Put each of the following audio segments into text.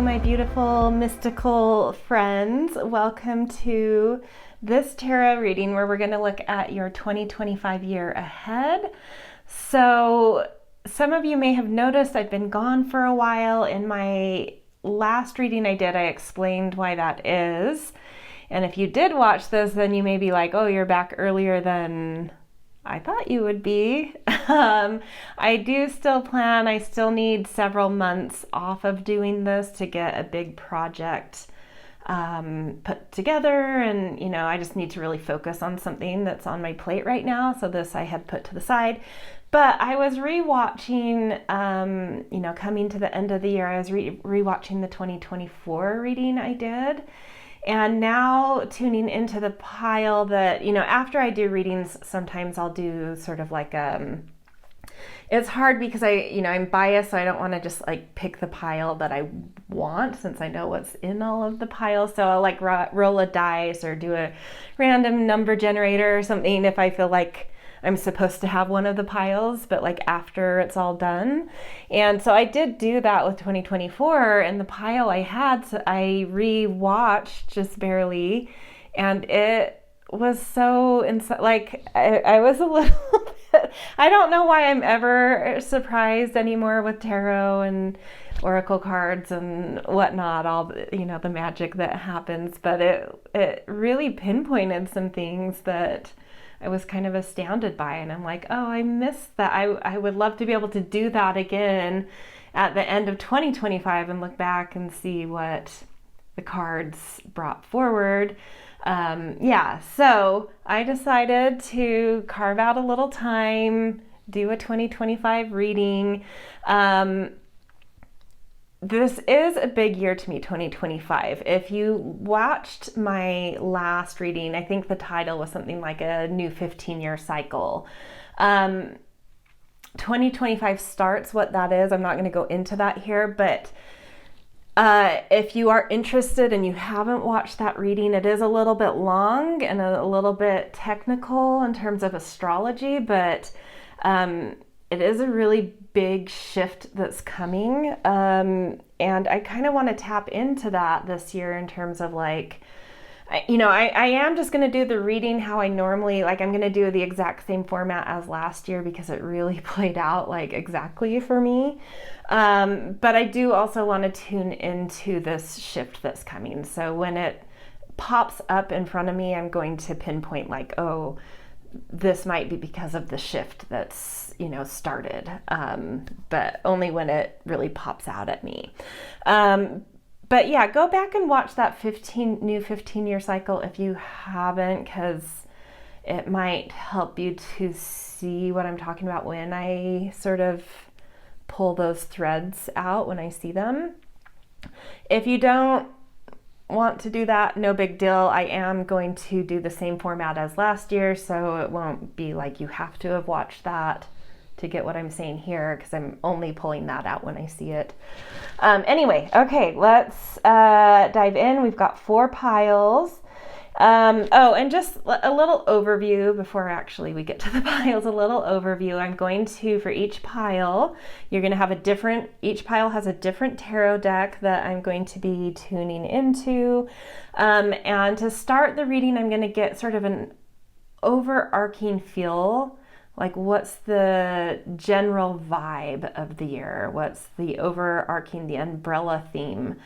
my beautiful mystical friends. Welcome to this tarot reading where we're going to look at your 2025 year ahead. So some of you may have noticed I've been gone for a while. In my last reading I did, I explained why that is. And if you did watch this, then you may be like, oh, you're back earlier than I thought you would be. I do still plan, I still need several months off of doing this to get a big project put together. And, you know, I just need to really focus on something that's on my plate right now. So this I had put to the side. But I was rewatching, coming to the end of the year, I was rewatching the 2024 reading I did. And now tuning into the pile that, after I do readings, sometimes I'll do sort of like, it's hard because I'm biased, so I don't want to just like pick the pile that I want since I know what's in all of the piles. So I'll like roll a dice or do a random number generator or something if I feel like I'm supposed to have one of the piles, but like after it's all done. And so I did do that with 2024, and the pile I had, so I re-watched just barely, and it was so I was a little bit, I don't know why I'm ever surprised anymore with tarot and oracle cards and whatnot, all the magic that happens, but it really pinpointed some things that I was kind of astounded by, and I'm like, oh, I missed that. I would love to be able to do that again at the end of 2025 and look back and see what the cards brought forward. So I decided to carve out a little time, do a 2025 reading. This is a big year to me, 2025. If you watched my last reading, I think the title was something like a new 15-year cycle. 2025 starts, what that is, I'm not going to go into that here, but if you are interested and you haven't watched that reading, it is a little bit long and a little bit technical in terms of astrology, but it is a really big shift that's coming. And I kind of want to tap into that this year in terms of like, I am just going to do the reading how I normally, like I'm going to do the exact same format as last year because it really played out like exactly for me. But I do also want to tune into this shift that's coming. So when it pops up in front of me, I'm going to pinpoint like, oh, this might be because of the shift that's, started, but only when it really pops out at me. But yeah, go back and watch that 15-year cycle if you haven't, because it might help you to see what I'm talking about when I sort of pull those threads out when I see them. If you don't want to do that, no big deal. I am going to do the same format as last year, so it won't be like you have to have watched that to get what I'm saying here, because I'm only pulling that out when I see it. Anyway, okay, let's dive in. We've got 4 piles. And just a little overview before actually we get to the piles, a little overview. I'm going to, for each pile, you're going to have each pile has a different tarot deck that I'm going to be tuning into. And to start the reading, I'm going to get sort of an overarching feel, like what's the general vibe of the year? What's the overarching, the umbrella theme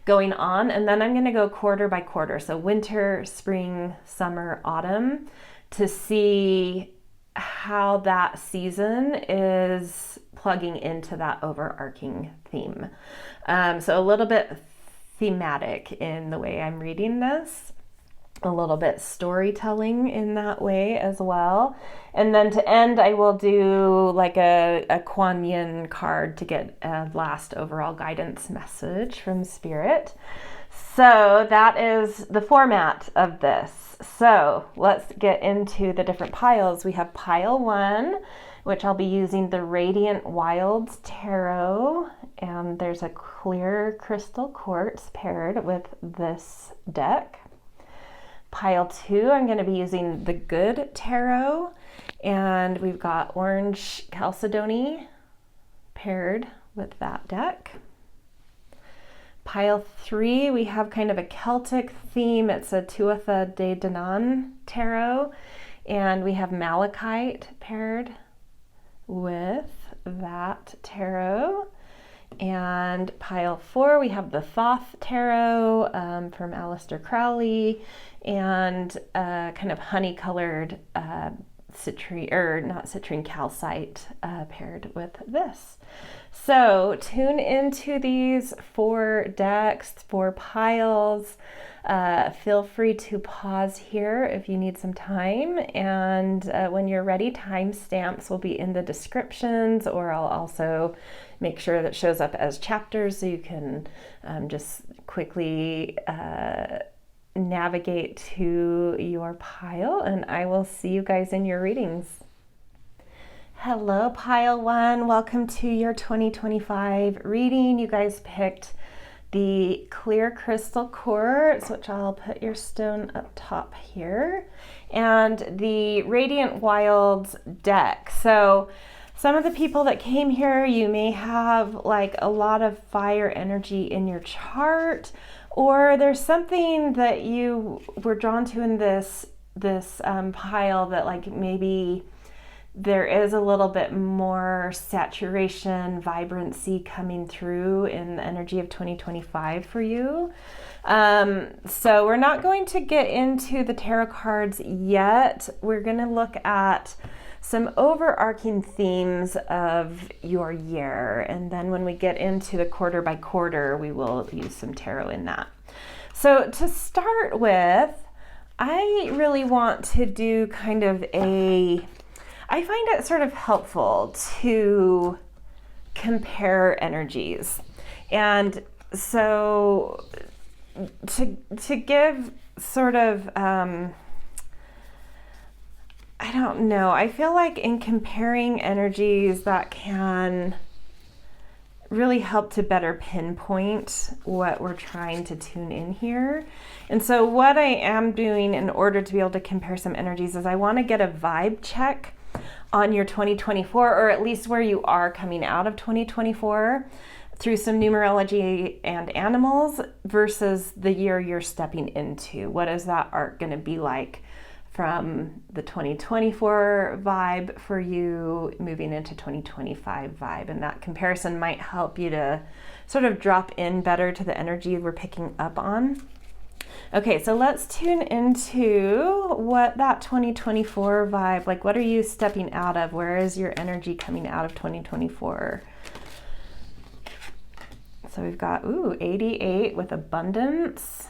going on? And then I'm going to go quarter by quarter. So winter, spring, summer, autumn, to see how that season is plugging into that overarching theme. So a little bit thematic in the way I'm reading this, a little bit storytelling in that way as well. And then to end, I will do like a Kuan Yin card to get a last overall guidance message from Spirit. So that is the format of this. So let's get into the different piles. We have pile 1, which I'll be using the Radiant Wilds Tarot, and there's a clear crystal quartz paired with this deck. Pile 2, I'm going to be using the Good Tarot, and we've got Orange Chalcedony paired with that deck. Pile 3, we have kind of a Celtic theme. It's a Tuatha De Danann tarot, and we have Malachite paired with that tarot. And pile 4, we have the Thoth tarot from Aleister Crowley, and kind of honey-colored citrine, or not citrine, calcite paired with this. So tune into these 4 decks, 4 piles. Feel free to pause here if you need some time, and when you're ready, timestamps will be in the descriptions, or I'll also make sure that shows up as chapters so you can just quickly navigate to your pile, and I will see you guys in your readings. Hello, pile 1. Welcome to your 2025 reading. You guys picked the clear crystal quartz, which I'll put your stone up top here, and the Radiant Wilds deck. So some of the people that came here, you may have like a lot of fire energy in your chart, or there's something that you were drawn to in this pile that like maybe there is a little bit more saturation, vibrancy coming through in the energy of 2025 for you. So we're not going to get into the tarot cards yet. We're going to look at some overarching themes of your year, and then when we get into the quarter by quarter, we will use some tarot in that. So to start with, I really want to do kind of I find it sort of helpful to compare energies. And so to give sort of, I don't know, I feel like in comparing energies that can really help to better pinpoint what we're trying to tune in here. And so what I am doing in order to be able to compare some energies is I want to get a vibe check on your 2024, or at least where you are coming out of 2024 through some numerology and animals versus the year you're stepping into. What is that arc going to be like from the 2024 vibe for you moving into 2025 vibe? And that comparison might help you to sort of drop in better to the energy we're picking up on. Okay, so let's tune into what that 2024 vibe, like what are you stepping out of? Where is your energy coming out of 2024? So we've got, 88 with abundance.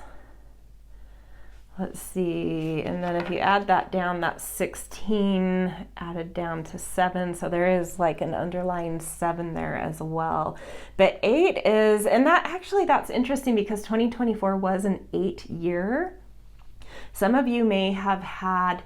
Let's see, and then if you add that down, that's 16 added down to 7. So there is like an underlying 7 there as well. But 8 is, and that's interesting because 2024 was an 8 year. Some of you may have had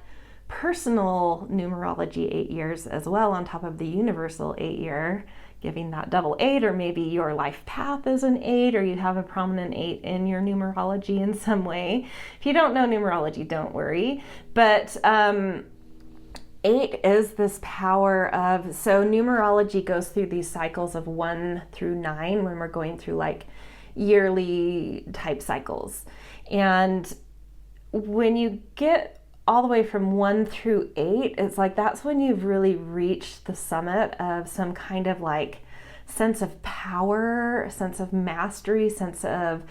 personal numerology 8 years as well on top of the universal 8 year, giving that double 8, or maybe your life path is an 8, or you have a prominent 8 in your numerology in some way. If you don't know numerology, don't worry. But 8 is this power of, so numerology goes through these cycles of 1 through 9 when we're going through like yearly type cycles. And when you get all the way from 1 through 8, it's like that's when you've really reached the summit of some kind of like sense of power, sense of mastery, sense of,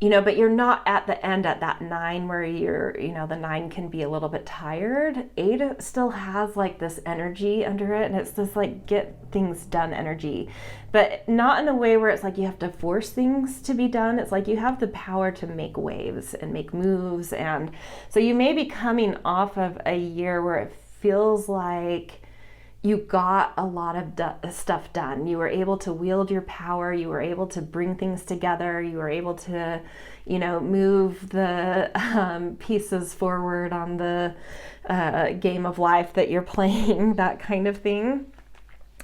but you're not at the end at that 9 where you're, the 9 can be a little bit tired. 8 still has like this energy under it, and it's this like get things done energy, but not in a way where it's like you have to force things to be done. It's like you have the power to make waves and make moves. And so you may be coming off of a year where it feels like you got a lot of stuff done. You were able to wield your power. You were able to bring things together. You were able to, move the pieces forward on the game of life that you're playing, that kind of thing.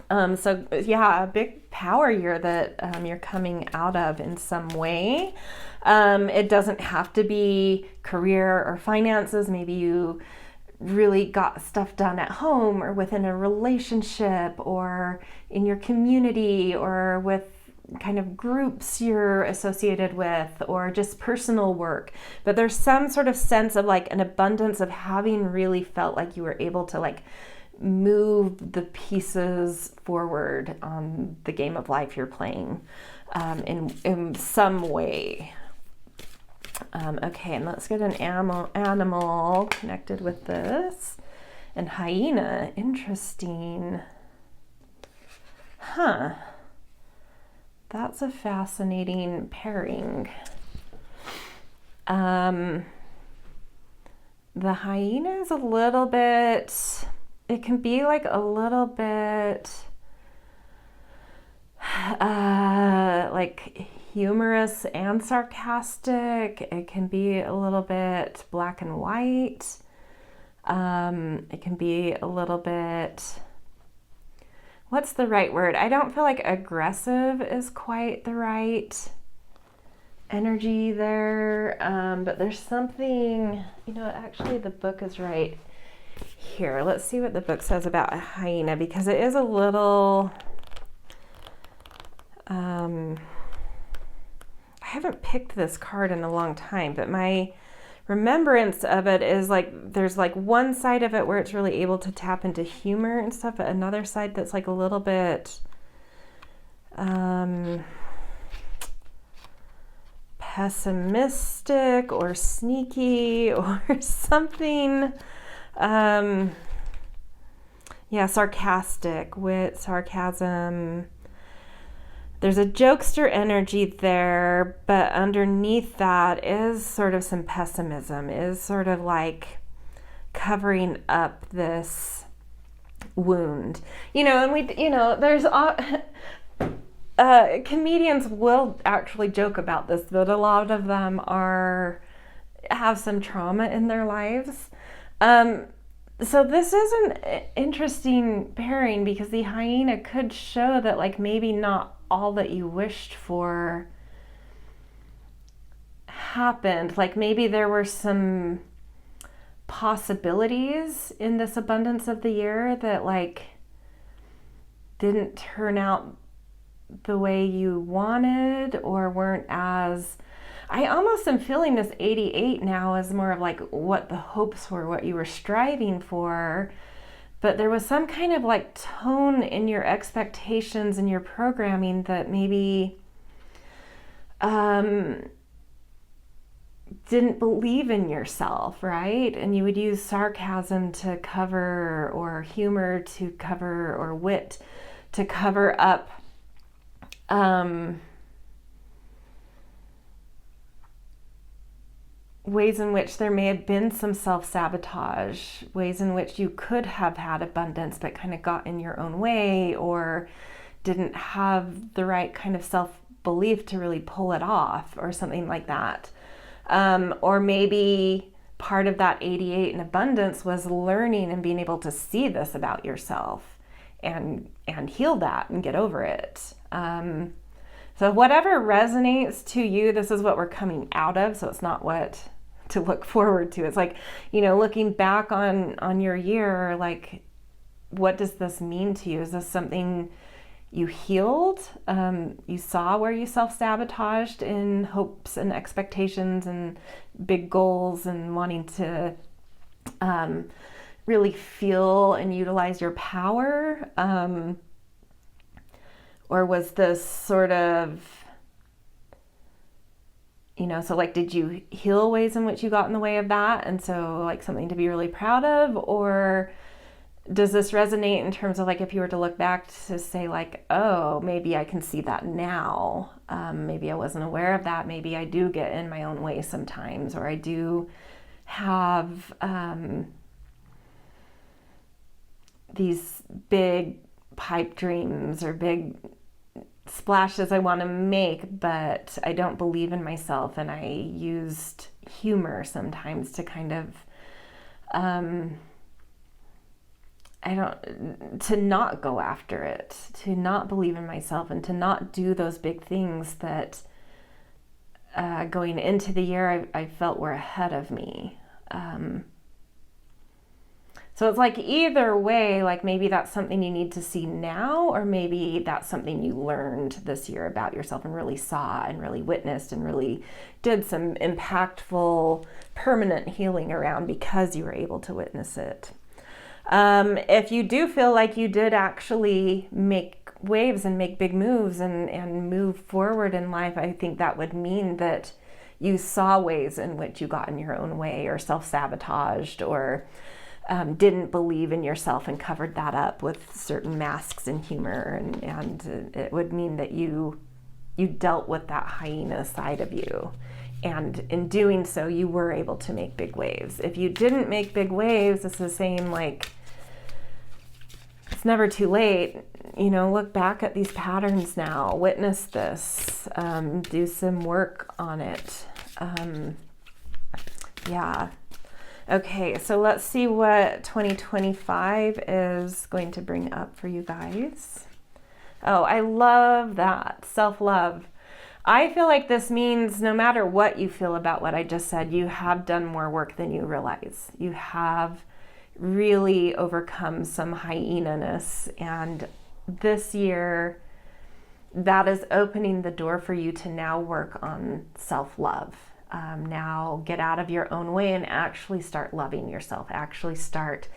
So yeah, a big power year that you're coming out of in some way. It doesn't have to be career or finances. Maybe you really got stuff done at home or within a relationship or in your community or with kind of groups you're associated with or just personal work. But there's some sort of sense of like an abundance of having really felt like you were able to like move the pieces forward on the game of life you're playing in some way. Okay, and let's get an animal connected with this. And hyena, interesting. Huh. That's a fascinating pairing. The hyena is a little bit, it can be like a little bit like humorous and sarcastic. It can be a little bit black and white. It can be a little bit, what's the right word? I don't feel like aggressive is quite the right energy there, but there's something, actually the book is right here. Let's see what the book says about a hyena, because it is a little, I haven't picked this card in a long time, but my remembrance of it is like there's like one side of it where it's really able to tap into humor and stuff, but another side that's like a little bit pessimistic or sneaky or something. Sarcastic, wit, sarcasm. There's a jokester energy there, but underneath that is sort of some pessimism, is sort of like covering up this wound. And there's comedians will actually joke about this, but a lot of them have some trauma in their lives. So this is an interesting pairing, because the hyena could show that like maybe not all that you wished for happened. Like maybe there were some possibilities in this abundance of the year that like didn't turn out the way you wanted, or weren't as, I almost am feeling this 88 now as more of like what the hopes were, what you were striving for. But there was some kind of like tone in your expectations and your programming that maybe didn't believe in yourself, right? And you would use sarcasm to cover, or humor to cover, or wit to cover up ways in which there may have been some self-sabotage, ways in which you could have had abundance but kind of got in your own way, or didn't have the right kind of self-belief to really pull it off, or something like that. Or maybe part of that 88 in abundance was learning and being able to see this about yourself and heal that and get over it. So whatever resonates to you, this is what we're coming out of. So it's not what to look forward to. It's like, looking back on your year, like, what does this mean to you? Is this something you healed? You saw where you self-sabotaged in hopes and expectations and big goals and wanting to really feel and utilize your power? Or was this sort of, so like, did you heal ways in which you got in the way of that? And so like something to be really proud of? Or does this resonate in terms of like, if you were to look back to say like, oh, maybe I can see that now. Maybe I wasn't aware of that. Maybe I do get in my own way sometimes, or I do have these big pipe dreams or big splashes I want to make, but I don't believe in myself, and I used humor sometimes to kind of to not go after it, to not believe in myself, and to not do those big things that going into the year I felt were ahead of me. So it's like either way, like maybe that's something you need to see now, or maybe that's something you learned this year about yourself and really saw and really witnessed and really did some impactful, permanent healing around because you were able to witness it. If you do feel like you did actually make waves and make big moves and move forward in life, I think that would mean that you saw ways in which you got in your own way or self-sabotaged or didn't believe in yourself and covered that up with certain masks and humor, and it would mean that you dealt with that hyena side of you, and in doing so you were able to make big waves. If you didn't make big waves, it's the same, like, it's never too late. Look back at these patterns now, witness this, do some work on it. Yeah. Okay, so let's see what 2025 is going to bring up for you guys. Oh, I love that. Self-love. I feel like this means no matter what you feel about what I just said, you have done more work than you realize. You have really overcome some hyena-ness, and this year that is opening the door for you to now work on self-love. Now get out of your own way and actually start loving yourself, actually start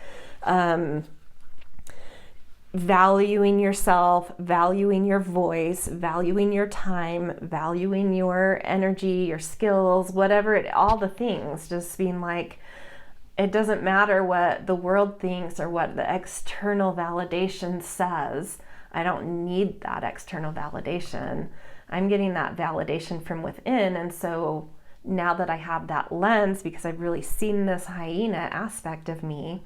valuing yourself, valuing your voice, valuing your time, valuing your energy, your skills, all the things, just being like, it doesn't matter what the world thinks or what the external validation says. I don't need that external validation. I'm getting that validation from within. And so now that I have that lens, because I've really seen this hyena aspect of me,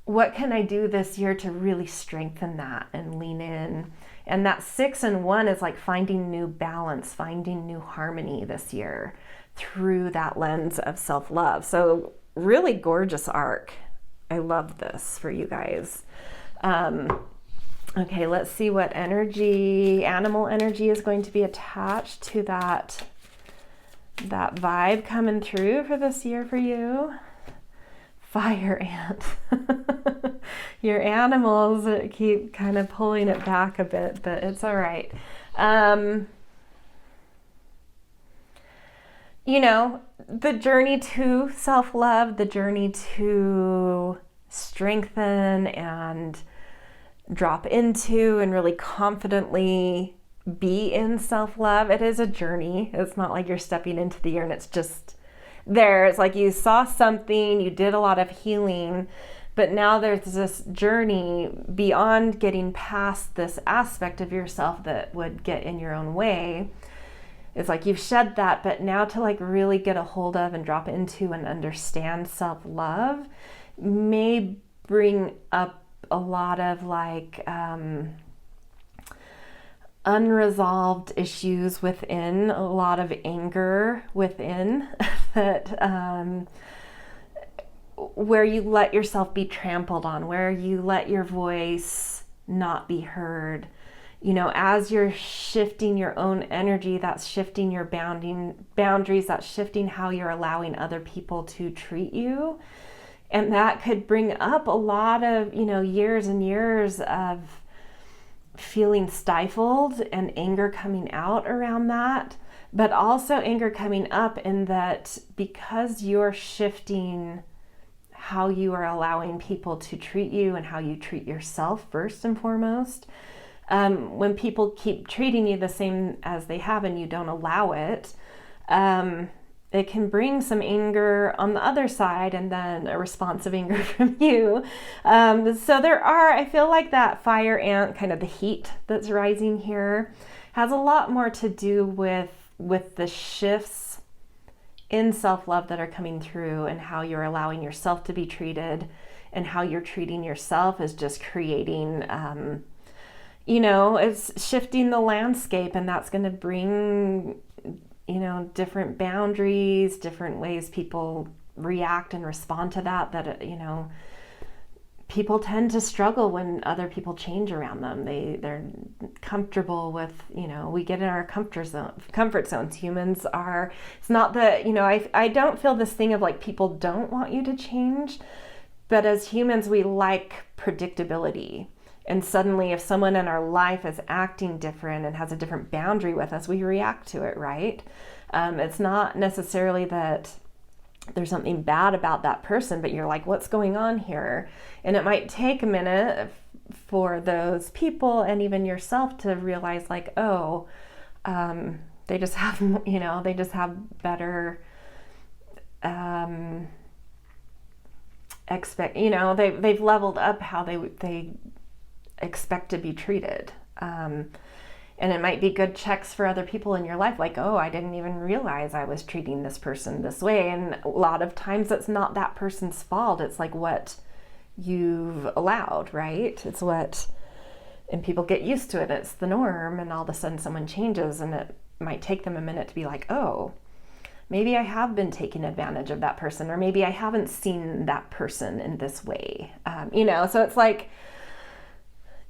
what can I do this year to really strengthen that and lean in? And that 6 and 1 is like finding new balance, finding new harmony this year through that lens of self-love. So really gorgeous arc. I love this for you guys. Okay, let's see what animal energy is going to be attached to that vibe coming through for this year for you. Fire ant. Your animals keep kind of pulling it back a bit, but it's all right. The journey to self-love, the journey to strengthen and drop into and really confidently be in self-love. It is a journey. It's not like you're stepping into the year and it's just there. It's like you saw something, you did a lot of healing, but now there's this journey beyond getting past this aspect of yourself that would get in your own way. It's like you've shed that, but now to like really get a hold of and drop into and understand self-love may bring up a lot of like unresolved issues within, a lot of anger within that where you let yourself be trampled on, where you let your voice not be heard. As you're shifting your own energy, that's shifting your boundaries, that's shifting how you're allowing other people to treat you. And that could bring up a lot of, years and years of feeling stifled and anger coming out around that, but also anger coming up in that because you're shifting how you are allowing people to treat you and how you treat yourself first and foremost. When people keep treating you the same as they have and you don't allow it, it can bring some anger on the other side and then a response of anger from you. So I feel like that fire ant, kind of the heat that's rising here, has a lot more to do with the shifts in self-love that are coming through and how you're allowing yourself to be treated and how you're treating yourself is just creating, it's shifting the landscape, and that's going to bring different boundaries, different ways people react and respond to that, people tend to struggle when other people change around them. They're comfortable with, we get in our comfort zones. Humans are, it's not that, I don't feel this thing of like people don't want you to change, But as humans, we like predictability. And suddenly if someone in our life is acting different and has a different boundary with us, we react to it, right? It's not necessarily that there's something bad about that person, but you're like, what's going on here? And it might take a minute for those people and even yourself to realize like, oh, they just have, they just have better they've leveled up how they expect to be treated. And it might be good checks for other people in your life, like, oh, I didn't even realize I was treating this person this way. And a lot of times it's not that person's fault. It's like what you've allowed, right? It's and people get used to it. It's the norm. And all of a sudden someone changes, and it might take them a minute to be like, oh, maybe I have been taking advantage of that person, or maybe I haven't seen that person in this way. So it's like,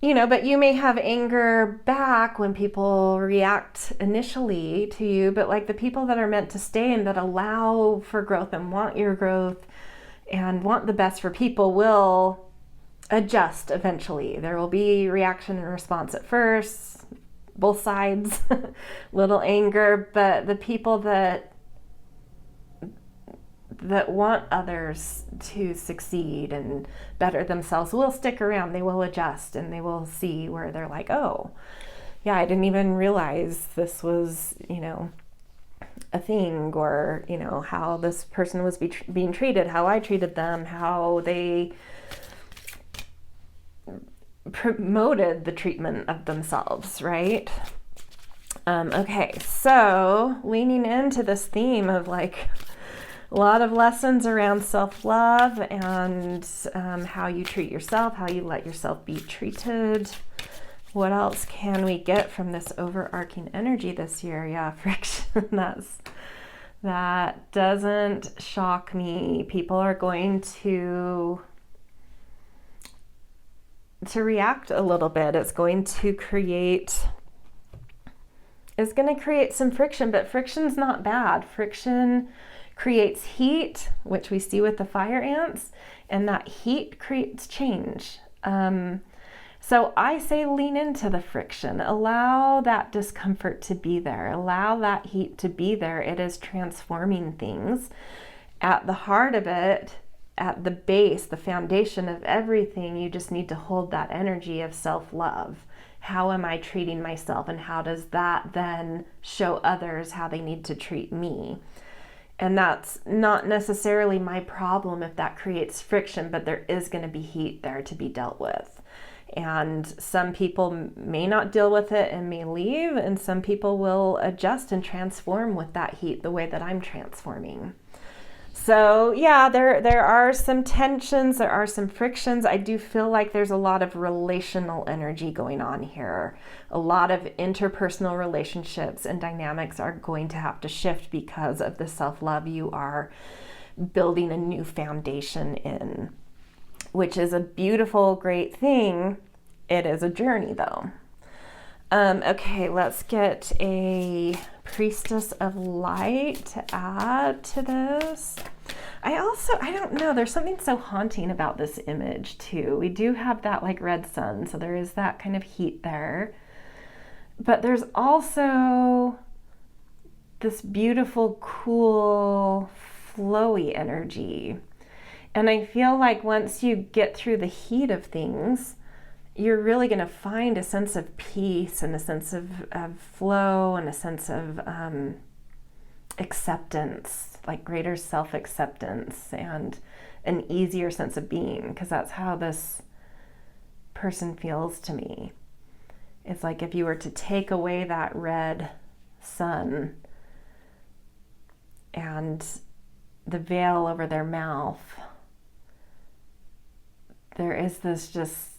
but you may have anger back when people react initially to you, but like the people that are meant to stay and that allow for growth and want your growth and want the best for people will adjust eventually. There will be reaction and response at first, both sides, little anger, but the people that want others to succeed and better themselves will stick around. They will adjust, and they will see where they're like, oh, yeah, I didn't even realize this was, a thing, or, how this person was being treated, how I treated them, how they promoted the treatment of themselves, right? Okay, so leaning into this theme of like a lot of lessons around self-love and how you treat yourself, how you let yourself be treated. What else can we get from this overarching energy this year? Yeah, friction. That doesn't shock me. People are going to react a little bit. It's going to create some friction, but friction's not bad. Friction creates heat, which we see with the fire ants, and that heat creates change. So I say lean into the friction. Allow that discomfort to be there. Allow that heat to be there. It is transforming things. At the heart of it, at the base, the foundation of everything, you just need to hold that energy of self-love. How am I treating myself, and how does that then show others how they need to treat me? And that's not necessarily my problem if that creates friction, but there is going to be heat there to be dealt with. And some people may not deal with it and may leave, and some people will adjust and transform with that heat the way that I'm transforming. So yeah, there are some tensions, there are some frictions. I do feel like there's a lot of relational energy going on here. A lot of interpersonal relationships and dynamics are going to have to shift because of the self-love you are building a new foundation in, which is a beautiful, great thing. It is a journey though. Okay, let's get a Priestess of Light to add to this. I don't know, there's something so haunting about this image too. We do have that like red sun, so there is that kind of heat there. But there's also this beautiful, cool, flowy energy. And I feel like once you get through the heat of things, you're really going to find a sense of peace and a sense of flow and a sense of acceptance, like greater self-acceptance and an easier sense of being, because that's how this person feels to me. It's like if you were to take away that red sun and the veil over their mouth, there is this just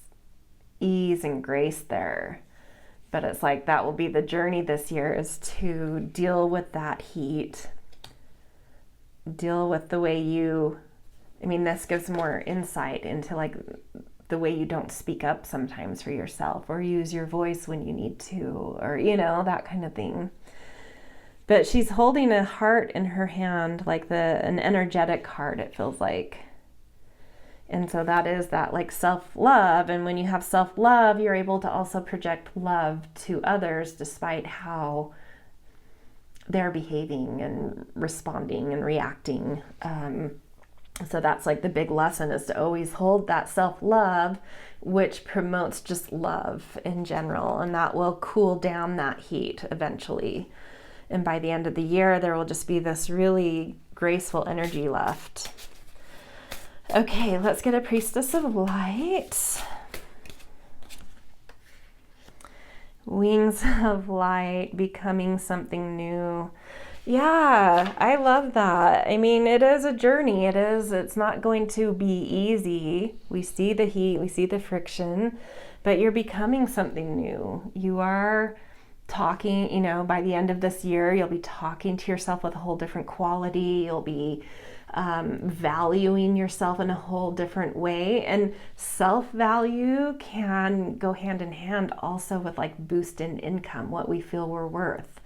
ease and grace there. But it's like that will be the journey this year, is to deal with that heat, deal with the way this gives more insight into like the way you don't speak up sometimes for yourself, or use your voice when you need to, or that kind of thing. But she's holding a heart in her hand, like an energetic heart, it feels like. And so that is that like self-love. And when you have self-love, you're able to also project love to others despite how they're behaving and responding and reacting. So that's like the big lesson, is to always hold that self-love, which promotes just love in general. And that will cool down that heat eventually. And by the end of the year, there will just be this really graceful energy left. Okay, let's get a Priestess of Light. Wings of light, becoming something new. Yeah, I love that. I mean, it is a journey. It's not going to be easy. We see the heat, we see the friction, but you're becoming something new. You are talking, you know, by the end of this year, you'll be talking to yourself with a whole different quality. You'll be valuing yourself in a whole different way. And self-value can go hand in hand also with like boost in income, what we feel we're worth.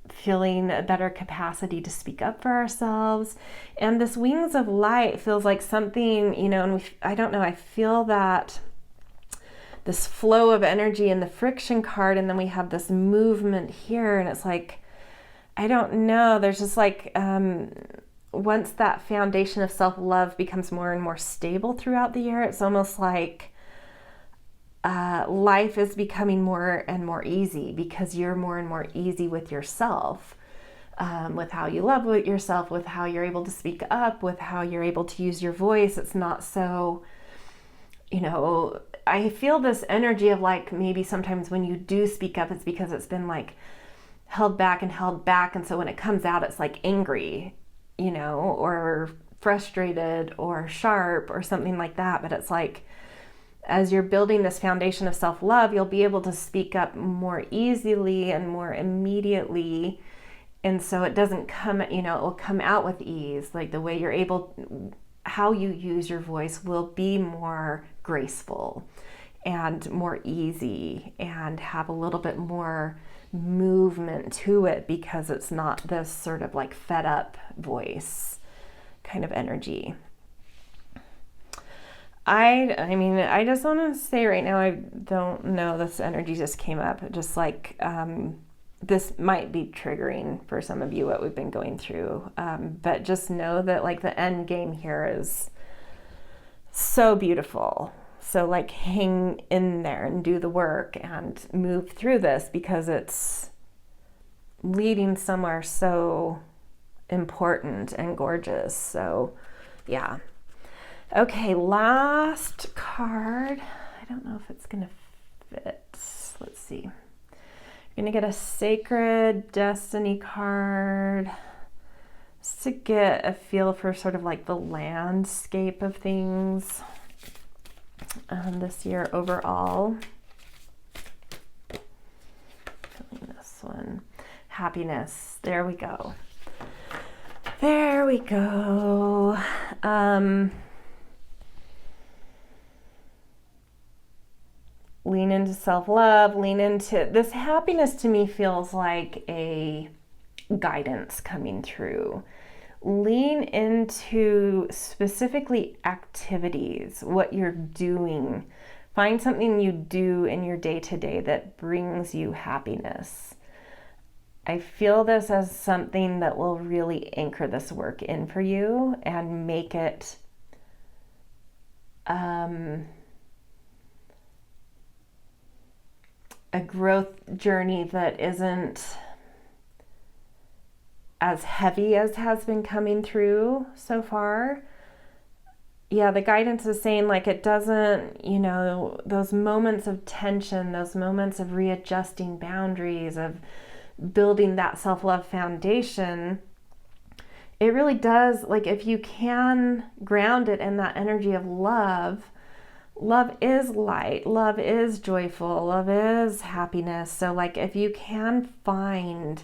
Feeling a better capacity to speak up for ourselves. And this wings of light feels like something, you know, and I don't know, I feel that this flow of energy in the friction card, and then we have this movement here, and it's like, I don't know, there's just like, once that foundation of self-love becomes more and more stable throughout the year, it's almost like life is becoming more and more easy, because you're more and more easy with yourself, with how you love yourself, with how you're able to speak up, with how you're able to use your voice. It's not so, you know, I feel this energy of like, maybe sometimes when you do speak up, it's because it's been like held back. And so when it comes out, it's like angry, you know, or frustrated or sharp or something like that. But it's like, as you're building this foundation of self-love, you'll be able to speak up more easily and more immediately. And so it doesn't come, you know, it will come out with ease. Like the way you're able, how you use your voice will be more graceful and more easy and have a little bit more movement to it, because it's not this sort of like fed up voice kind of energy. I mean, I just want to say right now, I don't know, this energy just came up, just like, this might be triggering for some of you, what we've been going through. But just know that like the end game here is so beautiful. So like hang in there and do the work and move through this, because it's leading somewhere so important and gorgeous. So yeah. Okay, last card. I don't know if it's gonna fit. Let's see. You're gonna get a Sacred Destiny card, just to get a feel for sort of like the landscape of things this year overall. Feeling this one. Happiness. There we go. There we go. Lean into self-love, lean into this. Happiness to me feels like a guidance coming through. Lean into specifically activities, what you're doing. Find something you do in your day-to-day that brings you happiness. I feel this as something that will really anchor this work in for you and make it a growth journey that isn't as heavy as has been coming through so far. Yeah, the guidance is saying like it doesn't, you know, those moments of tension, those moments of readjusting boundaries, of building that self-love foundation, it really does, like if you can ground it in that energy of love. Love is light, love is joyful, love is happiness. So like if you can find,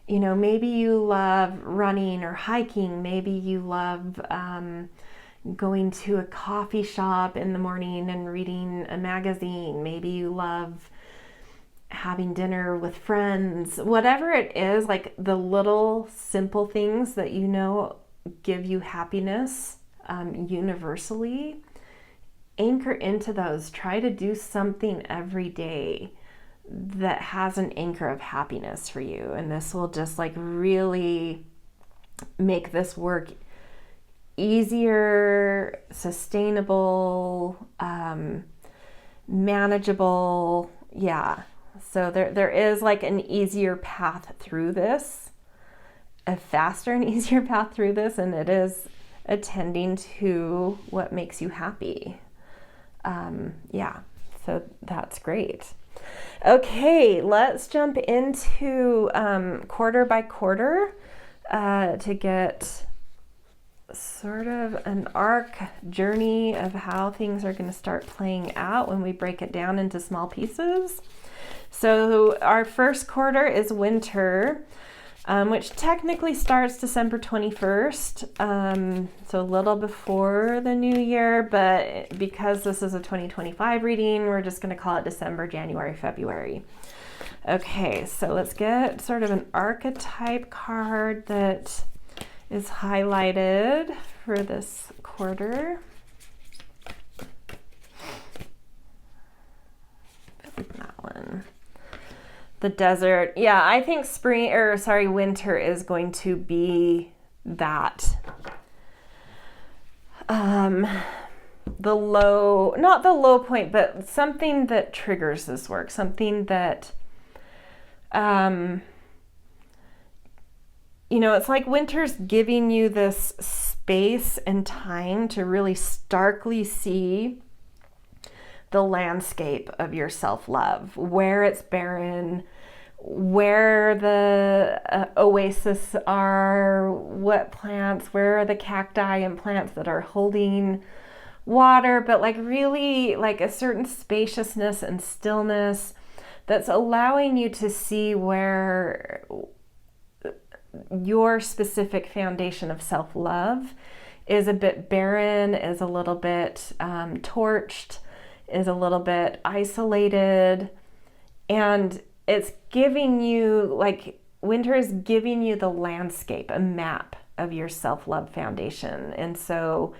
you know, maybe you love running or hiking, maybe you love going to a coffee shop in the morning and reading a magazine, maybe you love having dinner with friends, whatever it is, like the little simple things that you know give you happiness. universally, anchor into those. Try to do something every day that has an anchor of happiness for you. And this will just like really make this work easier, sustainable, manageable. Yeah. So there is like an easier path through this, a faster and easier path through this, and it is attending to what makes you happy. Yeah, so that's great. Okay, let's jump into quarter by quarter to get sort of an arc journey of how things are going to start playing out when we break it down into small pieces. So our first quarter is winter, which technically starts December 21st, so a little before the new year, but because this is a 2025 reading, we're just going to call it December, January, February. Okay, so let's get sort of an archetype card that is highlighted for this quarter. That one. The desert. Yeah, I think winter is going to be that. The low, not the low point, but something that triggers this work, something that, it's like winter's giving you this space and time to really starkly see the landscape of your self-love, where it's barren, where the oases are, what plants, where are the cacti and plants that are holding water, but like really like a certain spaciousness and stillness that's allowing you to see where your specific foundation of self-love is a bit barren, is a little bit torched, is a little bit isolated, and it's giving you, like, winter is giving you the landscape, a map of your self-love foundation. And so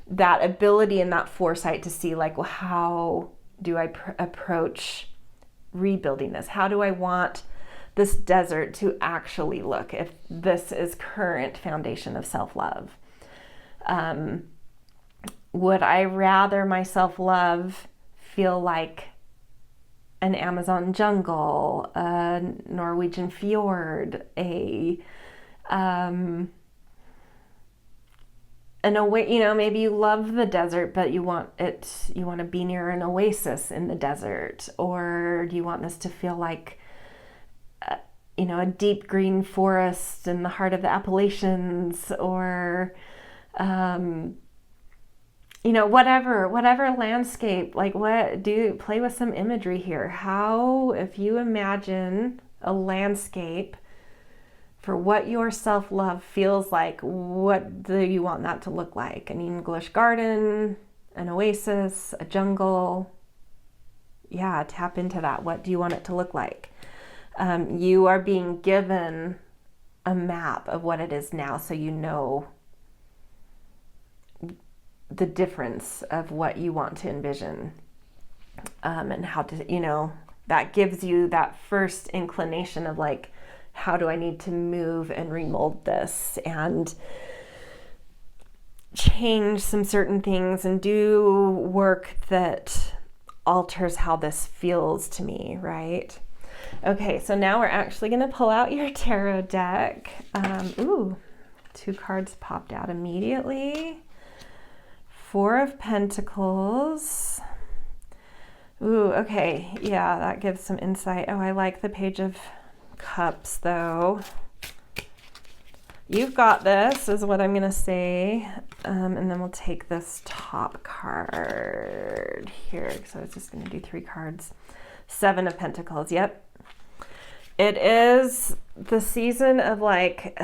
that ability and that foresight to see, like, well, how do I approach rebuilding this? How do I want this desert to actually look if this is current foundation of self-love? Would I rather my self-love feel like an Amazon jungle, a Norwegian fjord, maybe you love the desert, but you want to be near an oasis in the desert, or do you want this to feel like, a deep green forest in the heart of the Appalachians, or, whatever landscape, like play with some imagery here. How, if you imagine a landscape for what your self-love feels like, what do you want that to look like? An English garden, an oasis, a jungle? Yeah, tap into that. What do you want it to look like? You are being given a map of what it is now, so you know the difference of what you want to envision, and how to, that gives you that first inclination of like, how do I need to move and remold this and change some certain things and do work that alters how this feels to me, right? Okay, so now we're actually going to pull out your tarot deck. Two cards popped out immediately. Four of Pentacles. Ooh, okay, yeah, that gives some insight. Oh, I like the Page of Cups, though. You've got this, is what I'm going to say. And then we'll take this top card here, because I was just going to do three cards. Seven of Pentacles, yep. It is the season of, like,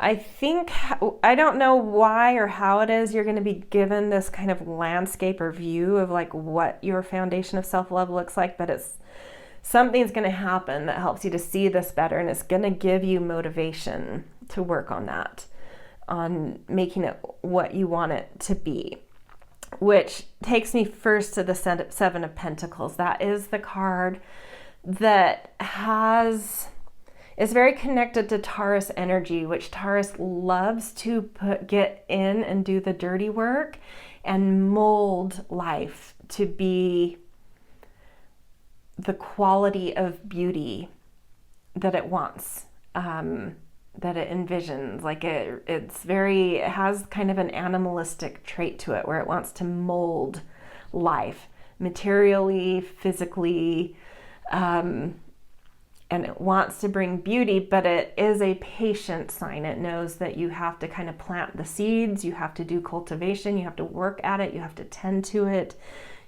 I don't know why or how it is you're going to be given this kind of landscape or view of like what your foundation of self-love looks like, but something's going to happen that helps you to see this better, and it's going to give you motivation to work on that, on making it what you want it to be, which takes me first to the Seven of Pentacles. That is the card that is very connected to Taurus energy, which Taurus loves to get in and do the dirty work and mold life to be the quality of beauty that it wants, that it envisions. Like it has kind of an animalistic trait to it, where it wants to mold life materially, physically, and it wants to bring beauty, but it is a patient sign. It knows that you have to kind of plant the seeds, you have to do cultivation, you have to work at it, you have to tend to it,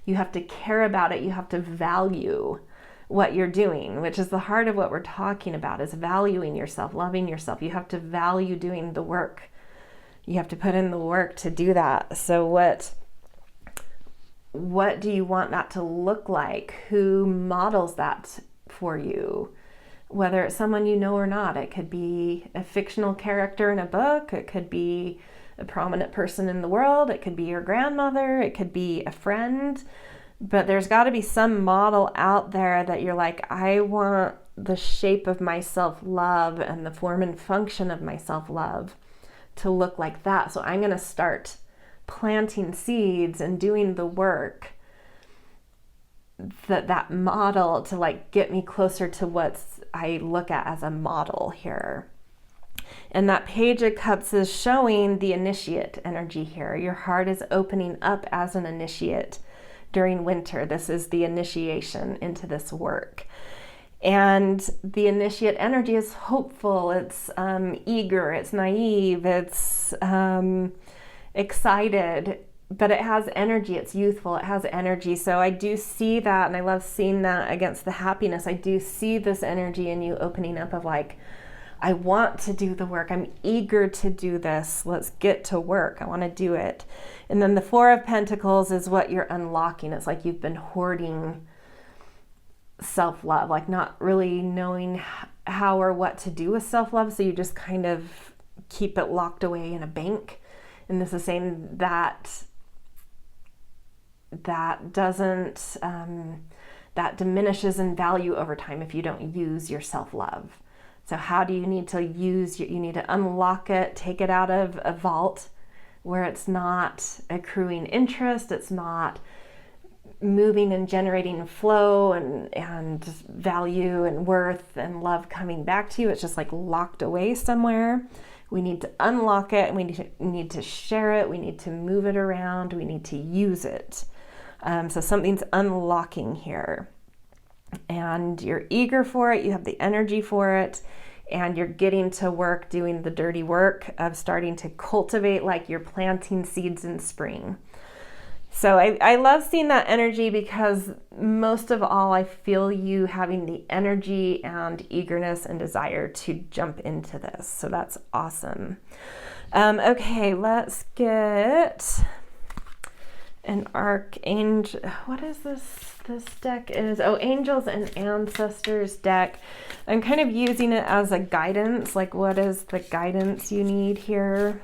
you have to care about it, you have to value what you're doing, which is the heart of what we're talking about, is valuing yourself, loving yourself. You have to value doing the work. You have to put in the work to do that. So what do you want that to look like? Who models that for you? Whether it's someone you know or not. It could be a fictional character in a book. It could be a prominent person in the world. It could be your grandmother. It could be a friend. But there's got to be some model out there that you're like, I want the shape of my self-love and the form and function of my self-love to look like that. So I'm going to start planting seeds and doing the work that model to like get me closer to what I look at as a model here. And that Page of Cups is showing the initiate energy here. Your heart is opening up as an initiate during winter. This is the initiation into this work. And the initiate energy is hopeful, it's eager, it's naive, it's excited, but it has energy, it's youthful, it has energy. So I do see that, and I love seeing that against the happiness. I do see this energy in you opening up of like, I want to do the work. I'm eager to do this. Let's get to work. I want to do it. And then the Four of Pentacles is what you're unlocking. It's like you've been hoarding self-love, like not really knowing how or what to do with self-love. So you just kind of keep it locked away in a bank. And this is saying that doesn't, that diminishes in value over time if you don't use your self-love. So how do you need to you need to unlock it, take it out of a vault where it's not accruing interest, it's not moving and generating flow and value and worth and love coming back to you. It's just like locked away somewhere. We need to unlock it, and we need to share it, we need to move it around, we need to use it. So something's unlocking here. And you're eager for it, you have the energy for it, and you're getting to work doing the dirty work of starting to cultivate like you're planting seeds in spring. So I love seeing that energy, because most of all I feel you having the energy and eagerness and desire to jump into this. So that's awesome. Okay, let's get an archangel. What is this? This deck is, Angels and Ancestors deck. I'm kind of using it as a guidance, like what is the guidance you need here?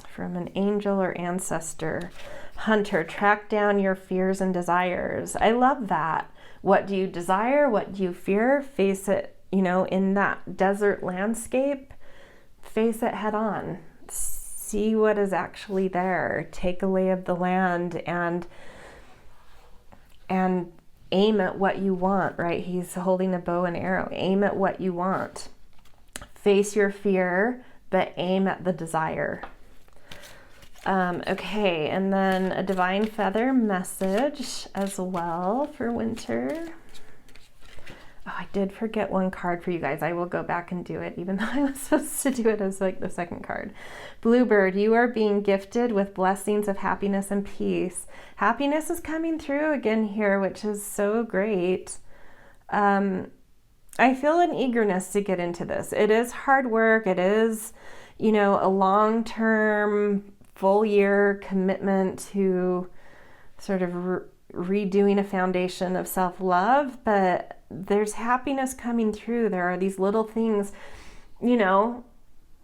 From an angel or ancestor. Hunter, track down your fears and desires. I love that. What do you desire? What do you fear? Face it, in that desert landscape. Face it head on. See what is actually there. Take a lay of the land and aim at what you want, right? He's holding a bow and arrow. Aim at what you want. Face your fear, but aim at the desire. Okay, and then a divine feather message as well for winter. Oh, I did forget one card for you guys. I will go back and do it, even though I was supposed to do it as like the second card. Bluebird, you are being gifted with blessings of happiness and peace. Happiness is coming through again here, which is so great. I feel an eagerness to get into this. It is hard work. It is, a long-term, full-year commitment to sort of redoing a foundation of self-love, but there's happiness coming through. There are these little things, you know,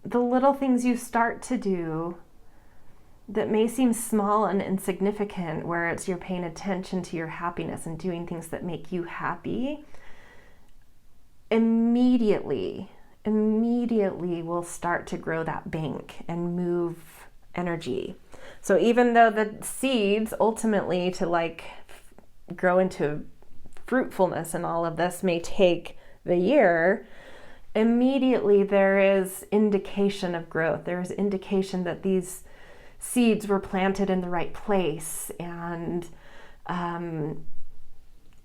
the little things you start to do that may seem small and insignificant, where it's you're paying attention to your happiness and doing things that make you happy, immediately will start to grow that bank and move energy. So even though the seeds ultimately to like grow into fruitfulness and all of this may take the year, immediately there is indication of growth. There is indication that these seeds were planted in the right place, and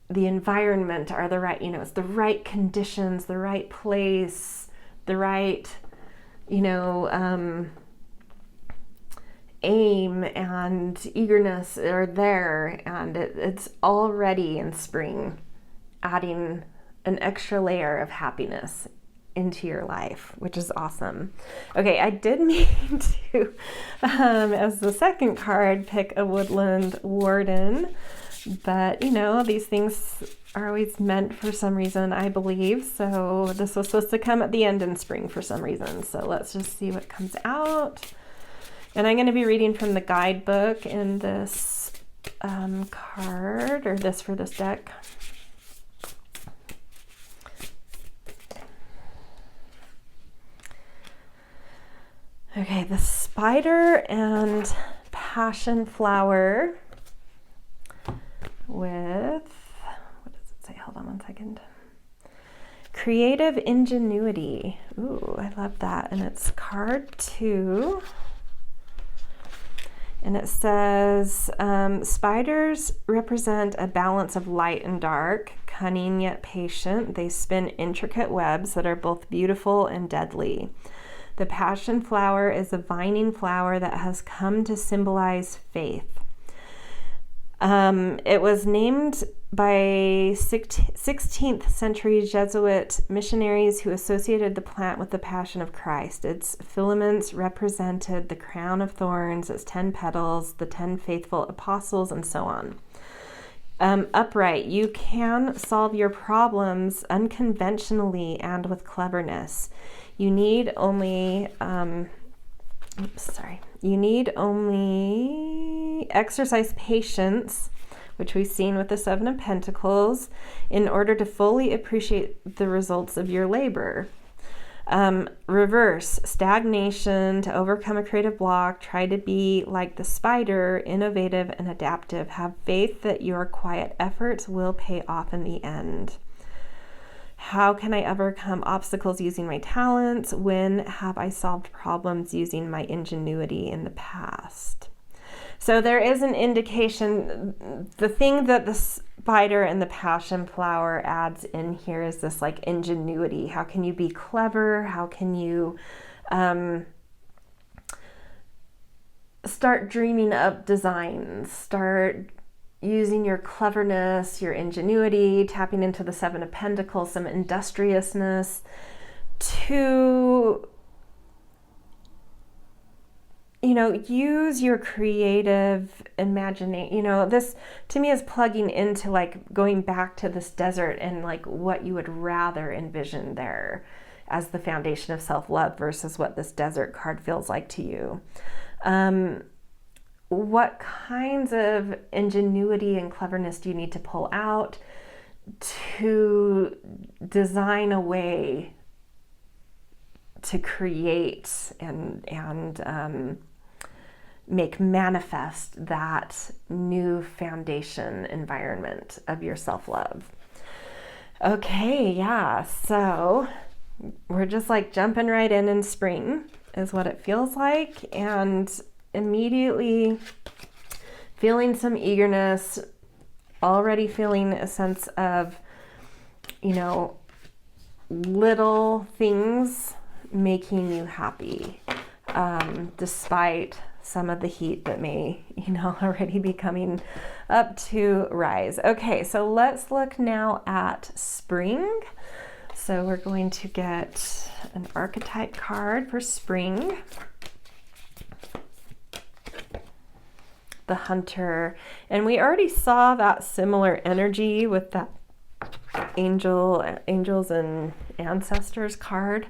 the environment are the right, you know, it's the right conditions, the right place, the right, you know, aim and eagerness are there, and it's already in spring, adding an extra layer of happiness into your life, which is awesome. Okay, I did mean to, as the second card, pick a woodland warden, but you know, these things are always meant for some reason, I believe. So this was supposed to come at the end in spring for some reason. So let's just see what comes out. And I'm going to be reading from the guidebook in this card, or this for this deck. Okay, the spider and passion flower with, what does it say? Hold on one second. Creative ingenuity. Ooh, I love that. And it's card 2. And it says, spiders represent a balance of light and dark, cunning yet patient. They spin intricate webs that are both beautiful and deadly. The passion flower is a vining flower that has come to symbolize faith. It was named by 16th century Jesuit missionaries who associated the plant with the Passion of Christ. Its filaments represented the crown of thorns, its 10 petals, the 10 faithful apostles, and so on. Upright, you can solve your problems unconventionally and with cleverness. You need only, you need only exercise patience, which we've seen with the 7 of Pentacles, in order to fully appreciate the results of your labor. Reverse, stagnation, to overcome a creative block, try to be like the spider, innovative and adaptive. Have faith that your quiet efforts will pay off in the end. How can I overcome obstacles using my talents? When have I solved problems using my ingenuity in the past? So there is an indication. The thing that the spider and the passion flower adds in here is this like ingenuity. How can you be clever? How can you start dreaming up designs? Start using your cleverness, your ingenuity, tapping into the 7 of Pentacles, some industriousness to, you know, use your creative imagination. You know, this to me is plugging into like going back to this desert and like what you would rather envision there as the foundation of self-love versus what this desert card feels like to you. What kinds of ingenuity and cleverness do you need to pull out to design a way to create and make manifest that new foundation environment of your self-love? Okay, yeah, so we're just like jumping right in spring is what it feels like, and immediately feeling some eagerness, already feeling a sense of, you know, little things making you happy, despite some of the heat that may, you know, already be coming up to rise. Okay, so let's look now at spring. So we're going to get an archetype card for spring. The Hunter, and we already saw that similar energy with that angels and ancestors card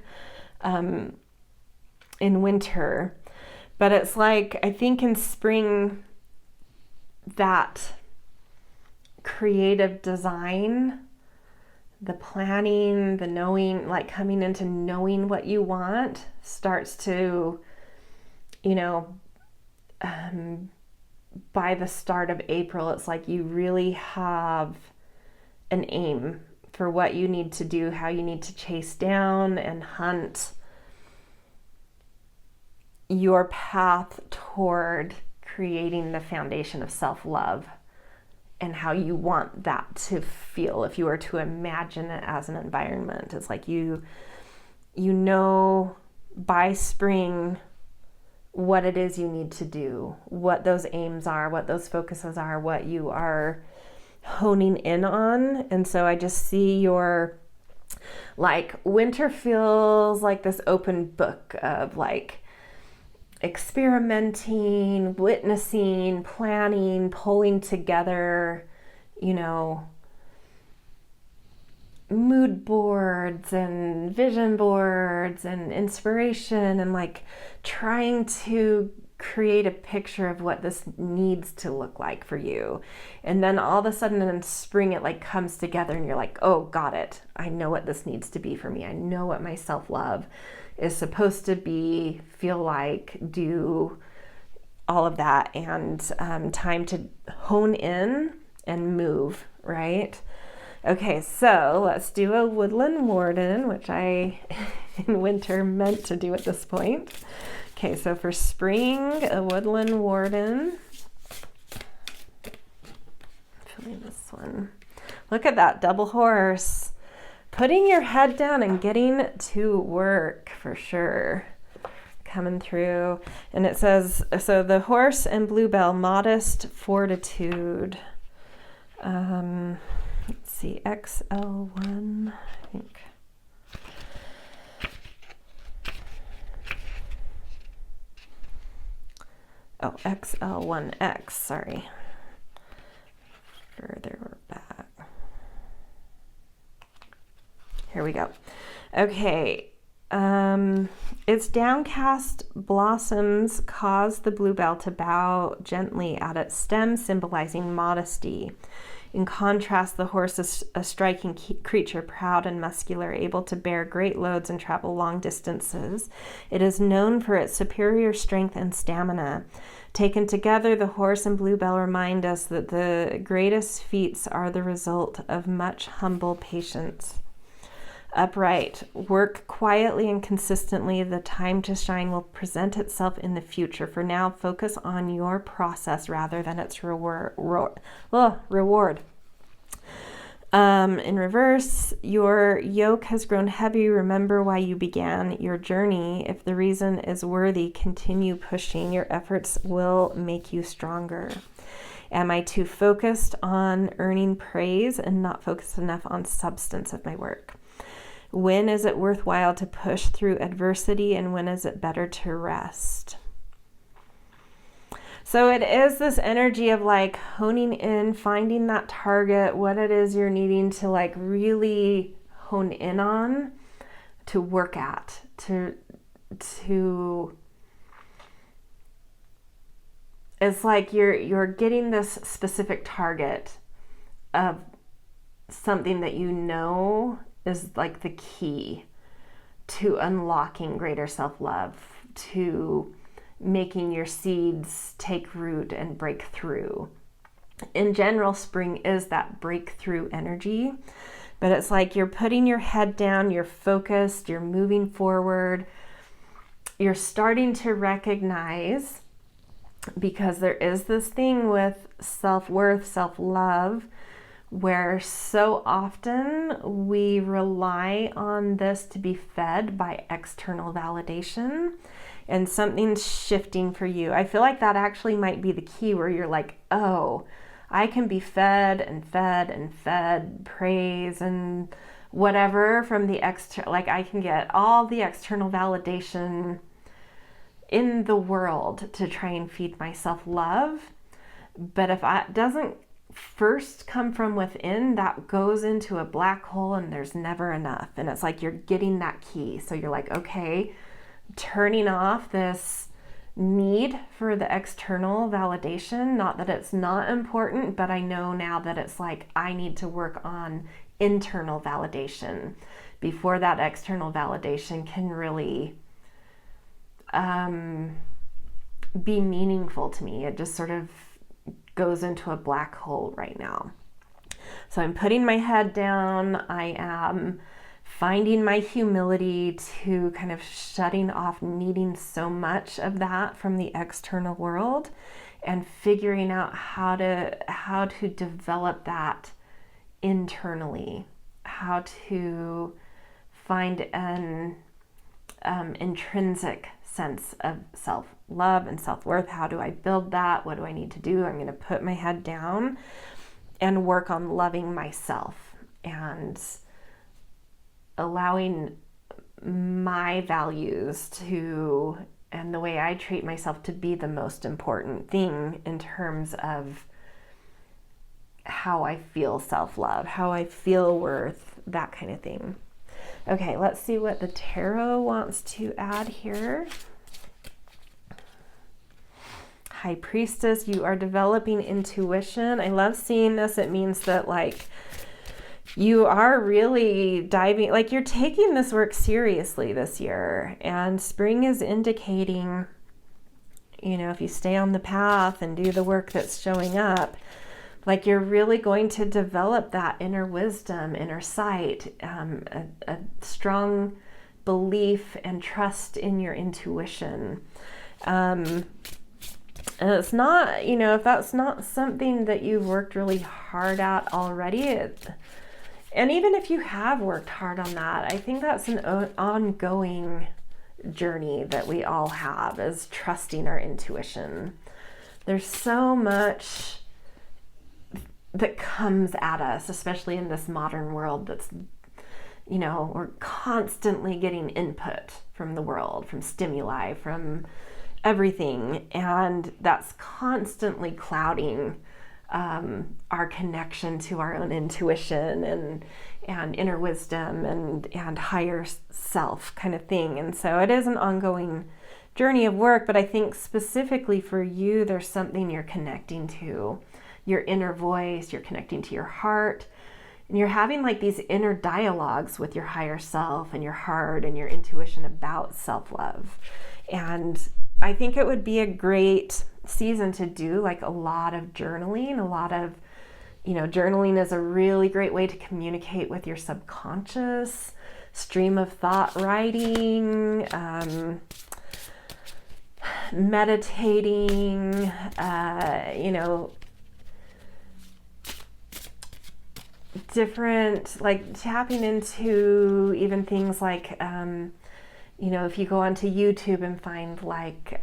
in winter. But it's like, I think in spring, that creative design, the planning, the knowing, like coming into knowing what you want starts to, by the start of April, it's like you really have an aim for what you need to do, how you need to chase down and hunt your path toward creating the foundation of self-love and how you want that to feel. If you were to imagine it as an environment, it's like you know by spring what it is you need to do, what those aims are, what those focuses are, what you are honing in on. And so I just see your, like, winter feels like this open book of like experimenting, witnessing, planning, pulling together, mood boards and vision boards and inspiration, and like trying to create a picture of what this needs to look like for you. And then all of a sudden in spring it like comes together and you're like, oh, got it. I know what this needs to be for me. I know what my self-love is supposed to be, feel like, do, all of that. And time to hone in and move, right? Okay, so let's do a woodland warden, which I in winter meant to do at this point. Okay, so for spring, a woodland warden. Feeling this one. Look at that double horse. Putting your head down and getting to work for sure. Coming through. And it says, so the horse and bluebell, modest fortitude. Let's see, XL1, I think. Oh, XL1X, sorry. Further back. Here we go. Okay. Its downcast blossoms cause the bluebell to bow gently at its stem, symbolizing modesty. In contrast, the horse is a striking creature, proud and muscular, able to bear great loads and travel long distances. It is known for its superior strength and stamina. Taken together, the horse and bluebell remind us that the greatest feats are the result of much humble patience. Upright, work quietly and consistently. The time to shine will present itself in the future. For now, focus on your process rather than its reward. In reverse, your yoke has grown heavy. Remember why you began your journey. If the reason is worthy, continue pushing. Your efforts will make you stronger. Am I too focused on earning praise and not focused enough on substance of my work? When is it worthwhile to push through adversity, and when is it better to rest? So it is this energy of like honing in, finding that target, what it is you're needing to like really hone in on, to work at, to it's like you're getting this specific target of something that you know is like the key to unlocking greater self-love, to making your seeds take root and break through. In general, spring is that breakthrough energy, but it's like you're putting your head down, you're focused, you're moving forward, you're starting to recognize, because there is this thing with self-worth, self-love, where so often we rely on this to be fed by external validation, and something's shifting for you. I feel like that actually might be the key, where you're like, oh, I can be fed and fed and fed praise and whatever from the external, like I can get all the external validation in the world to try and feed myself love. But if it doesn't first come from within, that goes into a black hole and there's never enough. And it's like you're getting that key. So you're like, okay, turning off this need for the external validation. Not that it's not important, but I know now that it's like I need to work on internal validation before that external validation can really be meaningful to me. It just sort of goes into a black hole right now. So I'm putting my head down. I am finding my humility to kind of shutting off needing so much of that from the external world and figuring out how to develop that internally, how to find an intrinsic sense of self-love and self-worth. How do I build that? What do I need to do? I'm going to put my head down and work on loving myself and allowing my values to, and the way I treat myself, to be the most important thing in terms of how I feel self-love, how I feel worth, that kind of thing. Okay, let's see what the tarot wants to add here. High Priestess, you are developing intuition. I love seeing this. It means that like you are really diving, like you're taking this work seriously this year. And spring is indicating, you know, if you stay on the path and do the work that's showing up, like you're really going to develop that inner wisdom, inner sight, a strong belief and trust in your intuition. And it's not, you know, if that's not something that you've worked really hard at already, and even if you have worked hard on that, I think that's an ongoing journey that we all have, is trusting our intuition. There's so much that comes at us, especially in this modern world that's, you know, we're constantly getting input from the world, from stimuli, from everything, and that's constantly clouding our connection to our own intuition and inner wisdom and higher self kind of thing. And so it is an ongoing journey of work, but I think specifically for you, there's something you're connecting to, your inner voice, you're connecting to your heart, and you're having like these inner dialogues with your higher self and your heart and your intuition about self-love. And I think it would be a great season to do like a lot of journaling, journaling is a really great way to communicate with your subconscious, stream of thought writing, meditating, different, like tapping into even things like, if you go onto YouTube and find like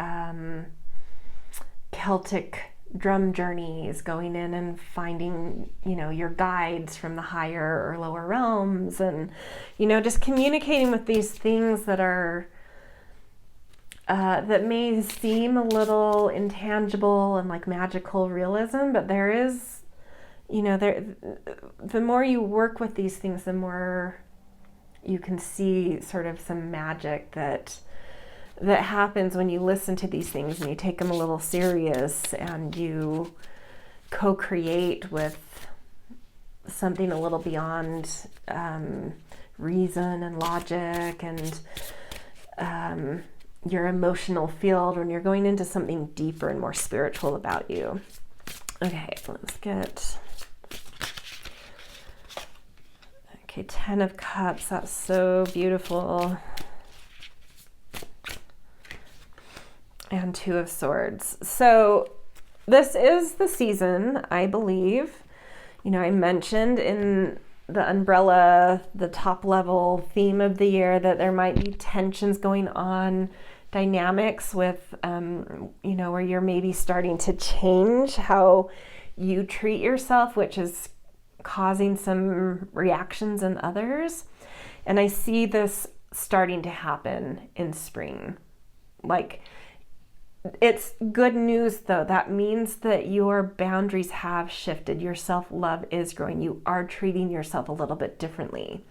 Celtic drum journeys, going in and finding, your guides from the higher or lower realms, and, just communicating with these things that are, that may seem a little intangible and like magical realism, but there is, the more you work with these things, the more you can see sort of some magic that happens when you listen to these things and you take them a little serious and you co-create with something a little beyond reason and logic and your emotional field, when you're going into something deeper and more spiritual about you. Okay, let's get... Okay, 10 of Cups, that's so beautiful. And 2 of Swords. So this is the season, I believe. I mentioned in the umbrella, the top level theme of the year, that there might be tensions going on, dynamics with, where you're maybe starting to change how you treat yourself, which is causing some reactions in others. And I see this starting to happen in spring. Like, it's good news though. That means that your boundaries have shifted. Your self-love is growing. You are treating yourself a little bit differently.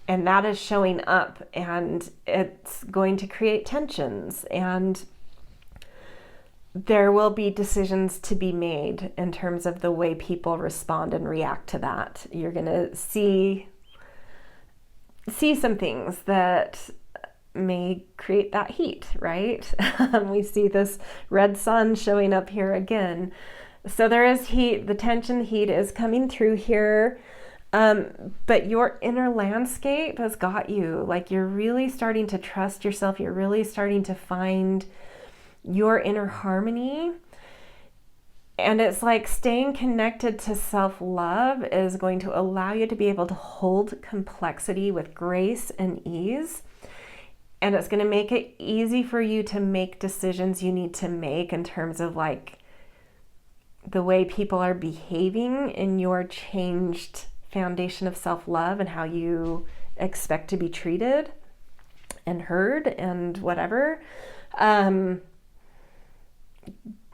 And that is showing up, and it's going to create tensions, and there will be decisions to be made in terms of the way people respond and react to that. You're going to see some things that may create that heat, right? We see this red sun showing up here again. So there is heat, the tension, heat is coming through here. But your inner landscape has got you. Like, you're really starting to trust yourself. You're really starting to find your inner harmony. And it's like staying connected to self-love is going to allow you to be able to hold complexity with grace and ease. And it's going to make it easy for you to make decisions you need to make in terms of like the way people are behaving in your changed foundation of self-love and how you expect to be treated and heard and whatever.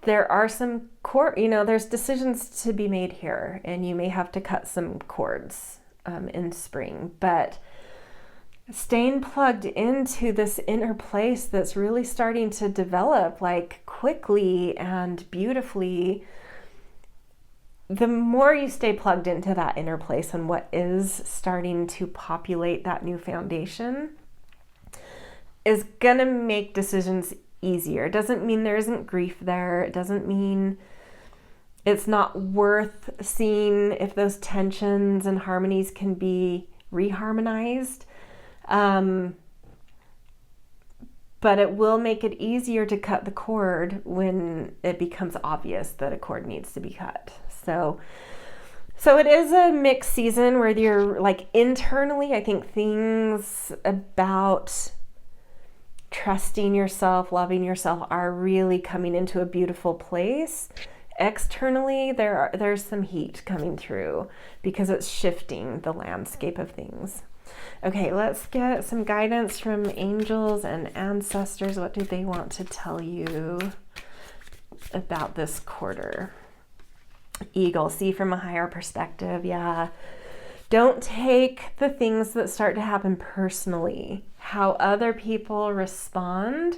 There are some there's decisions to be made here, and you may have to cut some cords in spring, but staying plugged into this inner place that's really starting to develop like quickly and beautifully. The more you stay plugged into that inner place and what is starting to populate that new foundation is going to make decisions easier. It doesn't mean there isn't grief there. It doesn't mean it's not worth seeing if those tensions and harmonies can be reharmonized. But it will make it easier to cut the cord when it becomes obvious that a cord needs to be cut. So it is a mixed season where you're like internally, I think things about trusting yourself, loving yourself are really coming into a beautiful place. Externally, there's some heat coming through because it's shifting the landscape of things. Okay, let's get some guidance from angels and ancestors. What do they want to tell you about this quarter? Eagle, see from a higher perspective. Yeah. Don't take the things that start to happen personally. How other people respond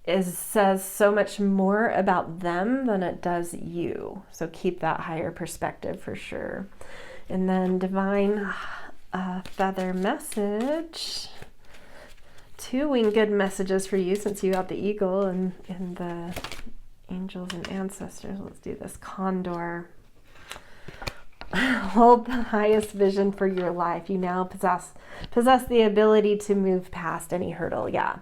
says so much more about them than it does you. So keep that higher perspective for sure. And then divine feather message. 2 winged good messages for you since you got the eagle and the angels and ancestors. Let's do this. Condor. Hold the highest vision for your life. You now possess the ability to move past any hurdle. Yeah.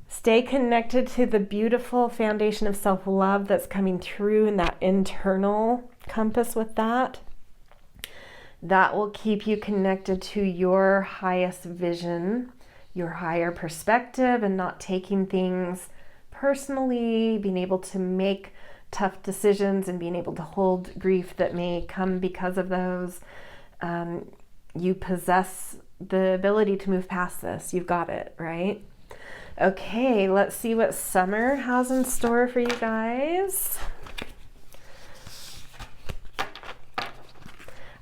Stay connected to the beautiful foundation of self-love that's coming through in that internal compass with that. That will keep you connected to your highest vision, your higher perspective, and not taking things personally, being able to make tough decisions and being able to hold grief that may come because of those. You possess the ability to move past this. You've got it, right? Okay, let's see what summer has in store for you guys.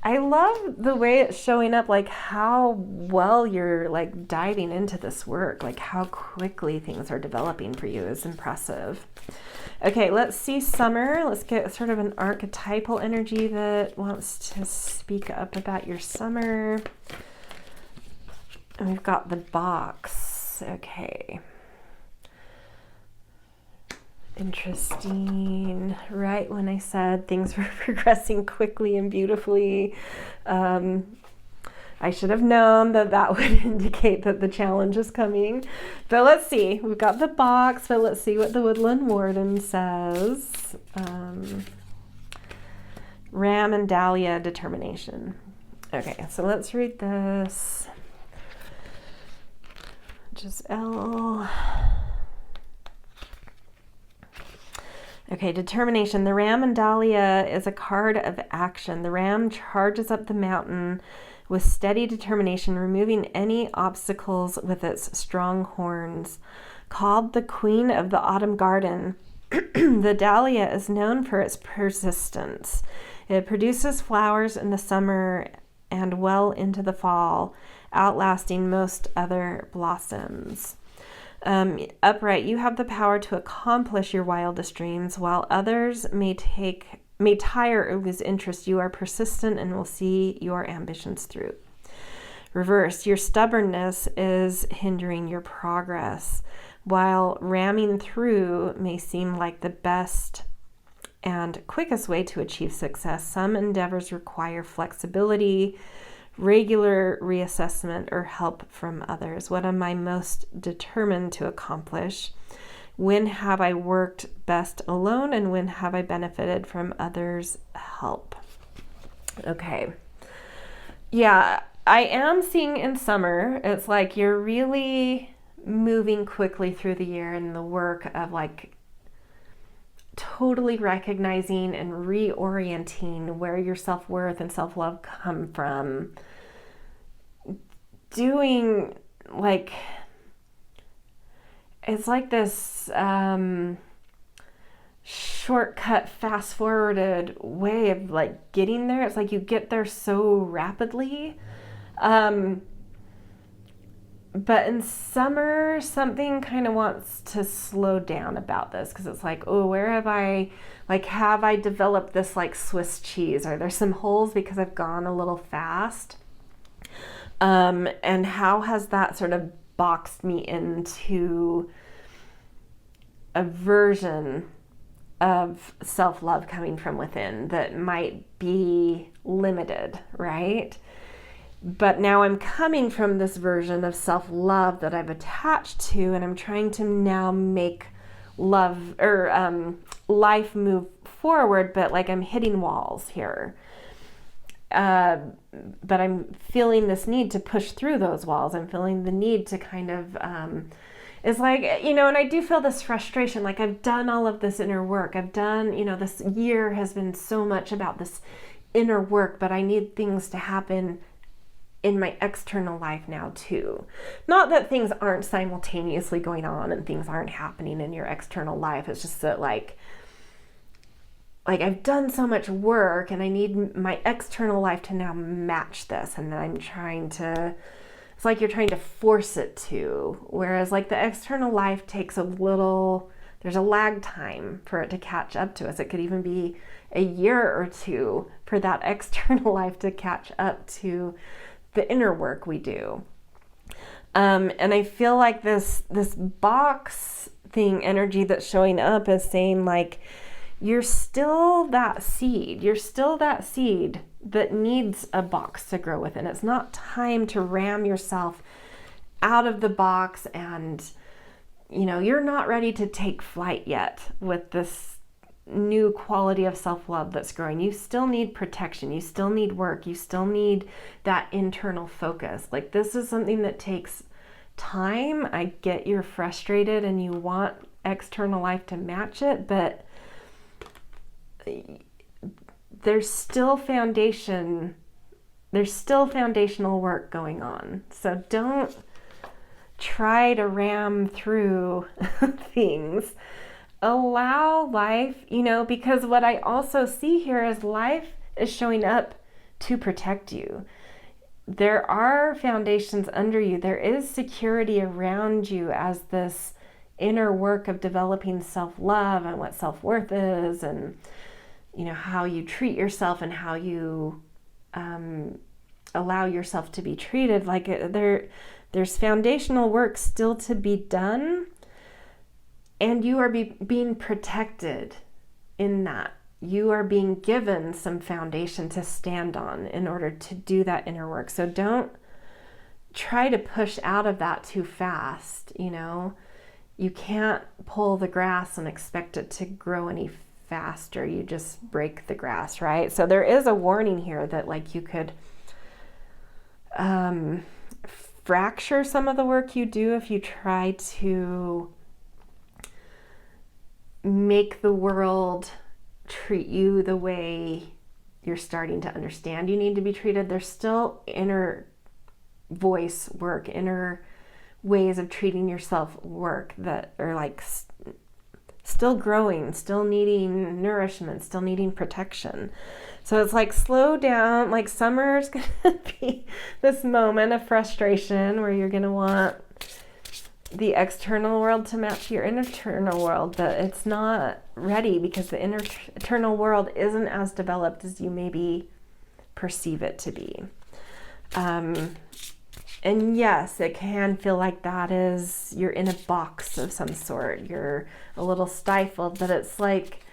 I love the way it's showing up, like how well you're like diving into this work, like how quickly things are developing for you is impressive. Okay, let's see summer. Let's get sort of an archetypal energy that wants to speak up about your summer. And we've got the box. Okay. Interesting. Right when I said things were progressing quickly and beautifully, I should have known that would indicate that the challenge is coming. But let's see. We've got the box, but let's see what the Woodland Warden says. Ram and Dahlia, determination. Okay, so let's read this. Giselle. Okay, determination. The Ram and Dahlia is a card of action. The Ram charges up the mountain with steady determination, removing any obstacles with its strong horns. Called the Queen of the Autumn Garden, the dahlia is known for its persistence. It produces flowers in the summer and well into the fall, outlasting most other blossoms. Upright, you have the power to accomplish your wildest dreams, while others may tire or lose interest. You are persistent and will see your ambitions through. Reverse, your stubbornness is hindering your progress. While ramming through may seem like the best and quickest way to achieve success, some endeavors require flexibility, regular reassessment, or help from others. What am I most determined to accomplish? When have I worked best alone, and when have I benefited from others' help? Okay. Yeah, I am seeing in summer, it's like you're really moving quickly through the year in the work of like totally recognizing and reorienting where your self-worth and self-love come from. Doing like, it's like this shortcut, fast-forwarded way of like getting there. It's like you get there so rapidly. But in summer, something kind of wants to slow down about this, because it's like, oh, where have I developed this like Swiss cheese? Are there some holes because I've gone a little fast? And how has that sort of boxed me into a version of self-love coming from within that might be limited, right? But now I'm coming from this version of self-love that I've attached to, and I'm trying to now make love or life move forward, but like I'm hitting walls here. But I'm feeling this need to push through those walls. I'm feeling the need to kind of, it's like, you know, and I do feel this frustration, like I've done all of this inner work. I've done, you know, this year has been so much about this inner work, but I need things to happen in my external life now too. Not that things aren't simultaneously going on and things aren't happening in your external life. It's just that like I've done so much work and I need my external life to now match this. And then I'm trying to, it's like you're trying to force it to, whereas like the external life takes a little, there's a lag time for it to catch up to us. It could even be a year or two for that external life to catch up to the inner work we do. And I feel like this box thing energy that's showing up is saying like, you're still that seed. You're still that seed that needs a box to grow within. It's not time to ram yourself out of the box and, you know, you're not ready to take flight yet with this new quality of self-love that's growing. You still need protection. You still need work. You still need that internal focus. Like this is something that takes time. I get you're frustrated and you want external life to match it, but there's still foundational work going on. So don't try to ram through things. Allow life, you know, because what I also see here is life is showing up to protect you. There are foundations under you. There is security around you as this inner work of developing self-love and what self-worth is, and, you know, how you treat yourself and how you allow yourself to be treated. Like there's foundational work still to be done. And you are being protected in that. You are being given some foundation to stand on in order to do that inner work. So don't try to push out of that too fast, you know. You can't pull the grass and expect it to grow any faster. You just break the grass, right? So there is a warning here that like you could fracture some of the work you do if you try to make the world treat you the way you're starting to understand you need to be treated. There's still inner voice work, inner ways of treating yourself work that are like still growing, still needing nourishment, still needing protection. So it's like slow down. Like summer's going to be this moment of frustration where you're going to want the external world to match your internal world, but it's not ready because the internal world isn't as developed as you maybe perceive it to be. And yes, it can feel like that is you're in a box of some sort. You're a little stifled, but it's like,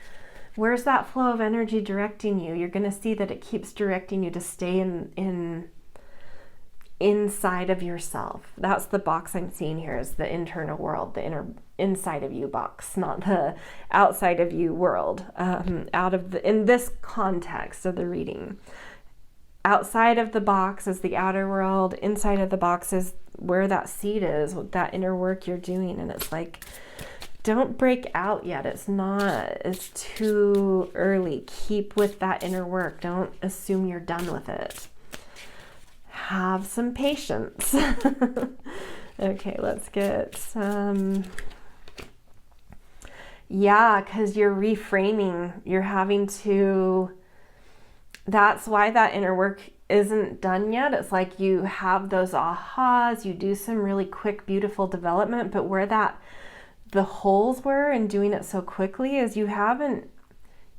where's that flow of energy directing you? You're going to see that it keeps directing you to stay inside of yourself. That's the box I'm seeing here, is the internal world, the inside of you box, not the outside of you world. In this context of the reading, outside of the box is the outer world. Inside of the box is where that seed is, that inner work you're doing. And it's like, don't break out yet. It's too early. Keep with that inner work. Don't assume you're done with it. Have some patience. Okay, let's get some. Yeah, because you're reframing. You're having to. That's why that inner work isn't done yet. It's like you have those ahas, you do some really quick, beautiful development, but where the holes were in doing it so quickly is you haven't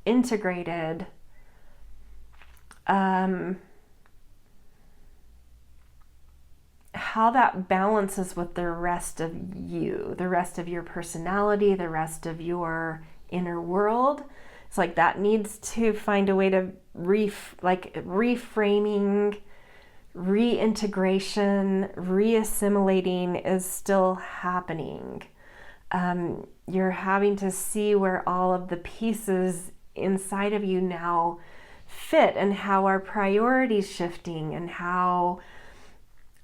integrated how that balances with the rest of you, the rest of your personality, the rest of your inner world. It's like that needs to find a way to reframing, reintegration, reassimilating is still happening. You're having to see where all of the pieces inside of you now fit and how our priorities shifting, and how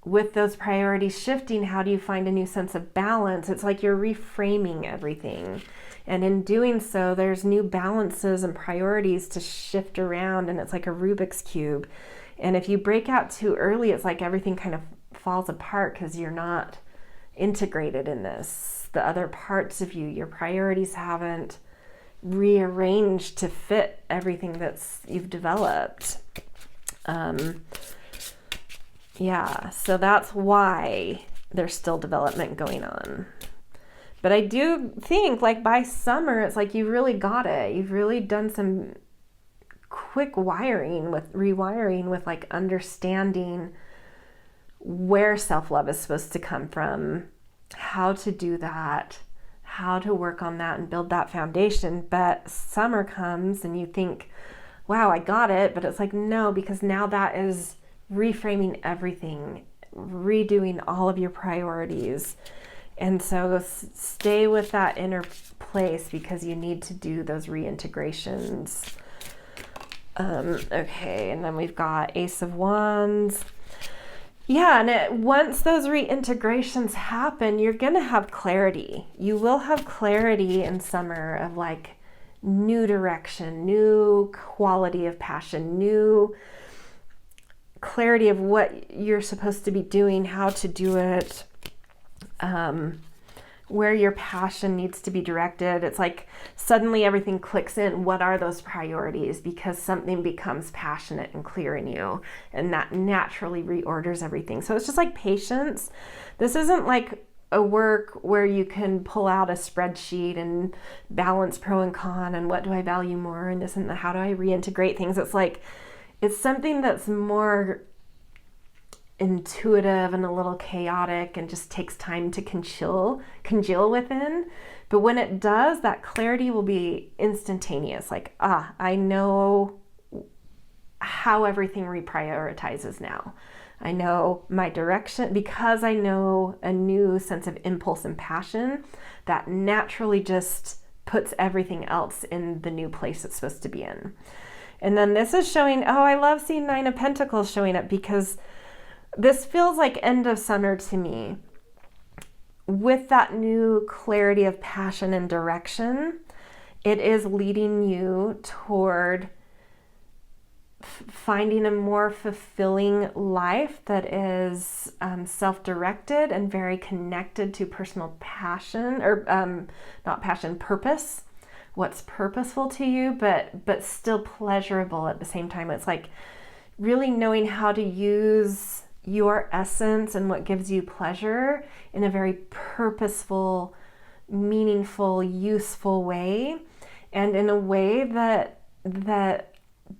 with those priorities shifting, how do you find a new sense of balance? It's like you're reframing everything. And in doing so, there's new balances and priorities to shift around, and it's like a Rubik's Cube. And if you break out too early, it's like everything kind of falls apart because you're not integrated in this. The other parts of you, your priorities haven't rearranged to fit everything you've developed. Yeah, so that's why there's still development going on. But I do think like by summer, it's like you really got it. You've really done some quick rewiring with like understanding where self-love is supposed to come from, how to do that, how to work on that and build that foundation. But summer comes and you think, wow, I got it. But it's like, no, because now that is reframing everything, redoing all of your priorities. And so stay with that inner place because you need to do those reintegrations. Okay, and then we've got Ace of Wands. Yeah, and once those reintegrations happen, you're going to have clarity. You will have clarity in summer of like new direction, new quality of passion, new clarity of what you're supposed to be doing, how to do it. Where your passion needs to be directed. It's like suddenly everything clicks in. What are those priorities? Because something becomes passionate and clear in you, and that naturally reorders everything. So it's just like patience. This isn't like a work where you can pull out a spreadsheet and balance pro and con and what do I value more and this and that. How do I reintegrate things? It's like, it's something that's more intuitive and a little chaotic and just takes time to congeal within. But when it does, that clarity will be instantaneous. Like, I know how everything reprioritizes now. I know my direction because I know a new sense of impulse and passion that naturally just puts everything else in the new place it's supposed to be in. And then this is showing, I love seeing 9 of Pentacles showing up because this feels like end of summer to me. With that new clarity of passion and direction, it is leading you toward finding a more fulfilling life that is self-directed and very connected to personal passion, or not passion, purpose. What's purposeful to you, but still pleasurable at the same time. It's like really knowing how to use your essence and what gives you pleasure in a very purposeful, meaningful, useful way, and in a way that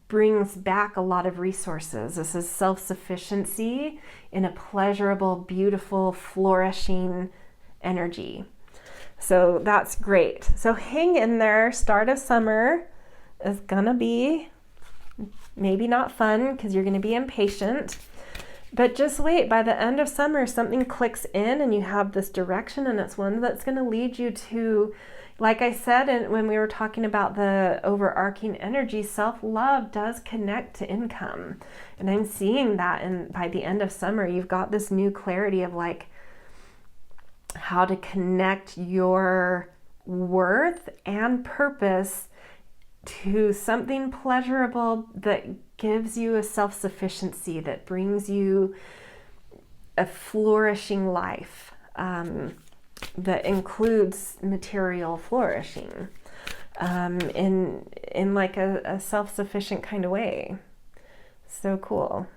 brings back a lot of resources. This is self-sufficiency in a pleasurable, beautiful, flourishing energy. So that's great. So hang in there. Start of summer is gonna be maybe not fun because you're gonna be impatient, but just wait. By the end of summer, something clicks in and you have this direction, and it's one that's gonna lead you to, like I said, and when we were talking about the overarching energy, self-love does connect to income. And I'm seeing that, and by the end of summer, you've got this new clarity of like how to connect your worth and purpose to something pleasurable that gives you a self-sufficiency, that brings you a flourishing life. That includes material flourishing in like a self-sufficient kind of way. So cool.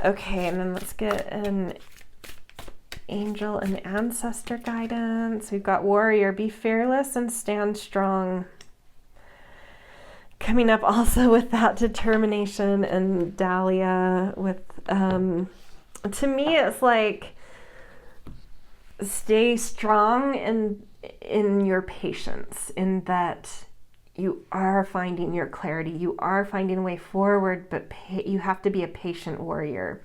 Okay, and then let's get an angel and ancestor guidance. We've got warrior, be fearless and stand strong. Coming up also with that determination, and Dahlia with, to me it's like, stay strong in your patience, in that you are finding your clarity, you are finding a way forward, but you have to be a patient warrior.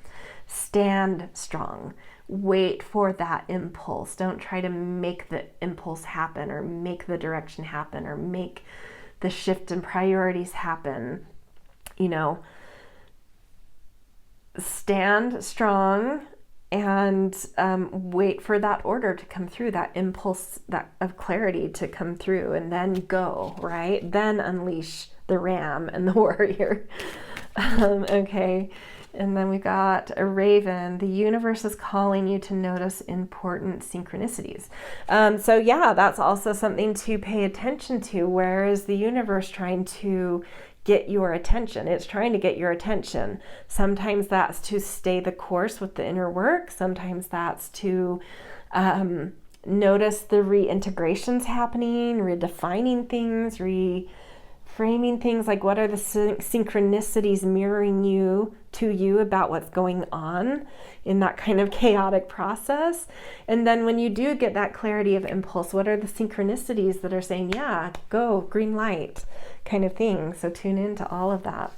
Stand strong. Wait for that impulse. Don't try to make the impulse happen, or make the direction happen, or make the shift in priorities happen. You know, stand strong and wait for that order to come through, that impulse of clarity to come through, and then go, right? Then unleash the ram and the warrior. Okay, and then we got a raven. The universe is calling you to notice important synchronicities. So yeah, that's also something to pay attention to. Where is the universe trying to get your attention? It's trying to get your attention. Sometimes that's to stay the course with the inner work. Sometimes that's to notice the reintegrations happening, redefining things, reframing things. Like, what are the synchronicities mirroring to you about what's going on in that kind of chaotic process? And then when you do get that clarity of impulse, what are the synchronicities that are saying, yeah, go, green light, kind of thing? So tune into all of that.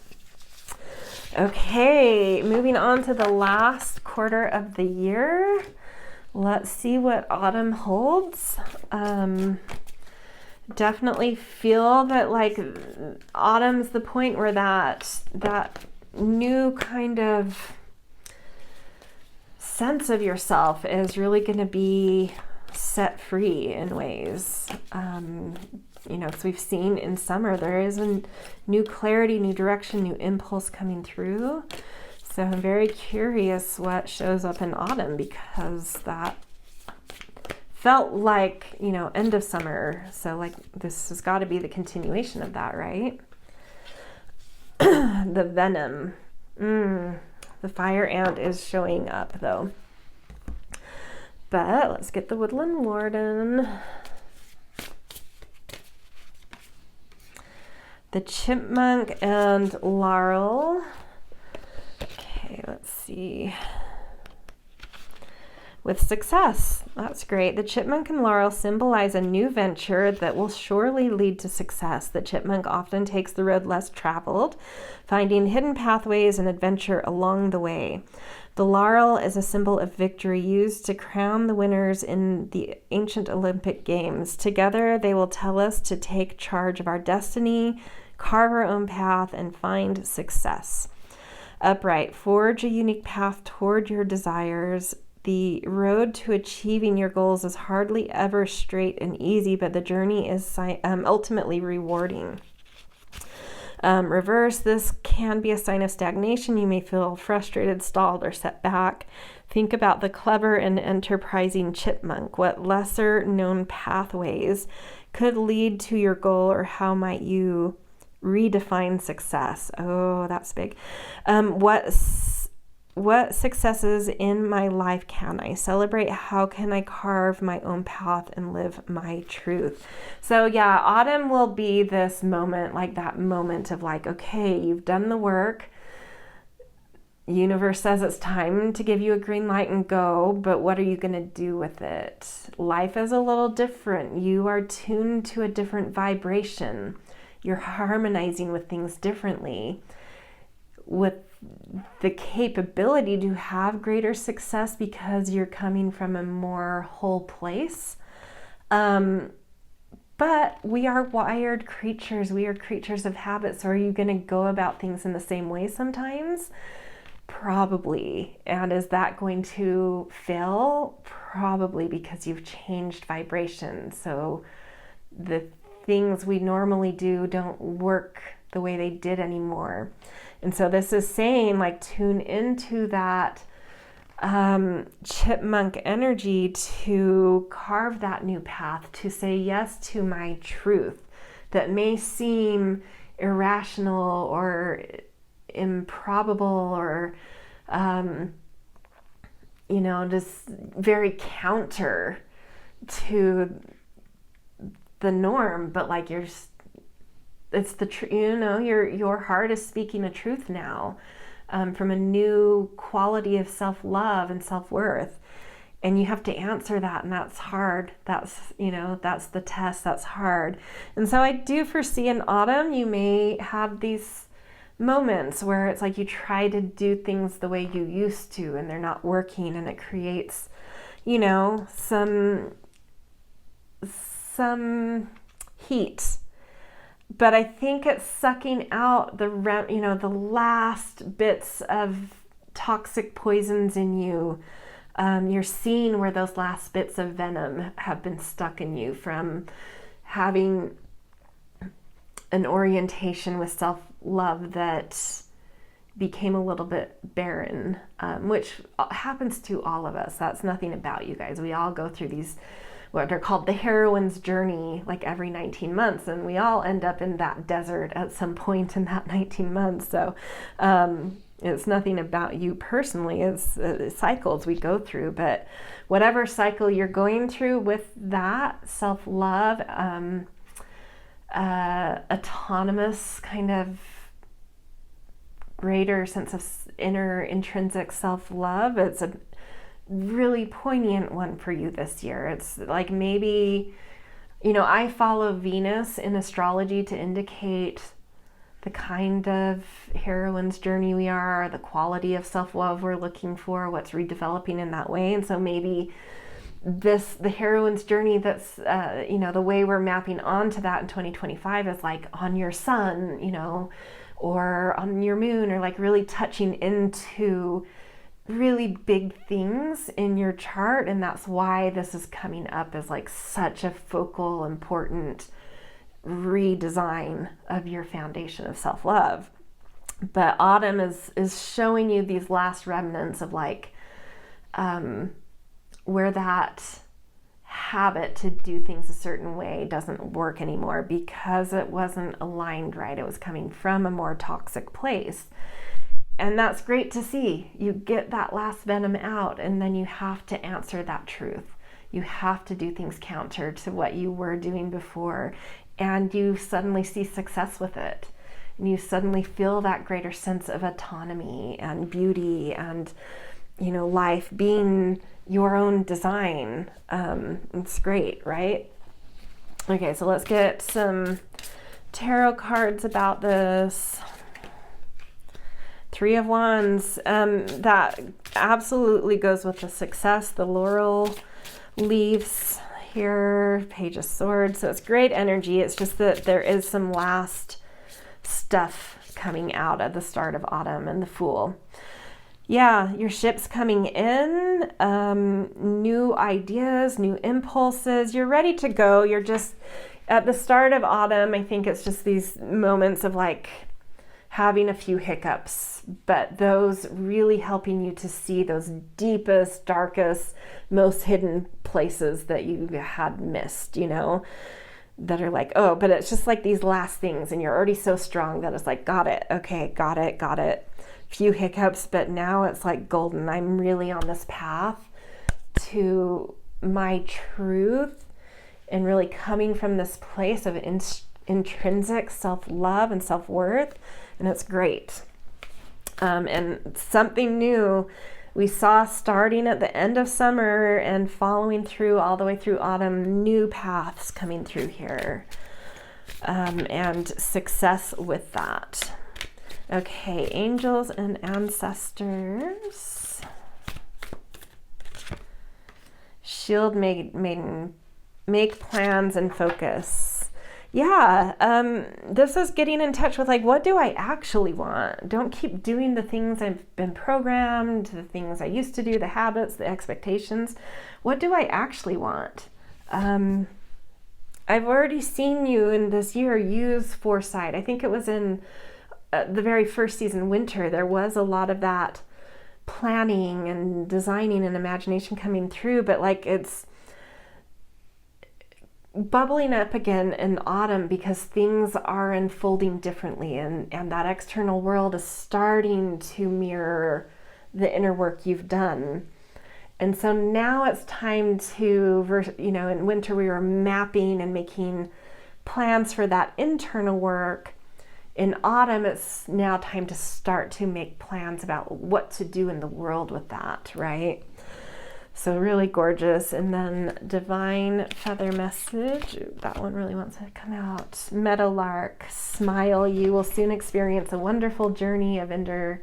Okay, moving on to the last quarter of the year. Let's see what autumn holds. Definitely feel that like autumn's the point where that new kind of sense of yourself is really going to be set free in ways. You know, as we've seen in summer, there is a new clarity, new direction, new impulse coming through. So I'm very curious what shows up in autumn, because that felt like, you know, end of summer. So like this has got to be the continuation of that, right? The venom. The fire ant is showing up though. But let's get the woodland warden. The chipmunk and laurel. Okay, let's see. With success. That's great. The chipmunk and laurel symbolize a new venture that will surely lead to success. The chipmunk often takes the road less traveled, finding hidden pathways and adventure along the way. The laurel is a symbol of victory, used to crown the winners in the ancient Olympic Games. Together, they will tell us to take charge of our destiny, carve our own path, and find success. Upright, forge a unique path toward your desires. The road to achieving your goals is hardly ever straight and easy, but the journey is ultimately rewarding. Reverse, this can be a sign of stagnation. You may feel frustrated, stalled, or set back. Think about the clever and enterprising chipmunk. What lesser known pathways could lead to your goal, or how might you redefine success? Oh, that's big. What successes in my life can I celebrate? How can I carve my own path and live my truth? So yeah, autumn will be this moment, like that moment of like, okay, you've done the work. Universe says it's time to give you a green light and go, but what are you going to do with it? Life is a little different. You are tuned to a different vibration. You're harmonizing with things differently, with the capability to have greater success because you're coming from a more whole place. But we are wired creatures. We are creatures of habit. So are you going to go about things in the same way sometimes? Probably. And is that going to fail? Probably, because you've changed vibration. So the things we normally do don't work the way they did anymore. And so this is saying, like, tune into that chipmunk energy to carve that new path, to say yes to my truth that may seem irrational or improbable or, just very counter to the norm, but like it's the truth, your heart is speaking the truth now, from a new quality of self-love and self-worth. And you have to answer that, and that's hard. That's the test, that's hard. And so I do foresee in autumn, you may have these moments where it's like you try to do things the way you used to, and they're not working, and it creates, some heat. But I think it's sucking out the last bits of toxic poisons in you. You're seeing where those last bits of venom have been stuck in you from having an orientation with self-love that became a little bit barren, which happens to all of us. That's nothing about you guys. We all go through these, what are called the heroine's journey, like every 19 months, and we all end up in that desert at some point in that 19 months. So it's nothing about you personally. It's cycles we go through, but whatever cycle you're going through with that self-love, autonomous kind of greater sense of inner intrinsic self-love, it's a really poignant one for you this year. It's like maybe, I follow Venus in astrology to indicate the kind of heroine's journey we are, the quality of self-love we're looking for, what's redeveloping in that way. And so maybe the heroine's journey that's, the way we're mapping onto that in 2025 is like on your sun, or on your moon, or like really touching into really big things in your chart. And that's why this is coming up as like such a focal, important redesign of your foundation of self-love. But autumn is showing you these last remnants of like where that habit to do things a certain way doesn't work anymore because it wasn't aligned right. It was coming from a more toxic place. And that's great to see. You get that last venom out, and then you have to answer that truth. You have to do things counter to what you were doing before, and you suddenly see success with it. And you suddenly feel that greater sense of autonomy and beauty and, life being your own design. It's great, right? Okay, so let's get some tarot cards about this. Three of Wands, that absolutely goes with the success, the laurel leaves here, Page of Swords. So it's great energy. It's just that there is some last stuff coming out at the start of autumn, and the Fool. Yeah, your ship's coming in, new ideas, new impulses. You're ready to go. You're just at the start of autumn. I think it's just these moments of like having a few hiccups, but those really helping you to see those deepest, darkest, most hidden places that you had missed, you know, that are like, oh, but it's just like these last things, and you're already so strong that it's like, got it, okay, got it. Few hiccups, but now it's like golden. I'm really on this path to my truth and really coming from this place of intrinsic self-love and self-worth, and it's great. And something new we saw starting at the end of summer and following through all the way through autumn, new paths coming through here, and success with that. Okay, angels and ancestors. Shield maiden, make plans and focus. Yeah, this is getting in touch with like, what do I actually want? Don't keep doing the things I've been programmed, the things I used to do, the habits, the expectations. What do I actually want? I've already seen you in this year use foresight. I think it was in the very first season, winter, there was a lot of that planning and designing and imagination coming through, but like it's bubbling up again in autumn because things are unfolding differently, and that external world is starting to mirror the inner work you've done. And so now it's time to, you know, in winter we were mapping and making plans for that internal work. In autumn, it's now time to start to make plans about what to do in the world with that, right? So really gorgeous. And then divine feather message. Ooh, that one really wants to come out. Meadowlark, smile. You will soon experience a wonderful journey of inner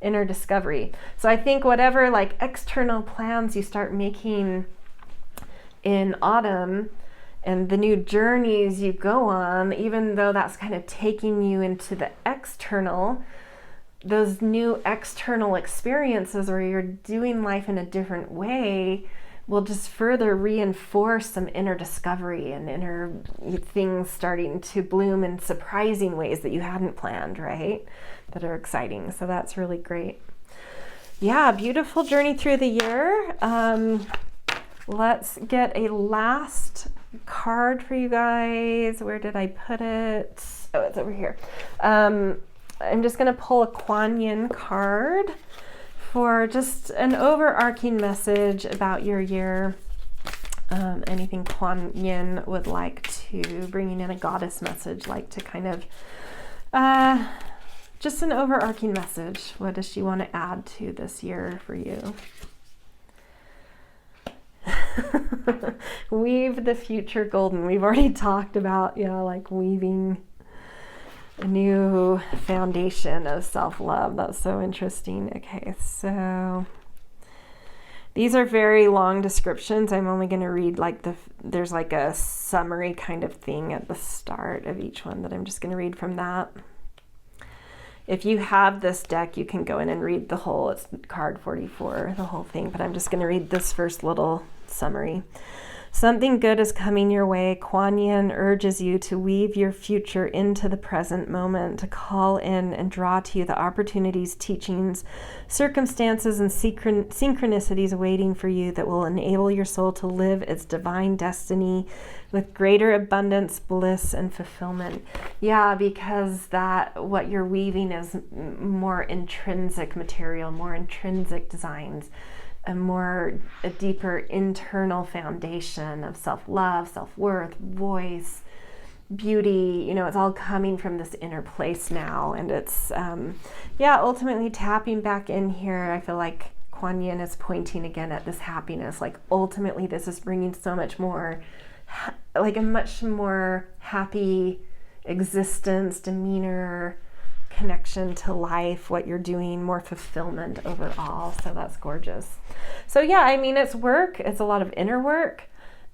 discovery. So I think whatever like external plans you start making in autumn and the new journeys you go on, even though that's kind of taking you into the external, those new external experiences where you're doing life in a different way will just further reinforce some inner discovery and inner things starting to bloom in surprising ways that you hadn't planned, right? That are exciting. So that's really great. Yeah, beautiful journey through the year. Let's get a last card for you guys. Where did I put it? Oh, it's over here. I'm just going to pull a Kuan Yin card for just an overarching message about your year. Anything Kuan Yin would like to, bringing in a goddess message, like to kind of, just an overarching message. What does she want to add to this year for you? Weave the future golden. We've already talked about, like weaving a new foundation of self-love. That's so interesting. Okay, so these are very long descriptions. I'm only going to read there's like a summary kind of thing at the start of each one that I'm just going to read from that. If you have this deck, you can go in and read the whole, it's card 44, the whole thing, but I'm just going to read this first little summary. Something good is coming your way. Kuan Yin urges you to weave your future into the present moment, to call in and draw to you the opportunities, teachings, circumstances, and synchronicities waiting for you that will enable your soul to live its divine destiny with greater abundance, bliss, and fulfillment. Yeah, because what you're weaving is more intrinsic material, more intrinsic designs, a deeper internal foundation of self-love, self-worth, voice, beauty. It's all coming from this inner place now. And it's, ultimately tapping back in here. I feel like Kuan Yin is pointing again at this happiness. Like ultimately this is bringing so much more, like a much more happy existence, demeanor, connection to life, what you're doing, more fulfillment overall. So that's gorgeous. So yeah, it's work. It's a lot of inner work,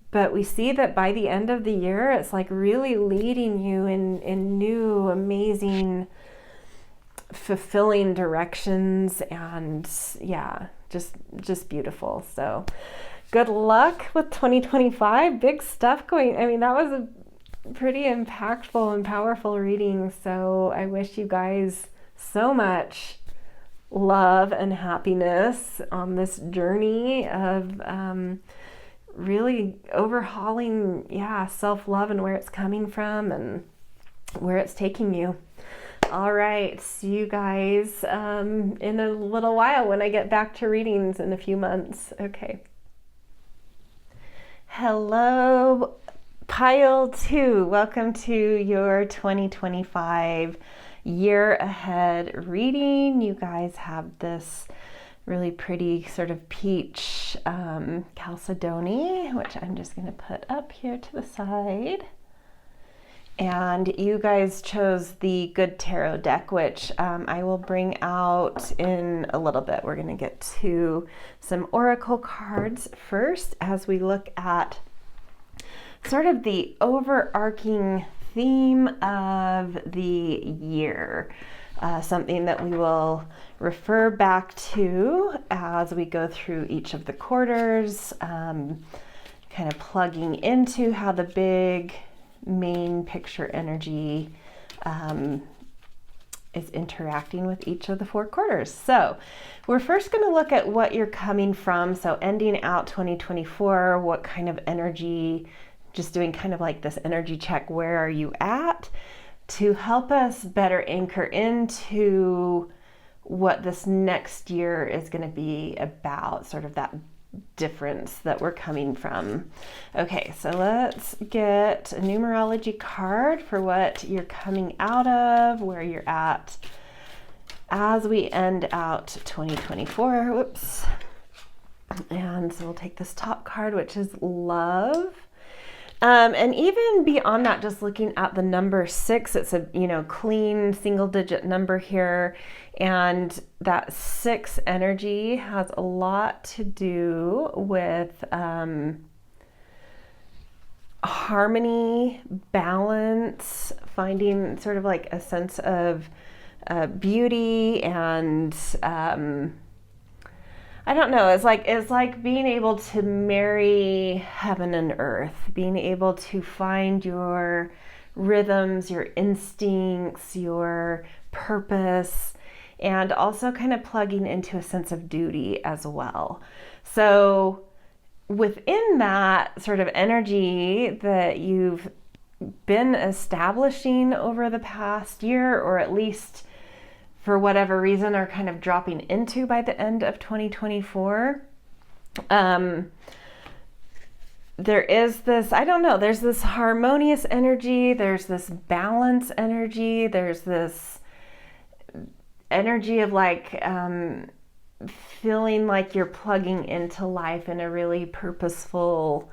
but we see that by the end of the year, it's like really leading you in new, amazing, fulfilling directions. And yeah, just beautiful. So good luck with 2025. Big stuff going. That was pretty impactful and powerful reading. So I wish you guys so much love and happiness on this journey of really overhauling, self-love and where it's coming from and where it's taking you. All right, see you guys in a little while when I get back to readings in a few months. Okay. Hello, Pile 2. Welcome to your 2025 year ahead reading. You guys have this really pretty sort of peach chalcedony, which I'm just going to put up here to the side. And you guys chose the Good Tarot deck, which I will bring out in a little bit. We're going to get to some oracle cards first as we look at sort of the overarching theme of the year. Something that we will refer back to as we go through each of the quarters, kind of plugging into how the big main picture energy is interacting with each of the 4 quarters. So we're first going to look at what you're coming from. So ending out 2024, what kind of energy, just doing kind of like this energy check, where are you at, to help us better anchor into what this next year is going to be about, sort of that difference that we're coming from. Okay, so let's get a numerology card for what you're coming out of, where you're at as we end out 2024. Whoops. And so we'll take this top card, which is love. And even beyond that, just looking at the number 6, it's a, clean single digit number here. And that 6 energy has a lot to do with harmony, balance, finding sort of like a sense of beauty and I don't know, it's like being able to marry heaven and earth, being able to find your rhythms, your instincts, your purpose, and also kind of plugging into a sense of duty as well. So within that sort of energy that you've been establishing over the past year, or at least for whatever reason are kind of dropping into by the end of 2024, there is this, there's this harmonious energy, there's this balance energy, there's this energy of like feeling like you're plugging into life in a really purposeful,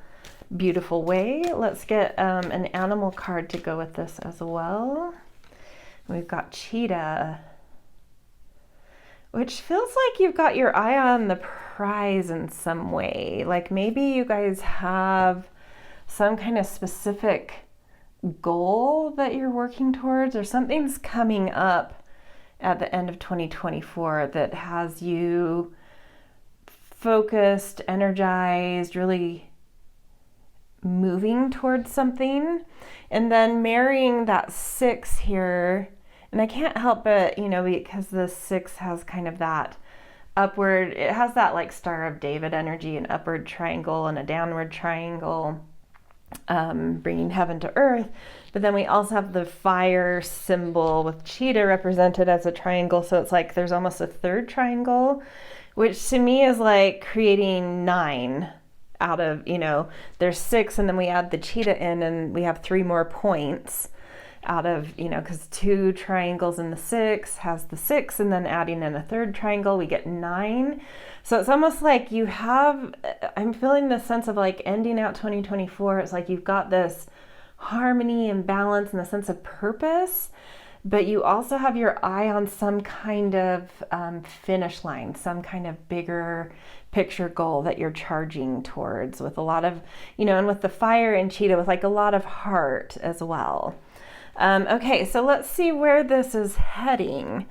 beautiful way. Let's get an animal card to go with this as well. We've got cheetah, which feels like you've got your eye on the prize in some way. Like maybe you guys have some kind of specific goal that you're working towards, or something's coming up at the end of 2024 that has you focused, energized, really moving towards something. And then marrying that 6 here, and I can't help but, because the 6 has kind of that upward, it has that like Star of David energy, an upward triangle and a downward triangle, bringing heaven to earth. But then we also have the fire symbol with cheetah represented as a triangle. So it's like there's almost a third triangle, which to me is like creating 9 out of, there's 6, and then we add the cheetah in and we have 3 more points out of, because 2 triangles in the 6 has the 6, and then adding in a third triangle, we get 9. So it's almost like I'm feeling this sense of like ending out 2024. It's like you've got this harmony and balance and a sense of purpose, but you also have your eye on some kind of finish line, some kind of bigger picture goal that you're charging towards, with a lot of, and with the fire and cheetah, with like a lot of heart as well. Okay, so let's see where this is heading.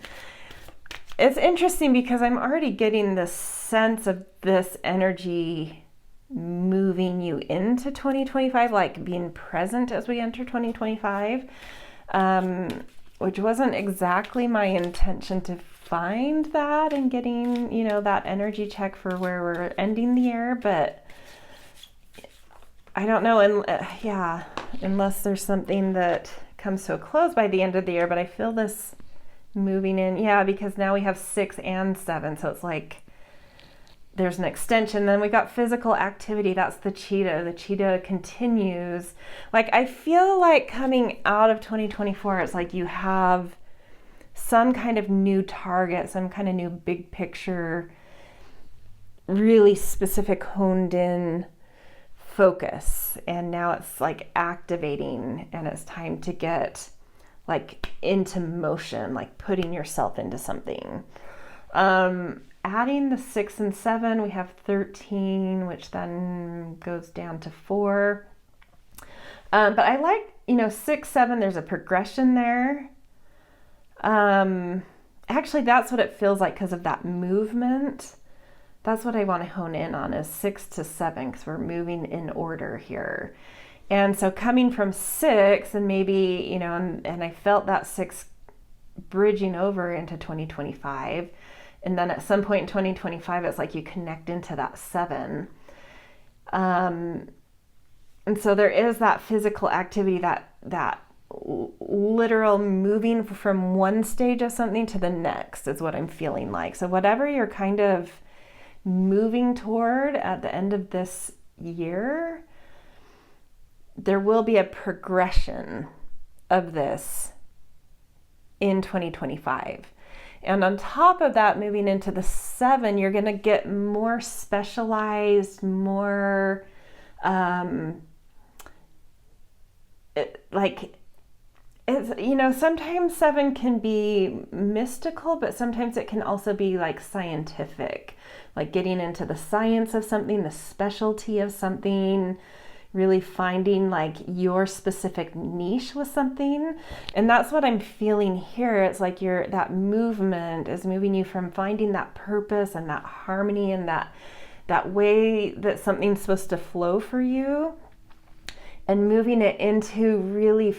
It's interesting because I'm already getting this sense of this energy moving you into 2025, like being present as we enter 2025, which wasn't exactly my intention to find that and getting, you know, that energy check for where we're ending the year, but I don't know, and yeah, unless there's something that comes to a close by the end of the year, but I feel this moving in, yeah, because now we have 6 and 7, so it's like there's an extension. Then we got physical activity. That's the cheetah. The cheetah continues. Like, I feel like coming out of 2024, it's like you have some kind of new target, some kind of new big picture, really specific, honed in focus. And now it's like activating, and it's time to get like into motion, like putting yourself into something. Adding the 6 and 7, we have 13, which then goes down to 4. But I like, 6, 7, there's a progression there. Actually, that's what it feels like because of that movement. That's what I want to hone in on is 6 to 7, because we're moving in order here. And so coming from 6 and maybe, and I felt that 6 bridging over into 2025. And then at some point in 2025, it's like you connect into that 7. And so there is that physical activity, that literal moving from one stage of something to the next is what I'm feeling like. So whatever you're kind of moving toward at the end of this year, there will be a progression of this in 2025. And on top of that, moving into the 7, you're going to get more specialized, more sometimes 7 can be mystical, but sometimes it can also be like scientific, like getting into the science of something, the specialty of something, really finding like your specific niche with something. And that's what I'm feeling here. It's like that movement is moving you from finding that purpose and that harmony and that way that something's supposed to flow for you, and moving it into really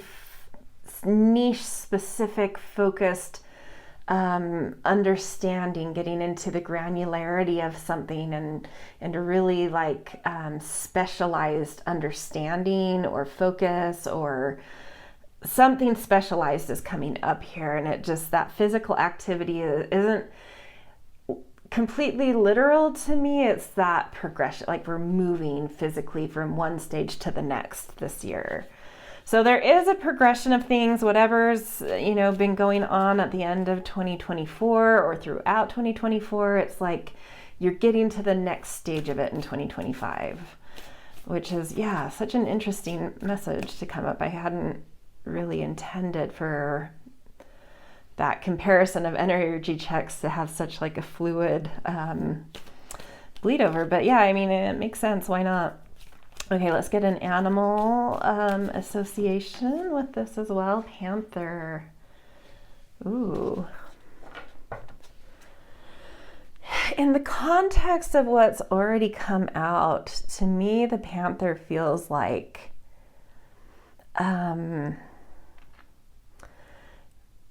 niche, specific, focused understanding, getting into the granularity of something and a really like specialized understanding or focus, or something specialized is coming up here. And it just, that physical activity isn't completely literal to me. It's that progression, like we're moving physically from one stage to the next this year. So there is a progression of things, whatever's, been going on at the end of 2024 or throughout 2024, it's like you're getting to the next stage of it in 2025, which is, such an interesting message to come up. I hadn't really intended for that comparison of energy checks to have such like a fluid bleed over, but it makes sense. Why not? Okay, let's get an animal association with this as well. Panther. Ooh. In the context of what's already come out, to me, the Panther feels like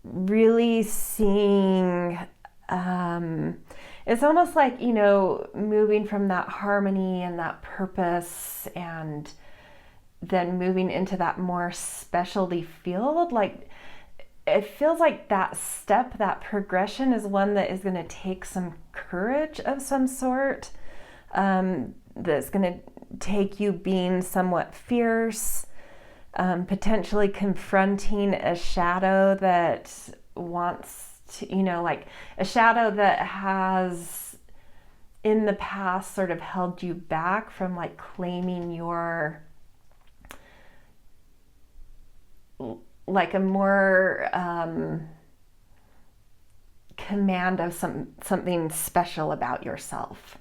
really seeing, it's almost like, moving from that harmony and that purpose and then moving into that more specialty field. Like, it feels like that step, that progression is one that is going to take some courage of some sort, that's going to take you being somewhat fierce, potentially confronting a shadow that wants to, like a shadow that has in the past sort of held you back from like claiming your, like a more command of something special about yourself,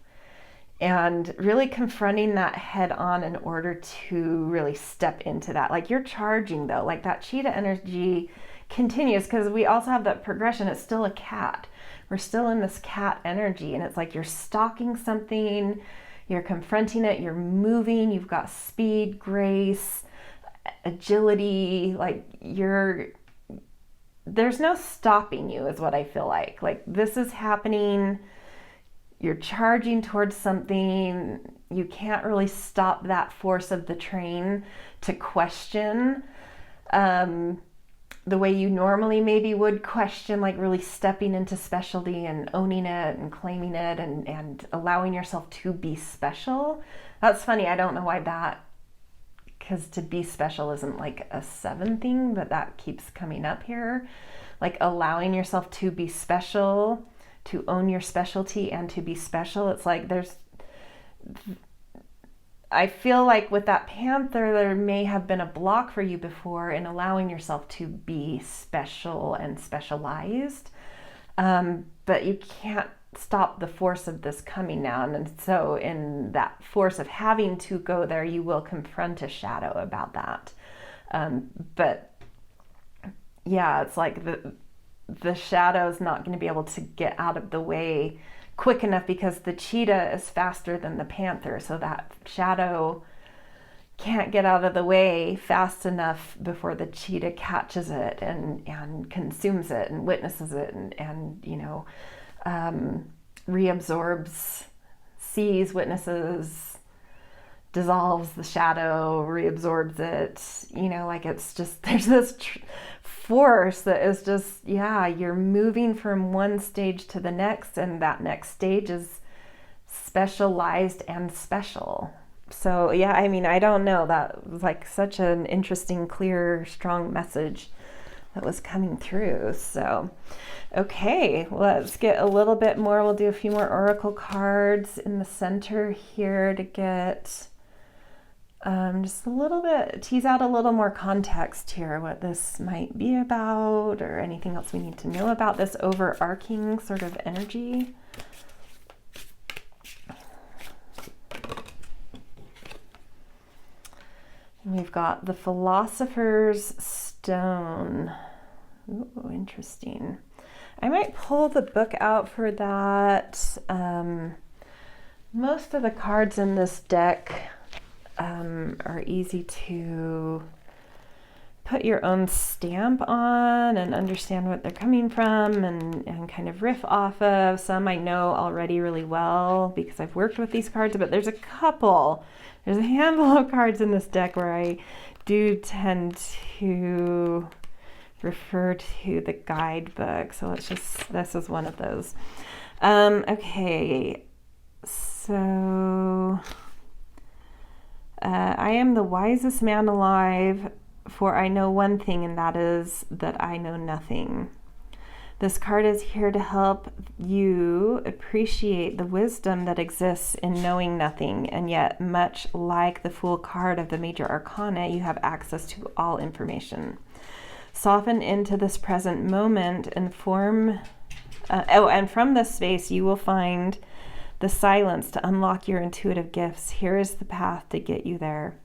and really confronting that head on in order to really step into that. Like, you're charging though, like that cheetah energy continues, because we also have that progression. It's still a cat. We're still in this cat energy, and it's like you're stalking something, You're confronting it, you're moving, you've got speed, grace, agility, like there's no stopping you is what I feel like. Like this is happening, you're charging towards something, you can't really stop that force of the train to question the way you normally maybe would question, like really stepping into specialty and owning it and claiming it and allowing yourself to be special. That's funny, I don't know why that, because to be special isn't like a 7 thing, but that keeps coming up here. Like allowing yourself to be special, to own your specialty and to be special. It's like I feel like with that Panther, there may have been a block for you before in allowing yourself to be special and specialized. But you can't stop the force of this coming now. And so in that force of having to go there, you will confront a shadow about that. But yeah, it's like the shadow is not going to be able to get out of the way quick enough because the cheetah is faster than the panther. So that shadow can't get out of the way fast enough before the cheetah catches it and consumes it and witnesses it and reabsorbs, sees, witnesses, dissolves the shadow, reabsorbs it. Like it's just, there's this force that is just, you're moving from one stage to the next, and that next stage is specialized and special. So I don't know, that was like such an interesting, clear, strong message that was coming through. So okay, let's get a little bit more. We'll do a few more oracle cards in the center here to get just a little bit, tease out a little more context here, what this might be about, or anything else we need to know about this overarching sort of energy. And we've got the Philosopher's Stone. Ooh, interesting. I might pull the book out for that. Most of the cards in this deck are easy to put your own stamp on and understand what they're coming from and kind of riff off of. Some I know already really well because I've worked with these cards, but there's a handful of cards in this deck where I do tend to refer to the guidebook. So this is one of those. Okay, so I am the wisest man alive, for I know one thing, and that is that I know nothing. This card is here to help you appreciate the wisdom that exists in knowing nothing, and yet, much like the Fool card of the Major Arcana, you have access to all information. Soften into this present moment and and from this space you will find the silence to unlock your intuitive gifts. Here is the path to get you there.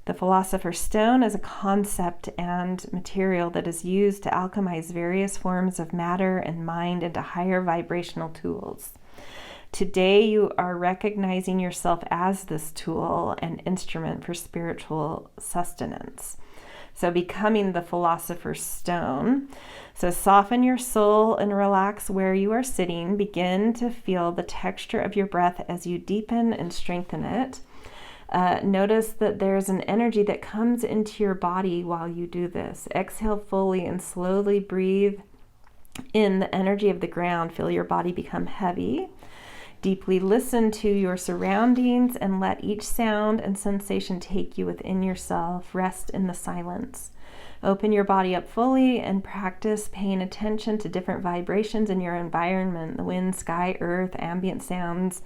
The Philosopher's Stone is a concept and material that is used to alchemize various forms of matter and mind into higher vibrational tools. Today you are recognizing yourself as this tool and instrument for spiritual sustenance. So becoming the Philosopher's Stone. So soften your soul and relax where you are sitting. Begin to feel the texture of your breath as you deepen and strengthen it. Notice that there's an energy that comes into your body while you do this. Exhale fully and slowly breathe in the energy of the ground. Feel your body become heavy. Deeply listen to your surroundings and let each sound and sensation take you within yourself. Rest in the silence. Open your body up fully and practice paying attention to different vibrations in your environment, the wind, sky, earth, ambient sounds,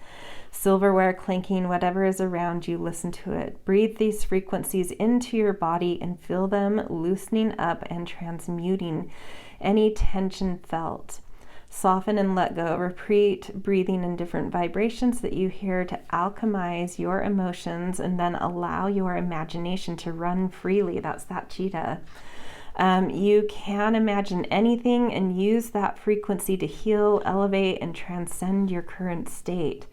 silverware clinking, whatever is around you, listen to it. Breathe these frequencies into your body and feel them loosening up and transmuting any tension felt. Soften and let go. Repeat breathing in different vibrations that you hear to alchemize your emotions, and then allow your imagination to run freely. That's that cheetah. You can imagine anything and use that frequency to heal, elevate, and transcend your current state.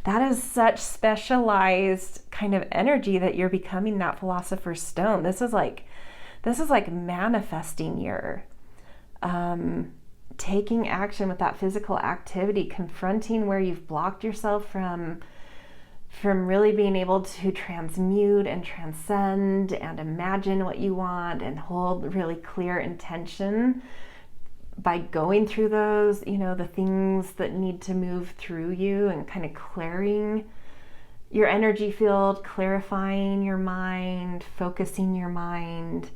that is such specialized kind of energy that you're becoming that philosopher's stone. This is like manifesting year. Taking action with that physical activity, confronting where you've blocked yourself from really being able to transmute and transcend and imagine what you want and hold really clear intention by going through those, the things that need to move through you, and kind of clearing your energy field, clarifying your mind, focusing your mind.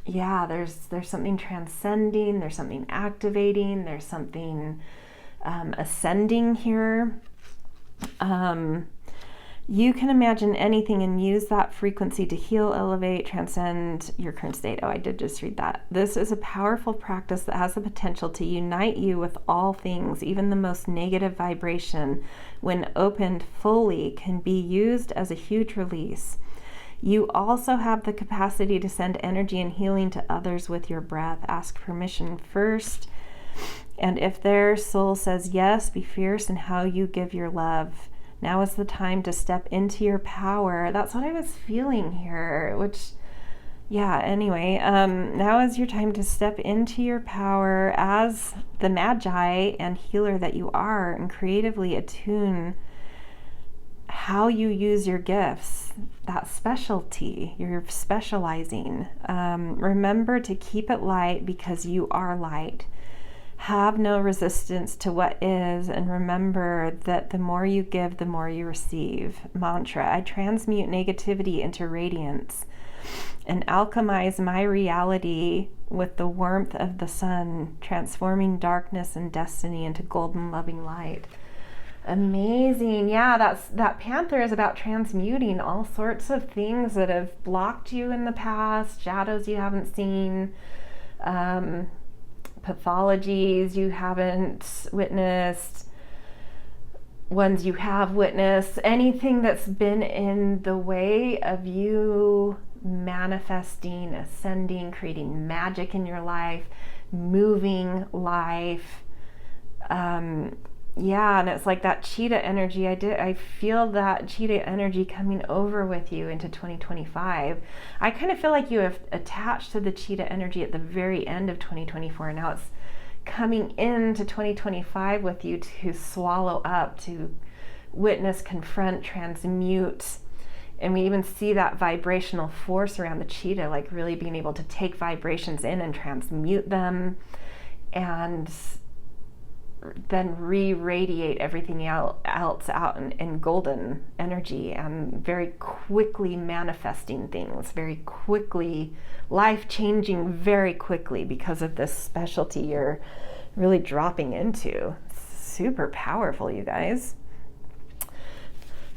There's something transcending, there's something activating, there's something ascending here. You can imagine anything and use that frequency to heal, elevate, transcend your current state. Oh, I did just read that. This is a powerful practice that has the potential to unite you with all things. Even the most negative vibration, when opened fully, can be used as a huge release. You also have the capacity to send energy and healing to others with your breath. Ask permission first. And if their soul says yes, be fierce in how you give your love. Now is the time to step into your power. That's what I was feeling here, now is your time to step into your power as the magi and healer that you are, and creatively attune how you use your gifts, that specialty, you're specializing. Remember to keep it light because you are light. Have no resistance to what is, and remember that the more you give, the more you receive. Mantra: I transmute negativity into radiance and alchemize my reality with the warmth of the sun, transforming darkness and destiny into golden loving light. Amazing. Yeah, that Panther is about transmuting all sorts of things that have blocked you in the past, shadows you haven't seen, pathologies you haven't witnessed, ones you have witnessed, anything that's been in the way of you manifesting, ascending, creating magic in your life, moving life. And it's like that cheetah energy. I feel that cheetah energy coming over with you into 2025. I kind of feel like you have attached to the cheetah energy at the very end of 2024. Now it's coming into 2025 with you to swallow up, to witness, confront, transmute. And we even see that vibrational force around the cheetah, like really being able to take vibrations in and transmute them, and then re-radiate everything else out in golden energy, and very quickly manifesting things, very quickly, life-changing very quickly because of this specialty you're really dropping into. Super powerful, you guys.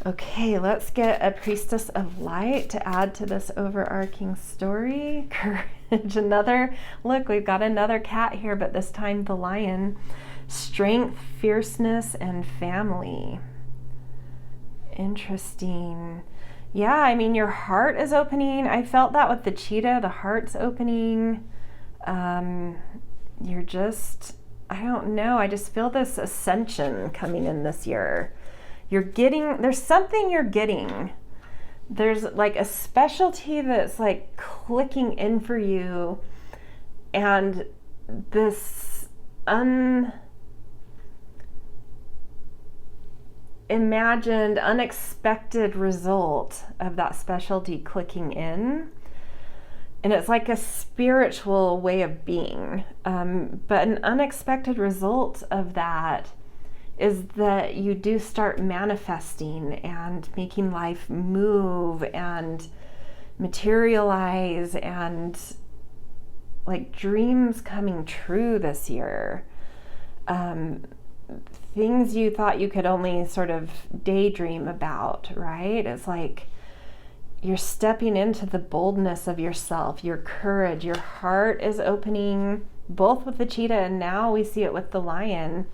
Okay, let's get a priestess of light to add to this overarching story. Courage, look, we've got another cat here, but this time the lion. Strength, fierceness, and family. Interesting. Yeah, I mean, your heart is opening. I felt that with the cheetah, the heart's opening. You're just, I don't know, I just feel this ascension coming in this year. There's something you're getting. There's like a specialty that's like clicking in for you, and this unimagined, unexpected result of that specialty clicking in. And it's like a spiritual way of being. But an unexpected result of that is that you do start manifesting and making life move and materialize, and like dreams coming true this year. Things you thought you could only sort of daydream about, right? It's like you're stepping into the boldness of yourself, your courage, your heart is opening, both with the cheetah and now we see it with the lion.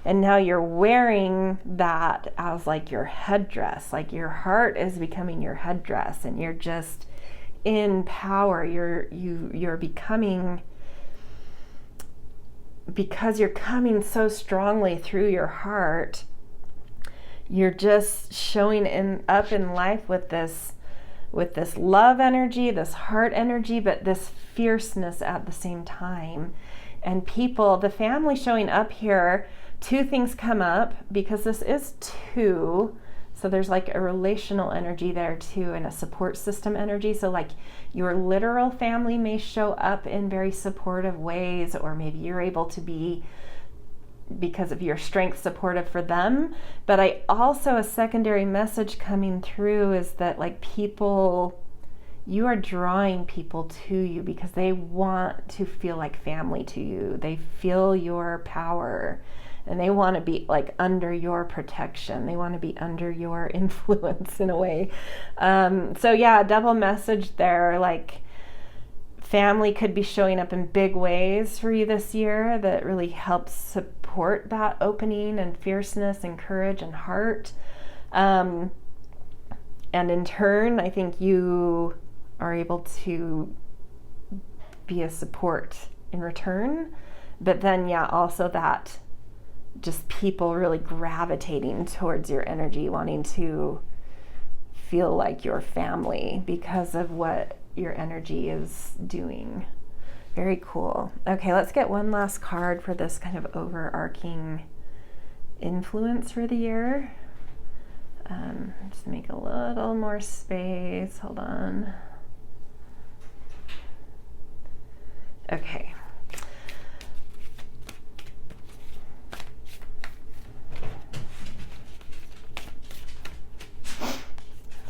And now you're wearing that as like your headdress, like your heart is becoming your headdress, and you're just in power. You're becoming, because you're coming so strongly through your heart, you're just showing up in life with this love energy, this heart energy, but this fierceness at the same time. And people, the family showing up here, two things come up because this is two. So there's like a relational energy there too, and a support system energy. So like your literal family may show up in very supportive ways, or maybe you're able to be, because of your strength, supportive for them. But I also, a secondary message coming through is that like people, you are drawing people to you because they want to feel like family to you. They feel your power and they want to be like under your protection. They want to be under your influence in a way. So yeah, double message there. Like family could be showing up in big ways for you this year that really helps support that opening and fierceness and courage and heart. And in turn, I think you are able to be a support in return. But then, yeah, also that just people really gravitating towards your energy, wanting to feel like your family because of what your energy is doing. Very cool. Okay, let's get one last card for this kind of overarching influence for the year. Just make a little more space. Hold on. Okay.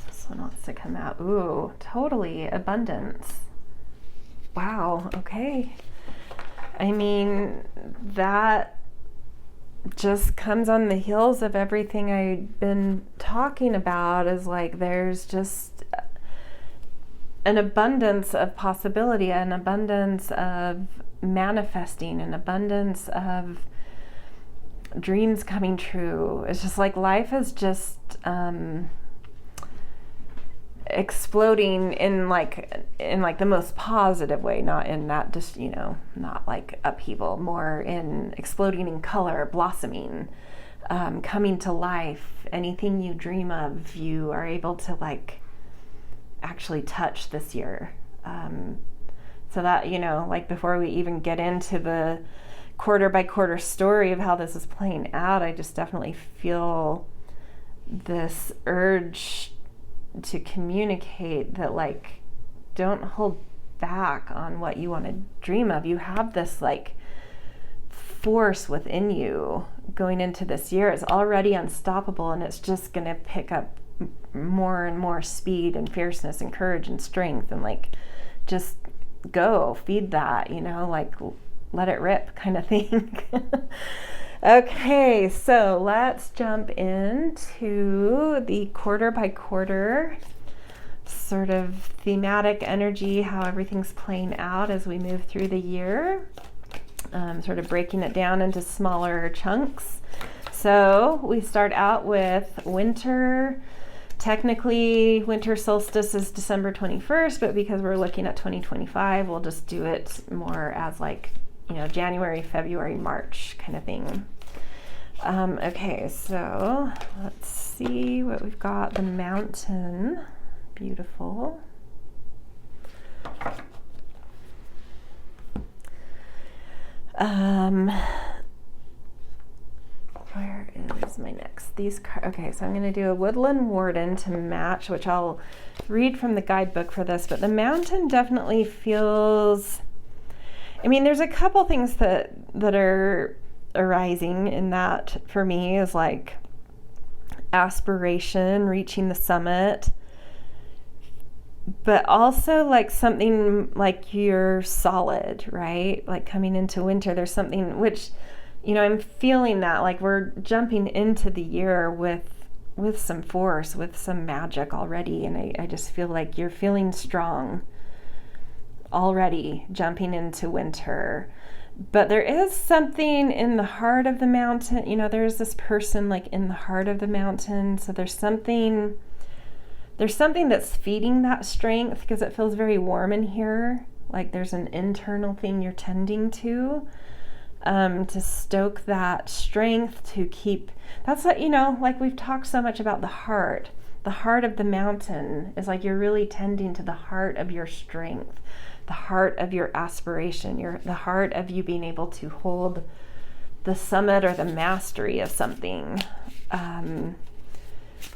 This one wants to come out. Ooh, totally. Abundance. Wow. Okay. I mean, that just comes on the heels of everything I've been talking about, is like there's just an abundance of possibility, an abundance of manifesting, an abundance of dreams coming true. It's just like life is just exploding in the most positive way, not in that just, not like upheaval, more in exploding in color, blossoming, coming to life. Anything you dream of, you are able to like actually touch this year. So that, like before we even get into the quarter by quarter story of how this is playing out, I just definitely feel this urge to communicate that like don't hold back on what you want to dream of. You have this like force within you going into this year. It's already unstoppable, and it's just going to pick up more and more speed and fierceness and courage and strength, and like just go feed that, like let it rip kind of thing. Okay, so let's jump into the quarter by quarter sort of thematic energy, how everything's playing out as we move through the year, sort of breaking it down into smaller chunks. So we start out with winter. Technically, winter solstice is December 21st, but because we're looking at 2025, we'll just do it more as like, January, February, March kind of thing. Okay, so let's see what we've got. The mountain. Beautiful. Where is my next? Okay, so I'm going to do a woodland warden to match, which I'll read from the guidebook for this, but the mountain definitely feels, there's a couple things that are arising in that for me, is like aspiration, reaching the summit, but also like something like you're solid, right? Like coming into winter, there's something which, I'm feeling that like we're jumping into the year with some force, with some magic already. And I just feel like you're feeling strong already jumping into winter. But there is something in the heart of the mountain, there's this person like in the heart of the mountain. So there's something that's feeding that strength, because it feels very warm in here. Like there's an internal thing you're tending to. to stoke that strength, to keep, that's what, like we've talked so much about the heart of the mountain is like you're really tending to the heart of your strength, the heart of your aspiration, the heart of you being able to hold the summit or the mastery of something.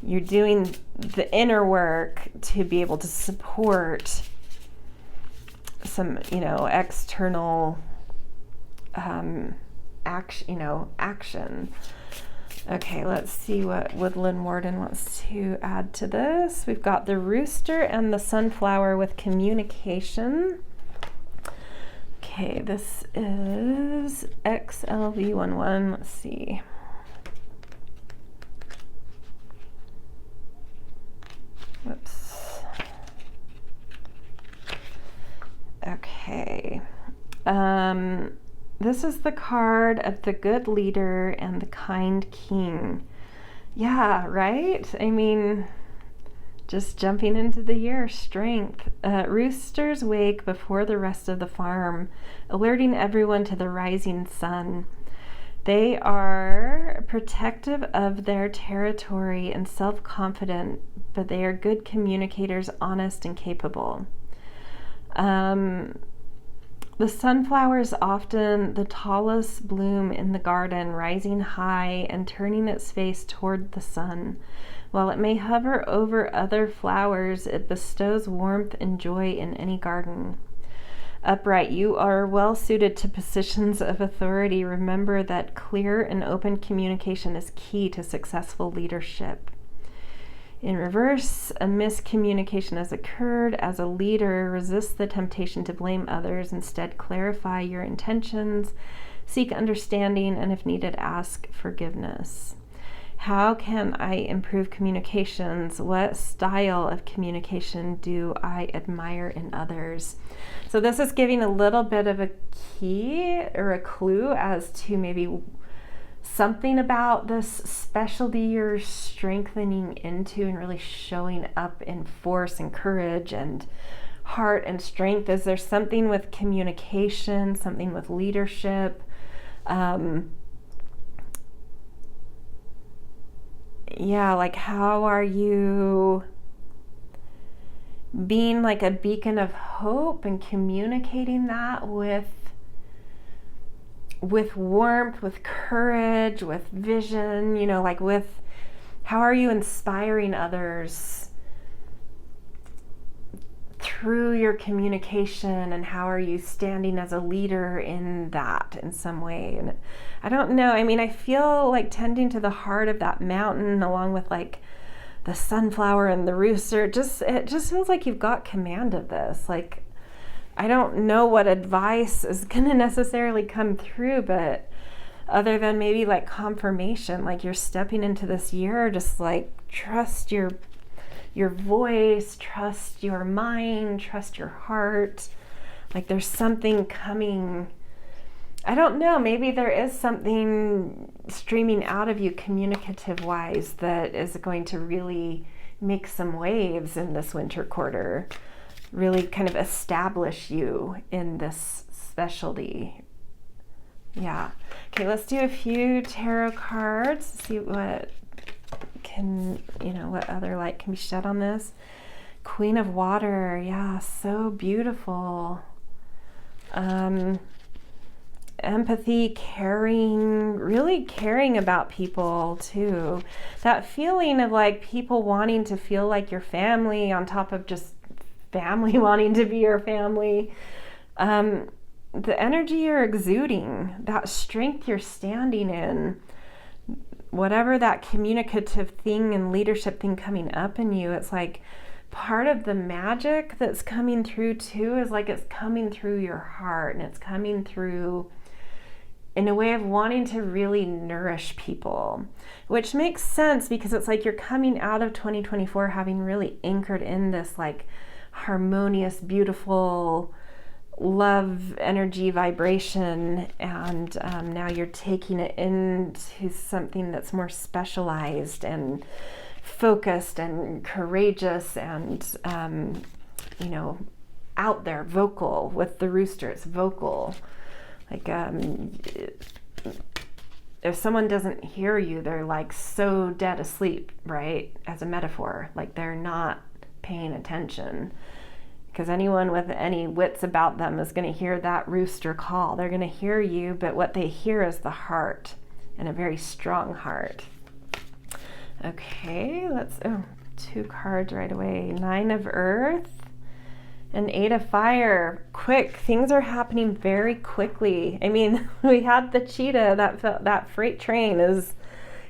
You're doing the inner work to be able to support some, external action. Okay, let's see what Woodland Warden wants to add to this. We've got the rooster and the sunflower with communication. Okay, this is XLV11. Let's see. Whoops. Okay. This is the card of the good leader and the kind king. Yeah, right? I mean, just jumping into the year, strength. Roosters wake before the rest of the farm, alerting everyone to the rising sun. They are protective of their territory and self-confident, but they are good communicators, honest and capable. The sunflower is often the tallest bloom in the garden, rising high and turning its face toward the sun. While it may hover over other flowers, it bestows warmth and joy in any garden. Upright, you are well suited to positions of authority. Remember that clear and open communication is key to successful leadership. In reverse, a miscommunication has occurred. As a leader, resist the temptation to blame others. Instead, clarify your intentions, seek understanding, and if needed, ask forgiveness. How can I improve communications? What style of communication do I admire in others? So this is giving a little bit of a key or a clue as to maybe something about this specialty you're strengthening into and really showing up in force and courage and heart and strength. Is there something with communication, something with leadership? Like how are you being like a beacon of hope and communicating that with warmth, with courage, with vision, with how are you inspiring others through your communication, and how are you standing as a leader in that in some way? And I don't know, I feel like tending to the heart of that mountain along with like the sunflower and the rooster, it just feels like you've got command of this. Like, I don't know what advice is going to necessarily come through, but other than maybe like confirmation, like you're stepping into this year, just like trust your voice, trust your mind, trust your heart. Like there's something coming. I don't know, maybe there is something streaming out of you communicative wise that is going to really make some waves in this winter quarter. Really kind of establish you in this specialty. Yeah. Okay, let's do a few tarot cards. See what what other light can be shed on this. Queen of Water. Yeah, so beautiful. Empathy, caring, really caring about people too. That feeling of like people wanting to feel like your family on top of just family wanting to be your family. The energy you're exuding, that strength you're standing in, whatever that communicative thing and leadership thing coming up in you, it's like part of the magic that's coming through too is like it's coming through your heart, and it's coming through in a way of wanting to really nourish people, which makes sense because it's like you're coming out of 2024 having really anchored in this like harmonious, beautiful love energy vibration, and now you're taking it into something that's more specialized and focused and courageous and out there, vocal. With the rooster, it's vocal. Like, if someone doesn't hear you, they're like so dead asleep, right? As a metaphor, like they're not paying attention. Because anyone with any wits about them is going to hear that rooster call. They're going to hear you, but what they hear is the heart, and a very strong heart. Okay, let's, 2 cards right away. 9 of Earth and 8 of Fire. Quick, things are happening very quickly. I mean, we had the cheetah, that freight train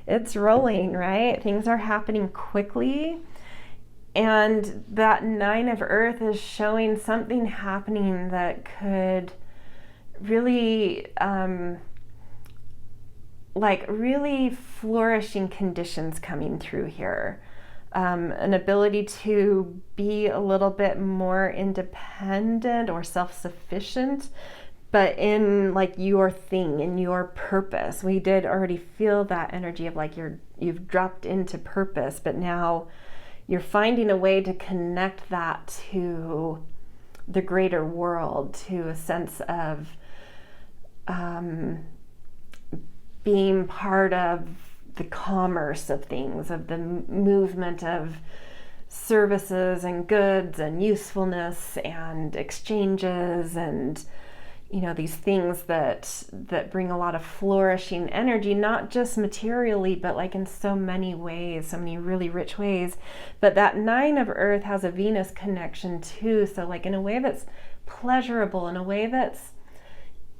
it's rolling, right? Things are happening quickly. And that 9 of Earth is showing something happening that could really, really flourishing conditions coming through here. An ability to be a little bit more independent or self-sufficient, but in like your thing, in your purpose. We did already feel that energy of like you've dropped into purpose, but now you're finding a way to connect that to the greater world, to a sense of being part of the commerce of things, of the movement of services and goods and usefulness and exchanges and, you know, these things that bring a lot of flourishing energy, not just materially, but like in so many ways, so many really rich ways. But that 9 of Earth has a Venus connection too. So like in a way that's pleasurable, in a way that's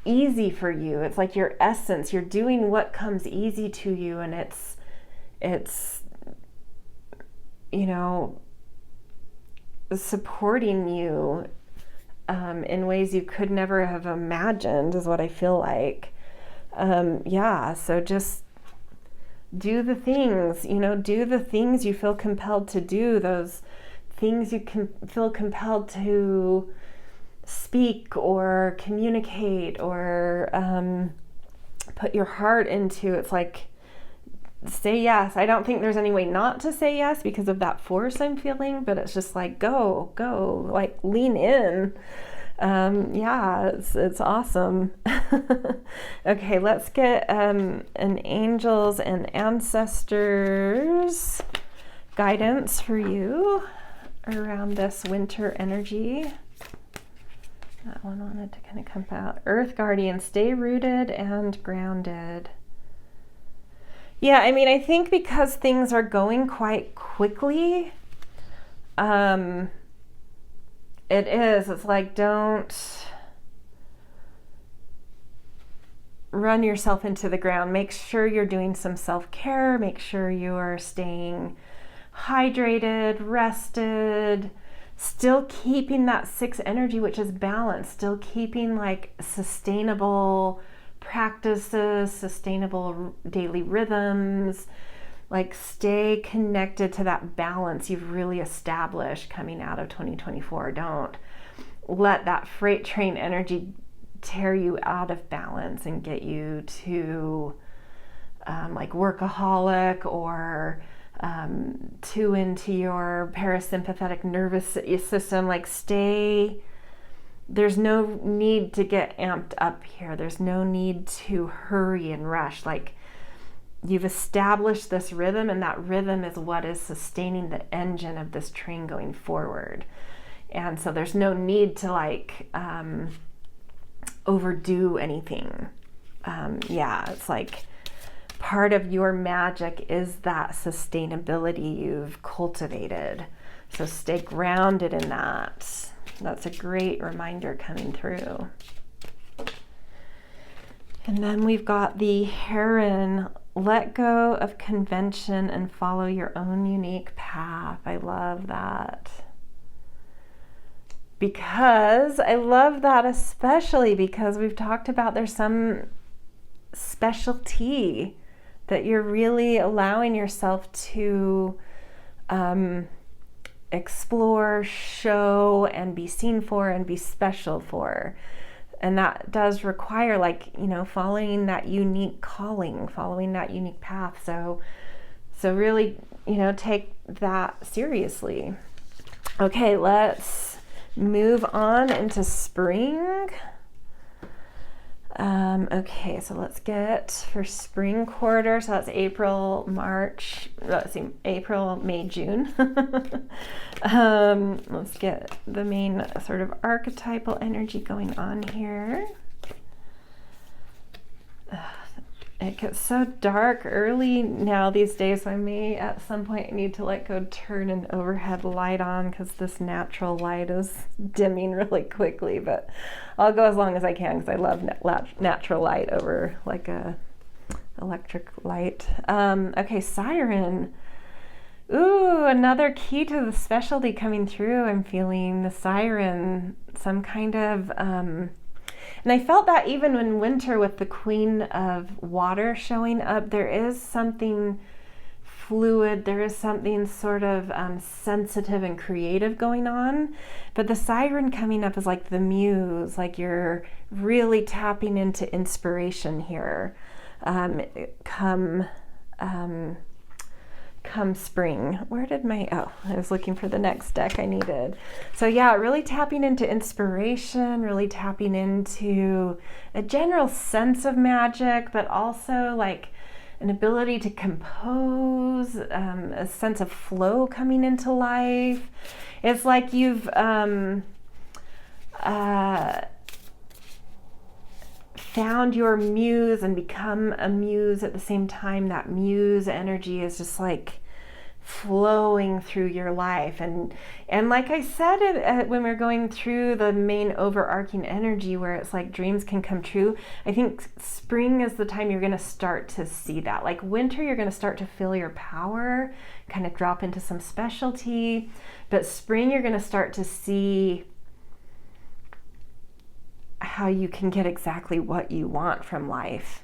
easy for you. It's like your essence, you're doing what comes easy to you, and it's you know, supporting you in ways you could never have imagined, is what I feel like. So just do the things, you know, do the things you feel compelled to do, those things you can feel compelled to speak or communicate or put your heart into. It's like, say yes. I don't think there's any way not to say yes because of that force I'm feeling, but it's just like, go, like lean in. It's awesome. Okay, let's get an angels and ancestors guidance for you around this winter energy. That one wanted to kind of come out. Earth Guardian, stay rooted and grounded. Yeah, I mean, I think because things are going quite quickly, it's like, don't run yourself into the ground. Make sure you're doing some self-care. Make sure you are staying hydrated, rested, still keeping that 6 energy, which is balance, still keeping like sustainable practices, sustainable daily rhythms, like stay connected to that balance you've really established coming out of 2024. Don't let that freight train energy tear you out of balance and get you to like workaholic or too into your parasympathetic nervous system. Like stay, there's no need to get amped up here. There's no need to hurry and rush. Like you've established this rhythm, and that rhythm is what is sustaining the engine of this train going forward. And so there's no need to like overdo anything. It's like part of your magic is that sustainability you've cultivated. So stay grounded in that. That's a great reminder coming through. And then we've got the heron. Let go of convention and follow your own unique path. I love that. Because I love that, especially because we've talked about there's some specialty that you're really allowing yourself to explore, show, and be seen for and be special for. And that does require, like, you know, following that unique calling, following that unique path. So really, you know, take that seriously. Okay, let's move on into spring. Okay, so let's get for spring quarter. So that's April, March, let's see, April, May, June. Let's get the main sort of archetypal energy going on here. It gets so dark early now these days, so I may at some point need to go turn an overhead light on because this natural light is dimming really quickly, but I'll go as long as I can because I love natural light over a electric light. Okay, siren. Ooh, another key to the specialty coming through. I'm feeling the siren, some kind of and I felt that even in winter with the Queen of Water showing up, there is something fluid, there is something sort of sensitive and creative going on. But the siren coming up is like the muse, like you're really tapping into inspiration here. Come spring. Where did I was looking for the next deck I needed. So yeah, really tapping into inspiration, really tapping into a general sense of magic, but also an ability to compose, a sense of flow coming into life. It's like you've found your muse and become a muse at the same time. That muse energy is just flowing through your life, and like I said when we we're going through the main overarching energy where it's dreams can come true, I think spring is the time you're going to start to see that. Winter, you're going to start to feel your power kind of drop into some specialty, but spring you're going to start to see how you can get exactly what you want from life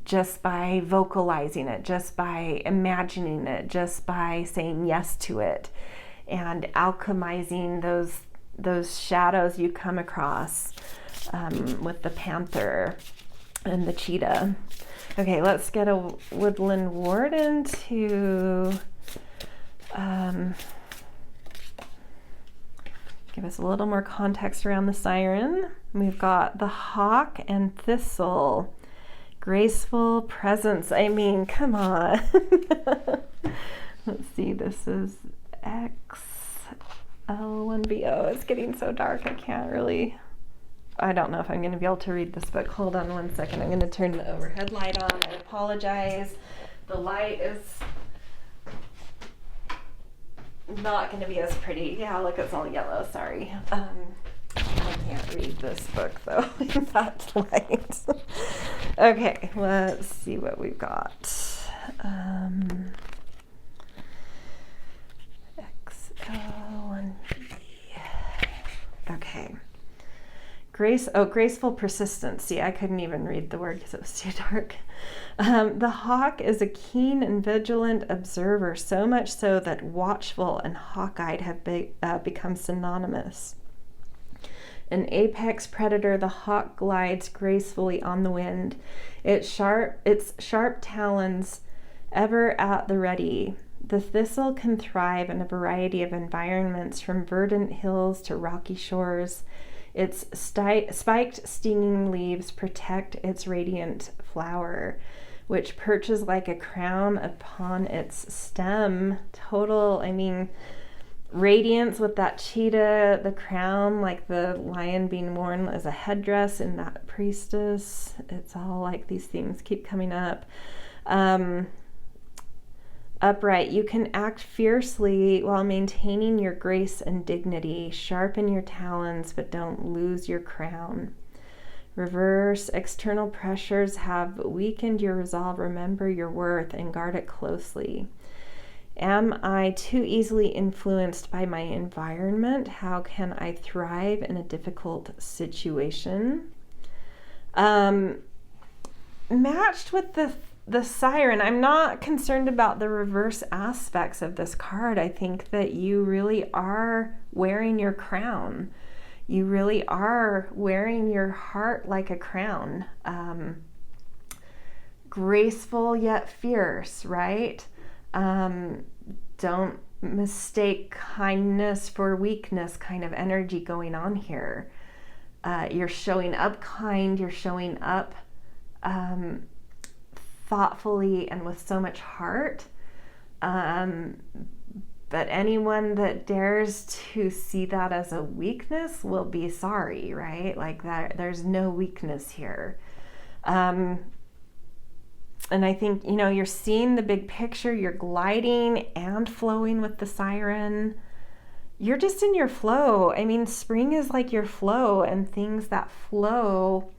just by vocalizing it, just by imagining it, just by saying yes to it, and alchemizing those shadows you come across with the panther and the cheetah. Okay, let's get a woodland warden to give us a little more context around the siren. We've got the hawk and thistle. Graceful presence. I mean, come on. Let's see, this is XL1VO. It's getting so dark, I don't know if I'm going to be able to read this book. Hold on one second. I'm going to turn the overhead light on. I apologize. The light is not going to be as pretty. Yeah, look, it's all yellow. Sorry. I can't read this book though in that light. Okay, let's see what we've got. XL1B. Okay. Graceful persistence. See, I couldn't even read the word because it was too dark. The hawk is a keen and vigilant observer, so much so that watchful and hawk-eyed have become synonymous. An apex predator, the hawk glides gracefully on the wind, its sharp talons ever at the ready. The thistle can thrive in a variety of environments, from verdant hills to rocky shores. Its spiked, stinging leaves protect its radiant flower, which perches like a crown upon its stem. Radiance with that cheetah, the crown, like the lion being worn as a headdress in that priestess. It's all these themes keep coming up. Upright, you can act fiercely while maintaining your grace and dignity. Sharpen your talons, but don't lose your crown. Reverse, external pressures have weakened your resolve. Remember your worth and guard it closely. Am I too easily influenced by my environment? How can I thrive in a difficult situation? Matched with the siren, I'm not concerned about the reverse aspects of this card. I think that you really are wearing your crown. You really are wearing your heart like a crown. Graceful yet fierce, right? Don't mistake kindness for weakness kind of energy going on here. You're showing up kind, you're showing up thoughtfully and with so much heart. But anyone that dares to see that as a weakness will be sorry, right? Like that, there's no weakness here. And I think, you're seeing the big picture, you're gliding and flowing with the siren. You're just in your flow. I mean, spring is like your flow, and things that flow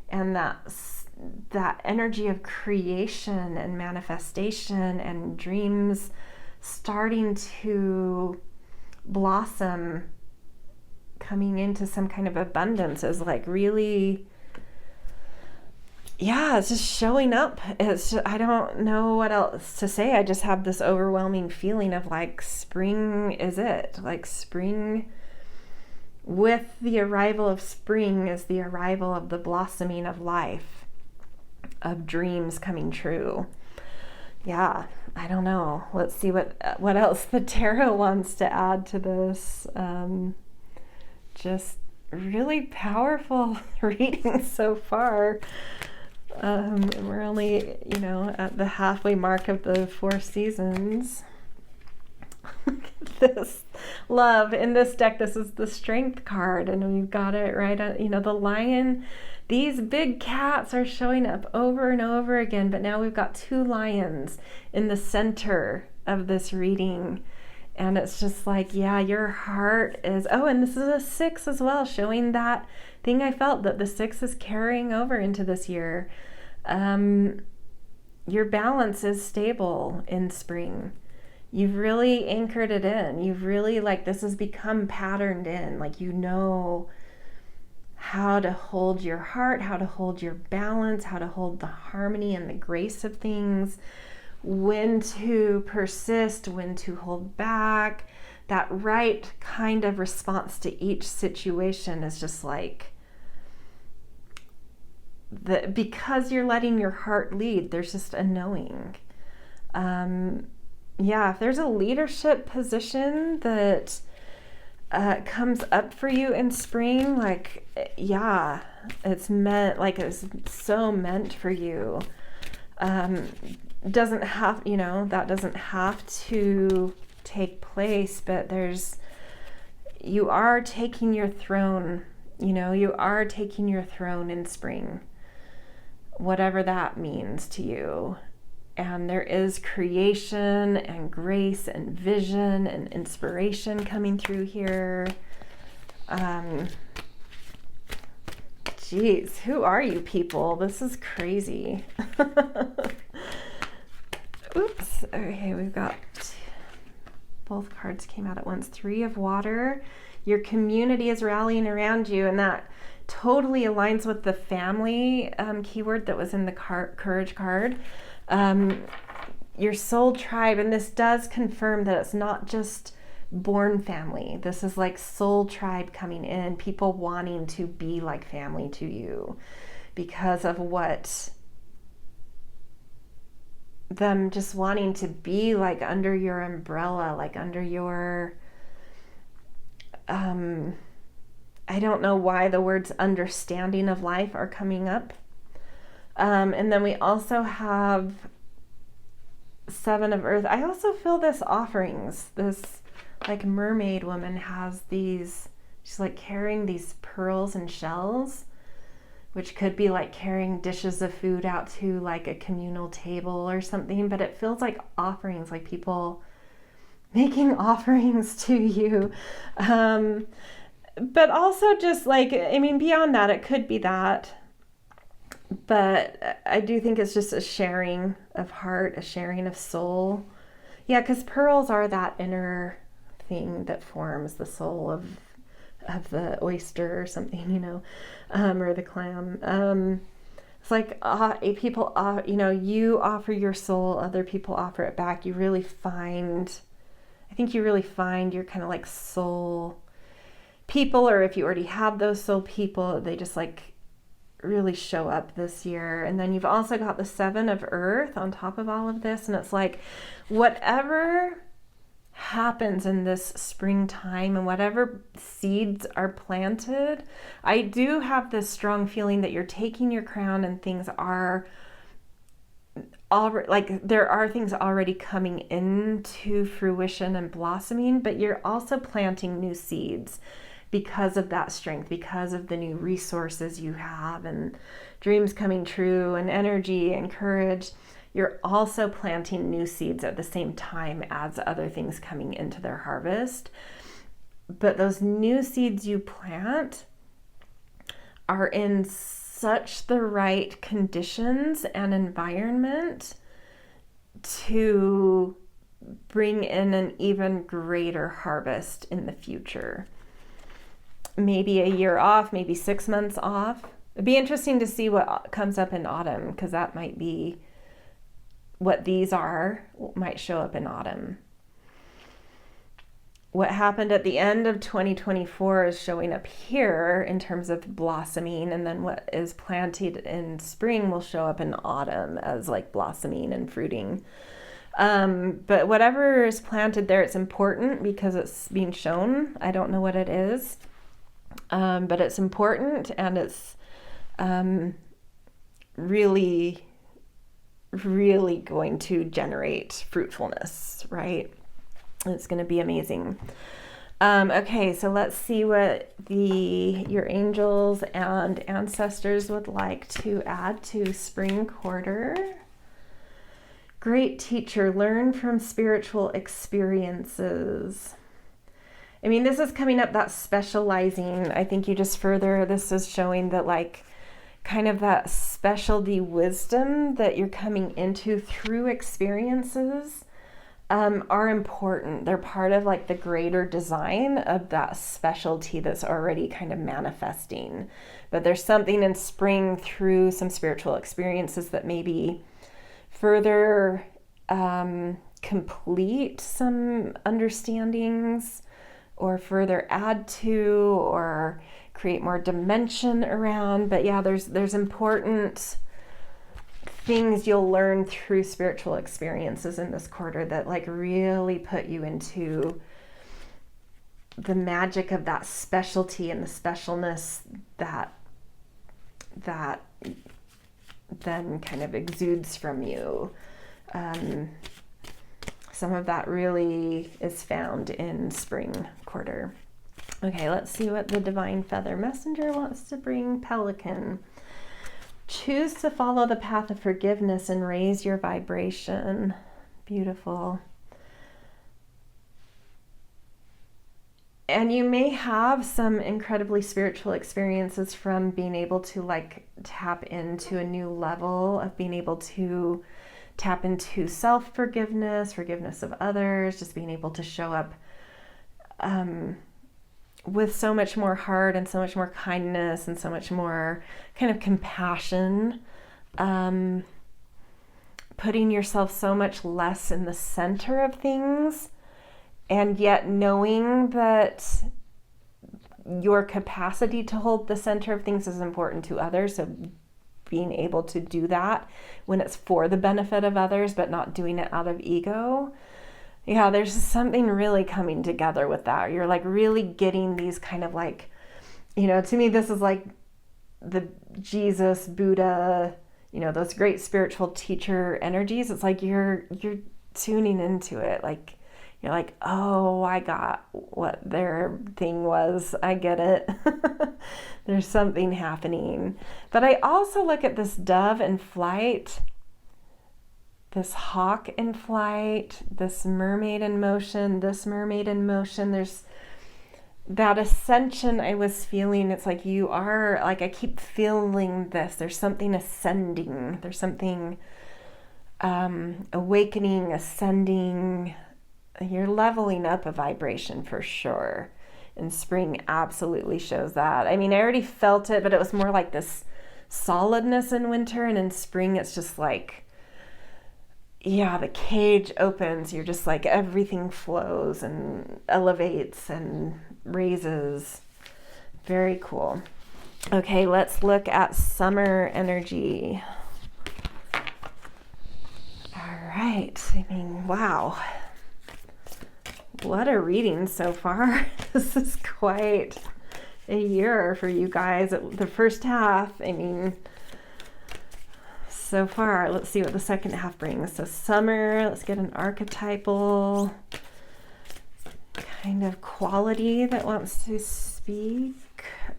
and that energy of creation and manifestation and dreams starting to blossom, coming into some kind of abundance is like really, it's just showing up. I don't know what else to say. I just have this overwhelming feeling of like spring is it. Like spring, with the arrival of spring is the arrival of the blossoming of life, of dreams coming true. Yeah, I don't know. Let's see what else the tarot wants to add to this. Just really powerful reading so far. We're only, at the halfway mark of the 4 seasons. Look at this. Love. In this deck, this is the Strength card, and we've got it right on, the lion. These big cats are showing up over and over again, but now we've got 2 lions in the center of this reading. And it's just like, your heart is, and this is a 6 as well, showing that thing I felt that the 6 is carrying over into this year. Your balance is stable in spring. You've really anchored it in. You've really, this has become patterned in, how to hold your heart, how to hold your balance, how to hold the harmony and the grace of things, when to persist, when to hold back. That right kind of response to each situation is just because you're letting your heart lead, there's just a knowing. If there's a leadership position that comes up for you in spring, it's meant, it's so meant for you. Doesn't have, that doesn't have to take place, but you are taking your throne, you are taking your throne in spring, whatever that means to you. And there is creation and grace and vision and inspiration coming through here. Geez, who are you people? This is crazy. Oops. Okay, we've got both cards came out at once. 3 of water. Your community is rallying around you, and that totally aligns with the family keyword that was in the courage card. Your soul tribe, and this does confirm that it's not just born family. This is soul tribe coming in, people wanting to be like family to you because of what them just wanting to be under your umbrella, under your I don't know why the words understanding of life are coming up. And then we also have 7 of earth. I also feel this offerings. This mermaid woman has these, she's carrying these pearls and shells, which could be carrying dishes of food out to a communal table or something, but it feels like offerings, people making offerings to you. But also just beyond that, it could be that. But I do think it's just a sharing of heart, a sharing of soul. Yeah, because pearls are that inner thing that forms the soul of the oyster or something, or the clam. It's people, you offer your soul, other people offer it back. I think you really find your kind of soul people, or if you already have those soul people, they just really show up this year. And then you've also got the 7 of earth on top of all of this, and it's whatever happens in this springtime and whatever seeds are planted, I do have this strong feeling that you're taking your crown and things are already, like there are things already coming into fruition and blossoming, but you're also planting new seeds because of that strength, because of the new resources you have and dreams coming true and energy and courage. You're also planting new seeds at the same time as other things coming into their harvest. But those new seeds you plant are in such the right conditions and environment to bring in an even greater harvest in the future. Maybe a year off, maybe 6 months off. It'd be interesting to see what comes up in autumn, because that might be what these might show up in autumn. What happened at the end of 2024 is showing up here in terms of blossoming, and then what is planted in spring will show up in autumn as like blossoming and fruiting. But whatever is planted there, it's important because it's being shown. I don't know what it is, but it's important, and it's really going to generate fruitfulness, right? It's going to be amazing. Okay, so let's see what your angels and ancestors would like to add to spring quarter. Great teacher, learn from spiritual experiences. I mean, this is coming up, that specializing. I think this is showing that like kind of that specialty wisdom that you're coming into through experiences are important. They're part of like the greater design of that specialty that's already kind of manifesting. But there's something in spring through some spiritual experiences that maybe further complete some understandings or further add to or create more dimension around. But yeah, there's important things you'll learn through spiritual experiences in this quarter that like really put you into the magic of that specialty and the specialness that then kind of exudes from you. Some of that really is found in spring quarter. Okay, let's see what the Divine Feather Messenger wants to bring. Pelican. Choose to follow the path of forgiveness and raise your vibration. Beautiful. And you may have some incredibly spiritual experiences from being able to like tap into a new level of being able to tap into self-forgiveness, forgiveness of others, just being able to show up with so much more heart and so much more kindness and so much more kind of compassion, putting yourself so much less in the center of things, and yet knowing that your capacity to hold the center of things is important to others. So being able to do that when it's for the benefit of others, but not doing it out of ego. Yeah, there's something really coming together with that. You're like really getting these kind of like, to me, this is like the Jesus, Buddha, those great spiritual teacher energies. It's like you're tuning into it. Like, you're like, oh, I got what their thing was. I get it. There's something happening. But I also look at this dove in flight, this hawk in flight, this mermaid in motion, this mermaid in motion. There's that ascension I was feeling. It's like you are, like I keep feeling this. There's something ascending. There's something awakening, ascending. You're leveling up a vibration for sure. And spring absolutely shows that. I mean, I already felt it, but it was more like this solidness in winter. And in spring, it's just like, yeah, the cage opens. You're just like, everything flows and elevates and raises. Very cool. Okay, let's look at summer energy. All right. I mean, wow. what a reading so far. This is quite a year for you guys. The first half, I mean, so far. Let's see what the second half brings. So summer, let's get an archetypal kind of quality that wants to speak.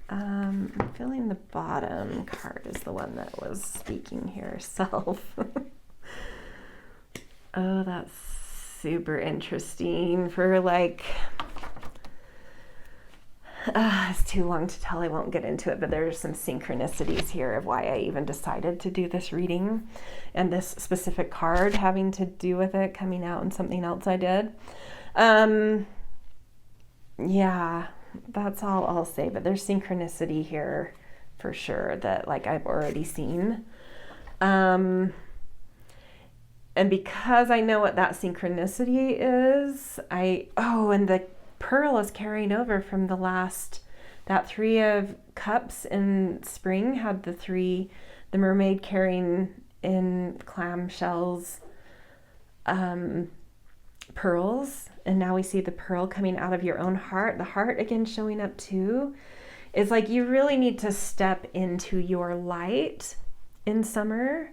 I'm feeling the bottom card is the one that was speaking here, self. Oh, that's super interesting for like, it's too long to tell, I won't get into it, but there's some synchronicities here of why I even decided to do this reading, and this specific card having to do with it coming out in something else I did. Yeah, that's all I'll say, but there's synchronicity here for sure that like I've already seen. And because I know what that synchronicity is, and the Pearl is carrying over from the last, that Three of Cups in spring had the mermaid carrying in clamshells, pearls, and now we see the pearl coming out of your own heart. The heart again showing up too. Is like you really need to step into your light in summer.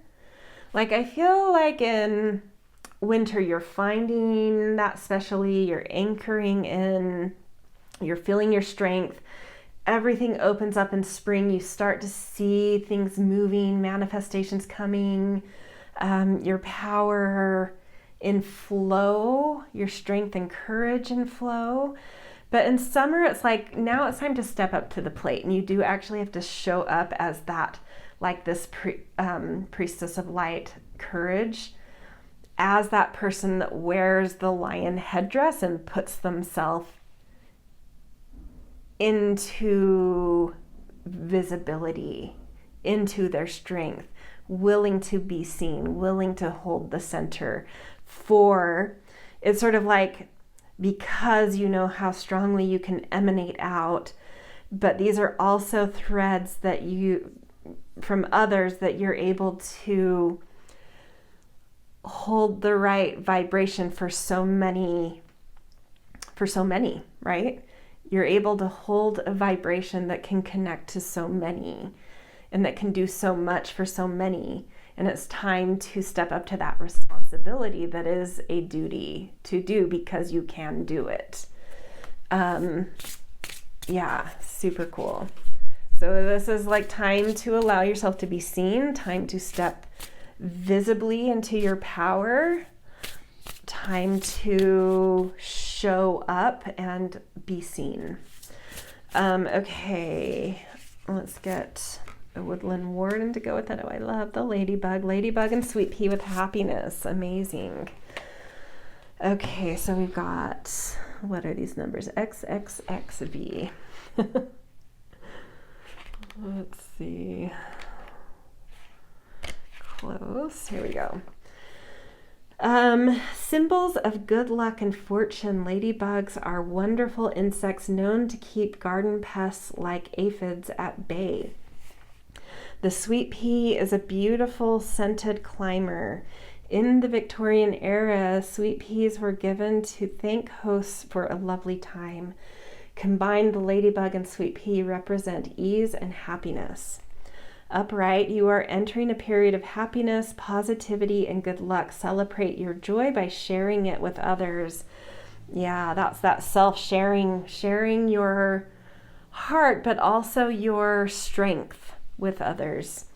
Like I feel like in winter you're finding that, especially you're anchoring in, you're feeling your strength. Everything opens up in spring. You start to see things moving, manifestations coming, your power in flow, your strength and courage in flow. But in summer, it's like now it's time to step up to the plate, and you do actually have to show up as that, like this priestess of light, courage, as that person that wears the lion headdress and puts themselves into visibility, into their strength, willing to be seen, willing to hold the center. For it's sort of like, because you know how strongly you can emanate out, but these are also threads that you, from others, that you're able to hold the right vibration for so many, right? You're able to hold a vibration that can connect to so many and that can do so much for so many. And it's time to step up to that responsibility that is a duty to do, because you can do it. Yeah, super cool. So this is like time to allow yourself to be seen, time to step visibly into your power, time to show up and be seen. Okay, let's get a woodland warden to go with it. Oh, I love the ladybug and sweet pea with happiness. Amazing. Okay, so we've got, what are these numbers? XXXV. Let's see. Close. Here we go. Symbols of good luck and fortune. Ladybugs are wonderful insects known to keep garden pests like aphids at bay. The sweet pea is a beautiful scented climber. In the Victorian era, sweet peas were given to thank hosts for a lovely time. Combined, the ladybug and sweet pea represent ease and happiness. Upright, you are entering a period of happiness, positivity, and good luck. Celebrate your joy by sharing it with others. Yeah, that's that self-sharing, sharing your heart, but also your strength with others.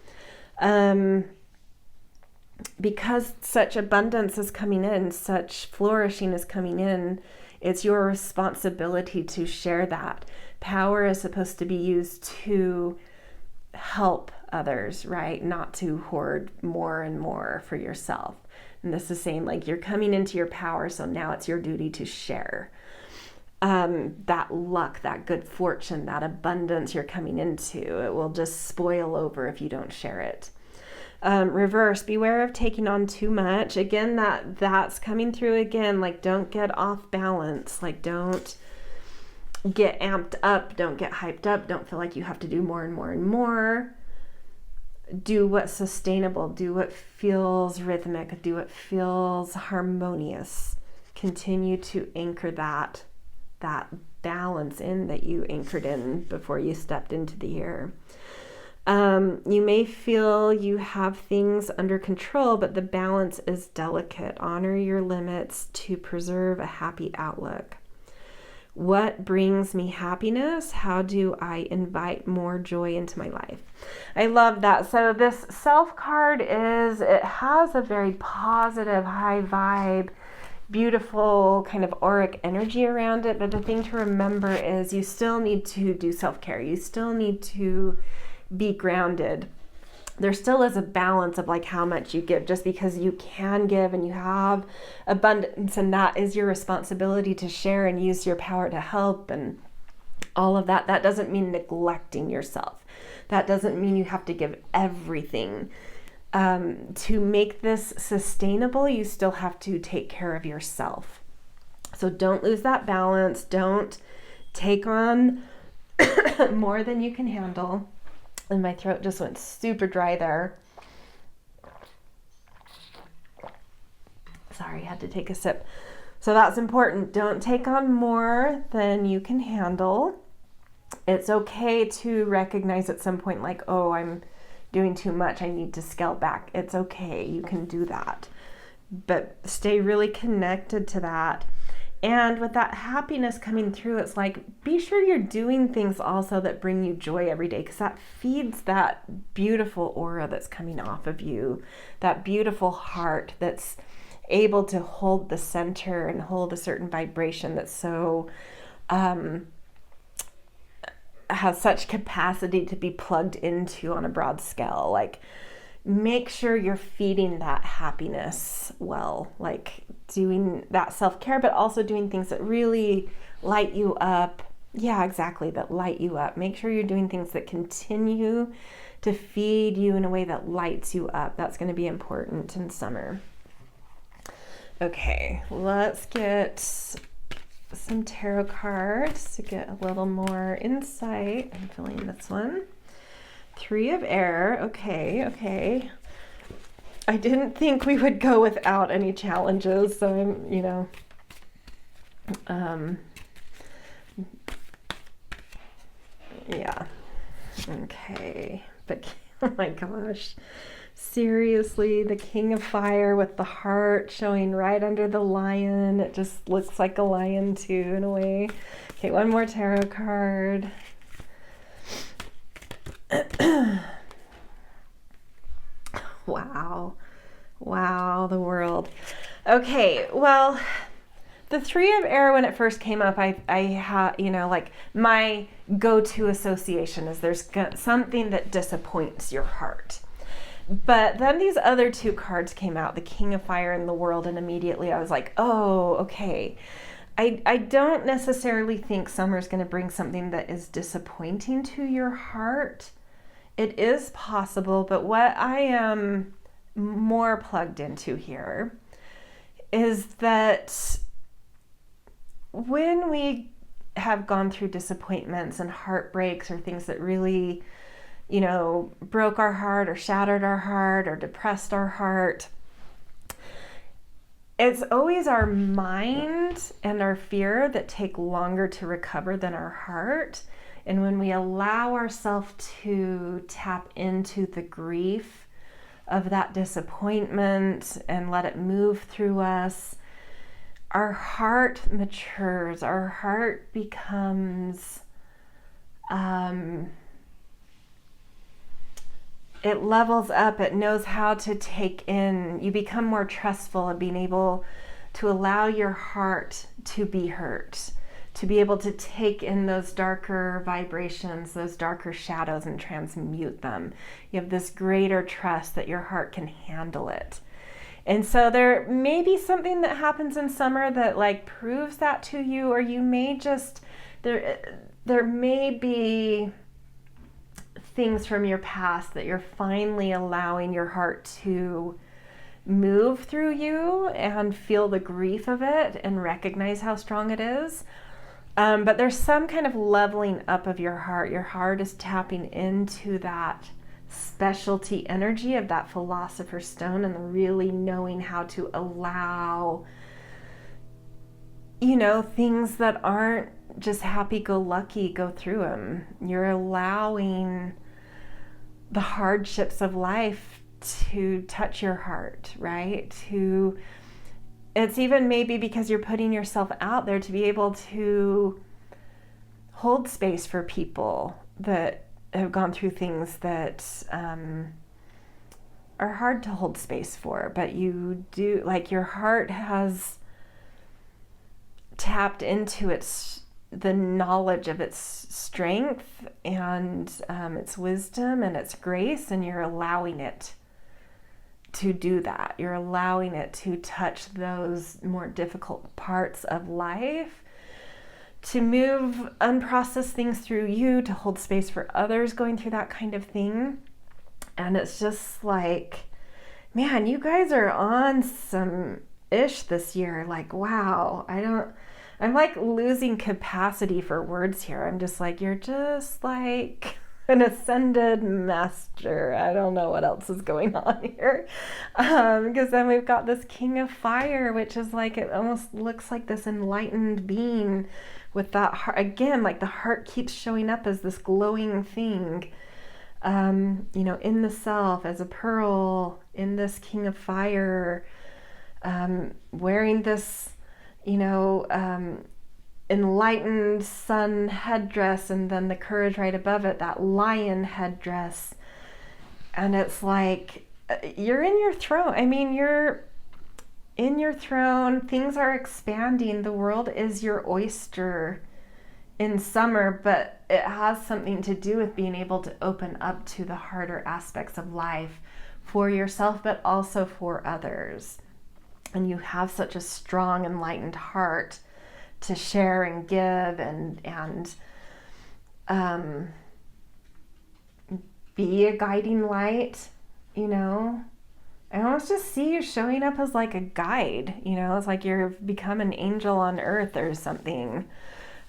Because such abundance is coming in, such flourishing is coming in, it's your responsibility to share that. Power is supposed to be used to help others, right? Not to hoard more and more for yourself. And this is saying like you're coming into your power, so now it's your duty to share. That luck, that good fortune, that abundance you're coming into, it will just spoil over if you don't share it. Reverse, beware of taking on too much. Again, that's coming through again, like don't get off balance, like don't get amped up, don't get hyped up, don't feel like you have to do more and more and more. Do what's sustainable, do what feels rhythmic, do what feels harmonious. continue to anchor that balance in that you anchored in before you stepped into the year. You may feel you have things under control, but the balance is delicate. Honor your limits to preserve a happy outlook. What brings me happiness? How do I invite more joy into my life? I love that. So this self card it has a very positive, high vibe, beautiful kind of auric energy around it. But the thing to remember is you still need to do self-care. You still need to be grounded. There still is a balance of like how much you give. Just because you can give and you have abundance and that is your responsibility to share and use your power to help and all of that, that doesn't mean neglecting yourself. That doesn't mean you have to give everything. To make this sustainable, you still have to take care of yourself. So don't lose that balance. Don't take on more than you can handle. And my throat just went super dry there. Sorry, I had to take a sip. So that's important. Don't take on more than you can handle. It's okay to recognize at some point like, oh, I'm doing too much. I need to scale back. It's okay. You can do that. But stay really connected to that. And with that happiness coming through, it's like, be sure you're doing things also that bring you joy every day, because that feeds that beautiful aura that's coming off of you, that beautiful heart that's able to hold the center and hold a certain vibration that's so, has such capacity to be plugged into on a broad scale. Like, make sure you're feeding that happiness well, like doing that self-care, but also doing things that really light you up. Yeah, exactly, that light you up. Make sure you're doing things that continue to feed you in a way that lights you up. That's going to be important in summer. Okay, let's get some tarot cards to get a little more insight. I'm filling this one. 3 of Air. Okay. I didn't think we would go without any challenges, so I'm, yeah. Okay. But oh my gosh. Seriously, the King of Fire with the heart showing right under the lion. It just looks like a lion too in a way. Okay, one more tarot card. Wow, the world. Okay, well, the 3 of Air, when it first came up, I had, like my go-to association is there's something that disappoints your heart. But then these other 2 cards came out, the King of Fire and the World, and immediately I was like, oh, okay. I don't necessarily think summer's going to bring something that is disappointing to your heart. It is possible, but what I am more plugged into here is that when we have gone through disappointments and heartbreaks or things that really, broke our heart or shattered our heart or depressed our heart, it's always our mind and our fear that take longer to recover than our heart. And when we allow ourselves to tap into the grief of that disappointment and let it move through us, our heart matures, our heart becomes, it levels up, it knows how to take in, you become more trustful of being able to allow your heart to be hurt, to be able to take in those darker vibrations, those darker shadows and transmute them. You have this greater trust that your heart can handle it. And so there may be something that happens in summer that like proves that to you, or you may just, there may be things from your past that you're finally allowing your heart to move through you and feel the grief of it and recognize how strong it is. But there's some kind of leveling up of your heart. Your heart is tapping into that specialty energy of that philosopher's stone and really knowing how to allow things that aren't just happy-go-lucky go through them. You're allowing the hardships of life to touch your heart, right? It's even maybe because you're putting yourself out there to be able to hold space for people that have gone through things that are hard to hold space for, but you do, like, your heart has tapped into the knowledge of its strength and its wisdom and its grace, and you're allowing it to do that. You're allowing it to touch those more difficult parts of life, to move unprocessed things through you, to hold space for others going through that kind of thing. And it's just like, man, you guys are on some ish this year. Like, wow, I'm like losing capacity for words here. I'm just like, you're just like an ascended master. I don't know what else is going on here. Because then we've got this King of Fire, which is like, it almost looks like this enlightened being with that heart. Again, like the heart keeps showing up as this glowing thing, in the self, as a pearl, in this King of Fire, wearing this, enlightened sun headdress, and then the courage right above it, that lion headdress. And it's like, you're in your throne. I mean, you're in your throne. Things are expanding. The world is your oyster in summer, but it has something to do with being able to open up to the harder aspects of life for yourself, but also for others. And you have such a strong, enlightened heart to share and give and be a guiding light, I almost just see you showing up as like a guide, it's like you're become an angel on earth or something.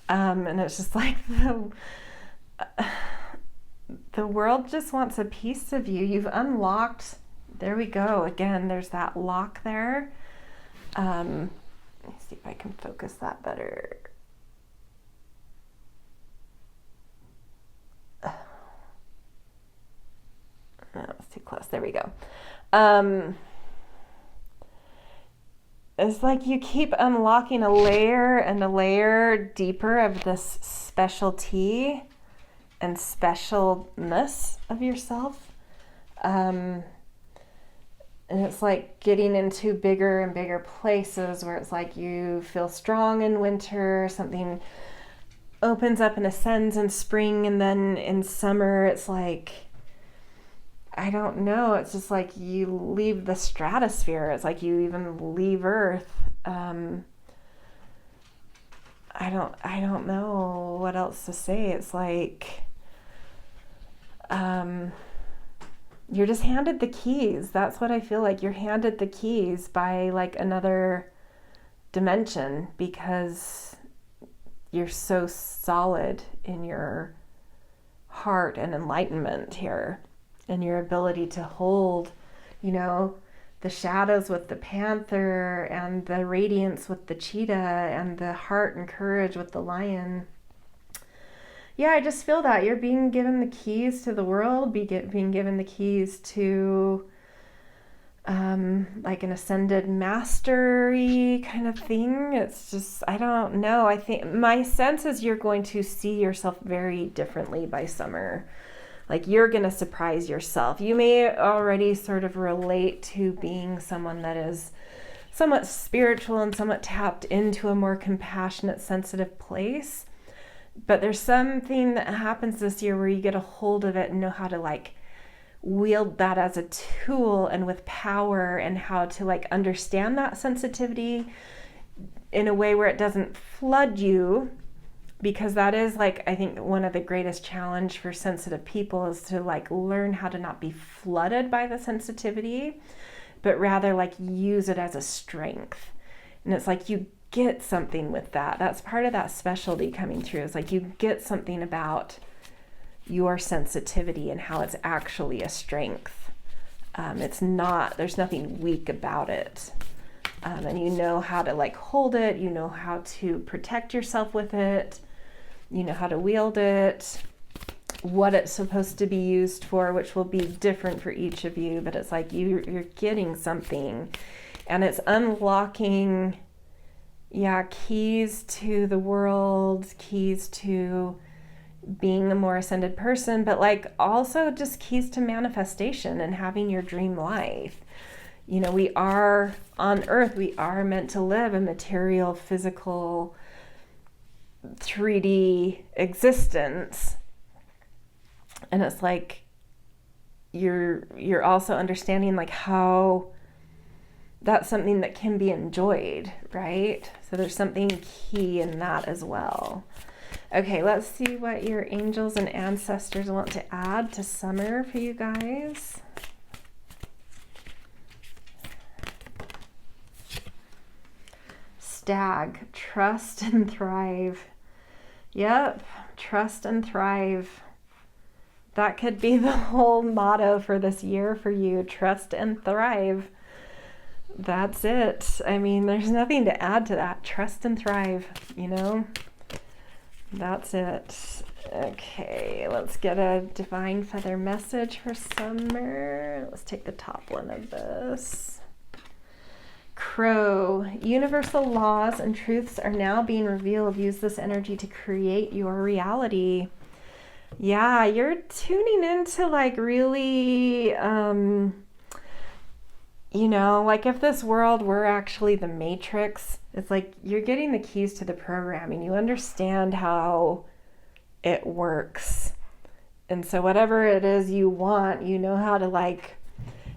And it's just like the world just wants a piece of you. You've unlocked, there we go. Again, there's that lock there. Let me see if I can focus that better. No, it's too close. There we go. It's like you keep unlocking a layer and a layer deeper of this specialty and specialness of yourself. And it's like getting into bigger and bigger places where it's like you feel strong in winter, something opens up and ascends in spring, and then in summer it's like, I don't know, it's just like you leave the stratosphere. It's like you even leave Earth. I don't know what else to say. It's like you're just handed the keys. That's what I feel like. You're handed the keys by like another dimension, because you're so solid in your heart and enlightenment here, and your ability to hold, the shadows with the panther, and the radiance with the cheetah, and the heart and courage with the lion. Yeah, I just feel that you're being given the keys to the world, being given the keys to like an ascended mastery kind of thing. It's just, I don't know. I think my sense is you're going to see yourself very differently by summer. Like, you're going to surprise yourself. You may already sort of relate to being someone that is somewhat spiritual and somewhat tapped into a more compassionate, sensitive place. But there's something that happens this year where you get a hold of it and know how to like wield that as a tool and with power, and how to like understand that sensitivity in a way where it doesn't flood you. Because that is like, I think one of the greatest challenge for sensitive people is to like learn how to not be flooded by the sensitivity, but rather like use it as a strength. And it's like you get something with that. That's part of that specialty coming through. It's like you get something about your sensitivity and how it's actually a strength. It's not, there's nothing weak about it. and you know how to like hold it, you know how to protect yourself with it, you know how to wield it, what it's supposed to be used for, which will be different for each of you, but it's like you're getting something, and it's unlocking, keys to the world, keys to being a more ascended person, but like also just keys to manifestation and having your dream life. You know, we are on earth, we are meant to live a material, physical, 3D existence. And it's like you're also understanding like how that's something that can be enjoyed, right? So there's something key in that as well. Okay, let's see what your angels and ancestors want to add to summer for you guys. Stag, trust and thrive. Yep, trust and thrive. That could be the whole motto for this year for you, trust and thrive. That's it. I mean, there's nothing to add to that. Trust and thrive, you know? That's it. Okay, let's get a divine feather message for summer. Let's take the top one of this. Crow, universal laws and truths are now being revealed. Use this energy to create your reality. Yeah, you're tuning into like really, you know, like if this world were actually the Matrix, it's like you're getting the keys to the programming. You understand how it works. And so whatever it is you want, you know how to like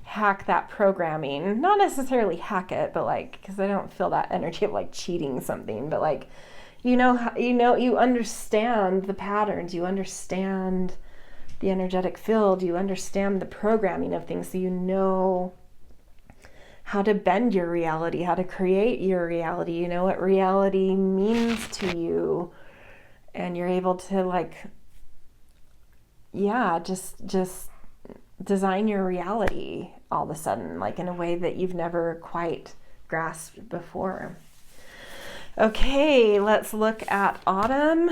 hack that programming. Not necessarily hack it, but like, because I don't feel that energy of like cheating something, but like, you understand the patterns, you understand the energetic field, you understand the programming of things, so you know how to bend your reality, how to create your reality, you know what reality means to you, and you're able to like, just design your reality all of a sudden, like in a way that you've never quite grasped before. Okay, let's look at autumn.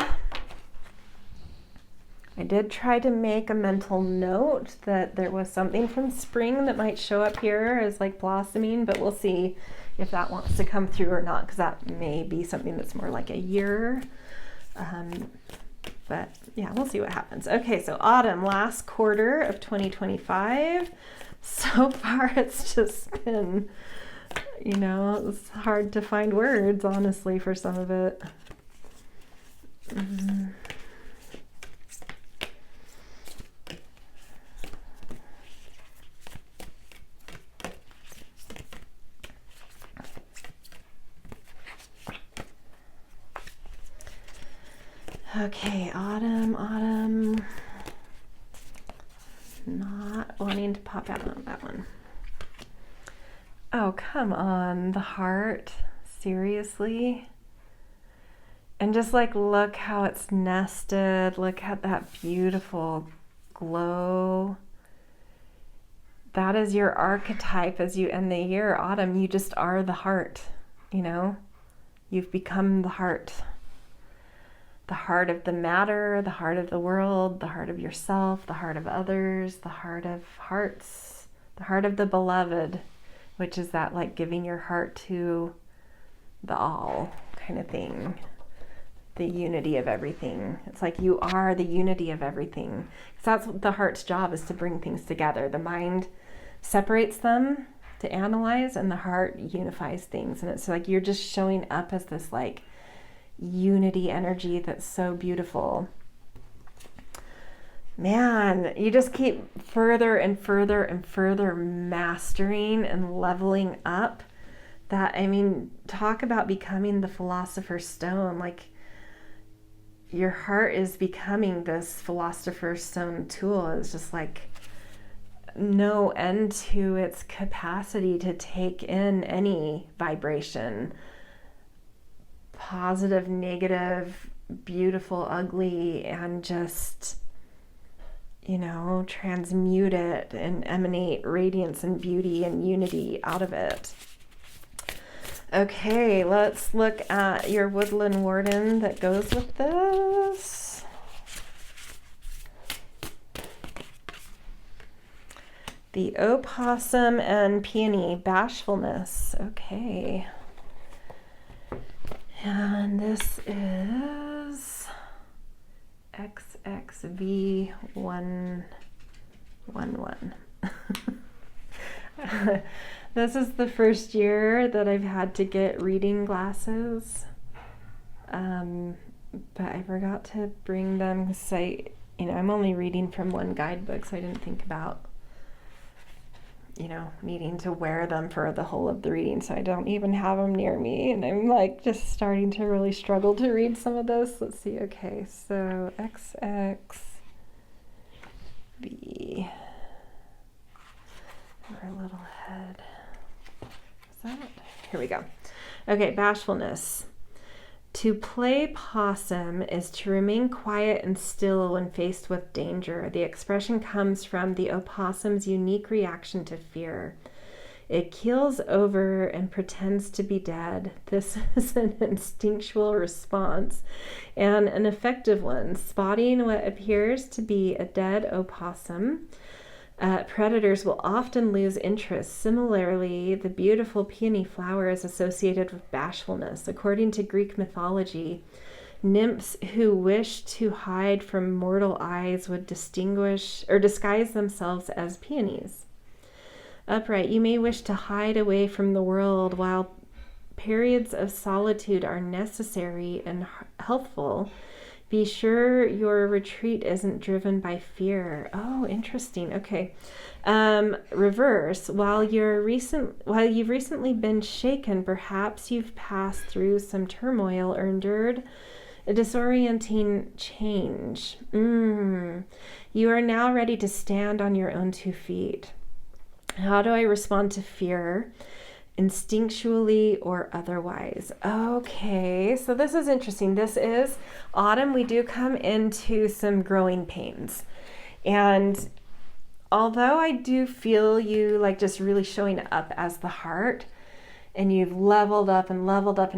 I did try to make a mental note that there was something from spring that might show up here as like blossoming, but we'll see if that wants to come through or not, because that may be something that's more like a year. But yeah, we'll see what happens. Okay, so autumn, last quarter of 2025. So far, it's just been, you know, it's hard to find words, honestly, for some of it. Okay, autumn. Not wanting to pop out on that one. Oh, come on, the heart, seriously? And just like, look how it's nested, look at that beautiful glow. That is your archetype as you end the year, autumn. You just are the heart, you know? You've become the heart. The heart of the matter, the heart of the world, the heart of yourself, the heart of others, the heart of hearts, the heart of the beloved, which is that like giving your heart to the all kind of thing, the unity of everything. It's like you are the unity of everything. So that's what the heart's job is, to bring things together. The mind separates them to analyze, and the heart unifies things. And it's like you're just showing up as this like unity energy that's so beautiful. Man, you just keep further and further and further mastering and leveling up that. I mean, talk about becoming the philosopher's stone. Like, your heart is becoming this philosopher's stone tool. It's just like no end to its capacity to take in any vibration, positive, negative, beautiful, ugly, and just, you know, transmute it and emanate radiance and beauty and unity out of it. Okay, let's look at your woodland warden that goes with this. The opossum and peony, bashfulness. Okay. And this is XXV111. This is the first year that I've had to get reading glasses. But I forgot to bring them because I'm only reading from one guidebook, so I didn't think about, needing to wear them for the whole of the reading. So I don't even have them near me, and I'm like just starting to really struggle to read some of those. Let's see. Okay, so XXV. Our little head. Is that? Here we go. Okay, bashfulness. To play possum is to remain quiet and still when faced with danger. The expression comes from the opossum's unique reaction to fear. It keels over and pretends to be dead. This is an instinctual response and an effective one. Spotting what appears to be a dead opossum, predators will often lose interest. Similarly, the beautiful peony flower is associated with bashfulness. According to Greek mythology, nymphs who wished to hide from mortal eyes would disguise themselves as peonies. Upright, you may wish to hide away from the world. While periods of solitude are necessary and healthful, be sure your retreat isn't driven by fear. Oh, interesting. Okay. Reverse. While you've recently been shaken, perhaps you've passed through some turmoil or endured a disorienting change. You are now ready to stand on your own 2 feet. How do I respond to fear? Instinctually or otherwise. Okay, so this is interesting. This is autumn. We do come into some growing pains. And although I do feel you like just really showing up as the heart, and you've leveled up and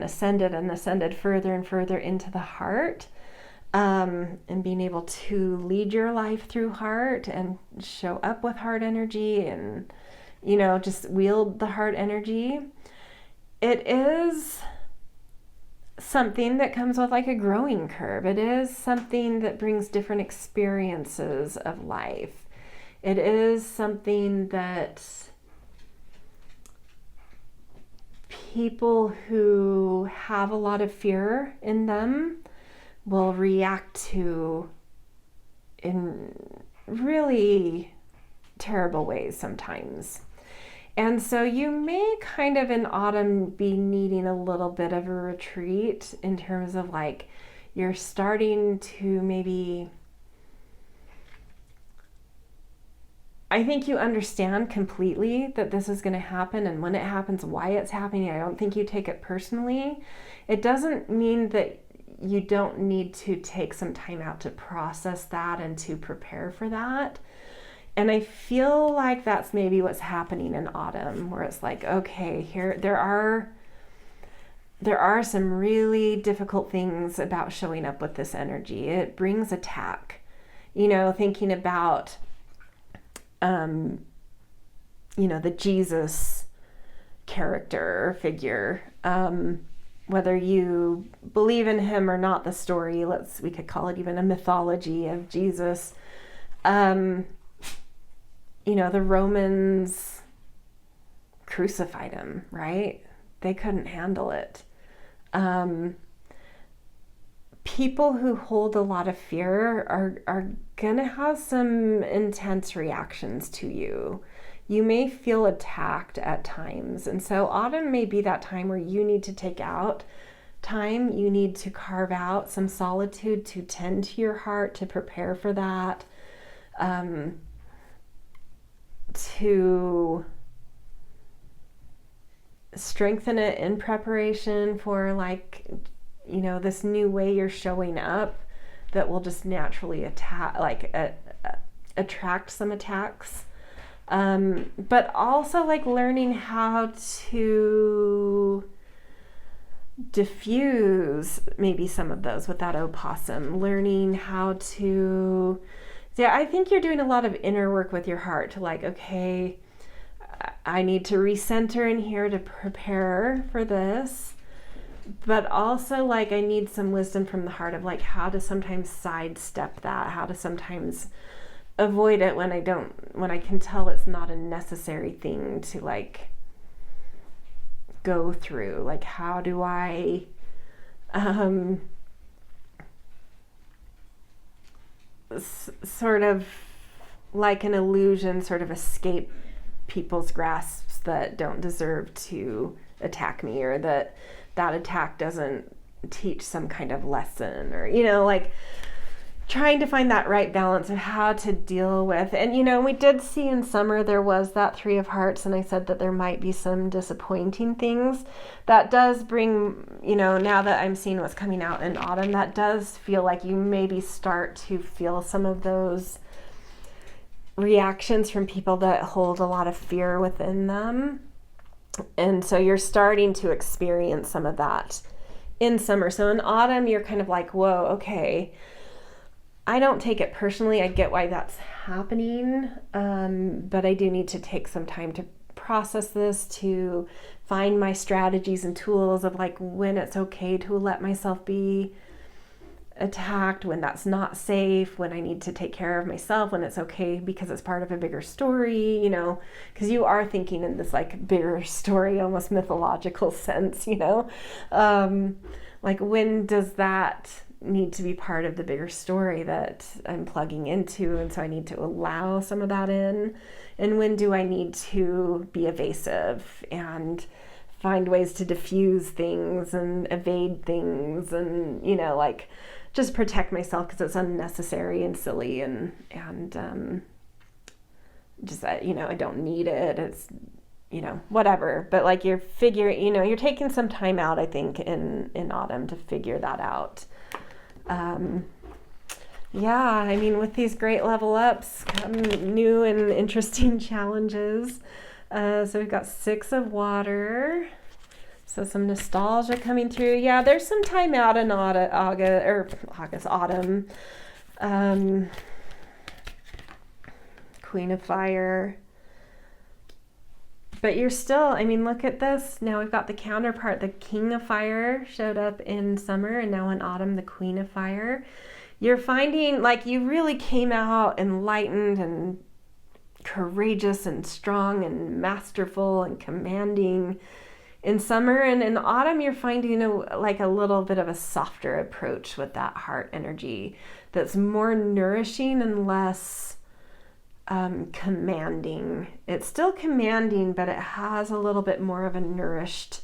ascended further and further into the heart, and being able to lead your life through heart and show up with heart energy and just wield the heart energy. It is something that comes with like a growing curve. It is something that brings different experiences of life. It is something that people who have a lot of fear in them will react to in really terrible ways sometimes. And so you may kind of in autumn be needing a little bit of a retreat in terms of like you're starting to maybe, I think you understand completely that this is going to happen, and when it happens, why it's happening. I don't think you take it personally. It doesn't mean that you don't need to take some time out to process that and to prepare for that. And I feel like that's maybe what's happening in autumn, where it's like, okay, here there are some really difficult things about showing up with this energy. It brings attack. Thinking about the Jesus character figure, whether you believe in him or not, the story, we could call it even a mythology of Jesus. The Romans crucified him, right? They couldn't handle it. People who hold a lot of fear are gonna have some intense reactions to you. You may feel attacked at times. And so autumn may be that time where you need to take out time. You need to carve out some solitude to tend to your heart, to prepare for that. To strengthen it in preparation for this new way you're showing up that will just naturally attract some attacks. But also learning how to diffuse maybe some of those with that opossum, learning how to, yeah, I think you're doing a lot of inner work with your heart to like, okay, I need to recenter in here to prepare for this, but also like I need some wisdom from the heart of like how to sometimes sidestep that, how to sometimes avoid it when I can tell it's not a necessary thing to like go through. Like how do I sort of like an illusion sort of escape people's grasps that don't deserve to attack me, or that attack doesn't teach some kind of lesson, or like trying to find that right balance of how to deal with. And we did see in summer there was that 3 of Hearts, and I said that there might be some disappointing things that does bring, now that I'm seeing what's coming out in autumn, that does feel like you maybe start to feel some of those reactions from people that hold a lot of fear within them. And so you're starting to experience some of that in summer. So in autumn, you're kind of like, whoa, okay, I don't take it personally. I get why that's happening, but I do need to take some time to process this, to find my strategies and tools of like when it's okay to let myself be attacked, when that's not safe, when I need to take care of myself, when it's okay because it's part of a bigger story, because you are thinking in this like bigger story, almost mythological sense, like when does that need to be part of the bigger story that I'm plugging into, and so I need to allow some of that in, and when do I need to be evasive and find ways to diffuse things and evade things, and like just protect myself because it's unnecessary and silly, and just that I don't need it, it's whatever. But like you're figuring, you're taking some time out, I think, in autumn to figure that out. Yeah, I mean, with these great level ups come new and interesting challenges. So we've got 6 of Water. So some nostalgia coming through. Yeah, there's some time out in autumn. Queen of Fire. But you're still, I mean, look at this. Now we've got the counterpart. The King of Fire showed up in summer, and now in autumn, the Queen of Fire. You're finding like you really came out enlightened and courageous and strong and masterful and commanding in summer, and in autumn you're finding like a little bit of a softer approach with that heart energy that's more nourishing and less commanding. It's still commanding, but it has a little bit more of a nourished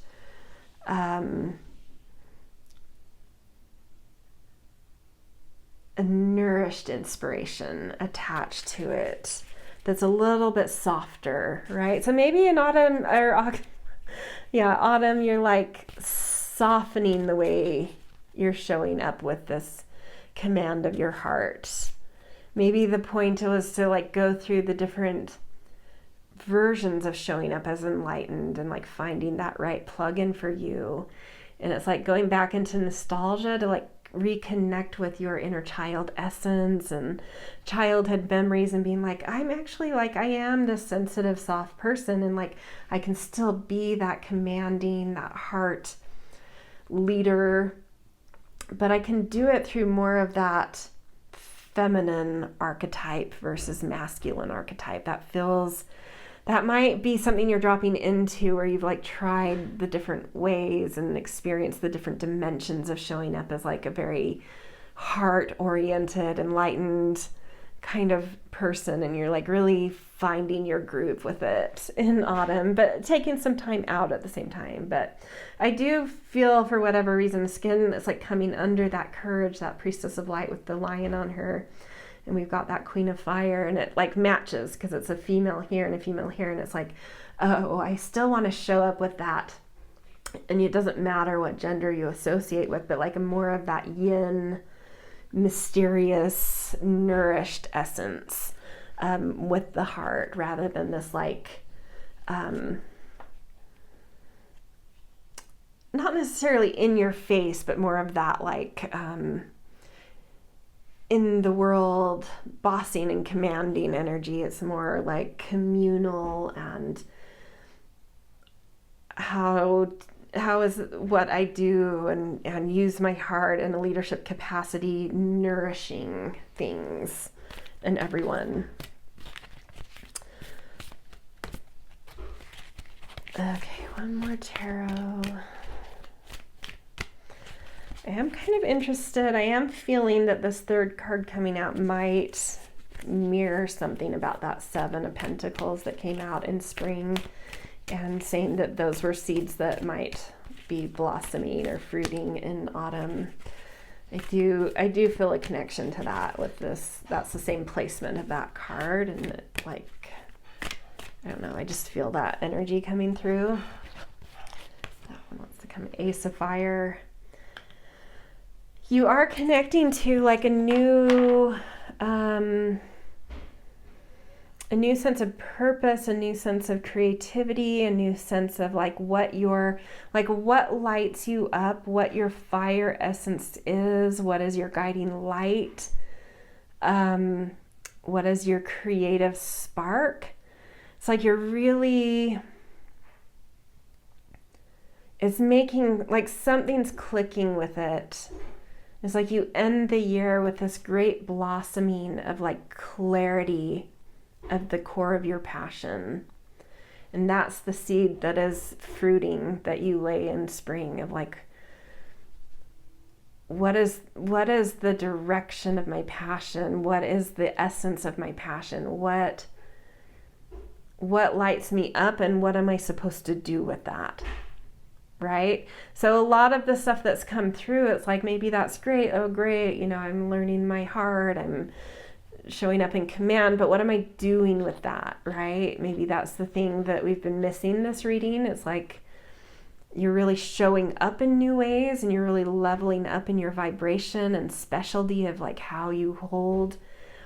inspiration attached to it that's a little bit softer, right? So maybe in autumn autumn, you're like softening the way you're showing up with this command of your heart. Maybe the point was to like go through the different versions of showing up as enlightened and like finding that right plug-in for you. And it's like going back into nostalgia to like reconnect with your inner child essence and childhood memories, and being like, I'm actually like, I am this sensitive, soft person, and like I can still be that commanding, that heart leader, but I can do it through more of that feminine archetype versus masculine archetype. That might be something you're dropping into, where you've like tried the different ways and experienced the different dimensions of showing up as like a very heart-oriented, enlightened kind of person, and you're like really finding your groove with it in autumn, but taking some time out at the same time. But I do feel, for whatever reason, skin that's like coming under that courage, that priestess of light with the lion on her. And we've got that Queen of Fire, and it like matches because it's a female here and a female here, and it's like, oh, I still want to show up with that. And it doesn't matter what gender you associate with, but like a more of that yin, mysterious, nourished essence with the heart, rather than this like, not necessarily in your face, but more of that like in the world bossing and commanding energy. It's more like communal, and how is what I do and use my heart in a leadership capacity nourishing things and everyone. Okay, one more tarot. I am kind of interested. I am feeling that this third card coming out might mirror something about that Seven of Pentacles that came out in spring, and saying that those were seeds that might be blossoming or fruiting in autumn. I do feel a connection to that with this. That's the same placement of that card, and like, I don't know, I just feel that energy coming through. That one wants to come Ace of Fire. You are connecting to like a new sense of purpose, a new sense of creativity, a new sense of like what lights you up, what your fire essence is, what is your guiding light, what is your creative spark. It's like you're really, it's making like something's clicking with it. It's like you end the year with this great blossoming of like clarity of the core of your passion. And that's the seed that is fruiting that you lay in spring of like, what is the direction of my passion? What is the essence of my passion? What lights me up, and what am I supposed to do with that? Right? So a lot of the stuff that's come through, it's like, maybe that's great. Oh, great. You know, I'm learning my heart. I'm showing up in command, but what am I doing with that? Right? Maybe that's the thing that we've been missing this reading. It's like, you're really showing up in new ways, and you're really leveling up in your vibration and specialty of like how you hold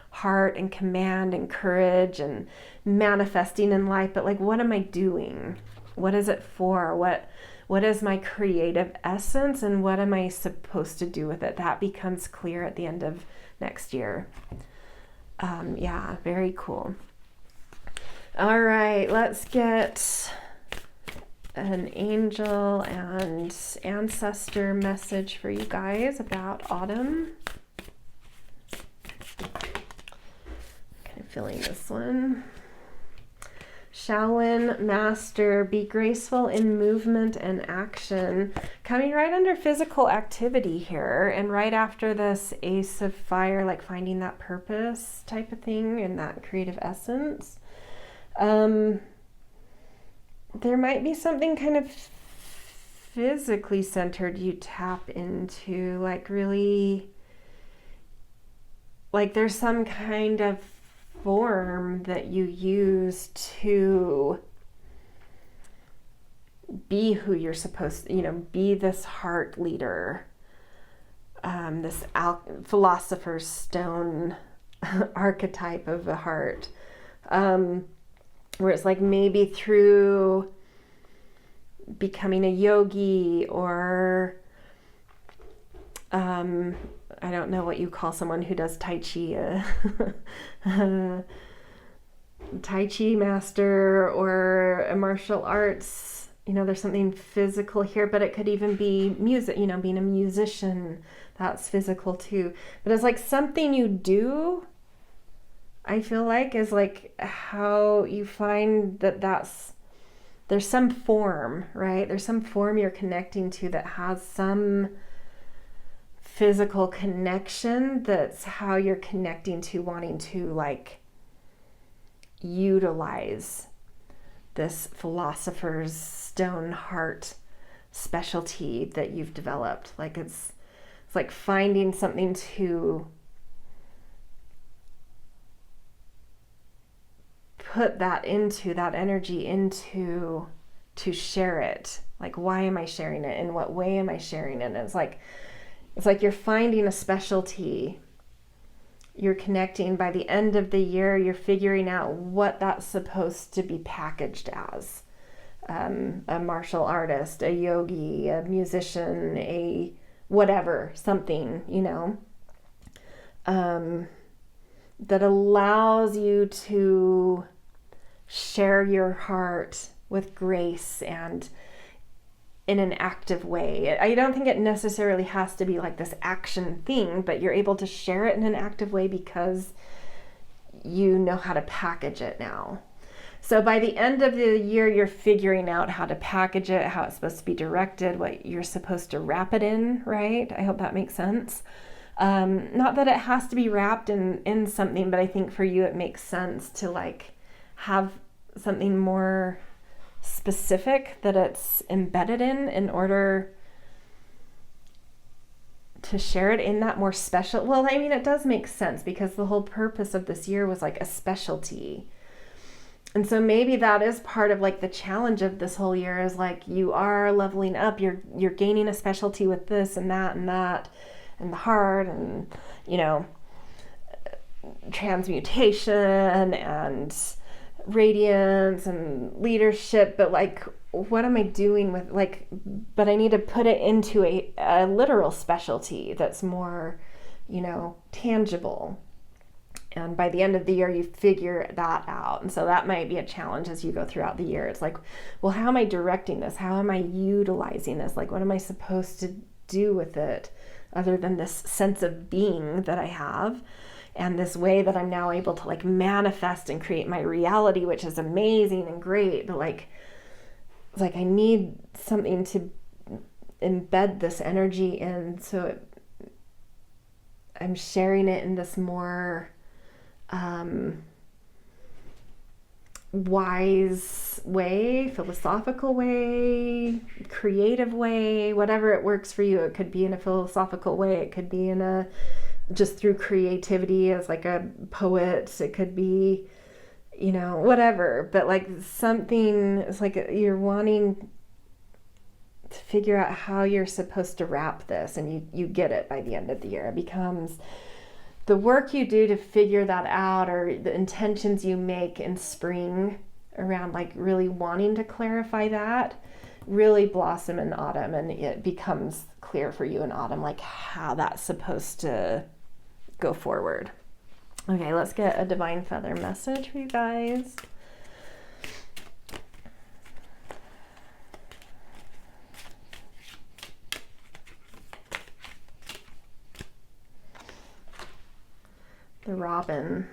heart and command and courage and manifesting in life. But like, what am I doing? What is it for? What is my creative essence, and what am I supposed to do with it? That becomes clear at the end of next year. Yeah, very cool. All right, let's get an angel and ancestor message for you guys about autumn. Kind of feeling this one. Shaolin Master, be graceful in movement and action. Coming right under physical activity here, and right after this Ace of Fire, like finding that purpose type of thing and that creative essence. There might be something kind of physically centered you tap into, like really, like there's some kind of form that you use to be who you're supposed to, be this heart leader, this philosopher's stone archetype of the heart, where it's like maybe through becoming a yogi, or I don't know what you call someone who does Tai Chi, Tai Chi master, or a martial arts. There's something physical here, but it could even be music, being a musician, that's physical too. But it's like something you do, I feel like, is like how you find there's some form, right? There's some form you're connecting to that has some physical connection. That's how you're connecting to wanting to like utilize this philosopher's stone heart specialty that you've developed. Like it's like finding something to put that into, that energy into, to share it. Like, why am I sharing it? In what way am I sharing it? And it's like you're finding a specialty. You're connecting. By the end of the year, you're figuring out what that's supposed to be packaged as. a martial artist, a yogi, a musician, a whatever, something, that allows you to share your heart with grace and in an active way. I don't think it necessarily has to be like this action thing, but you're able to share it in an active way because you know how to package it now. So by the end of the year, you're figuring out how to package it, how it's supposed to be directed, what you're supposed to wrap it in, right? I hope that makes sense. Not that it has to be wrapped in something, but I think for you it makes sense to like have something more specific that it's embedded in order to share it in that more special. Well, I mean, it does make sense because the whole purpose of this year was like a specialty. And so maybe that is part of like the challenge of this whole year is like you are leveling up, you're gaining a specialty with this and that and the heart and transmutation and radiance and leadership, but like what am I doing with but I need to put it into a literal specialty that's more tangible. And by the end of the year, you figure that out. And so that might be a challenge as you go throughout the year. It's like, well, how am I directing this? How am I utilizing this? Like, what am I supposed to do with it other than this sense of being that I have and this way that I'm now able to like manifest and create my reality, which is amazing and great. But it's like I need something to embed this energy in. So I'm sharing it in this more wise way, philosophical way, creative way, whatever it works for you. It could be in a philosophical way. It could be in just through creativity as like a poet. It could be, whatever, but like something, it's like you're wanting to figure out how you're supposed to wrap this, and you get it by the end of the year. It becomes the work you do to figure that out, or the intentions you make in spring around like really wanting to clarify that, really blossom in autumn, and it becomes clear for you in autumn like how that's supposed to go forward. Okay, let's get a divine feather message for you guys. The robin.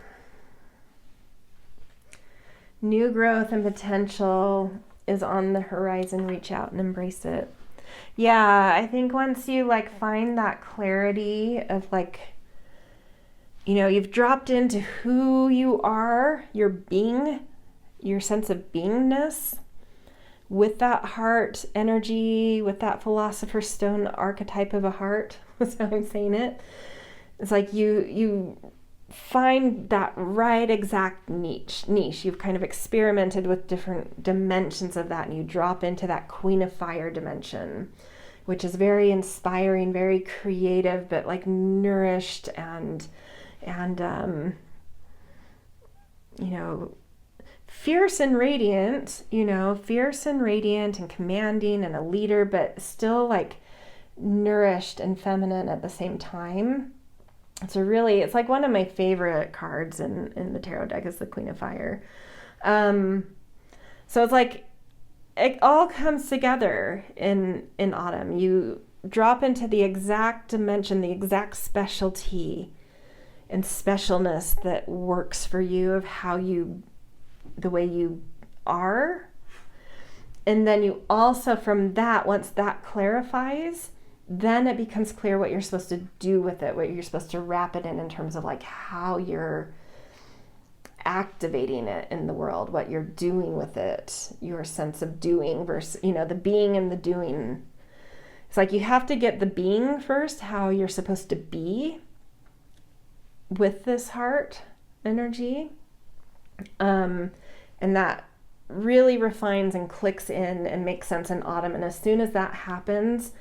New growth and potential is on the horizon. Reach out and embrace it. Yeah, I think once you like find that clarity of like, you've dropped into who you are, your being, your sense of beingness, with that heart energy, with that philosopher's stone archetype of a heart, that's how I'm saying it. It's like you find that right exact niche. You've kind of experimented with different dimensions of that, and you drop into that Queen of Fire dimension, which is very inspiring, very creative, but like nourished and fierce and radiant, and commanding and a leader, but still like nourished and feminine at the same time. It's like one of my favorite cards in the tarot deck is the Queen of Fire. So it's like it all comes together in autumn. You drop into the exact dimension, the exact specialty and specialness that works for you of the way you are. And then you also, from that, once that clarifies, then it becomes clear what you're supposed to do with it, what you're supposed to wrap it in terms of like how you're activating it in the world, what you're doing with it, your sense of doing versus, the being and the doing. It's like you have to get the being first, how you're supposed to be with this heart energy. And that really refines and clicks in and makes sense in autumn. And as soon as that happens,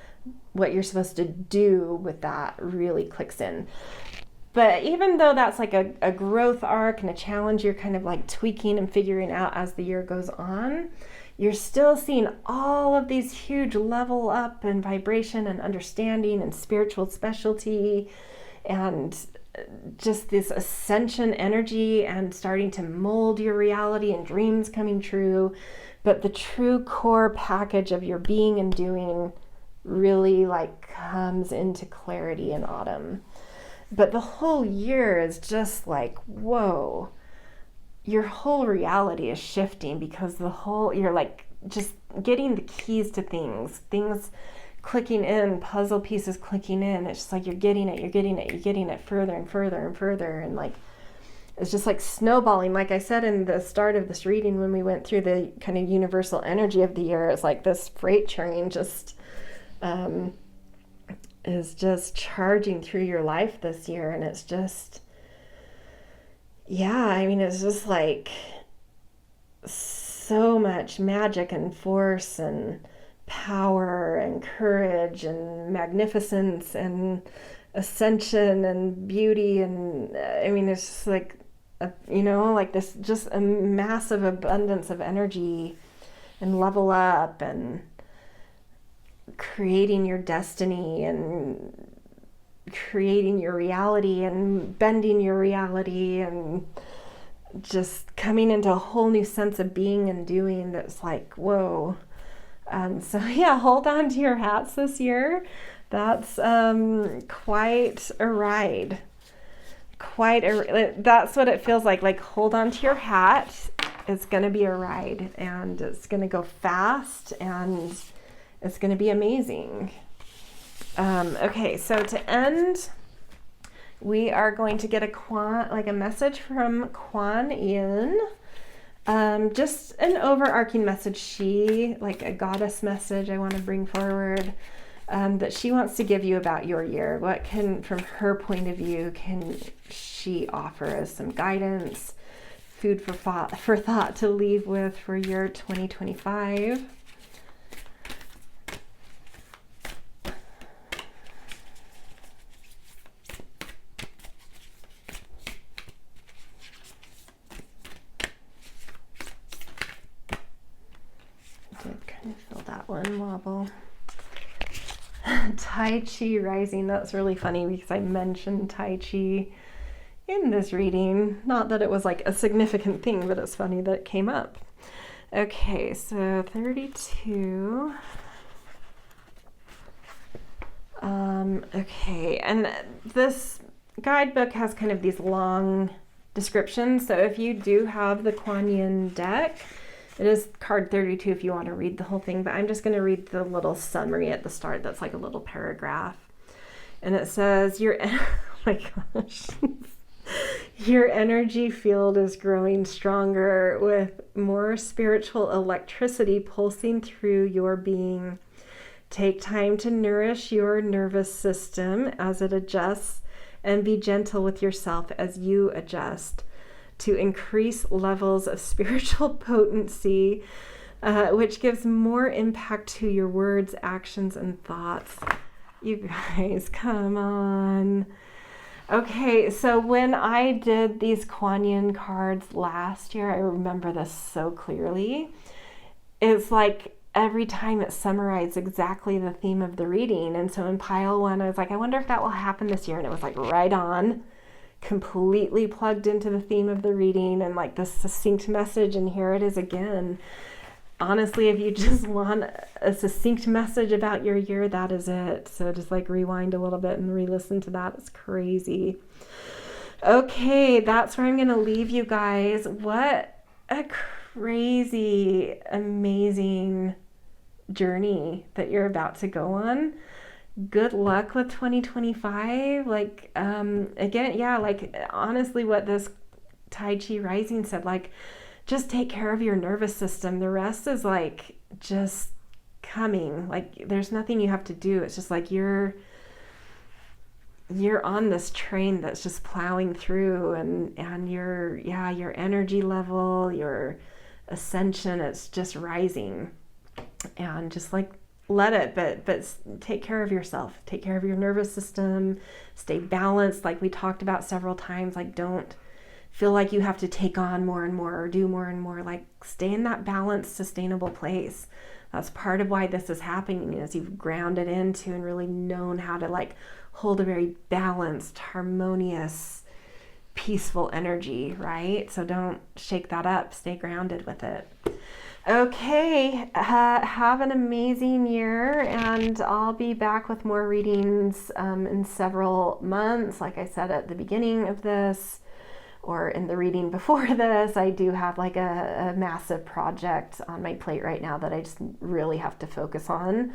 what you're supposed to do with that really clicks in. But even though that's like a growth arc and a challenge you're kind of like tweaking and figuring out as the year goes on, you're still seeing all of these huge level up and vibration and understanding and spiritual specialty and just this ascension energy and starting to mold your reality and dreams coming true. But the true core package of your being and doing really like comes into clarity in autumn. But the whole year is just like, whoa, your whole reality is shifting because you're like just getting the keys to things clicking in, puzzle pieces clicking in. It's just like you're getting it further and further and further. And like, it's just like snowballing. Like I said in the start of this reading, when we went through the kind of universal energy of the year, it's like this freight train just is just charging through your life this year. And it's just, yeah, I mean, it's just like so much magic and force and power and courage and magnificence and ascension and beauty. And I mean, it's just like, like this, just a massive abundance of energy and level up and creating your destiny and creating your reality and bending your reality and just coming into a whole new sense of being and doing that's like, whoa. So yeah, hold on to your hats this year. That's quite a ride. That's what it feels like. Like, hold on to your hat. It's going to be a ride, and it's going to go fast, and it's going to be amazing. Okay, so to end, we are going to get a message from Kuan Yin. Just an overarching message, like a goddess message I want to bring forward, that she wants to give you about your year. What from her point of view, can she offer as some guidance, food for thought to leave with for year 2025? One wobble. Tai Chi rising. That's really funny because I mentioned Tai Chi in this reading. Not that it was like a significant thing, but it's funny that it came up. Okay, so 32. Okay, and this guidebook has kind of these long descriptions. So if you do have the Kuan Yin deck, it is card 32 if you want to read the whole thing, but I'm just going to read the little summary at the start that's like a little paragraph. And it says, oh my gosh, your energy field is growing stronger with more spiritual electricity pulsing through your being. Take time to nourish your nervous system as it adjusts and be gentle with yourself as you adjust to increase levels of spiritual potency, which gives more impact to your words, actions, and thoughts. You guys, come on. Okay, so when I did these Kuan Yin cards last year, I remember this so clearly. It's like every time it summarized exactly the theme of the reading. And so in pile one, I was like, I wonder if that will happen this year. And it was like right on. Completely plugged into the theme of the reading and like the succinct message, and here it is again. Honestly, if you just want a succinct message about your year, that is it. So just like rewind a little bit and re-listen to that. It's crazy. Okay, that's where I'm going to leave you guys. What a crazy, amazing journey that you're about to go on. Good luck with 2025. Like, again, yeah, like honestly, what this Tai Chi rising said, like, just take care of your nervous system. The rest is like just coming. Like, there's nothing you have to do. It's just like you're on this train that's just plowing through, and your energy level, your ascension, it's just rising, and just like let it, but take care of yourself, take care of your nervous system, stay balanced like we talked about several times. Like, don't feel like you have to take on more and more or do more and more. Like, stay in that balanced, sustainable place. That's part of why this is happening, is you've grounded into and really known how to like hold a very balanced, harmonious, peaceful energy, right? So don't shake that up. Stay grounded with it. Okay, have an amazing year, and I'll be back with more readings in several months. Like I said at the beginning of this, or in the reading before this, I do have like a massive project on my plate right now that I just really have to focus on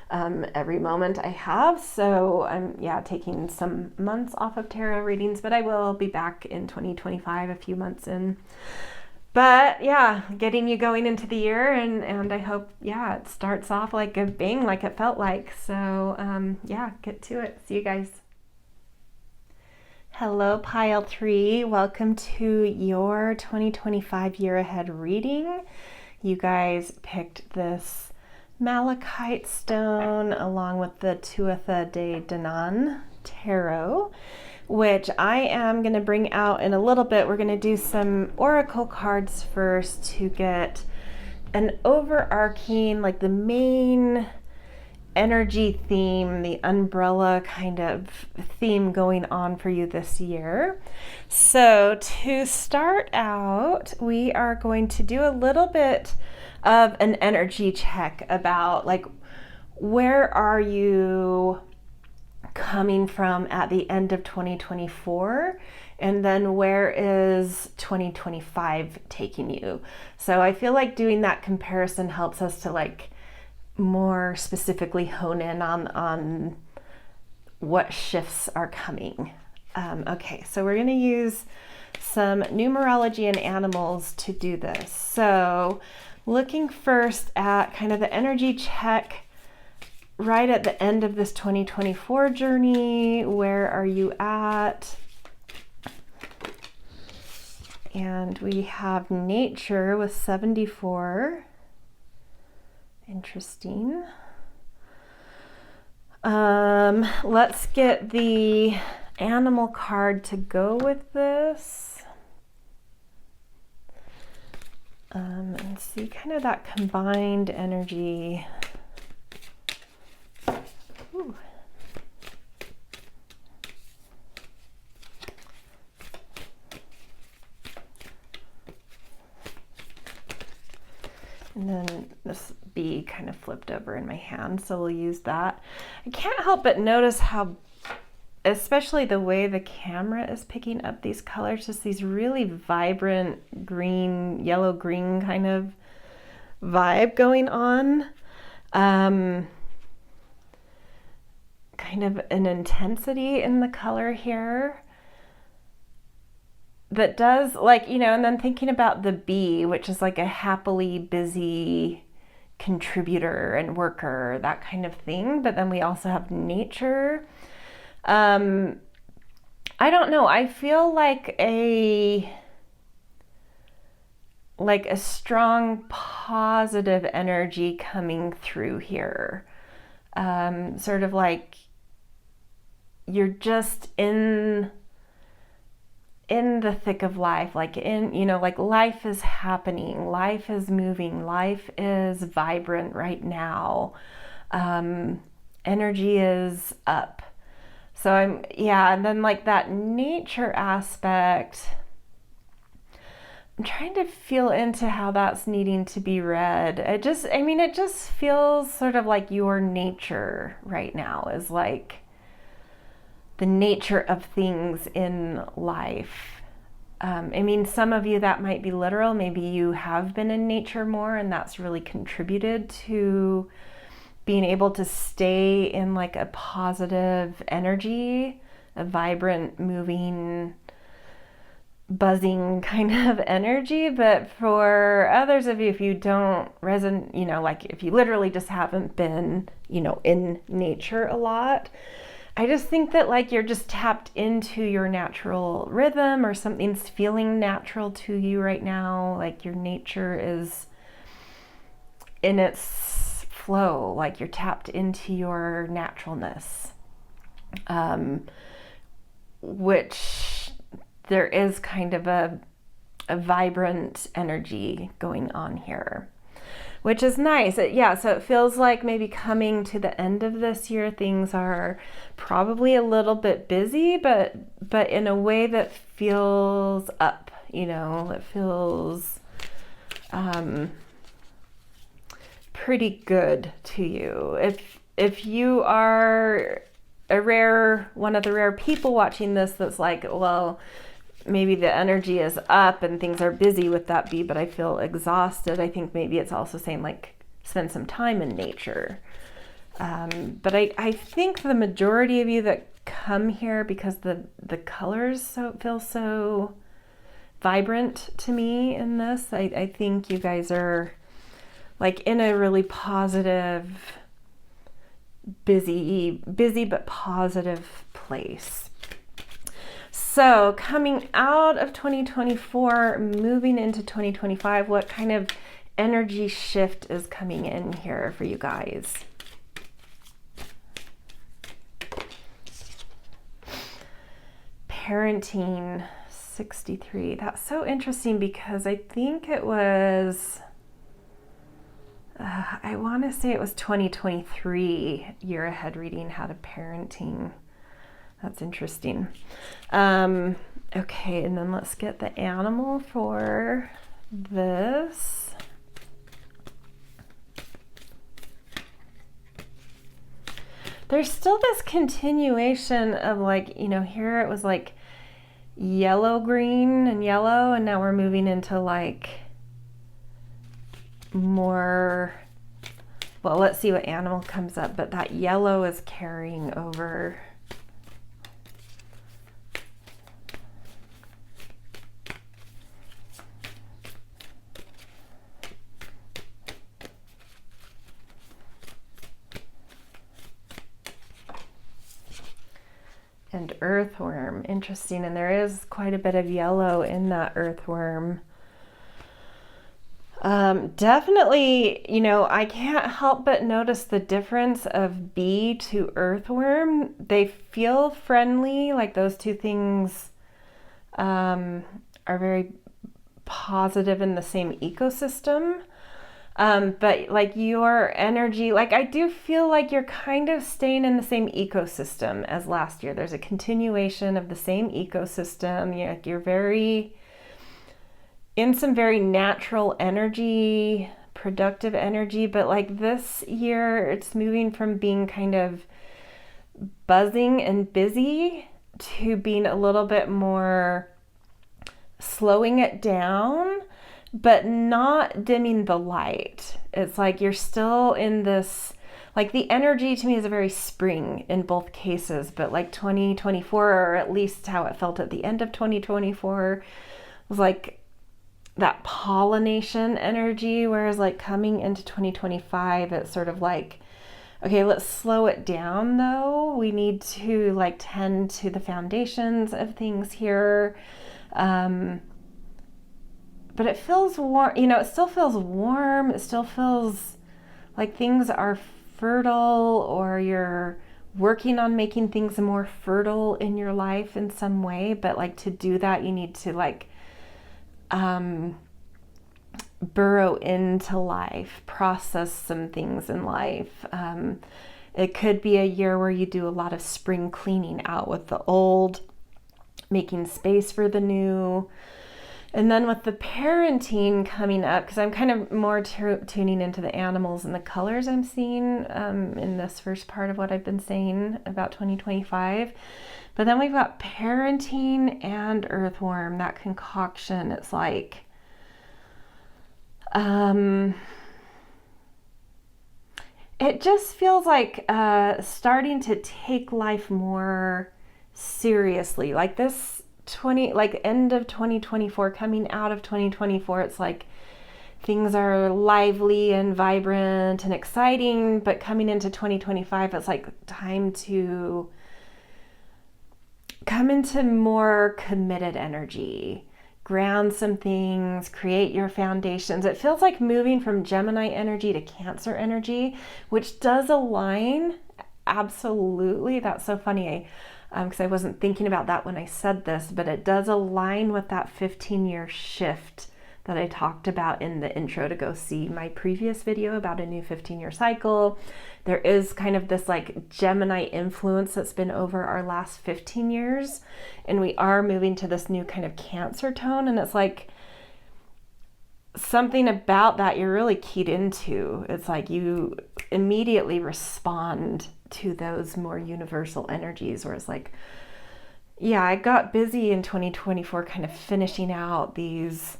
every moment I have. So I'm taking some months off of tarot readings, but I will be back in 2025, a few months in. But yeah, getting you going into the year, and I hope, it starts off like a bang, like it felt like. So get to it. See you guys. Hello, Pile 3. Welcome to your 2025 year ahead reading. You guys picked this malachite stone along with the Tuatha De Danann tarot, which I am going to bring out in a little bit. We're going to do some oracle cards first to get an overarching, like the main energy theme, the umbrella kind of theme going on for you this year. So to start out, we are going to do a little bit of an energy check about like, where are you coming from at the end of 2024, and then where is 2025 taking you? So I feel like doing that comparison helps us to like more specifically hone in on what shifts are coming. Okay, so we're going to use some numerology and animals to do this. So looking first at kind of the energy check right at the end of this 2024 journey. Where are you at? And we have nature with 74. Interesting. Let's get the animal card to go with this. And see kind of that combined energy. Ooh. And then this bee kind of flipped over in my hand, so we'll use that. I can't help but notice how, especially the way the camera is picking up these colors, just these really vibrant green, yellow-green kind of vibe going on. Kind of an intensity in the color here that does, like, and then thinking about the bee, which is like a happily busy contributor and worker, that kind of thing. But then we also have nature. I don't know. I feel like a strong positive energy coming through here. Sort of like you're just in the thick of life, like like life is happening, life is moving, life is vibrant right now. Energy is up. So and then like that nature aspect, I'm trying to feel into how that's needing to be read. It just feels sort of like your nature right now is like the nature of things in life. Some of you that might be literal. Maybe you have been in nature more, and that's really contributed to being able to stay in like a positive energy, a vibrant, moving, buzzing kind of energy. But for others of you, if you don't resonate, like if you literally just haven't been, in nature a lot, I just think that like you're just tapped into your natural rhythm, or something's feeling natural to you right now. Like your nature is in its flow, like you're tapped into your naturalness, which there is kind of a vibrant energy going on here, which is nice. Yeah, so it feels like maybe coming to the end of this year, things are probably a little bit busy, but in a way that feels up, you know, it feels pretty good to you. If you are one of the rare people watching this that's like, well, maybe the energy is up and things are busy with that B, but I feel exhausted. I think maybe it's also saying like spend some time in nature. But I think the majority of you that come here, because the colors feel so vibrant to me in this, I think you guys are like in a really positive, busy but positive place. So coming out of 2024, moving into 2025, what kind of energy shift is coming in here for you guys? Parenting 63. That's so interesting because I think it was, I want to say it was 2023 year ahead reading had a parenting. That's interesting. Okay, and then let's get the animal for this. There's still this continuation of like, you know, here it was like yellow, green, and yellow, and now we're moving into like more, well, let's see what animal comes up, but that yellow is carrying over. And earthworm, interesting, and there is quite a bit of yellow in that earthworm. Definitely, you know, I can't help but notice the difference of bee to earthworm. They feel friendly, like those two things are very positive in the same ecosystem. But like your energy, like I do feel like you're kind of staying in the same ecosystem as last year. There's a continuation of the same ecosystem. You're very in some very natural energy, productive energy, but like this year it's moving from being kind of buzzing and busy to being a little bit more slowing it down, but not dimming the light. It's like you're still in this, like the energy to me is a very spring in both cases, but like 2024, or at least how it felt at the end of 2024, was like that pollination energy, whereas like coming into 2025, it's sort of like, okay, let's slow it down though. We need to like tend to the foundations of things here. But it feels warm, you know, it still feels warm. It still feels like things are fertile, or you're working on making things more fertile in your life in some way. But like to do that, you need to like burrow into life, process some things in life. It could be a year where you do a lot of spring cleaning out with the old, making space for the new. And then with the parenting coming up, because I'm kind of more tuning into the animals and the colors I'm seeing in this first part of what I've been saying about 2025. But then we've got parenting and earthworm, that concoction. It's like, it just feels like starting to take life more seriously. Like this like end of 2024, coming out of 2024, it's like things are lively and vibrant and exciting, but coming into 2025, it's like time to come into more committed energy, ground some things, create your foundations. It feels like moving from Gemini energy to Cancer energy, which does align. Absolutely. That's so funny. because I wasn't thinking about that when I said this, but it does align with that 15-year shift that I talked about in the intro. To go see my previous video about a new 15-year cycle. There is kind of this like Gemini influence that's been over our last 15 years, and we are moving to this new kind of Cancer tone, and it's like something about that you're really keyed into. It's like you immediately respond to those more universal energies, where it's like, yeah, I got busy in 2024 kind of finishing out these,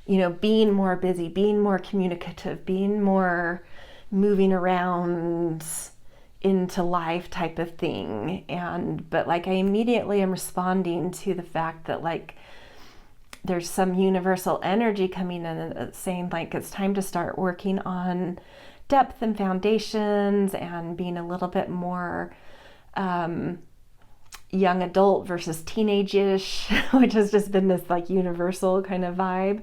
you know, being more busy, being more communicative, being more moving around into life type of thing. But like I immediately am responding to the fact that like there's some universal energy coming in and saying like it's time to start working on depth and foundations and being a little bit more young adult versus teenage-ish, which has just been this like universal kind of vibe.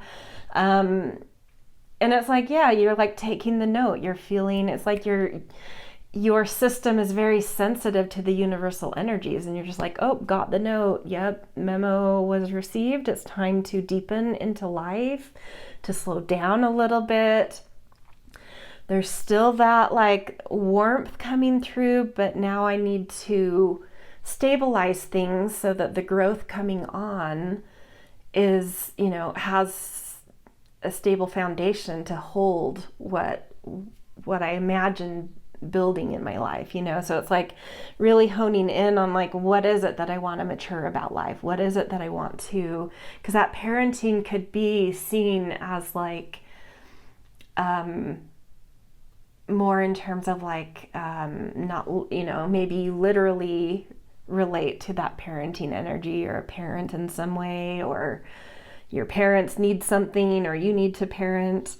And it's like, yeah, you're like taking the note, you're feeling, it's like your system is very sensitive to the universal energies, and you're just like, oh, got the note. Yep, memo was received. It's time to deepen into life, to slow down a little bit. There's still that like warmth coming through, but now I need to stabilize things so that the growth coming on is, you know, has a stable foundation to hold what I imagine building in my life, you know. So it's like really honing in on like, what is it that I want to mature about life? What is it that I want to, because that parenting could be seen as like more in terms of like not, you know, maybe you literally relate to that parenting energy, or a parent in some way, or your parents need something or you need to parent.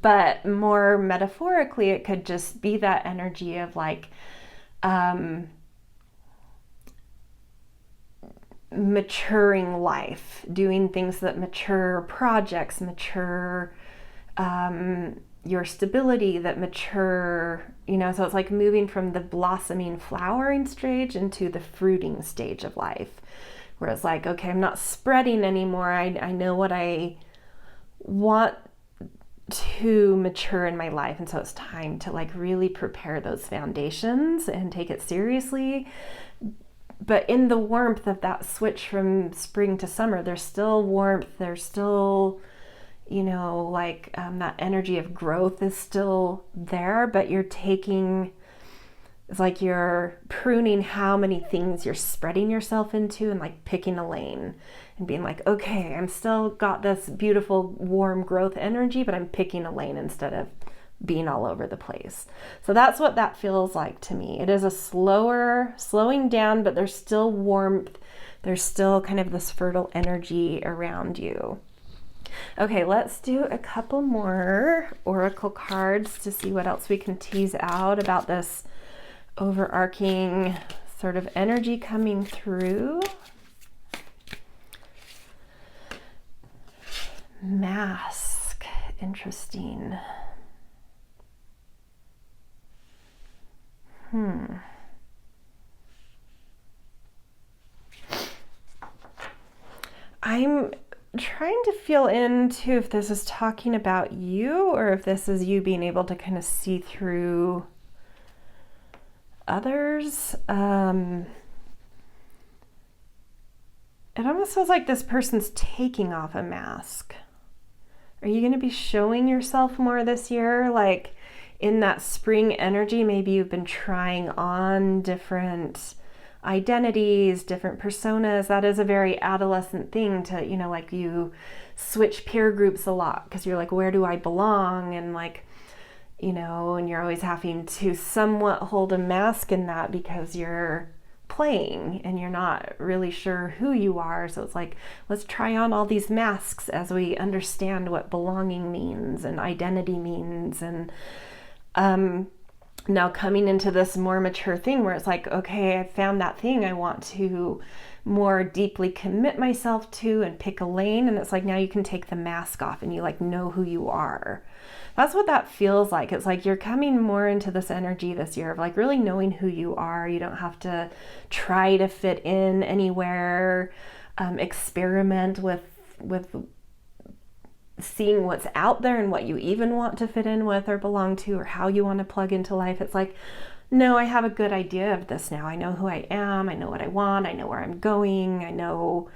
But more metaphorically, it could just be that energy of like maturing life, doing things that mature, projects mature, your stability that mature, you know. So it's like moving from the blossoming, flowering stage into the fruiting stage of life, where it's like, okay, I'm not spreading anymore. I know what I want to mature in my life, and so it's time to like really prepare those foundations and take it seriously. But in the warmth of that switch from spring to summer, there's still warmth, there's still, you know, like that energy of growth is still there, but you're taking, it's like you're pruning how many things you're spreading yourself into, and like picking a lane and being like, okay, I'm still got this beautiful warm growth energy, but I'm picking a lane instead of being all over the place. So that's what that feels like to me. It is a slowing down, but there's still warmth. There's still kind of this fertile energy around you. Okay, let's do a couple more oracle cards to see what else we can tease out about this overarching sort of energy coming through. Mask, interesting. I'm trying to feel into if this is talking about you, or if this is you being able to kind of see through others. It almost feels like this person's taking off a mask. Are you going to be showing yourself more this year? Like in that spring energy, maybe you've been trying on different identities, different personas. That is a very adolescent thing to, you know, like you switch peer groups a lot because you're like, where do I belong? And like, you know, and you're always having to somewhat hold a mask in that because you're playing and you're not really sure who you are. So it's like, let's try on all these masks as we understand what belonging means and identity means. And now coming into this more mature thing where it's like, okay, I found that thing I want to more deeply commit myself to and pick a lane. And it's like, now you can take the mask off and you like know who you are. That's what that feels like. It's like you're coming more into this energy this year of like really knowing who you are. You don't have to try to fit in anywhere, experiment with seeing what's out there and what you even want to fit in with or belong to or how you want to plug into life. It's like, no, I have a good idea of this now. I know who I am. I know what I want. I know where I'm going. I know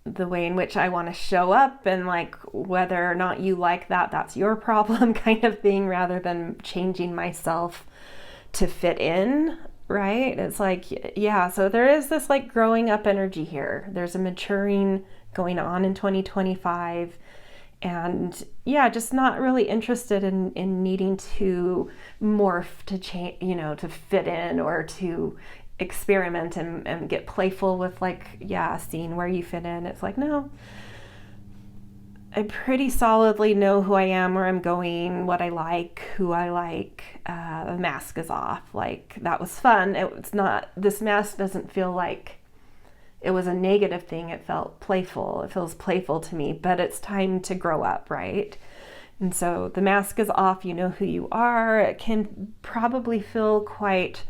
the way in which I want to show up, and like whether or not you like that, that's your problem kind of thing, rather than changing myself to fit in, right? It's like, yeah, so there is this like growing up energy here. There's a maturing going on in 2025. And yeah, just not really interested in needing to morph to change, to fit in or to experiment and get playful with like, yeah, seeing where you fit in. It's like, no, I pretty solidly know who I am, where I'm going, what I like, who I like. The mask is off. Like, that was fun. It's not, this mask doesn't feel like it was a negative thing. It felt playful. It feels playful to me, but it's time to grow up, right? And so the mask is off. You know who you are. It can probably feel quite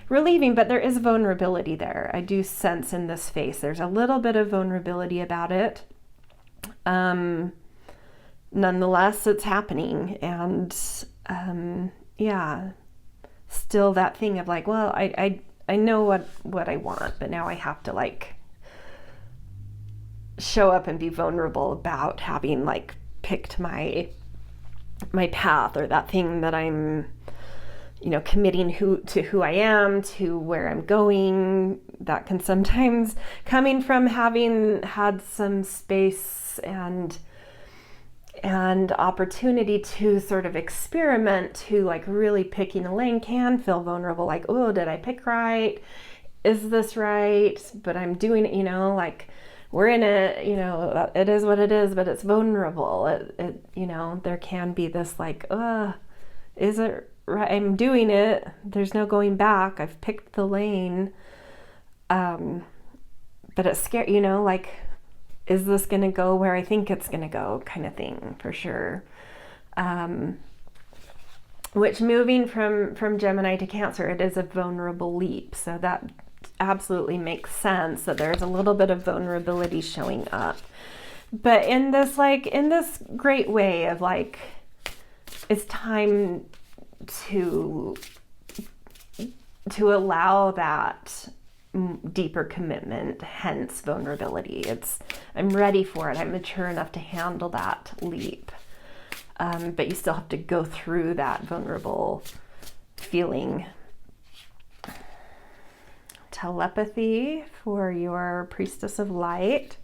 relieving, but there is vulnerability there. I do sense in this face, there's a little bit of vulnerability about it. Nonetheless, it's happening. And yeah, still that thing of like, well, I know what I want, but now I have to like show up and be vulnerable about having like picked my path, or that thing that I'm, committing to who I am, to where I'm going. That can sometimes, coming from having had some space and opportunity to sort of experiment, to like really picking a lane, can feel vulnerable. Like, oh, did I pick right? Is this right? But I'm doing it, like we're in it, it is what it is, but it's vulnerable. It there can be this like, is it right? I'm doing it. There's no going back. I've picked the lane. But it's scary, like, is this going to go where I think it's going to go, kind of thing, for sure. Which, moving from Gemini to Cancer, it is a vulnerable leap. So that absolutely makes sense that there's a little bit of vulnerability showing up. But in this great way of like, it's time to allow that deeper commitment, hence vulnerability. I'm ready for it. I'm mature enough to handle that leap. But you still have to go through that vulnerable feeling. Telepathy for your Priestess of Light.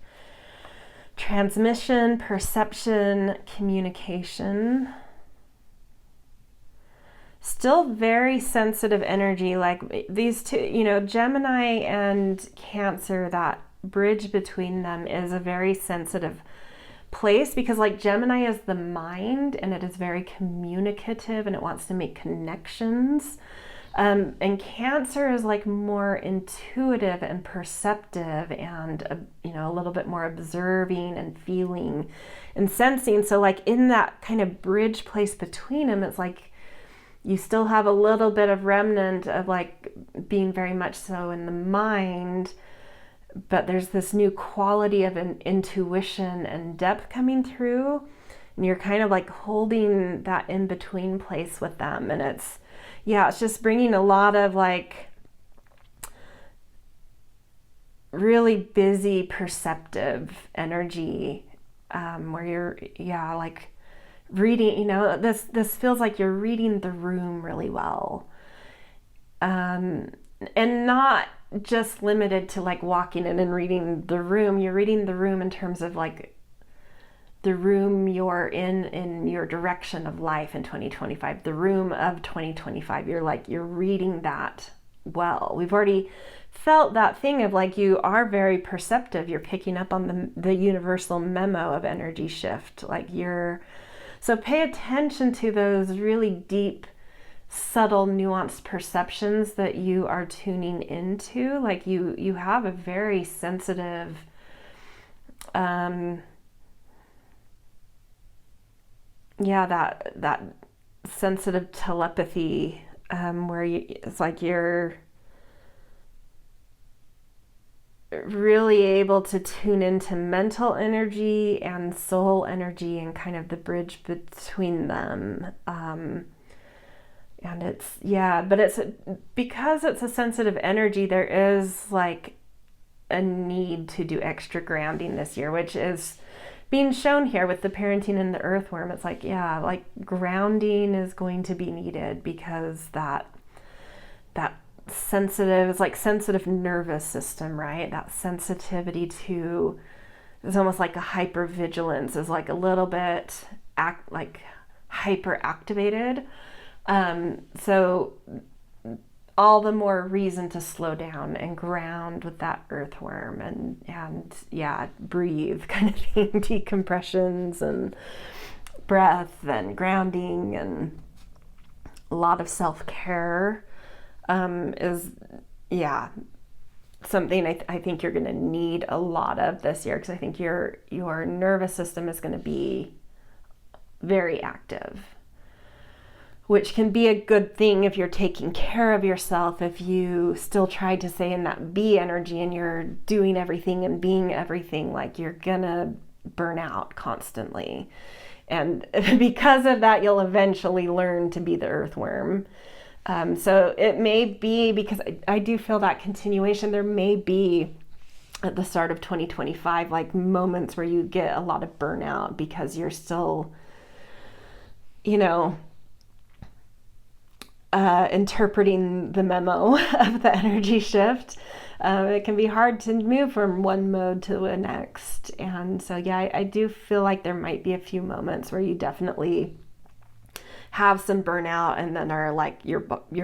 Transmission, perception, communication. Still very sensitive energy, like these two, Gemini and Cancer, that bridge between them is a very sensitive place, because like Gemini is the mind and it is very communicative and it wants to make connections. And Cancer is like more intuitive and perceptive and, a little bit more observing and feeling and sensing. So like in that kind of bridge place between them, it's like, you still have a little bit of remnant of like being very much so in the mind, but there's this new quality of an intuition and depth coming through, and you're kind of like holding that in between place with them. And it's just bringing a lot of like really busy perceptive energy, where you're like reading, this feels like you're reading the room really well, and not just limited to like walking in and reading the room. You're reading the room in terms of like the room you're in your direction of life in 2025, the room of 2025. You're reading that well. We've already felt that thing of like, you are very perceptive. You're picking up on the universal memo of energy shift. So pay attention to those really deep subtle, nuanced perceptions that you are tuning into. Like you have a very sensitive, that sensitive telepathy, where it's like you're really able to tune into mental energy and soul energy and kind of the bridge between them. And but it's because it's a sensitive energy, there is like a need to do extra grounding this year, which is being shown here with the parenting and the earthworm. It's like, like grounding is going to be needed because that sensitive, it's like sensitive nervous system, right? That sensitivity to, it's almost like a hypervigilance is like a little bit like hyper activated. So all the more reason to slow down and ground with that earthworm and breathe kind of thing, decompressions and breath and grounding and a lot of self-care is something I think you're going to need a lot of this year, because I think your nervous system is going to be very active, which can be a good thing if you're taking care of yourself. If you still try to stay in that B energy and you're doing everything and being everything, like you're gonna burn out constantly. And because of that, you'll eventually learn to be the earthworm. So it may be, because I do feel that continuation, there may be at the start of 2025, like moments where you get a lot of burnout because you're still, interpreting the memo of the energy shift. It can be hard to move from one mode to the next. And so, I do feel like there might be a few moments where you definitely have some burnout, and then are like your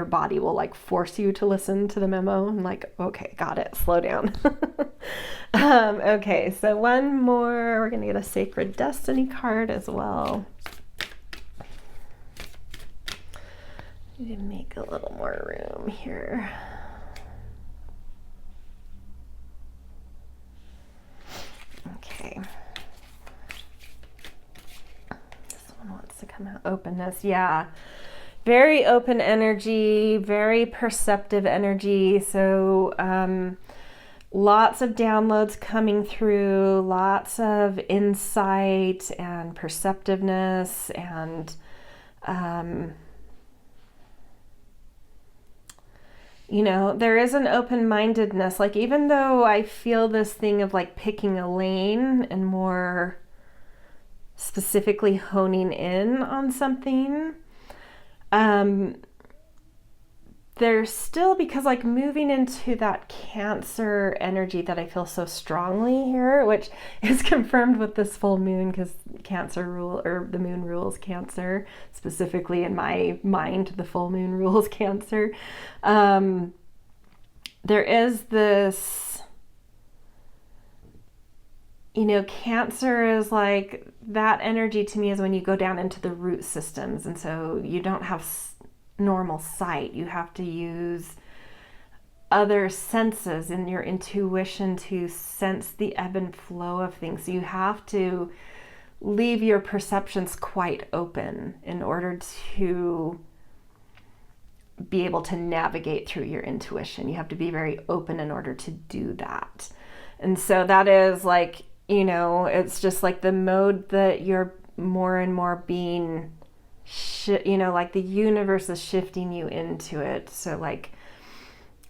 body will like force you to listen to the memo. I'm like, okay, got it, slow down. Okay, so one more, we're gonna get a Sacred Destiny card as well. Need to make a little more room here. Okay. This one wants to come out. Openness. Yeah. Very open energy, very perceptive energy. So lots of downloads coming through, lots of insight and perceptiveness, and there is an open-mindedness. Like, even though I feel this thing of like picking a lane and more specifically honing in on something, there's still, because like moving into that Cancer energy that I feel so strongly here, which is confirmed with this full moon, because the moon rules Cancer. Specifically in my mind, the full moon rules Cancer. There is this, Cancer is like, that energy to me is when you go down into the root systems, and so you don't have normal sight. You have to use other senses and your intuition to sense the ebb and flow of things. So you have to leave your perceptions quite open in order to be able to navigate through your intuition. You have to be very open in order to do that. And so that is like, it's just like the mode that you're more and more being like the universe is shifting you into it. So like,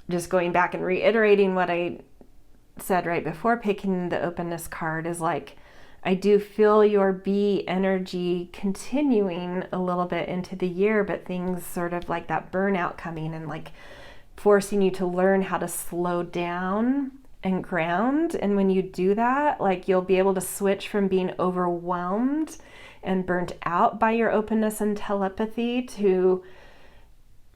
just going back and reiterating what I said right before picking the openness card is like, I do feel your B energy continuing a little bit into the year, but things sort of like that burnout coming and like forcing you to learn how to slow down and ground. And when you do that, like you'll be able to switch from being overwhelmed and burnt out by your openness and telepathy to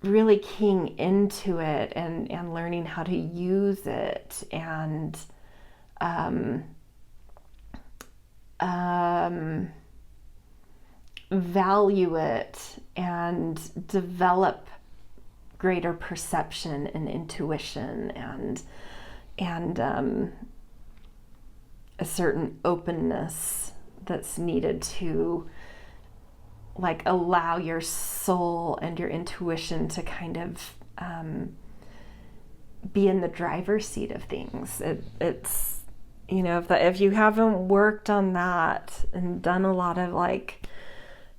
really keying into it and learning how to use it and value it and develop greater perception and intuition and a certain openness that's needed to like allow your soul and your intuition to kind of be in the driver's seat of things. It's you know, if you haven't worked on that and done a lot of like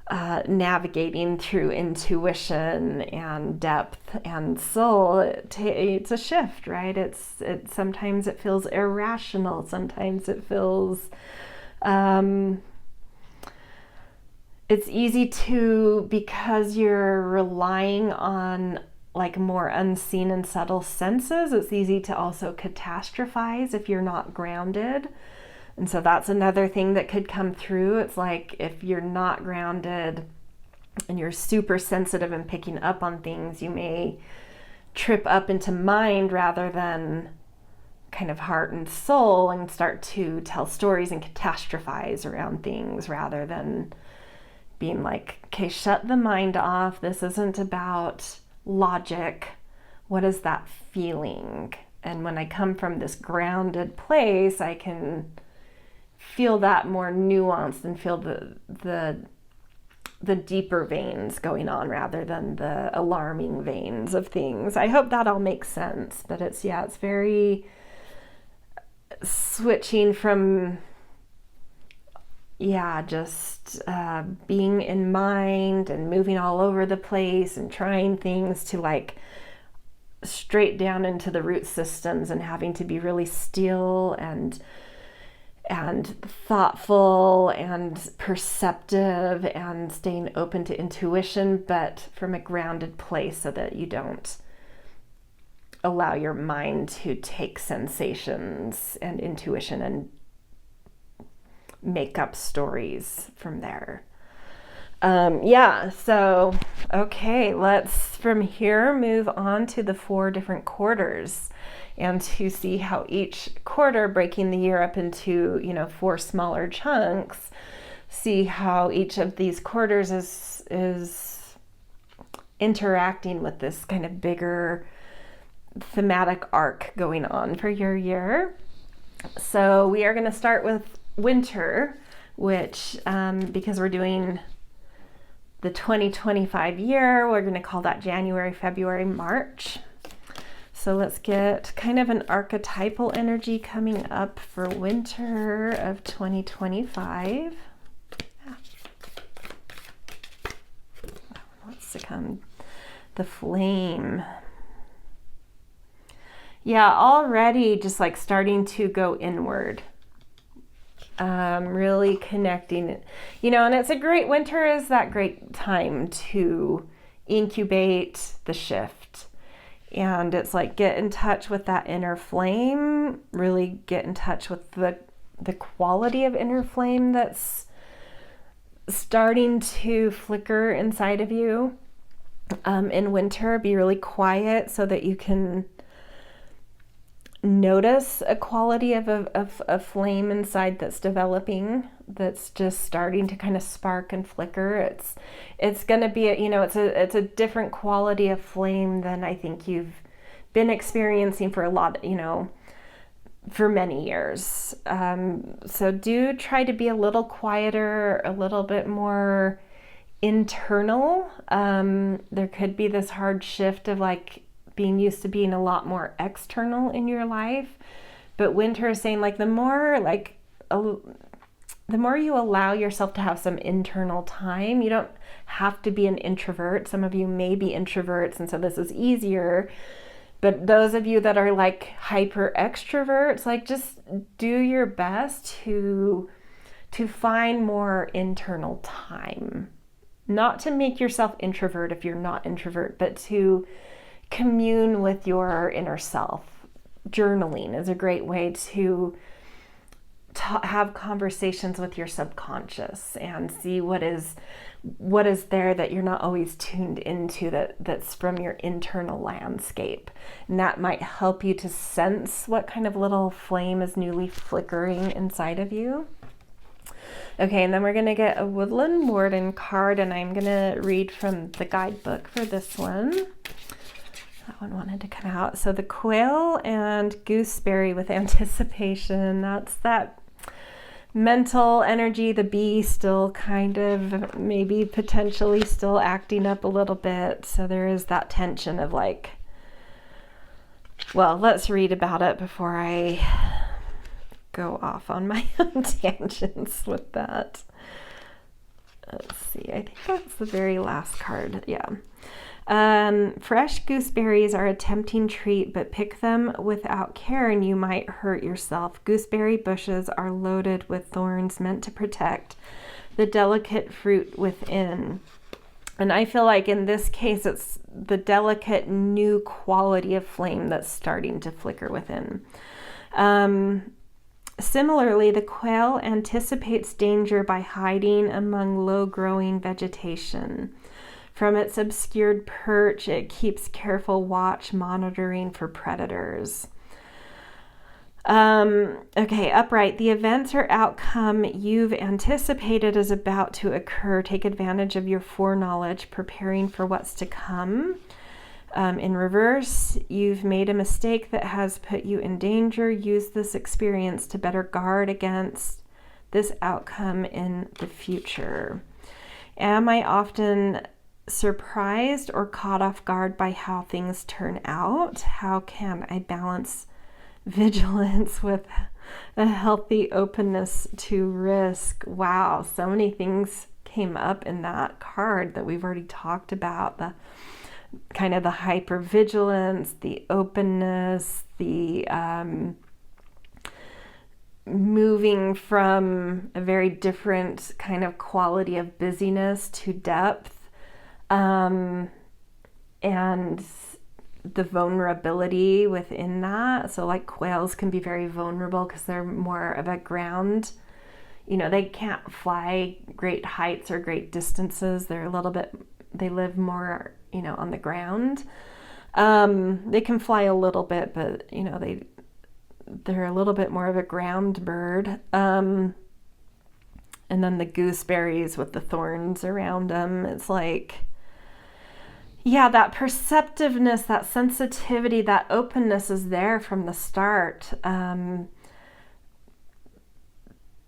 navigating through intuition and depth and soul, it's a shift, right? It's sometimes it feels irrational, sometimes it feels it's easy to, because you're relying on like more unseen and subtle senses, it's easy to also catastrophize if you're not grounded. And so that's another thing that could come through. It's like if you're not grounded and you're super sensitive and picking up on things, you may trip up into mind rather than kind of heart and soul and start to tell stories and catastrophize around things rather than being like, okay, shut the mind off. This isn't about logic. What is that feeling? And when I come from this grounded place, I can feel that more nuanced and feel the deeper veins going on rather than the alarming veins of things. I hope that all makes sense, but it's very switching from just being in mind and moving all over the place and trying things to like straight down into the root systems and having to be really still and thoughtful and perceptive and staying open to intuition, but from a grounded place so that you don't allow your mind to take sensations and intuition and make up stories from there. So, okay, let's from here move on to the 4 different quarters and to see how each quarter, breaking the year up into, 4 smaller chunks, see how each of these quarters is interacting with this kind of bigger thematic arc going on for your year. So we are going to start with winter, which because we're doing the 2025 year, we're going to call that January, February, March. So let's get kind of an archetypal energy coming up for winter of 2025. What's to come? The flame. Already just like starting to go inward. Really connecting it, and it's a great, winter is that great time to incubate the shift. And it's like, get in touch with that inner flame, really get in touch with the quality of inner flame that's starting to flicker inside of you. In winter, be really quiet so that you can notice a quality of a flame inside that's developing, that's just starting to kind of spark and flicker. It's going to be it's a different quality of flame than I think you've been experiencing for a lot, for many years. So do try to be a little quieter, a little bit more internal. There could be this hard shift of like being used to being a lot more external in your life, but winter is saying like the more you allow yourself to have some internal time. You don't have to be an introvert. Some of you may be introverts, and so this is easier. But those of you that are like hyper extroverts, like just do your best to find more internal time. Not to make yourself introvert if you're not introvert, but to commune with your inner self. Journaling is a great way to have conversations with your subconscious and see what is there that you're not always tuned into, that's from your internal landscape. And that might help you to sense what kind of little flame is newly flickering inside of you. Okay, and then we're going to get a Woodland Warden card, and I'm going to read from the guidebook for this one. That one wanted to come out. So the quail and gooseberry with anticipation. That's that mental energy, the bee still kind of maybe potentially still acting up a little bit. So there is that tension of like, well, let's read about it before I go off on my own tangents with that. Let's see, I think that's the very last card. Yeah. Fresh gooseberries are a tempting treat, but pick them without care and you might hurt yourself. Gooseberry bushes are loaded with thorns meant to protect the delicate fruit within. And I feel like in this case, it's the delicate new quality of flame that's starting to flicker within. Similarly, the quail anticipates danger by hiding among low-growing vegetation. From its obscured perch, it keeps careful watch, monitoring for predators. Okay, upright. The events or outcome you've anticipated is about to occur. Take advantage of your foreknowledge, preparing for what's to come. In reverse, you've made a mistake that has put you in danger. Use this experience to better guard against this outcome in the future. Am I often surprised or caught off guard by how things turn out? How can I balance vigilance with a healthy openness to risk? Wow, so many things came up in that card that we've already talked about. The kind of the hypervigilance, the openness, the moving from a very different kind of quality of busyness to depth. And the vulnerability within that. So like quails can be very vulnerable because they're more of a ground, you know, they can't fly great heights or great distances. They're a little bit, they live more, you know, on the ground. They can fly a little bit, but you know, they're a little bit more of a ground bird. And then the gooseberries with the thorns around them, it's like, yeah, that perceptiveness, that sensitivity, that openness is there from the start.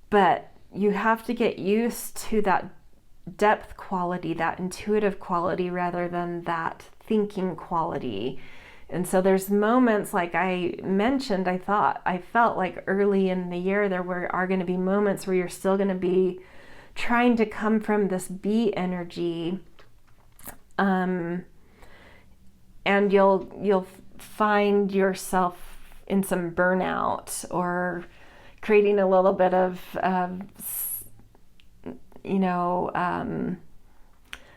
But you have to get used to that depth quality, that intuitive quality, rather than that thinking quality. And so there's moments, like I mentioned, I felt like early in the year there are going to be moments where you're still going to be trying to come from this bee energy. And you'll find yourself in some burnout or creating a little bit of,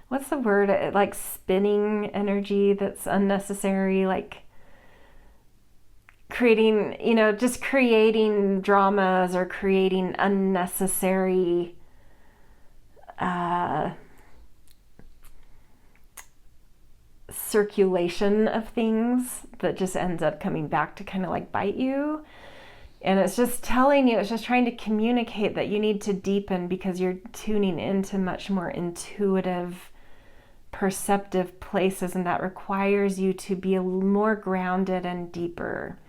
what's the word? Like spinning energy that's unnecessary, like creating, just creating dramas or creating unnecessary circulation of things that just ends up coming back to kind of like bite you. And it's just telling you, it's just trying to communicate that you need to deepen because you're tuning into much more intuitive, perceptive places, and that requires you to be more grounded and deeper.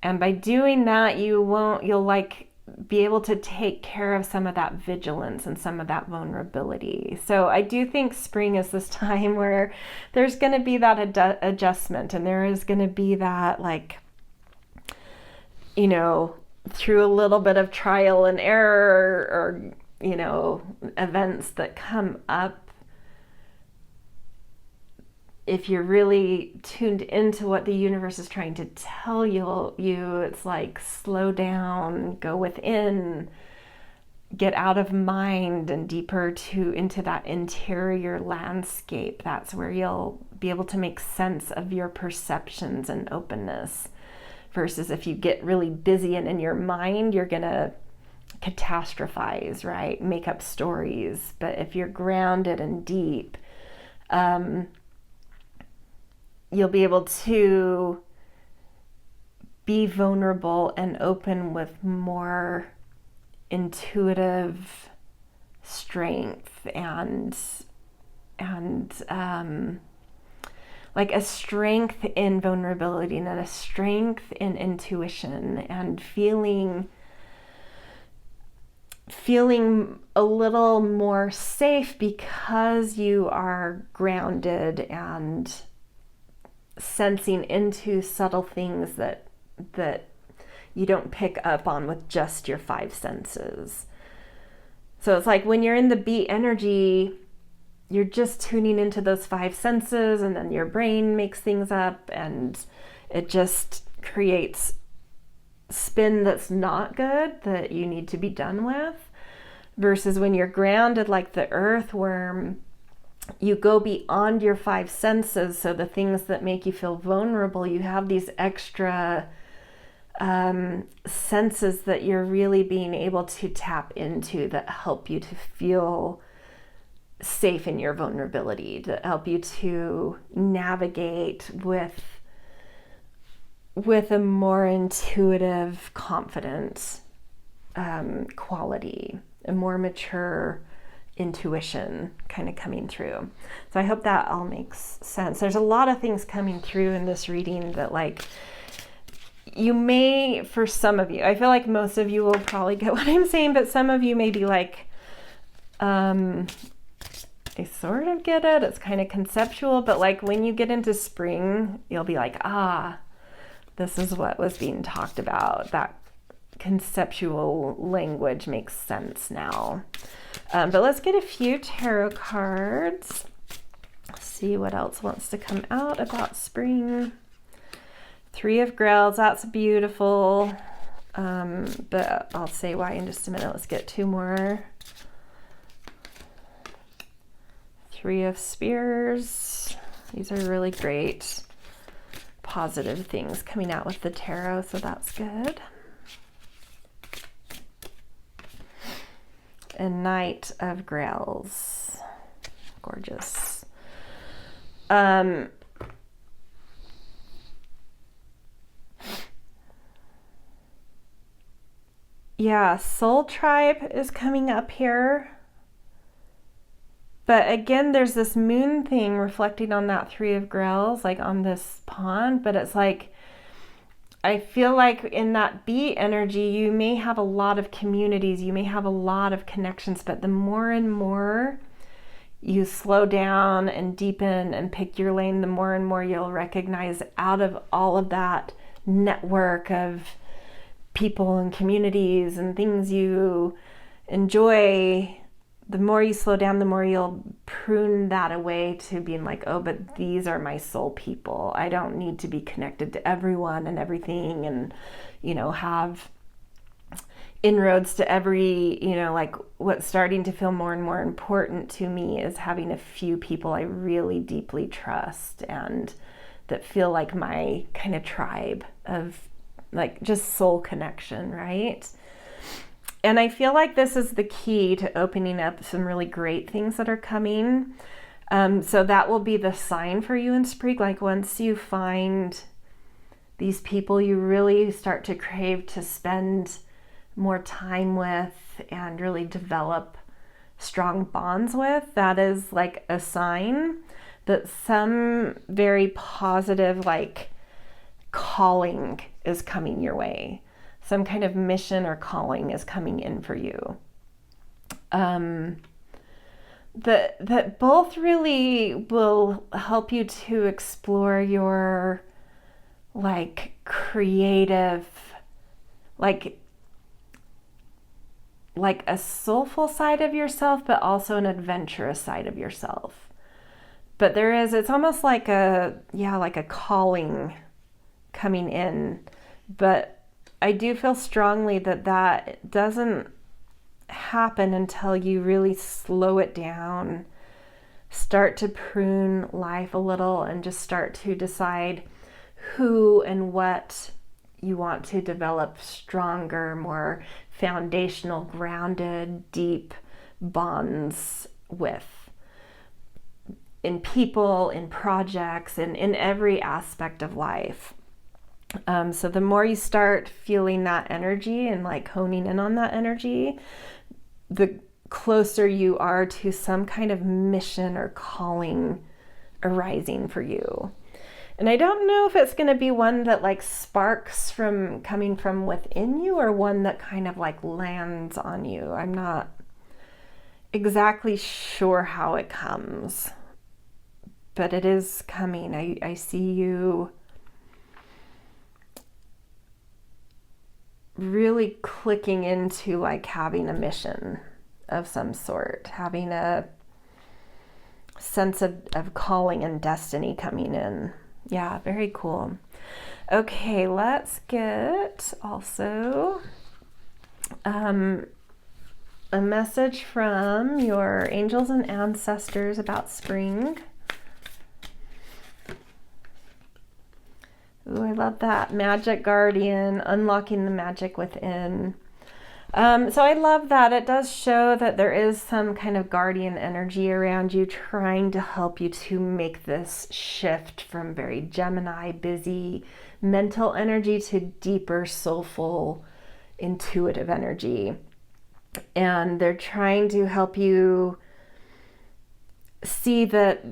And by doing that, you'll like be able to take care of some of that vigilance and some of that vulnerability. So I do think spring is this time where there's going to be that adjustment, and there is going to be that, like, through a little bit of trial and error or events that come up. If you're really tuned into what the universe is trying to tell you, it's like slow down, go within, get out of mind and deeper into that interior landscape. That's where you'll be able to make sense of your perceptions and openness. Versus if you get really busy and in your mind, you're gonna catastrophize, right? Make up stories. But if you're grounded and deep, you'll be able to be vulnerable and open with more intuitive strength and like a strength in vulnerability and a strength in intuition and feeling a little more safe because you are grounded and sensing into subtle things that you don't pick up on with just your five senses. So it's like when you're in the beat energy, you're just tuning into those five senses, and then your brain makes things up and it just creates spin that's not good, that you need to be done with. Versus when you're grounded like the earthworm, you go beyond your five senses. So the things that make you feel vulnerable, you have these extra senses that you're really being able to tap into that help you to feel safe in your vulnerability, to help you to navigate with a more intuitive, confident quality, a more mature intuition kind of coming through. So I hope that all makes sense. There's a lot of things coming through in this reading that, like, you may, for some of you, I feel like most of you will probably get what I'm saying, but some of you may be like, I sort of get it. It's kind of conceptual, but like when you get into spring, you'll be like, this is what was being talked about. That conceptual language makes sense now. But let's get a few tarot cards. See what else wants to come out about spring. Three of Grails, that's beautiful. But I'll say why in just a minute. Let's get two more. Three of Spears. These are really great, positive things coming out with the tarot, so that's good. And Knight of Grails. Gorgeous. Yeah, Soul Tribe is coming up here. But again, there's this moon thing reflecting on that Three of Grails, like on this pond. But it's like, I feel like in that bee energy, you may have a lot of communities, you may have a lot of connections, but the more and more you slow down and deepen and pick your lane, the more and more you'll recognize out of all of that network of people and communities and things you enjoy, the more you slow down, the more you'll prune that away to being like, oh, but these are my soul people. I don't need to be connected to everyone and everything and, have inroads to every, like what's starting to feel more and more important to me is having a few people I really deeply trust and that feel like my kind of tribe of like just soul connection, right? And I feel like this is the key to opening up some really great things that are coming. So that will be the sign for you in spring. Like once you find these people you really start to crave to spend more time with and really develop strong bonds with, that is like a sign that some very positive like calling is coming your way. Some kind of mission or calling is coming in for you. That both really will help you to explore your like creative, like a soulful side of yourself, but also an adventurous side of yourself. But it's almost like a calling coming in. But I do feel strongly that doesn't happen until you really slow it down, start to prune life a little, and just start to decide who and what you want to develop stronger, more foundational, grounded, deep bonds with. In people, in projects, and in every aspect of life. So the more you start feeling that energy and like honing in on that energy, the closer you are to some kind of mission or calling arising for you. And I don't know if it's going to be one that like sparks from coming from within you or one that kind of like lands on you. I'm not exactly sure how it comes, but it is coming. I see you really clicking into like having a mission of some sort, having a sense of calling and destiny coming in. Yeah, very cool. Okay, let's get also a message from your angels and ancestors about spring. Ooh, I love that. Magic guardian, unlocking the magic within. So I love that. It does show that there is some kind of guardian energy around you trying to help you to make this shift from very Gemini, busy, mental energy to deeper, soulful, intuitive energy. And they're trying to help you see that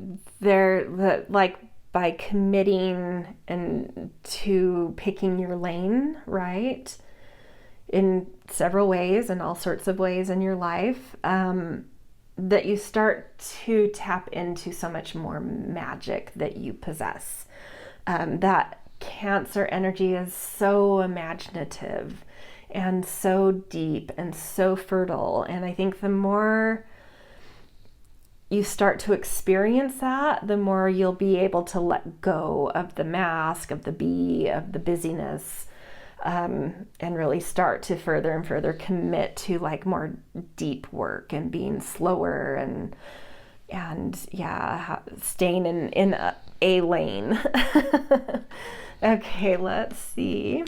like by committing and to picking your lane, right? In several ways, in all sorts of ways in your life, that you start to tap into so much more magic that you possess. That Cancer energy is so imaginative and so deep and so fertile. And I think the more you start to experience that, the more you'll be able to let go of the mask, of the bee, of the busyness, and really start to further and further commit to like more deep work and being slower and yeah, staying in a lane. Okay, let's see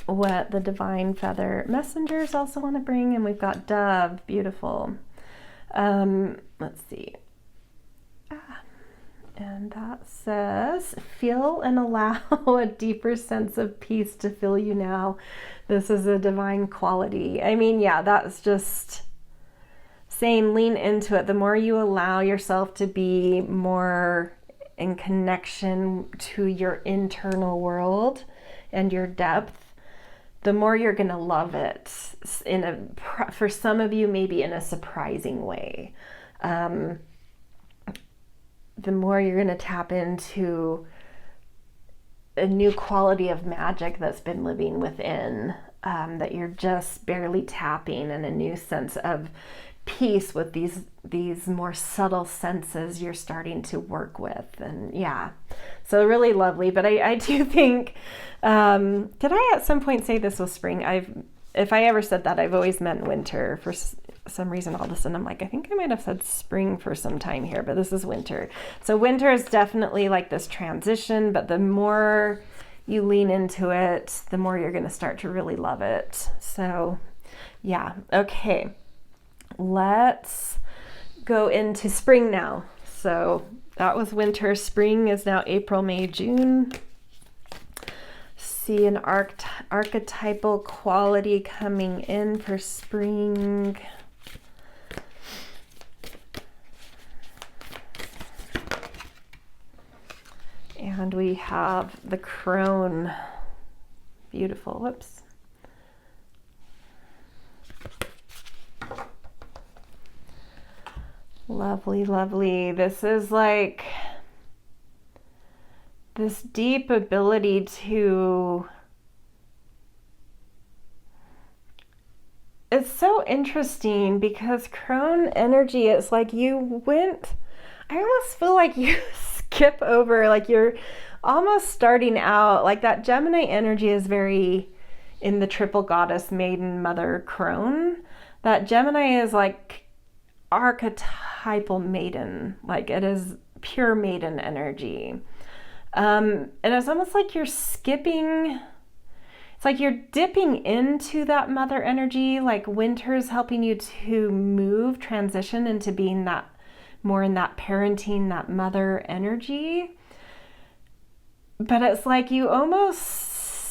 what the divine feather messengers also want to bring. And we've got dove, beautiful. Let's see. And that says, feel and allow a deeper sense of peace to fill you now. This is a divine quality. I mean, yeah, that's just saying lean into it. The more you allow yourself to be more in connection to your internal world and your depth, the more you're going to love it for some of you, maybe in a surprising way. The more you're going to tap into a new quality of magic that's been living within, that you're just barely tapping, and a new sense of peace with these more subtle senses you're starting to work with. And yeah, so really lovely. But I do think, did I at some point say this was spring? If I ever said that, I've always meant winter. For some reason, all of a sudden I'm like, I think I might have said spring for some time here, but this is winter. So winter is definitely like this transition, but the more you lean into it, the more you're going to start to really love it. So yeah, okay. Let's go into spring now. So that was winter. Spring is now April, May, June. See an archetypal quality coming in for spring. And we have the crone. Beautiful. Whoops. Lovely, lovely. This is like this deep ability to, it's so interesting because crone energy, it's like I almost feel like you skip over, like you're almost starting out, like that Gemini energy is very in the triple goddess maiden mother crone. That Gemini is like archetypal maiden, like it is pure maiden energy. And it's almost like you're skipping, it's like you're dipping into that mother energy, like winter's helping you to move, transition into being that more in that parenting, that mother energy. But it's like you almost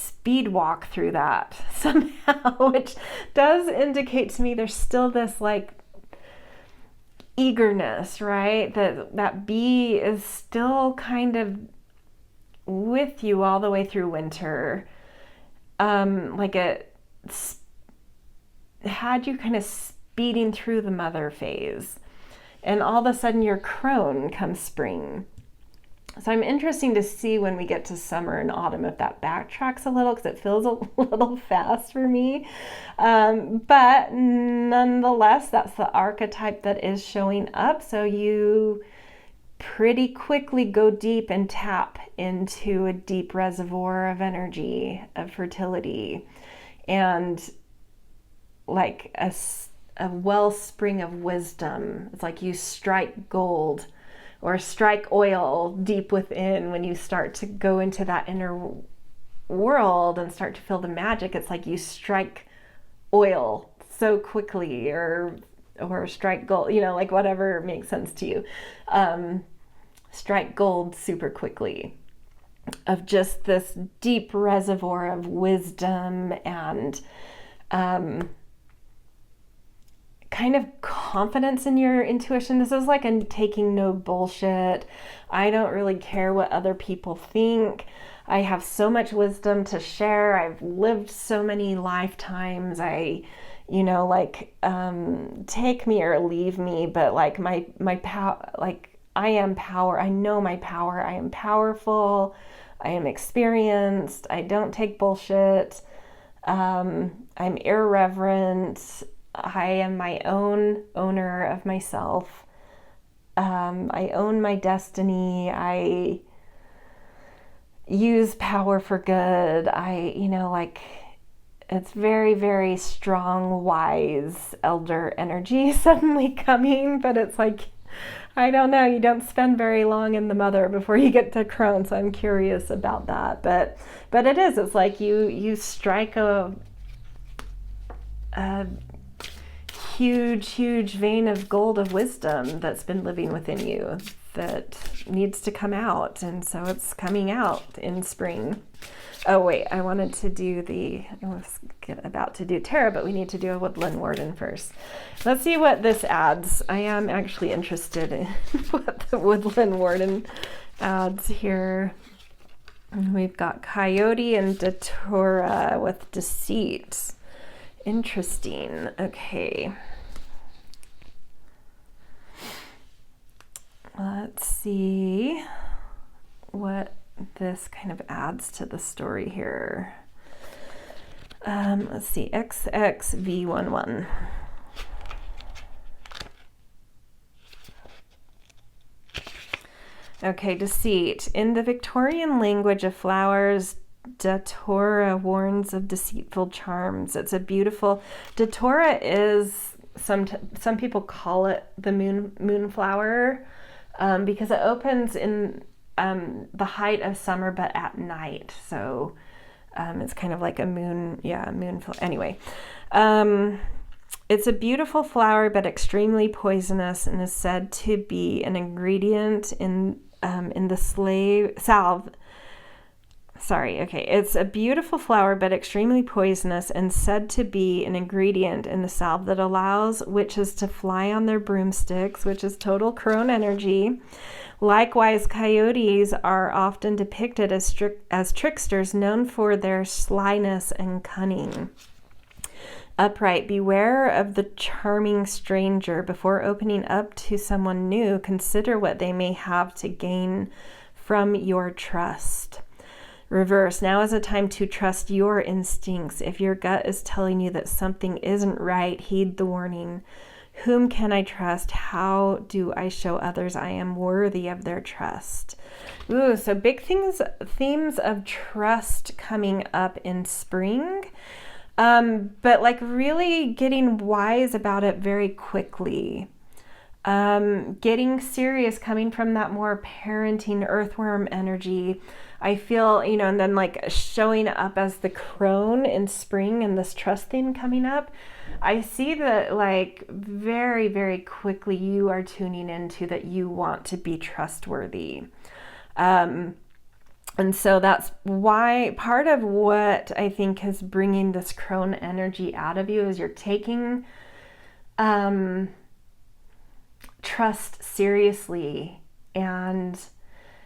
speed walk through that somehow, which does indicate to me there's still this like eagerness, right? That bee is still kind of with you all the way through winter. Like it had you kind of speeding through the mother phase. And all of a sudden your crone comes spring. So I'm interested to see when we get to summer and autumn if that backtracks a little, because it feels a little fast for me. But nonetheless, that's the archetype that is showing up. So you pretty quickly go deep and tap into a deep reservoir of energy, of fertility, and like a wellspring of wisdom. It's like you strike gold or strike oil deep within when you start to go into that inner world and start to feel the magic. It's like you strike oil so quickly, or strike gold, like whatever makes sense to you. Strike gold super quickly, of just this deep reservoir of wisdom and kind of confidence in your intuition. This is like a taking no bullshit. I don't really care what other people think. I have so much wisdom to share. I've lived so many lifetimes. Take me or leave me, but like my power, like I am power. I know my power. I am powerful. I am experienced. I don't take bullshit. I'm irreverent. I am my own owner of myself. I own my destiny. I use power for good. It's very, very strong, wise elder energy suddenly coming, but it's like, I don't know, you don't spend very long in the mother before you get to crone, so I'm curious about that. But it's like you strike a huge vein of gold of wisdom that's been living within you that needs to come out, and so it's coming out in spring. Oh wait, I was about to do tarot, but we need to do a woodland warden first. Let's see what this adds. I am actually interested in what the woodland warden adds here. And we've got coyote and datura with deceit. Interesting. Okay. Let's see what this kind of adds to the story here. Let's see, XXV11. Okay, deceit. In the Victorian language of flowers, datura warns of deceitful charms. It's a beautiful... Datura is, some people call it the moonflower, because it opens in the height of summer, but at night. So it's kind of like a moon, moonflower. Anyway, it's a beautiful flower, but extremely poisonous, and is said to be an ingredient in the salve. It's a beautiful flower, but extremely poisonous, and said to be an ingredient in the salve that allows witches to fly on their broomsticks, which is total crone energy. Likewise, coyotes are often depicted as tricksters known for their slyness and cunning. Upright, beware of the charming stranger. Before opening up to someone new, consider what they may have to gain from your trust. Reverse, now is a time to trust your instincts. If your gut is telling you that something isn't right, heed the warning. Whom can I trust? How do I show others I am worthy of their trust? Ooh, so big themes of trust coming up in spring. But like really getting wise about it very quickly. Getting serious, coming from that more parenting earthworm energy. I feel, and then like showing up as the crone in spring and this trust theme coming up. I see that like very, very quickly you are tuning into that you want to be trustworthy. And so that's why part of what I think is bringing this crone energy out of you is you're taking trust seriously. And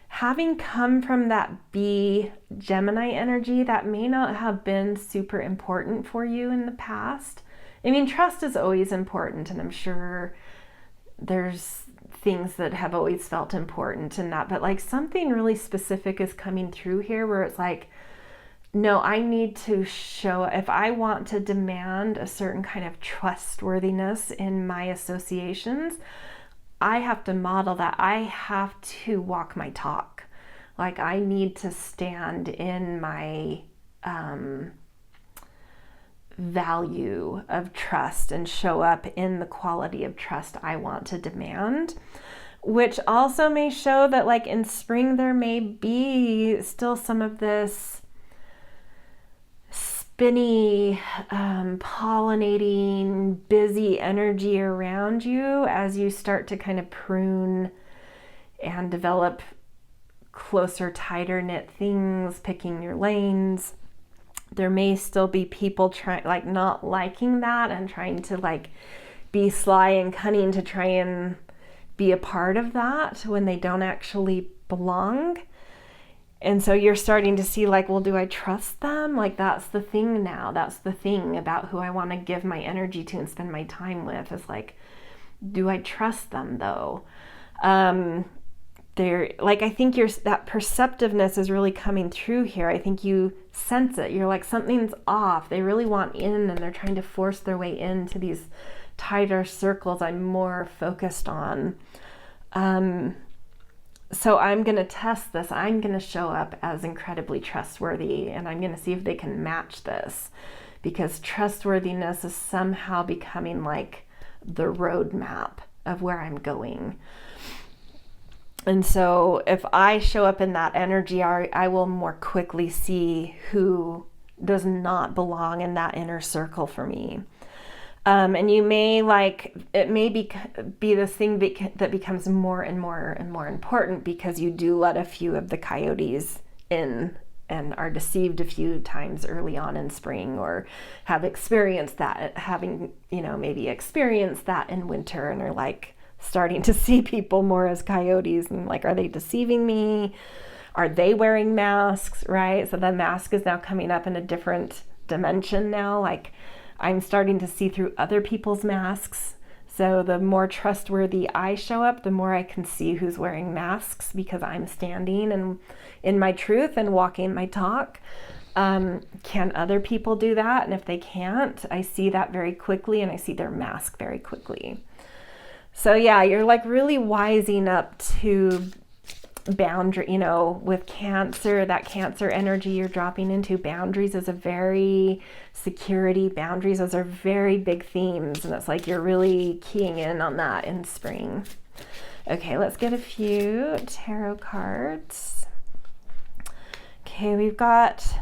having come from that B Gemini energy, that may not have been super important for you in the past. I mean, trust is always important, and I'm sure there's things that have always felt important in that, but like something really specific is coming through here where it's like, no, I need to show, if I want to demand a certain kind of trustworthiness in my associations, I have to model that. I have to walk my talk. Like I need to stand in my value of trust and show up in the quality of trust I want to demand, which also may show that like in spring there may be still some of this spinny, pollinating, busy energy around you as you start to kind of prune and develop closer, tighter knit things, picking your lanes. There may still be people trying, like not liking that and trying to like be sly and cunning to try and be a part of that when they don't actually belong. And so you're starting to see like, well, do I trust them? Like that's the thing now. That's the thing about who I want to give my energy to and spend my time with is like, do I trust them though? They're like, I think that perceptiveness is really coming through here. I think you sense it. You're like, something's off. They really want in and they're trying to force their way into these tighter circles I'm more focused on. So I'm going to test this. I'm going to show up as incredibly trustworthy, and I'm going to see if they can match this, because trustworthiness is somehow becoming like the roadmap of where I'm going. And so if I show up in that energy, I will more quickly see who does not belong in that inner circle for me. And you may like, it may be this thing that becomes more and more and more important because you do let a few of the coyotes in and are deceived a few times early on in spring, or have experienced that, having, maybe experienced that in winter and are like starting to see people more as coyotes and like, are they deceiving me? Are they wearing masks, right? So the mask is now coming up in a different dimension now. Like I'm starting to see through other people's masks. So the more trustworthy I show up, the more I can see who's wearing masks because I'm standing and in my truth and walking my talk. Can other people do that? And if they can't, I see that very quickly and I see their mask very quickly. So yeah, you're like really wising up to boundary, with Cancer, that Cancer energy you're dropping into. Boundaries is a very security, boundaries, those are very big themes, and it's like you're really keying in on that in spring. Okay, let's get a few tarot cards. Okay, we've got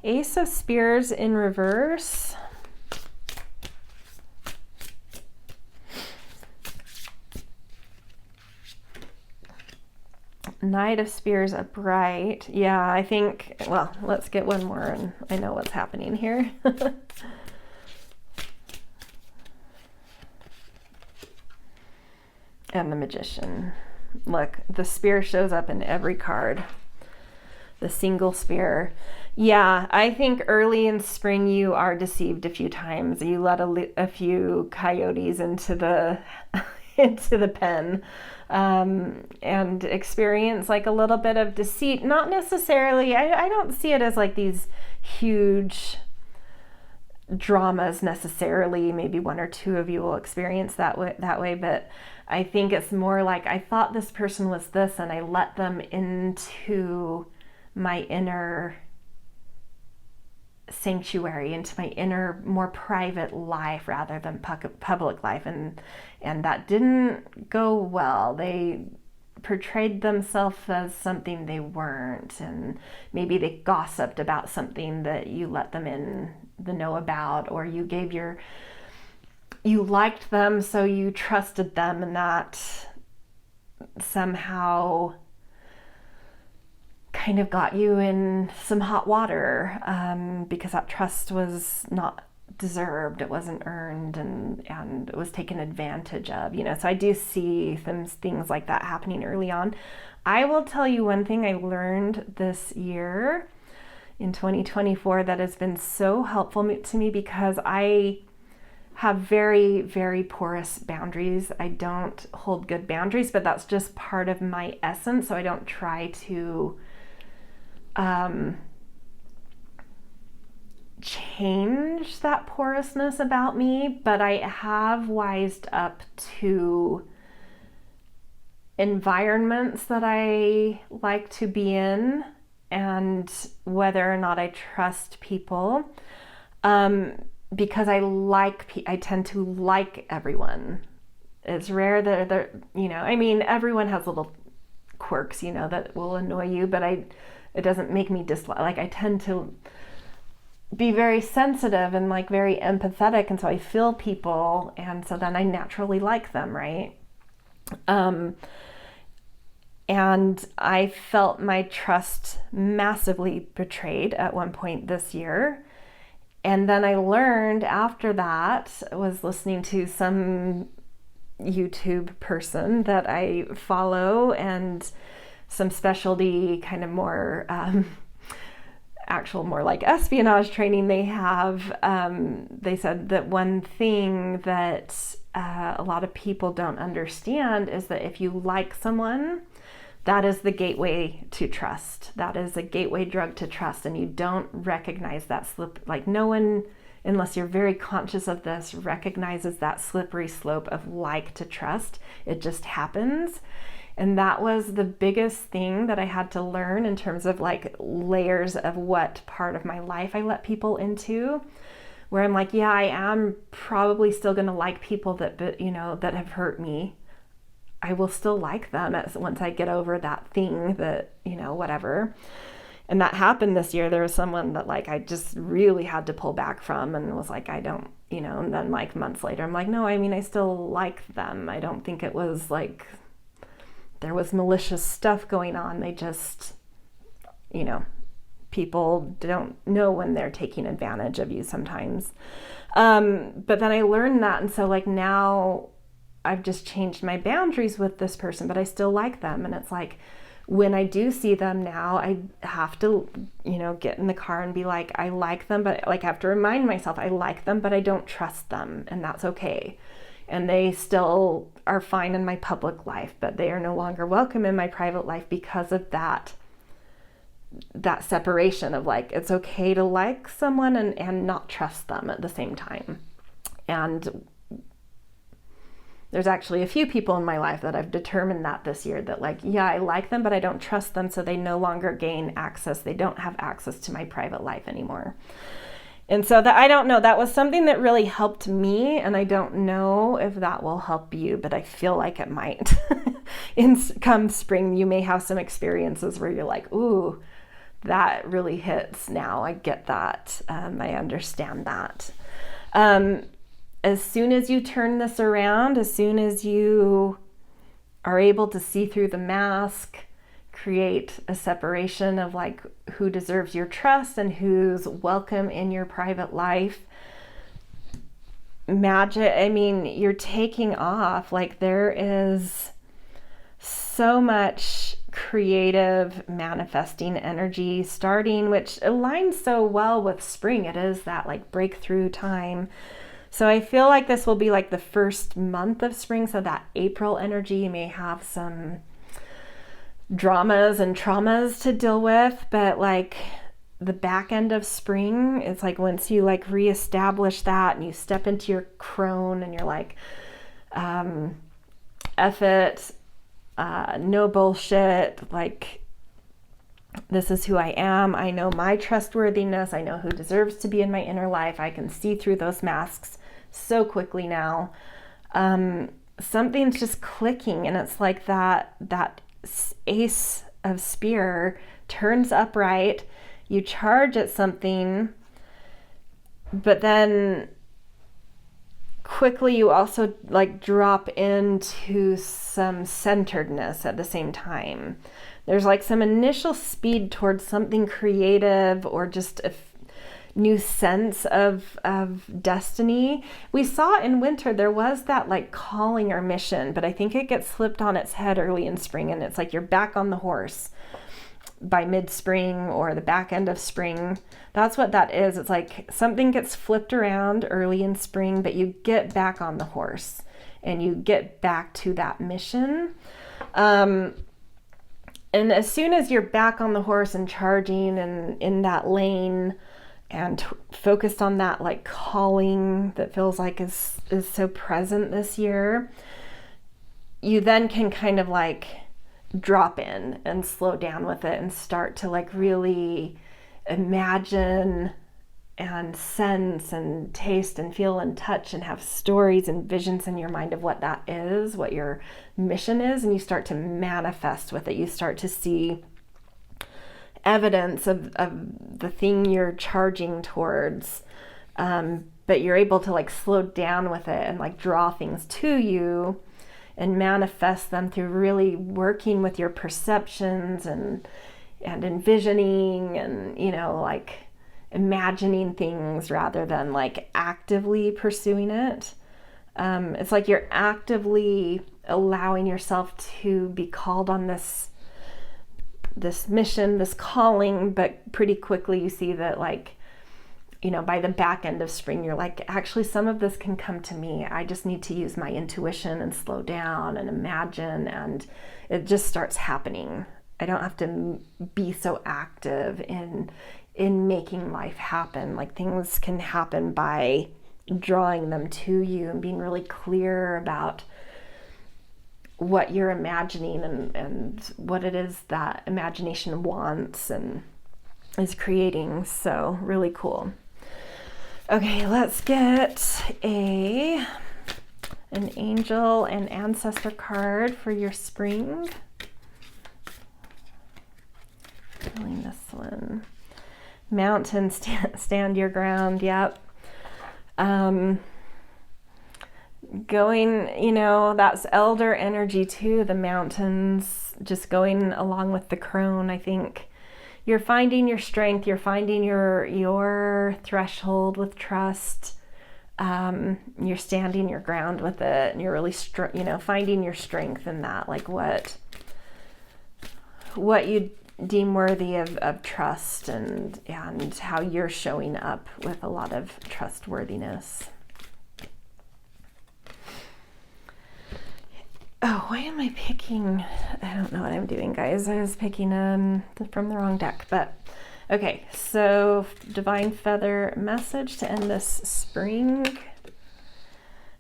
Ace of Spears in reverse, Knight of Spears upright. Yeah, I think, well, let's get one more and I know what's happening here. And the Magician. Look, the spear shows up in every card. The single spear. Yeah, I think early in spring you are deceived a few times. You let a few coyotes into the into the pen. And experience like a little bit of deceit. Not necessarily, I don't see it as like these huge dramas necessarily. Maybe one or two of you will experience that way, but I think it's more like I thought this person was this and I let them into my inner sanctuary, into my inner, more private life rather than public life, and that didn't go well. They portrayed themselves as something they weren't, and maybe they gossiped about something that you let them in the know about, or you liked them so you trusted them, and that somehow kind of got you in some hot water, because that trust was not deserved, it wasn't earned, and it was taken advantage of, so I do see things like that happening early on. I will tell you one thing I learned this year in 2024 that has been so helpful to me, because I have very, very porous boundaries. I don't hold good boundaries, but that's just part of my essence. So I don't try to change that porousness about me, but I have wised up to environments that I like to be in and whether or not I trust people. Because I tend to like everyone. It's rare that everyone has little quirks, that will annoy you, but it doesn't make me dislike. Like, I tend to be very sensitive and like very empathetic, and so I feel people, and so then I naturally like them, right? And I felt my trust massively betrayed at one point this year. And then I learned after that, I was listening to some YouTube person that I follow, and some specialty kind of more more like espionage training they have. They said that one thing that a lot of people don't understand is that if you like someone, that is the gateway to trust. That is a gateway drug to trust, and you don't recognize that slip. Like, no one, unless you're very conscious of this, recognizes that slippery slope of like to trust. It just happens. And that was the biggest thing that I had to learn in terms of like layers of what part of my life I let people into, where I'm like, yeah, I am probably still going to like people that have hurt me. I will still like them once I get over that thing that, whatever. And that happened this year. There was someone that like I just really had to pull back from, and was like, I don't, and then like months later, I'm like, no, I still like them. I don't think it was like there was malicious stuff going on. They just, people don't know when they're taking advantage of you sometimes. But then I learned that. And so like now I've just changed my boundaries with this person, but I still like them. And it's like, when I do see them now, I have to, get in the car and be like, I like them, but like I have to remind myself I like them, but I don't trust them, and that's okay. And they still are fine in my public life, but they are no longer welcome in my private life because of that separation of like, it's okay to like someone and not trust them at the same time. And there's actually a few people in my life that I've determined that this year, that like, yeah, I like them, but I don't trust them, so they no longer gain access. They don't have access to my private life anymore. And so I don't know, that was something that really helped me, and I don't know if that will help you, but I feel like it might. Come spring, you may have some experiences where you're like, ooh, that really hits now. I get that. I understand that. As soon as you turn this around, as soon as you are able to see through the mask, create a separation of like who deserves your trust and who's welcome in your private life, you're taking off. Like, there is so much creative manifesting energy starting, which aligns so well with spring. It is that like breakthrough time. So I feel like this will be like the first month of spring. So that April energy, you may have some dramas and traumas to deal with, but like the back end of spring, it's like once you like reestablish that and you step into your crone and you're like, F it, no bullshit, like this is who I am. I know my trustworthiness. I know who deserves to be in my inner life. I can see through those masks so quickly now. Something's just clicking, and it's like that ace of spear turns upright. You charge at something, but then quickly you also like drop into some centeredness at the same time. There's like some initial speed towards something creative, or just new sense of destiny. We saw in winter there was that like calling or mission, but I think it gets flipped on its head early in spring, and it's like you're back on the horse by mid-spring or the back end of spring. That's what that is. It's like something gets flipped around early in spring, but you get back on the horse and you get back to that mission. And as soon as you're back on the horse and charging and in that lane and focused on that like calling that feels like is so present this year, you then can kind of like drop in and slow down with it and start to like really imagine and sense and taste and feel and touch and have stories and visions in your mind of what that is, what your mission is, and you start to manifest with it. You start to see evidence of the thing you're charging towards, but you're able to like slow down with it and like draw things to you and manifest them through really working with your perceptions and envisioning and, you know, like imagining things rather than like actively pursuing it. It's like you're actively allowing yourself to be called on this mission, this calling, but pretty quickly you see that, like, you know, by the back end of spring, you're like, actually, some of this can come to me. I just need to use my intuition and slow down and imagine, and it just starts happening. I don't have to be so active in making life happen. Like, things can happen by drawing them to you and being really clear about what you're imagining and what it is that imagination wants and is creating. So really cool. Okay, let's get an angel and ancestor card for your spring. Feeling this one. Mountain, stand your ground. Yep. Going, you know, that's elder energy too, the mountains, just going along with the crone. I think you're finding your strength, you're finding your threshold with trust. You're standing your ground with it, and you're really finding your strength in that, like what you deem worthy of trust, and how you're showing up with a lot of trustworthiness. Oh, why am I picking? I don't know what I'm doing, guys. I was picking from the wrong deck, but okay. So Divine Feather message to end this spring.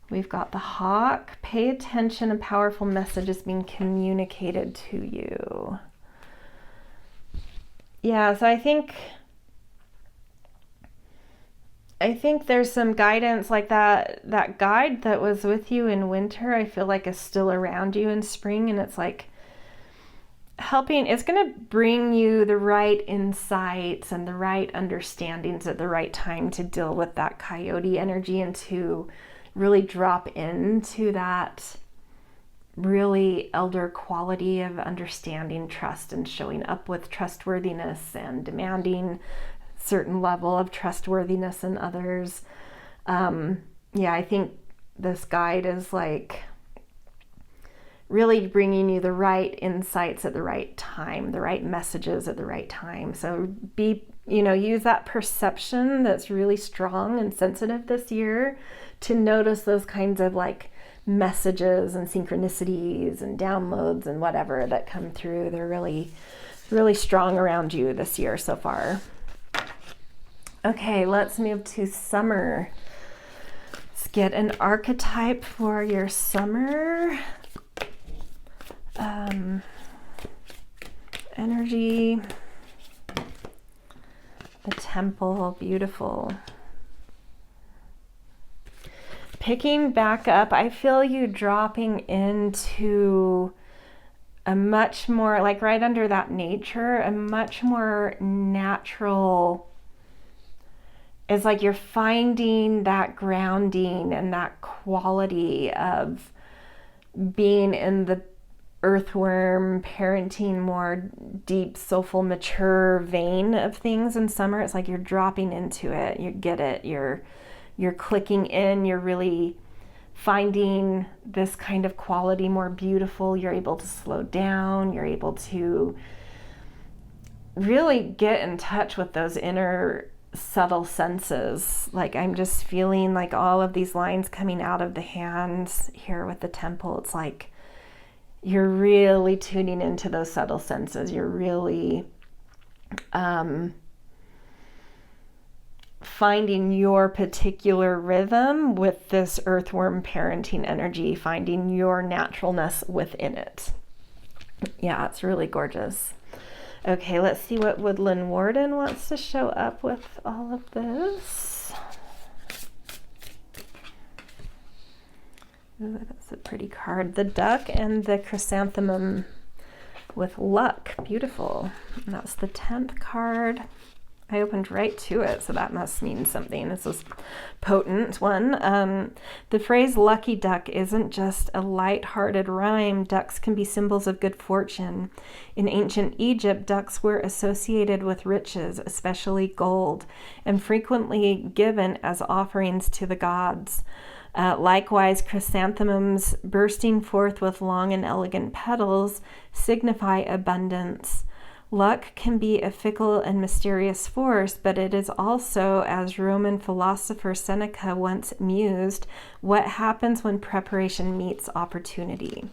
We've got the Hawk. Pay attention, a powerful message is being communicated to you. Yeah, so I think there's some guidance, like that guide that was with you in winter, I feel like is still around you in spring, and it's like helping. It's going to bring you the right insights and the right understandings at the right time to deal with that coyote energy and to really drop into that really elder quality of understanding, trust, and showing up with trustworthiness and demanding certain level of trustworthiness in others. I think this guide is like really bringing you the right insights at the right time, the right messages at the right time. So use that perception that's really strong and sensitive this year to notice those kinds of like messages and synchronicities and downloads and whatever that come through. They're really, really strong around you this year so far. Okay, let's move to summer. Let's get an archetype for your summer. Energy. The Temple, beautiful. Picking back up, I feel you dropping into a much more, like right under that nature, a much more natural. It's like you're finding that grounding and that quality of being in the earthworm, parenting, more deep, soulful, mature vein of things in summer. It's like you're dropping into it. You get it. You're clicking in. You're really finding this kind of quality more beautiful. You're able to slow down. You're able to really get in touch with those inner subtle senses. Like I'm just feeling like all of these lines coming out of the hands here with the temple. It's like you're really tuning into those subtle senses. You're really finding your particular rhythm with this earthworm parenting energy, finding your naturalness within it. Yeah, it's really gorgeous. Okay, let's see what Woodland Warden wants to show up with all of this. Ooh, that's a pretty card. The duck and the chrysanthemum with luck. Beautiful. And that's the 10th card. I opened right to it, so that must mean something. It's a potent one. The phrase lucky duck isn't just a light-hearted rhyme. Ducks can be symbols of good fortune. In ancient Egypt, ducks were associated with riches, especially gold, and frequently given as offerings to the gods. Likewise, chrysanthemums bursting forth with long and elegant petals signify abundance. Luck can be a fickle and mysterious force, but it is also, as Roman philosopher Seneca once mused, what happens when preparation meets opportunity.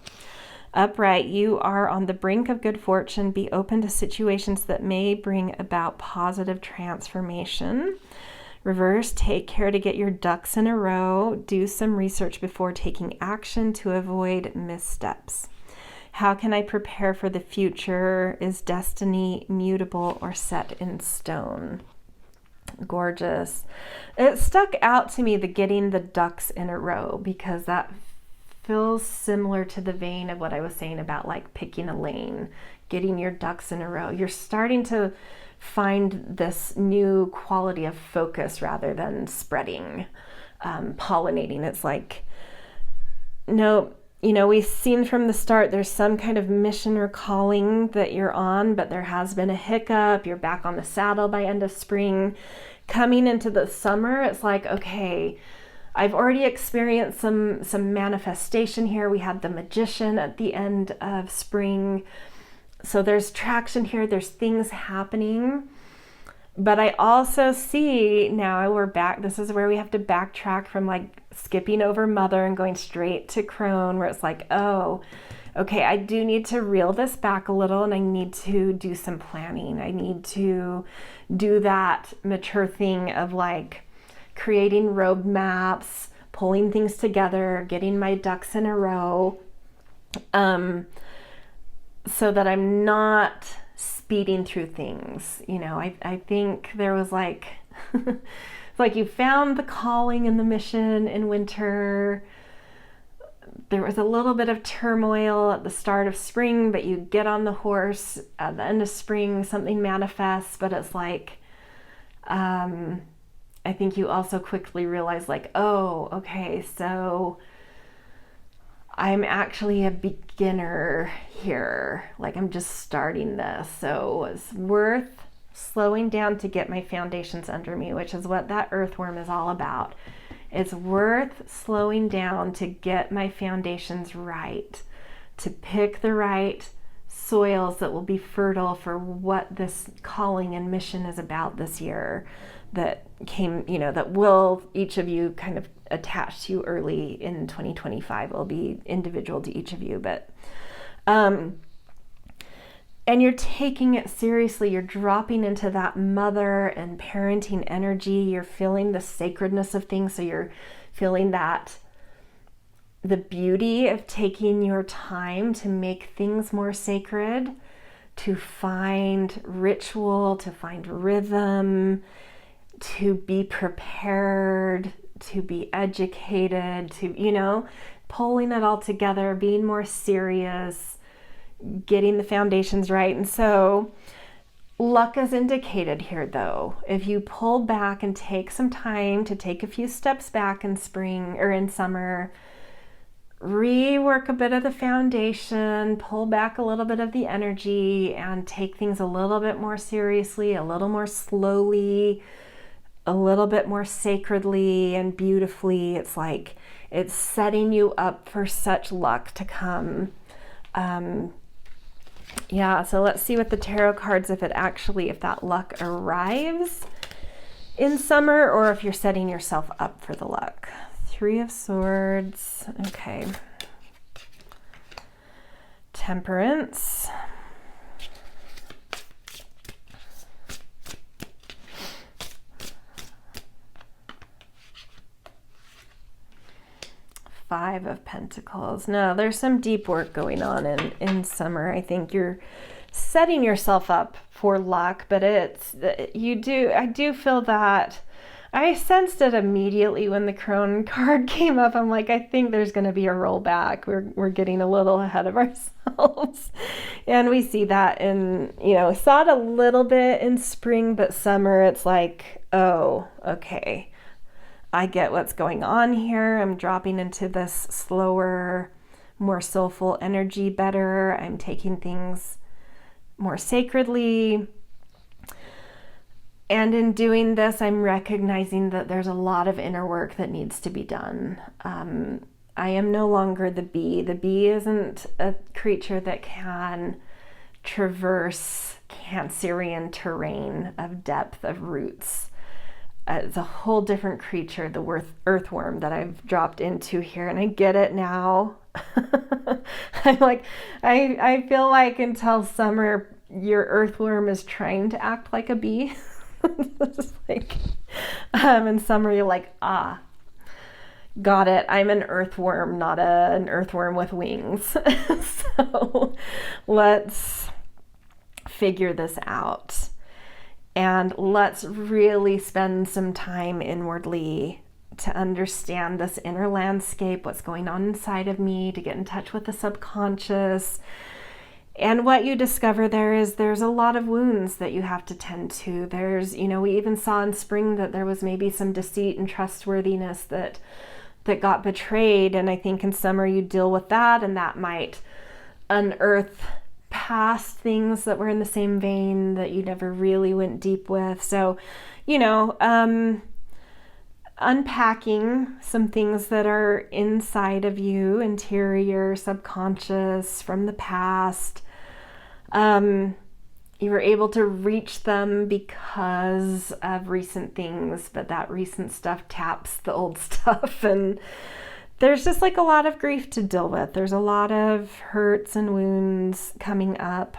Upright, you are on the brink of good fortune. Be open to situations that may bring about positive transformation. Reverse, take care to get your ducks in a row. Do some research before taking action to avoid missteps. How can I prepare for the future? Is destiny mutable or set in stone? Gorgeous. It stuck out to me, the getting the ducks in a row, because that feels similar to the vein of what I was saying about like picking a lane, getting your ducks in a row. You're starting to find this new quality of focus rather than spreading, pollinating. It's like, no, you know, we've seen from the start there's some kind of mission or calling that you're on, but there has been a hiccup. You're back on the saddle by end of spring. Coming into the summer, it's like, okay, I've already experienced some manifestation here. We had the Magician at the end of spring. So there's traction here. There's things happening. But I also see now we're back. This is where we have to backtrack from like skipping over Mother and going straight to Crone, where it's like, oh, okay, I do need to reel this back a little and I need to do some planning. I need to do that mature thing of like creating roadmaps, pulling things together, getting my ducks in a row, so that I'm not speeding through things. You know, I think there was like, like you found the calling and the mission in winter. There was a little bit of turmoil at the start of spring, but you get on the horse at the end of spring, something manifests, but it's like, I think you also quickly realize like, oh, okay, so I'm actually a beginner here. Like I'm just starting this. So it's worth slowing down to get my foundations under me, which is what that earthworm is all about. It's worth slowing down to get my foundations right, to pick the right soils that will be fertile for what this calling and mission is about this year, that came, you know, that will each of you kind of attach to you early in 2025. It will be individual to each of you, but and you're taking it seriously. You're dropping into that mother and parenting energy. You're feeling the sacredness of things. So you're feeling that the beauty of taking your time to make things more sacred, to find ritual, to find rhythm, to be prepared, to be educated, to, you know, pulling it all together, being more serious, getting the foundations right. And so luck is indicated here though. If you pull back and take some time to take a few steps back in spring or in summer, rework a bit of the foundation, pull back a little bit of the energy, and take things a little bit more seriously, a little more slowly, a little bit more sacredly and beautifully. It's like it's setting you up for such luck to come. Yeah, so let's see with the tarot cards if that luck arrives in summer, or if you're setting yourself up for the luck. 3 of Swords, okay. Temperance. Five of Pentacles. No, there's some deep work going on in summer. I think you're setting yourself up for luck, but I do feel that I sensed it immediately when the Crone card came up. I'm like, I think there's going to be a rollback. We're getting a little ahead of ourselves. And we see that saw it a little bit in spring, but summer, it's like, oh, okay. I get what's going on here. I'm dropping into this slower, more soulful energy better. I'm taking things more sacredly. And in doing this, I'm recognizing that there's a lot of inner work that needs to be done. I am no longer the bee. The bee isn't a creature that can traverse Cancerian terrain of depth of roots. It's a whole different creature, the earthworm that I've dropped into here, and I get it now. I'm like, I feel like until summer, your earthworm is trying to act like a bee. It's like, in summer, you're like, got it. I'm an earthworm, not an earthworm with wings. So let's figure this out. And let's really spend some time inwardly to understand this inner landscape, what's going on inside of me, to get in touch with the subconscious. And what you discover there's a lot of wounds that you have to tend to. We even saw in spring that there was maybe some deceit and trustworthiness that got betrayed. And I think in summer you deal with that, and that might unearth past things that were in the same vein that you never really went deep with. So, unpacking some things that are inside of you, interior, subconscious, from the past. You were able to reach them because of recent things, but that recent stuff taps the old stuff, and there's just like a lot of grief to deal with. There's a lot of hurts and wounds coming up.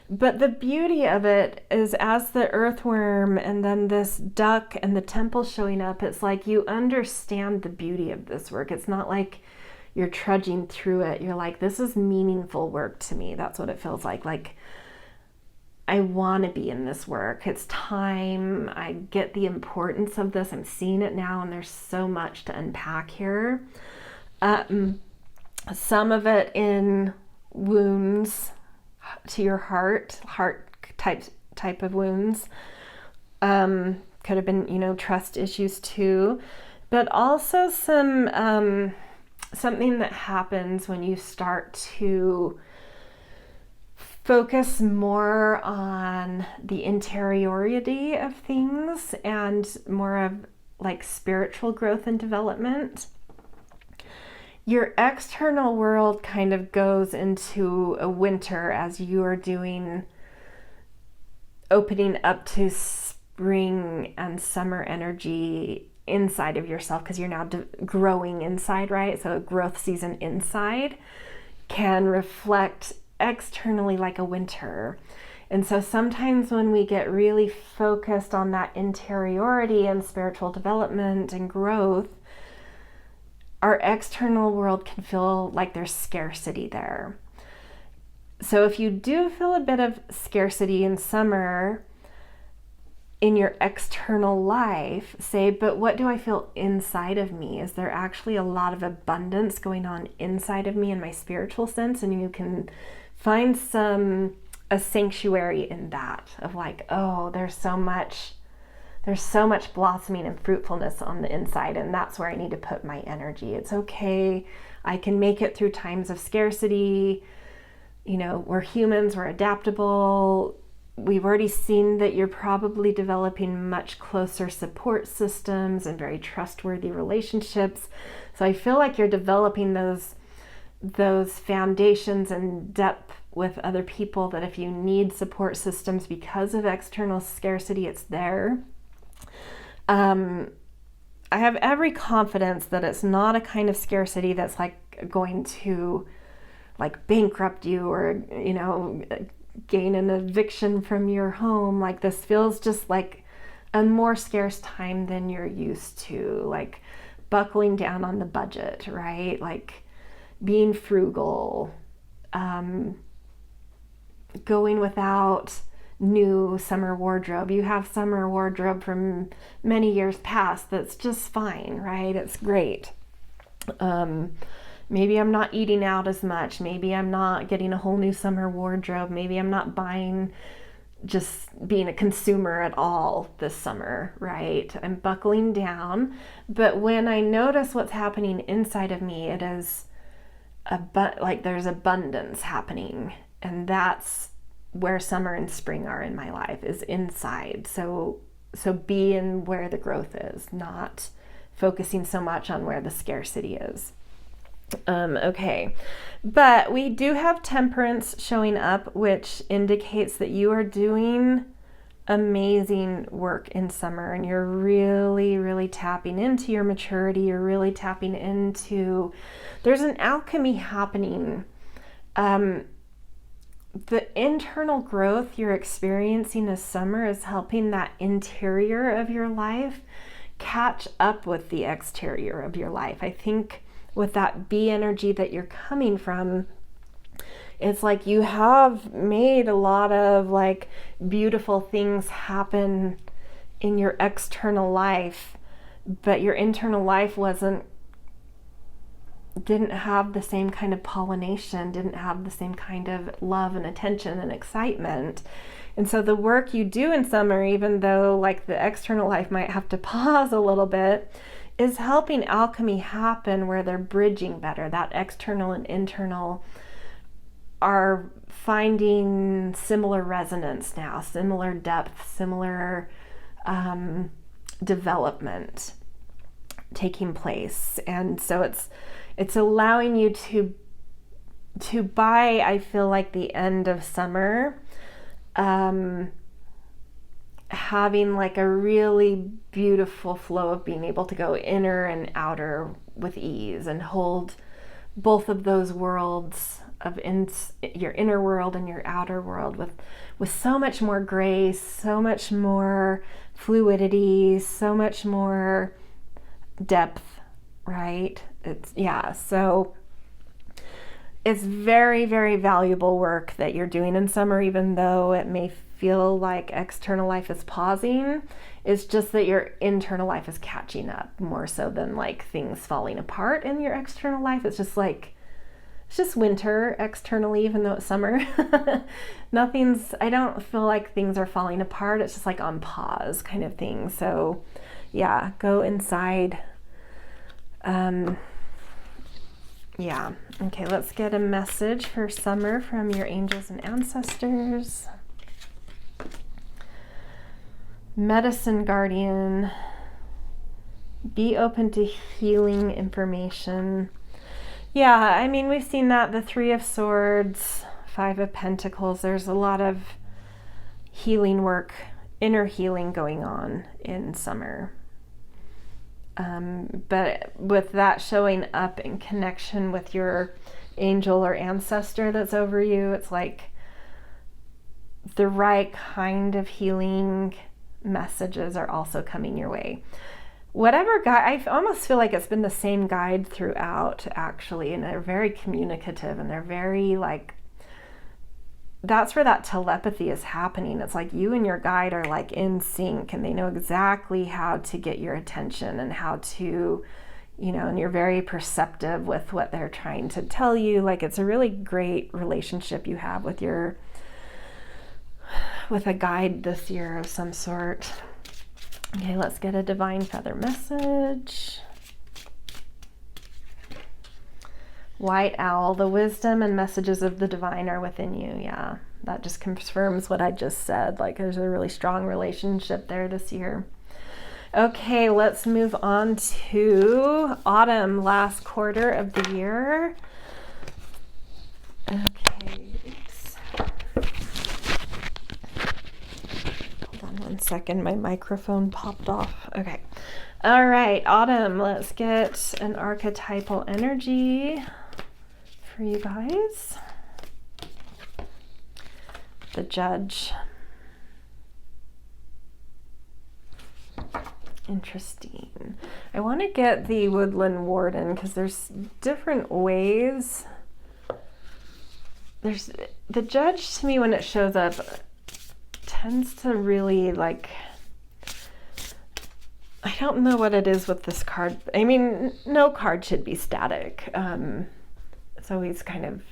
But the beauty of it is, as the earthworm and then this duck and the temple showing up, it's like you understand the beauty of this work. It's not like you're trudging through it. You're like, this is meaningful work to me. That's what it feels like. Like, I want to be in this work. It's time. I get the importance of this. I'm seeing it now, and there's so much to unpack here. Some of it in wounds to your heart type of wounds. Could have been, trust issues too, but also some something that happens when you start to focus more on the interiority of things and more of like spiritual growth and development. Your external world kind of goes into a winter as you are opening up to spring and summer energy inside of yourself, because you're now growing inside, right? So a growth season inside can reflect externally like a winter. And so sometimes when we get really focused on that interiority and spiritual development and growth, our external world can feel like there's scarcity there. So if you do feel a bit of scarcity in summer in your external life, say, but what do I feel inside of me? Is there actually a lot of abundance going on inside of me in my spiritual sense? And you can find a sanctuary in that, of like, oh, there's so much blossoming and fruitfulness on the inside, and that's where I need to put my energy. It's okay. I can make it through times of scarcity. You know, we're humans, we're adaptable. We've already seen that you're probably developing much closer support systems and very trustworthy relationships. So I feel like you're developing those foundations and depth with other people, that if you need support systems because of external scarcity, it's there. I have every confidence that it's not a kind of scarcity that's like going to like bankrupt you or, you know, gain an eviction from your home. Like, this feels just like a more scarce time than you're used to, like buckling down on the budget, right? Like being frugal, going without new summer wardrobe. You have summer wardrobe from many years past that's just fine, right? It's great. Maybe I'm not eating out as much. Maybe I'm not getting a whole new summer wardrobe. Maybe I'm not buying, just being a consumer at all this summer, right? I'm buckling down. But when I notice what's happening inside of me, it is like there's abundance happening. And that's where summer and spring are in my life, is inside. So be in where the growth is, not focusing so much on where the scarcity is. Okay, but we do have temperance showing up, which indicates that you are doing amazing work in summer, and you're really, really tapping into your maturity. You're really tapping into, there's an alchemy happening. The internal growth you're experiencing this summer is helping that interior of your life catch up with the exterior of your life. I think with that B energy that you're coming from, it's like you have made a lot of like beautiful things happen in your external life, but your internal life didn't have the same kind of pollination, didn't have the same kind of love and attention and excitement. And so the work you do in summer, even though like the external life might have to pause a little bit, is helping alchemy happen where they're bridging better. That external and internal are finding similar resonance now, similar depth, similar development taking place. And so it's allowing you to by, I feel like, the end of summer, having like a really beautiful flow of being able to go inner and outer with ease and hold both of those worlds of your inner world and your outer world with so much more grace, so much more fluidity, so much more depth, right? So it's very, very valuable work that you're doing in summer, even though it may feel like external life is pausing. It's just that your internal life is catching up more so than like things falling apart in your external life. It's just like, it's just winter externally, even though it's summer. I don't feel like things are falling apart. It's just like on pause kind of thing. So yeah, go inside. Okay, let's get a message for summer from your angels and ancestors. Medicine guardian, be open to healing information. Yeah, I mean, we've seen that, the Three of Swords, Five of Pentacles, there's a lot of healing work, inner healing going on in summer. But with that showing up in connection with your angel or ancestor that's over you, it's like the right kind of healing messages are also coming your way. Whatever guide, I almost feel like it's been the same guide throughout, actually, and they're very communicative, and they're very like, that's where that telepathy is happening. It's like you and your guide are like in sync, and they know exactly how to get your attention and how to, and you're very perceptive with what they're trying to tell you. Like, it's a really great relationship you have with a guide this year of some sort. Okay, let's get a divine feather message. White owl, the wisdom and messages of the divine are within you. Yeah, that just confirms what I just said. Like there's a really strong relationship there this year. Okay, let's move on to autumn, last quarter of the year. Okay, oops. Hold on one second, my microphone popped off. Okay. All right, autumn, let's get an archetypal energy for you guys. The Judge. Interesting. I want to get the Woodland Warden because there's different ways. There's the Judge, to me, when it shows up, tends to really like, I don't know what it is with this card. I mean, no card should be static. It's always kind of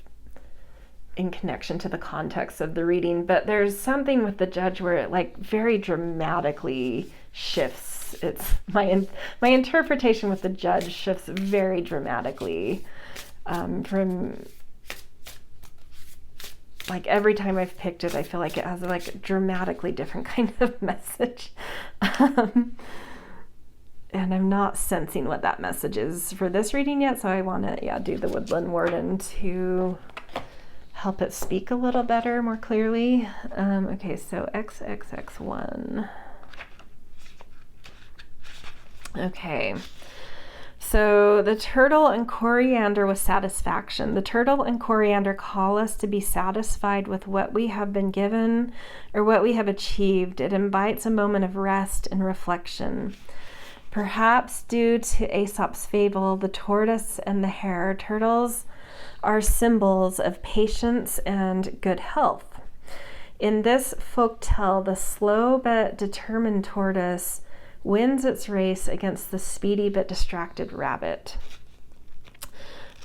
in connection to the context of the reading, but there's something with the Judge where it like very dramatically shifts. It's my interpretation with the Judge shifts very dramatically from like every time I've picked it, I feel like it has like a dramatically different kind of message. And I'm not sensing what that message is for this reading yet, so I want to do the Woodland Warden to help it speak a little better, more clearly. Okay, so XXX1. Okay, so the turtle and coriander with satisfaction. The turtle and coriander call us to be satisfied with what we have been given or what we have achieved. It invites a moment of rest and reflection. Perhaps due to Aesop's fable, the tortoise and the hare, turtles are symbols of patience and good health. In this folktale, the slow but determined tortoise wins its race against the speedy but distracted rabbit.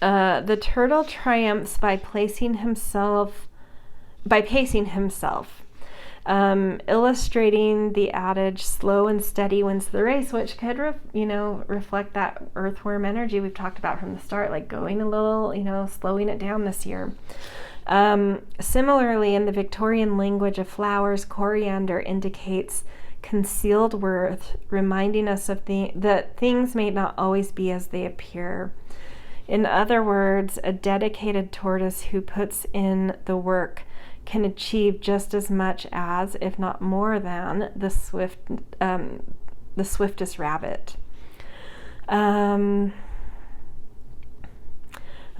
The turtle triumphs by pacing himself, illustrating the adage "slow and steady wins the race," which could, reflect that earthworm energy we've talked about from the start, like going a little, slowing it down this year. Similarly, in the Victorian language of flowers, coriander indicates concealed worth, reminding us of that things may not always be as they appear. In other words, a dedicated tortoise who puts in the work can achieve just as much as, if not more than, the swiftest rabbit.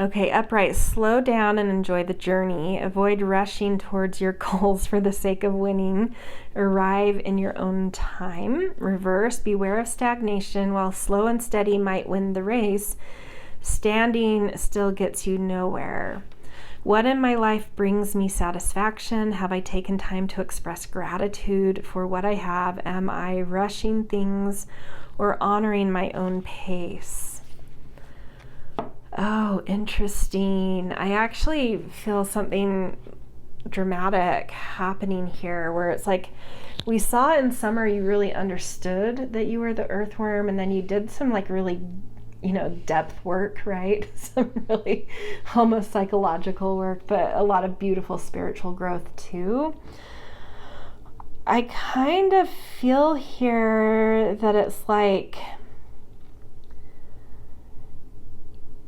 Okay, upright, slow down and enjoy the journey. Avoid rushing towards your goals for the sake of winning. Arrive in your own time. Reverse, beware of stagnation. While slow and steady might win the race, standing still gets you nowhere. What in my life brings me satisfaction? Have I taken time to express gratitude for what I have? Am I rushing things or honoring my own pace? Oh, interesting. I actually feel something dramatic happening here where it's like we saw in summer you really understood that you were the earthworm, and then you did some like really depth work, right? Some really almost psychological work, but a lot of beautiful spiritual growth too. I kind of feel here that it's like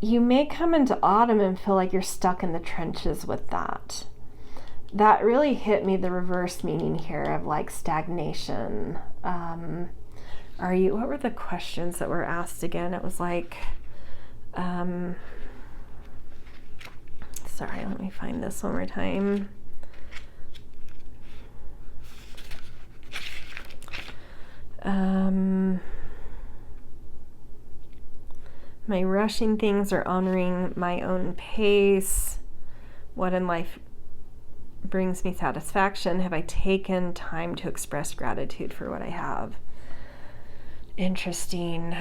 you may come into autumn and feel like you're stuck in the trenches with that. That really hit me, the reverse meaning here of like stagnation. What were the questions that were asked again? It was like, sorry, let me find this one more time. My rushing things or honoring my own pace? What in life brings me satisfaction? Have I taken time to express gratitude for what I have? Interesting.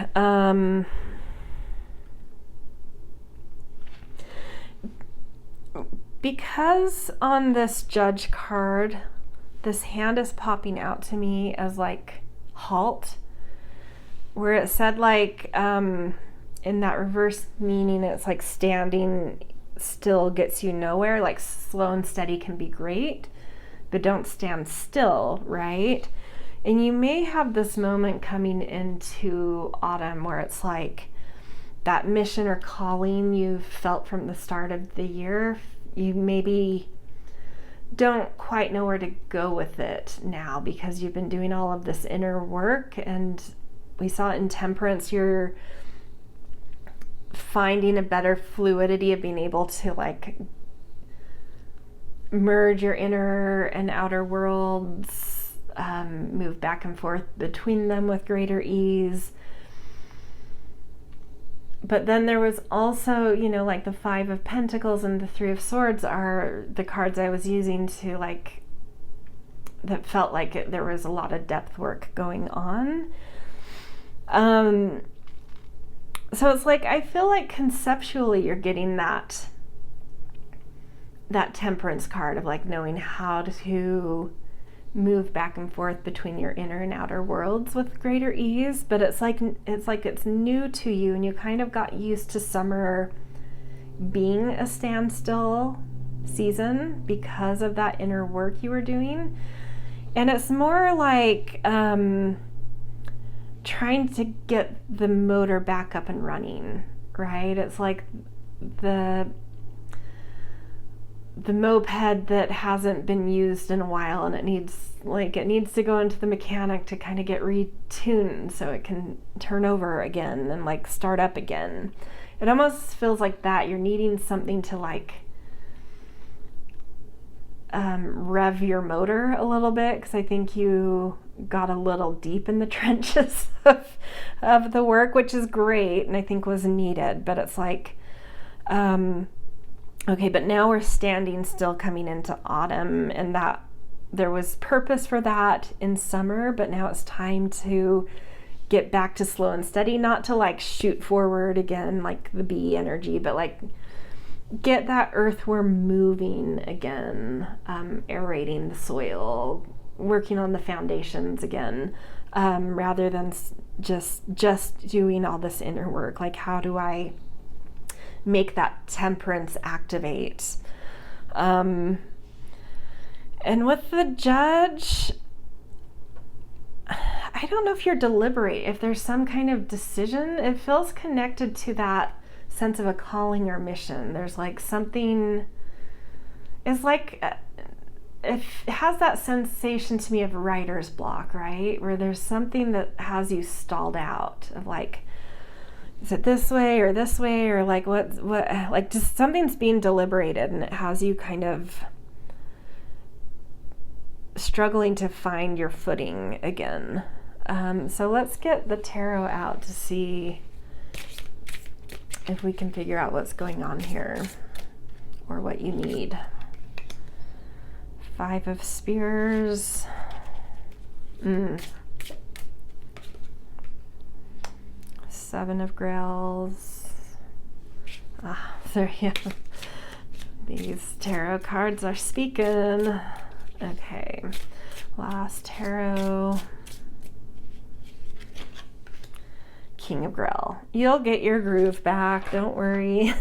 Because on this Judge card, this hand is popping out to me as like halt, where it said like, in that reverse meaning, it's like standing still gets you nowhere. Like slow and steady can be great, but don't stand still, right? And you may have this moment coming into autumn where it's like that mission or calling you've felt from the start of the year, you maybe don't quite know where to go with it now because you've been doing all of this inner work. And we saw in Temperance, you're finding a better fluidity of being able to like merge your inner and outer worlds, move back and forth between them with greater ease. But then there was also, you know, like the Five of Pentacles and the Three of Swords are the cards I was using to like, that felt like there was a lot of depth work going on. So it's like, I feel like conceptually you're getting that Temperance card of like knowing how to move back and forth between your inner and outer worlds with greater ease. But it's like it's new to you, and you kind of got used to summer being a standstill season because of that inner work you were doing. And it's more like trying to get the motor back up and running, right? It's like the moped that hasn't been used in a while, and it needs to go into the mechanic to kind of get retuned so it can turn over again and like start up again. It almost feels like that. You're needing something to like rev your motor a little bit, because I think you got a little deep in the trenches of the work, which is great and I think was needed. But it's like, okay, but now we're standing still coming into autumn, and that there was purpose for that in summer, but now it's time to get back to slow and steady, not to like shoot forward again like the bee energy, but like get that earthworm moving again, aerating the soil, working on the foundations again, rather than just doing all this inner work. Like, how do I make that Temperance activate? And with the Judge, I don't know if you're deliberate, if there's some kind of decision. It feels connected to that sense of a calling or mission. There's like something, it's like, it has that sensation to me of writer's block, right? Where there's something that has you stalled out of like, is it this way or like what like just something's being deliberated, and it has you kind of struggling to find your footing again. So let's get the tarot out to see if we can figure out what's going on here or what you need. Five of Spears. Seven of Grails. There you go. These tarot cards are speaking. Okay, last tarot. King of Grail. You'll get your groove back, don't worry.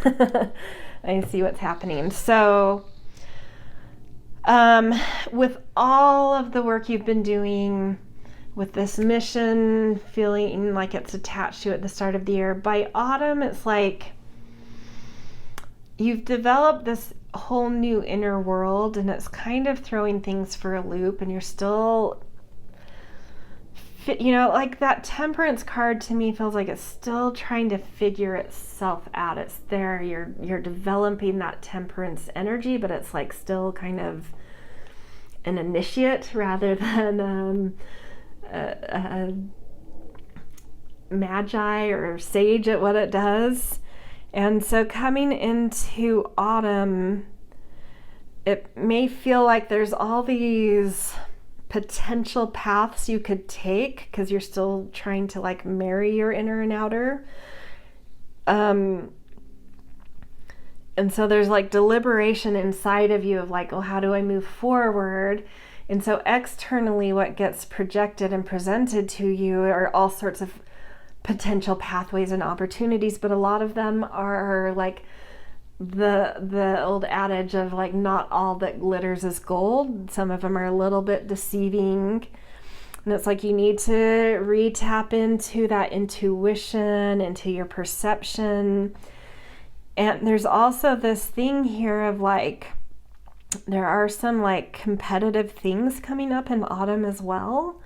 I see what's happening. So with all of the work you've been doing with this mission, feeling like it's attached to at the start of the year, by autumn it's like you've developed this whole new inner world, and it's kind of throwing things for a loop, and you're still, you know, like that Temperance card to me feels like it's still trying to figure itself out. It's there, you're developing that Temperance energy, but it's like still kind of an initiate rather than a magi or sage at what it does. And so coming into autumn, it may feel like there's all these potential paths you could take because you're still trying to like marry your inner and outer. And so there's like deliberation inside of you of like, oh, how do I move forward? And so externally what gets projected and presented to you are all sorts of potential pathways and opportunities, but a lot of them are like the old adage of like, not all that glitters is gold. Some of them are a little bit deceiving, and it's like you need to re-tap into that intuition, into your perception. And there's also this thing here of like, there are some like competitive things coming up in autumn as well.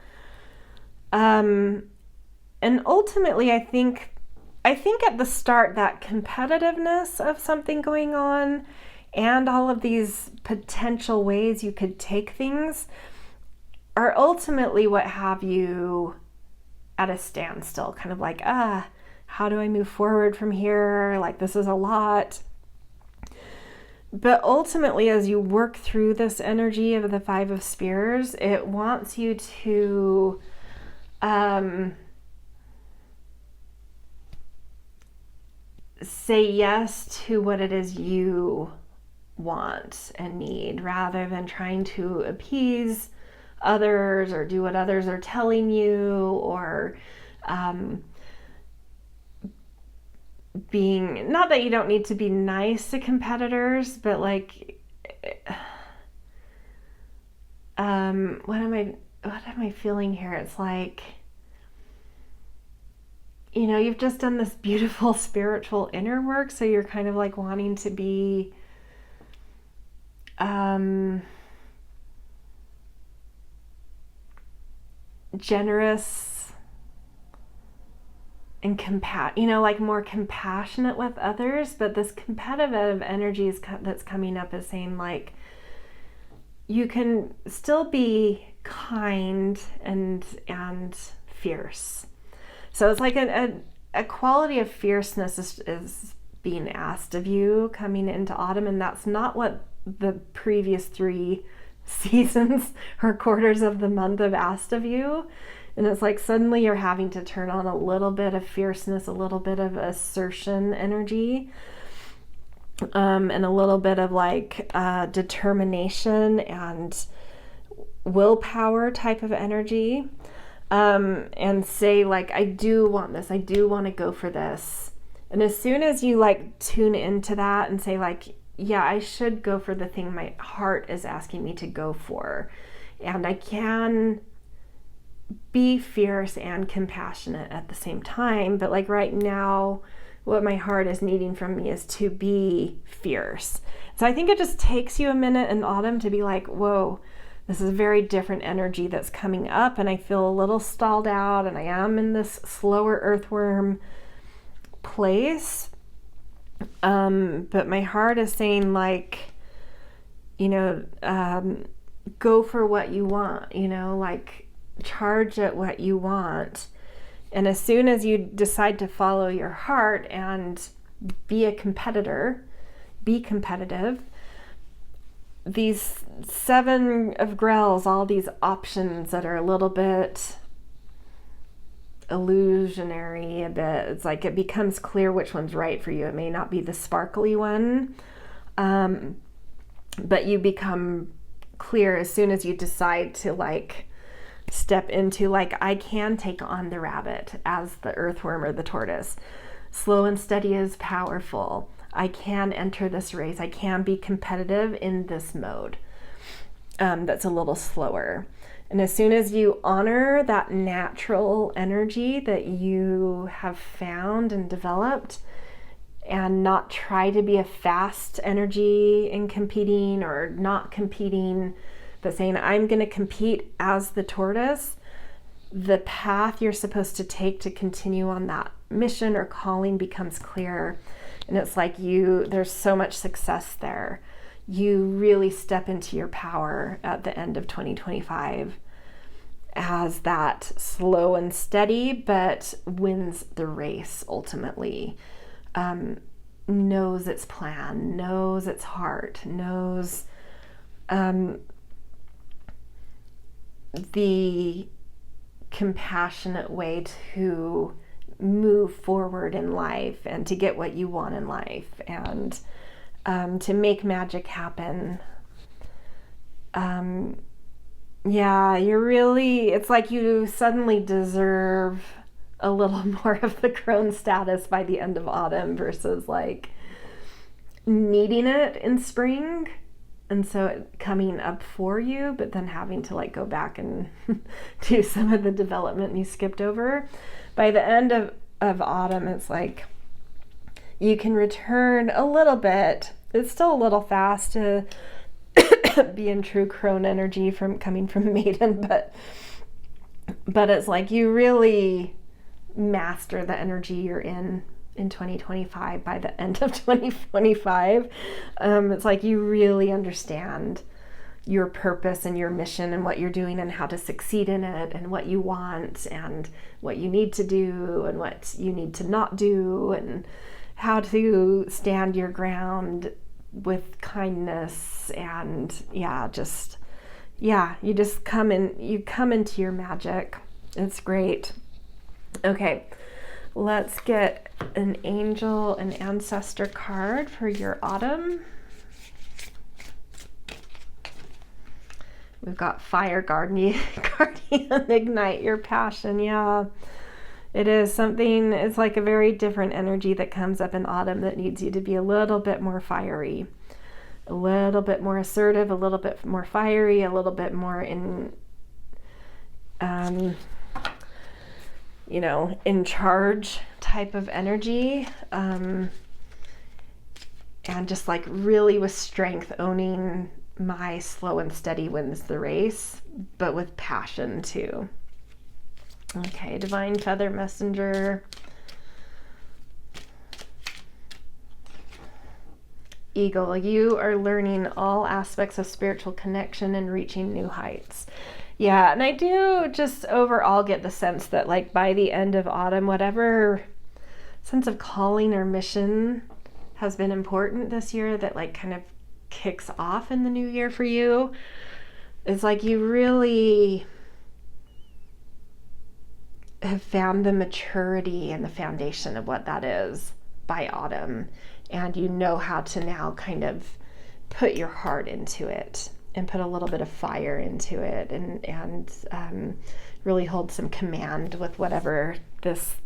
And ultimately, I think at the start, that competitiveness of something going on and all of these potential ways you could take things are ultimately what have you at a standstill, kind of like, how do I move forward from here? Like, this is a lot. But ultimately, as you work through this energy of the Five of Spears, it wants you to say yes to what it is you want and need, rather than trying to appease others or do what others are telling you, or being, not that you don't need to be nice to competitors, but like, what am I feeling here? It's like, you know, you've just done this beautiful spiritual inner work, so you're kind of like wanting to be generous and like more compassionate with others. But this competitive energy that's coming up is saying like, you can still be kind and fierce. So it's like a quality of fierceness is being asked of you coming into autumn, and that's not what the previous 3 seasons or quarters of the month have asked of you. And it's like suddenly you're having to turn on a little bit of fierceness, a little bit of assertion energy, and a little bit of like determination and willpower type of energy, and say like, I do want this, I do want to go for this. And as soon as you like tune into that and say like, yeah, I should go for the thing my heart is asking me to go for, and I can be fierce and compassionate at the same time, but like right now what my heart is needing from me is to be fierce. So I think it just takes you a minute in autumn to be like, whoa, this is a very different energy that's coming up, and I feel a little stalled out, and I am in this slower earthworm place, but my heart is saying like, you know, go for what you want, you know, like charge at what you want. And as soon as you decide to follow your heart and be a competitor, be competitive, these 7 of Grells, all these options that are a little bit illusionary, a bit, it's like it becomes clear which one's right for you. It may not be the sparkly one, but you become clear as soon as you decide to like step into like, I can take on the rabbit as the earthworm or the tortoise. Slow and steady is powerful. I can enter this race. I can be competitive in this mode that's a little slower. And as soon as you honor that natural energy that you have found and developed, and not try to be a fast energy in competing or not competing, but saying, I'm going to compete as the tortoise, the path you're supposed to take to continue on that mission or calling becomes clear. And it's like there's so much success there. You really step into your power at the end of 2025 as that slow and steady, but wins the race ultimately. Knows its plan, knows its heart, knows the compassionate way to move forward in life and to get what you want in life, and to make magic happen. Yeah, it's like you suddenly deserve a little more of the crone status by the end of autumn versus like needing it in spring. And so it coming up for you, but then having to like go back and do some of the development you skipped over. By the end of autumn, it's like you can return a little bit. It's still a little fast to be in true crone energy from coming from maiden, but it's like you really master the energy you're in 2025 by the end of 2025. It's like you really understand your purpose and your mission and what you're doing and how to succeed in it and what you want and what you need to do and what you need to not do and how to stand your ground with kindness. And you just come into your magic. It's great. Okay, let's get an angel and ancestor card for your autumn. We've got fire guardian ignite your passion. Yeah, it is something, it's like a very different energy that comes up in autumn that needs you to be a little bit more fiery, a little bit more assertive, a little bit more fiery, a little bit more in charge type of energy, and just like really with strength, owning my slow and steady wins the race, but with passion too. Okay, divine feather messenger. Eagle, you are learning all aspects of spiritual connection and reaching new heights. Yeah, and I do just overall get the sense that like by the end of autumn, whatever sense of calling or mission has been important this year that like kind of kicks off in the new year for you, it's like you really have found the maturity and the foundation of what that is by autumn, and you know how to now kind of put your heart into it and put a little bit of fire into it and really hold some command with whatever this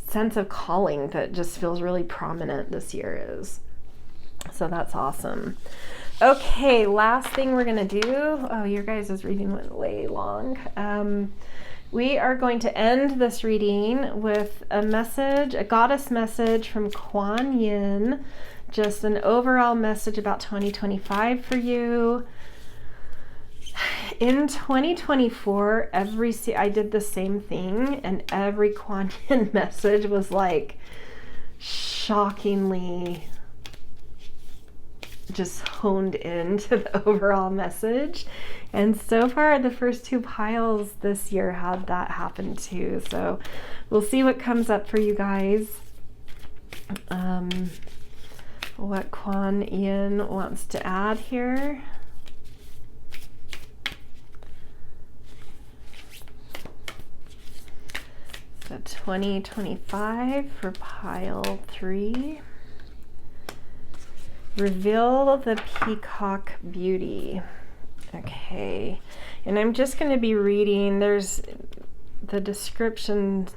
sense of calling that just feels really prominent this year is. So that's awesome. Okay, last thing we're gonna do. Oh, your guys' reading went way long. We are going to end this reading with a message, a goddess message from Kuan Yin, just an overall message about 2025 for you. In 2024, I did the same thing, and every Kuan Yin message was like shockingly just honed into the overall message. And so far, the first two piles this year had that happen too. So we'll see what comes up for you guys. What Kuan Yin wants to add here. So 2025 for pile 3. Reveal the peacock beauty. Okay, and I'm just going to be reading. There's the description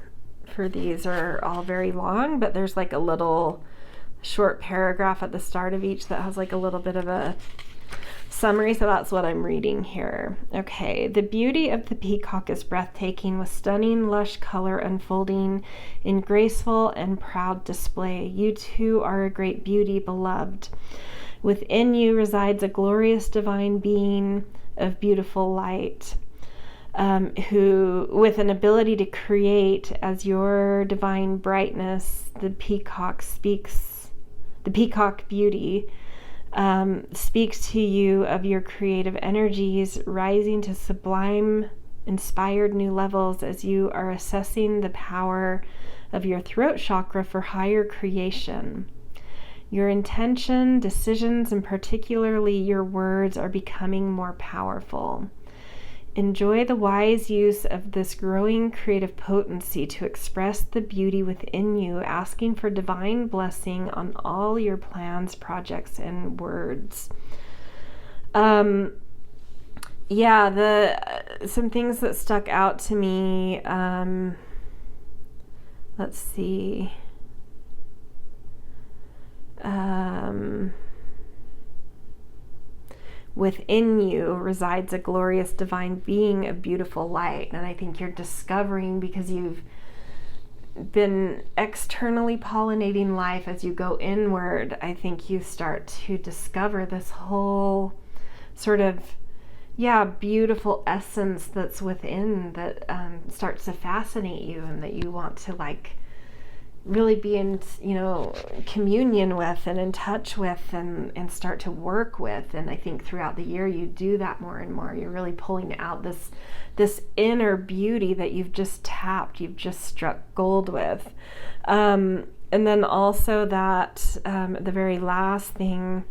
for these are all very long, but there's like a little short paragraph at the start of each that has like a little bit of a summary, so that's what I'm reading here. Okay, the beauty of the peacock is breathtaking, with stunning lush color unfolding in graceful and proud display. You too are a great beauty, beloved. Within you resides a glorious divine being of beautiful light, who, with an ability to create as your divine brightness, the peacock beauty speaks to you of your creative energies rising to sublime, inspired new levels as you are assessing the power of your throat chakra for higher creation. Your intention, decisions, and particularly your words are becoming more powerful. Enjoy the wise use of this growing creative potency to express the beauty within you, asking for divine blessing on all your plans, projects, and words. Some things that stuck out to me. let's see. Within you resides a glorious divine being, a beautiful light. And I think you're discovering, because you've been externally pollinating life, as you go inward, I think you start to discover this whole sort of, beautiful essence that's within that starts to fascinate you, and that you want to like really be in, communion with and in touch with and start to work with. And I think throughout the year you do that more and more. You're really pulling out this inner beauty that you've just tapped, you've just struck gold with. And then also that the very last thing,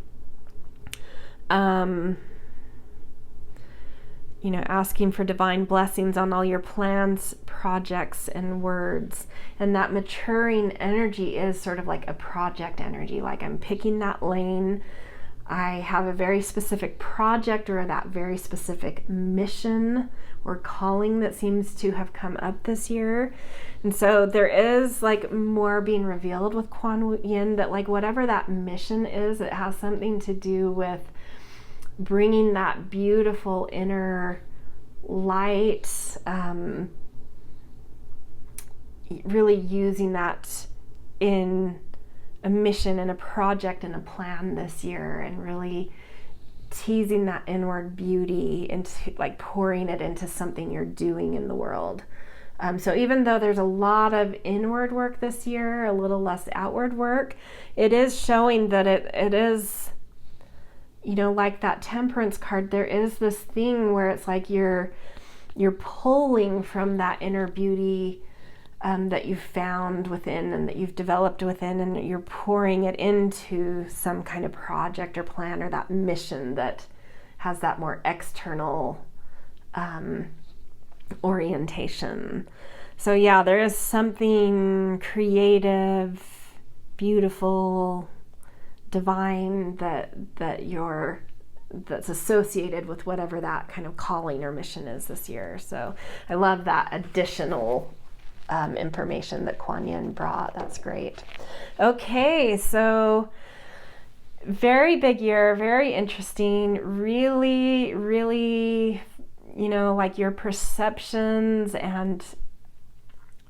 asking for divine blessings on all your plans, projects, and words. And that maturing energy is sort of like a project energy. Like, I'm picking that lane. I have a very specific project or that very specific mission or calling that seems to have come up this year. And so there is like more being revealed with Kuan Yin, that like whatever that mission is, it has something to do with bringing that beautiful inner light, really using that in a mission and a project and a plan this year, and really teasing that inward beauty into, like, pouring it into something you're doing in the world. So even though there's a lot of inward work this year, a little less outward work, it is showing that it is, like that Temperance card, there is this thing where it's like you're pulling from that inner beauty that you've found within and that you've developed within, and you're pouring it into some kind of project or plan or that mission that has that more external orientation. So there is something creative, beautiful, divine that's associated with whatever that kind of calling or mission is this year. So I love that additional information that Kuan Yin brought. That's great. Okay, so very big year, very interesting, really, really, like your perceptions and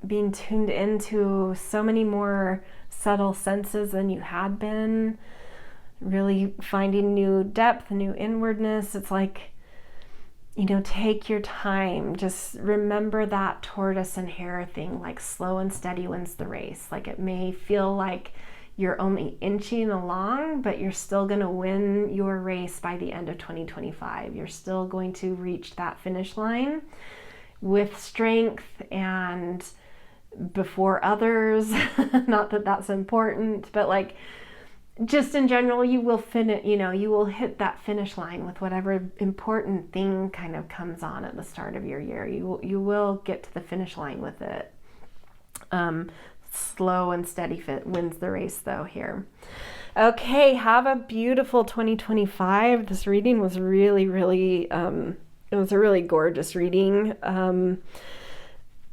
being tuned into so many more subtle senses than you had been, really finding new depth, new inwardness. It's like, take your time. Just remember that tortoise and hare thing, like slow and steady wins the race. Like, it may feel like you're only inching along, but you're still going to win your race by the end of 2025. You're still going to reach that finish line with strength and before others. Not that that's important, but like, just in general, you will you will hit that finish line with whatever important thing kind of comes on at the start of your year. You will get to the finish line with it. Slow and steady wins the race though here. Okay, have a beautiful 2025. This reading was really, really, it was a really gorgeous reading.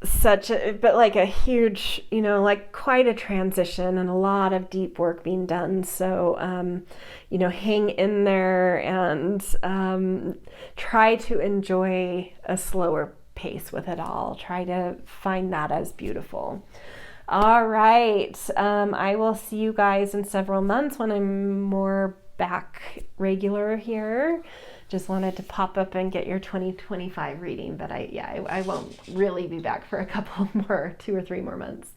But like a huge, like quite a transition and a lot of deep work being done. So, hang in there and try to enjoy a slower pace with it all. Try to find that as beautiful. All right. I will see you guys in several months when I'm more back regular here. Just wanted to pop up and get your 2025 reading, but I won't really be back for a couple more, 2 or 3 more months.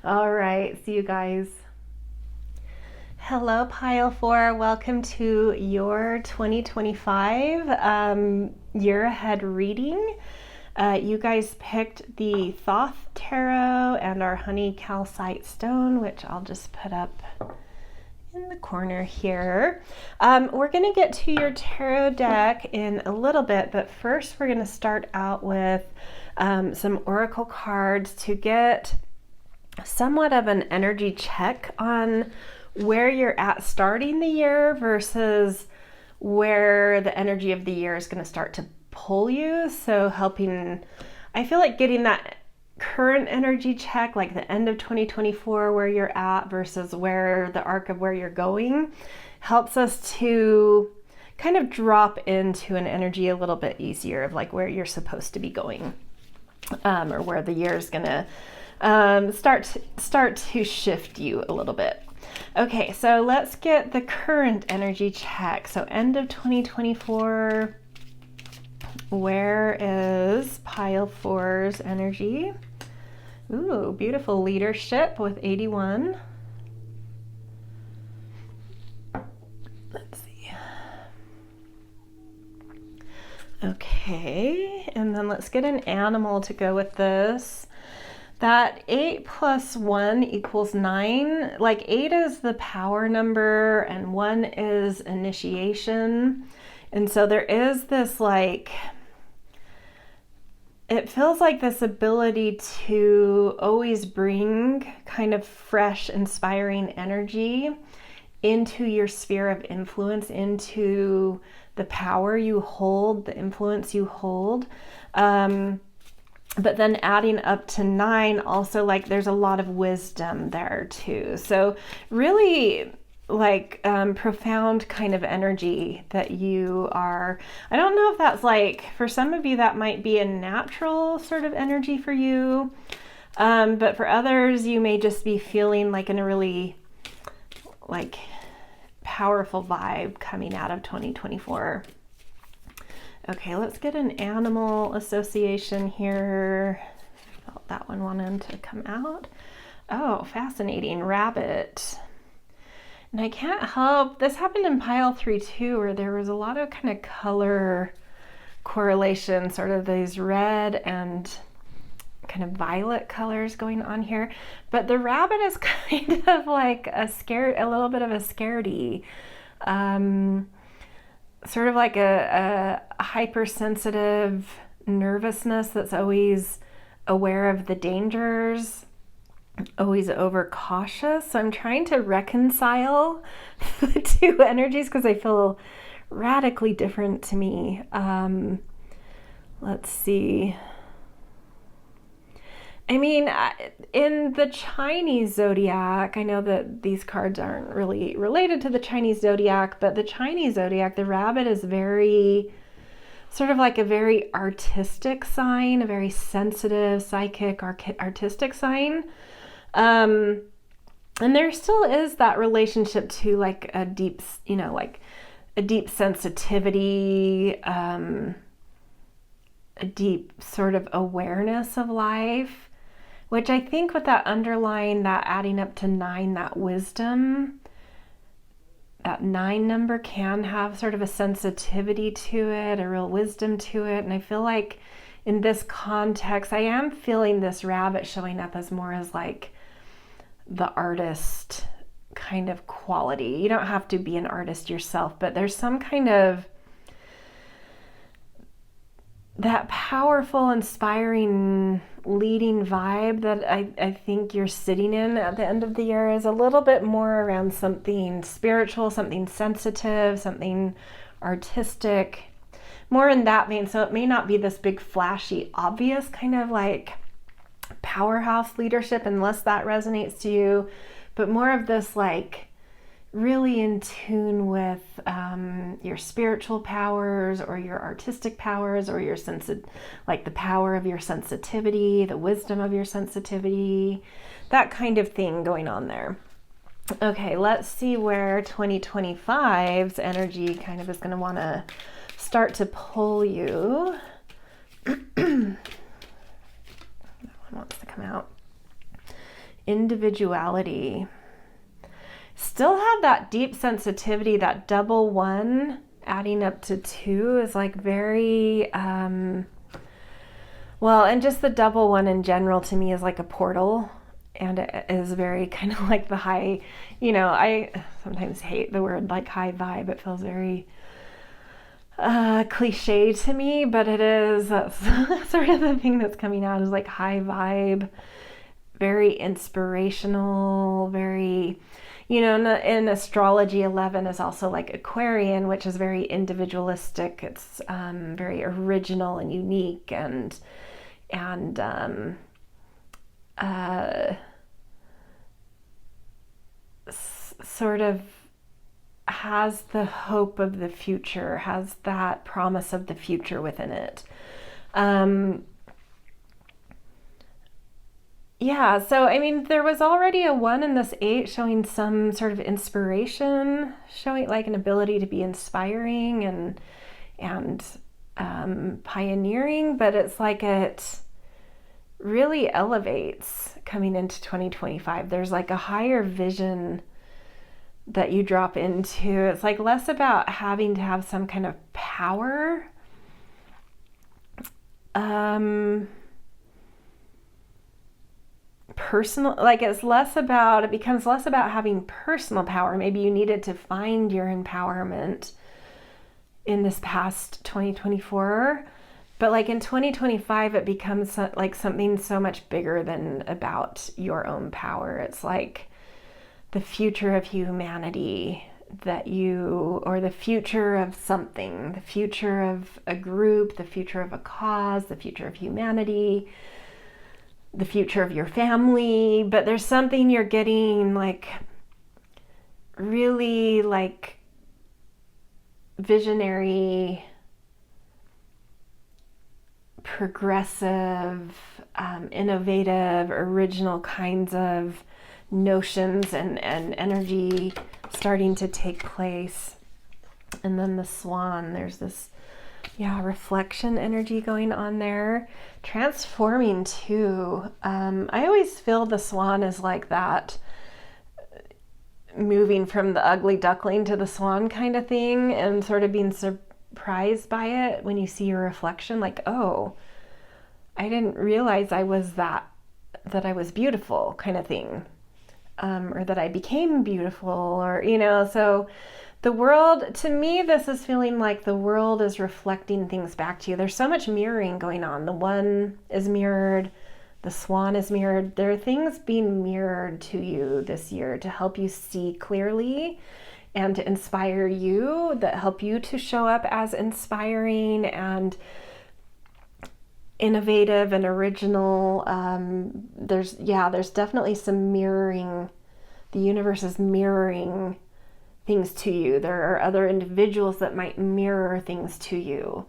All right, see you guys. Hello, Pile 4. Welcome to your 2025 year ahead reading. You guys picked the Thoth Tarot and our Honey Calcite Stone, which I'll just put up in the corner here. We're going to get to your tarot deck in a little bit, but first we're going to start out with some oracle cards to get somewhat of an energy check on where you're at starting the year versus where the energy of the year is going to start to pull you. So I feel like getting that current energy check, like the end of 2024, where you're at versus where the arc of where you're going, helps us to kind of drop into an energy a little bit easier of like where you're supposed to be going, or where the year is gonna start to shift you a little bit. Okay, so let's get the current energy check. So end of 2024, where is pile 4's energy? Ooh, beautiful leadership with 81. Let's see. Okay, and then let's get an animal to go with this. That 8 plus 1 equals 9. Like 8 is the power number and 1 is initiation. And so there is this like, it feels like this ability to always bring kind of fresh, inspiring energy into your sphere of influence, into the power you hold, the influence you hold. But then adding up to 9, also like there's a lot of wisdom there too. So really like profound kind of energy that you are. I don't know if that's like, for some of you that might be a natural sort of energy for you, but for others you may just be feeling like in a really like powerful vibe coming out of 2024. Okay, let's get an animal association here. I felt that one wanted to come out. Oh, fascinating, rabbit. And I can't help, this happened in pile 3 too, where there was a lot of kind of color correlation, sort of these red and kind of violet colors going on here. But the rabbit is kind of like a little bit of a scaredy. Sort of like a hypersensitive nervousness that's always aware of the dangers, always overcautious. So I'm trying to reconcile the two energies because they feel radically different to me. Let's see. I mean, in the Chinese zodiac, I know that these cards aren't really related to the Chinese zodiac, but the Chinese zodiac, the rabbit is very, sort of like a very artistic sign, a very sensitive, psychic, artistic sign. And there still is that relationship to like a deep, like a deep sensitivity, a deep sort of awareness of life. Which I think with that underlying, that adding up to 9, that wisdom, that 9 number can have sort of a sensitivity to it, a real wisdom to it. And I feel like in this context, I am feeling this rabbit showing up as more as like the artist kind of quality. You don't have to be an artist yourself, but there's some kind of that powerful, inspiring, leading vibe that I think you're sitting in at the end of the year is a little bit more around something spiritual, something sensitive, something artistic, more in that vein. So it may not be this big, flashy, obvious kind of like powerhouse leadership, unless that resonates to you, but more of this like really in tune with your spiritual powers or your artistic powers or your like the power of your sensitivity, the wisdom of your sensitivity, that kind of thing going on there. Okay, let's see where 2025's energy kind of is going to want to start to pull you. That one wants to come out. Individuality. Still have that deep sensitivity, that double 1 adding up to 2 is like very, well, and just the double 1 in general to me is like a portal, and it is very kind of like the high, I sometimes hate the word like high vibe. It feels very cliche to me, but it is, that's sort of the thing that's coming out is like high vibe, very inspirational, very, in astrology, 11 is also like Aquarian, which is very individualistic. It's very original and unique, and sort of has the hope of the future, has that promise of the future within it. Yeah, so I mean, there was already a 1 in this 8 showing some sort of inspiration, showing like an ability to be inspiring and pioneering, but it's like it really elevates coming into 2025. There's like a higher vision that you drop into. It's like less about having to have some kind of power. Personal, like it becomes less about having personal power. Maybe you needed to find your empowerment in this past 2024, but like in 2025 it becomes like something so much bigger than about your own power. It's like the future of humanity or the future of something, the future of a group, the future of a cause, the future of humanity, the future of your family. But there's something you're getting like really like visionary, progressive, innovative, original kinds of notions and energy starting to take place. And then the swan, there's this reflection energy going on there, transforming too. I always feel the swan is like that, moving from the ugly duckling to the swan kind of thing, and sort of being surprised by it when you see your reflection, like, oh, I didn't realize I was that I was beautiful kind of thing, or that I became beautiful, or so the world, to me, this is feeling like the world is reflecting things back to you. There's so much mirroring going on. The 1 is mirrored, the swan is mirrored. There are things being mirrored to you this year to help you see clearly and to inspire you, that help you to show up as inspiring and innovative and original. There's definitely some mirroring. The universe is mirroring things to you. There are other individuals that might mirror things to you.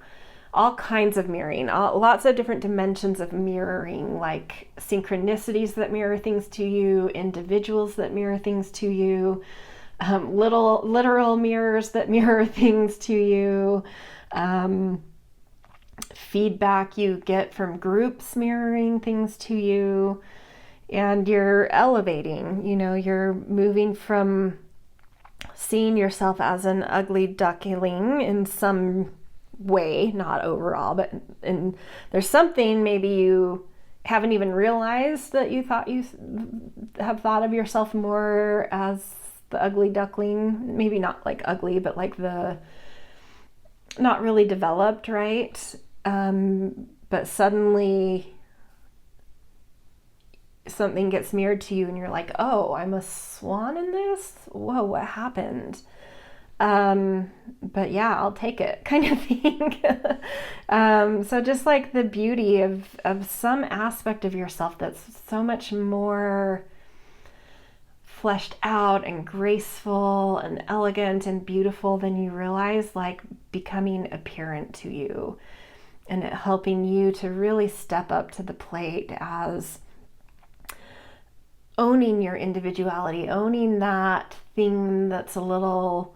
All kinds of mirroring, lots of different dimensions of mirroring, like synchronicities that mirror things to you, individuals that mirror things to you, literal mirrors that mirror things to you, feedback you get from groups mirroring things to you, and you're elevating, you're moving from seeing yourself as an ugly duckling in some way, not overall, but there's something maybe you haven't even realized that you have thought of yourself more as the ugly duckling, maybe not like ugly, but like the not really developed, right? But suddenly something gets mirrored to you and you're like, oh, I'm a swan in this? Whoa, what happened? But yeah, I'll take it kind of thing. So just like the beauty of some aspect of yourself that's so much more fleshed out and graceful and elegant and beautiful than you realize, like becoming apparent to you, and it helping you to really step up to the plate as owning your individuality, owning that thing that's a little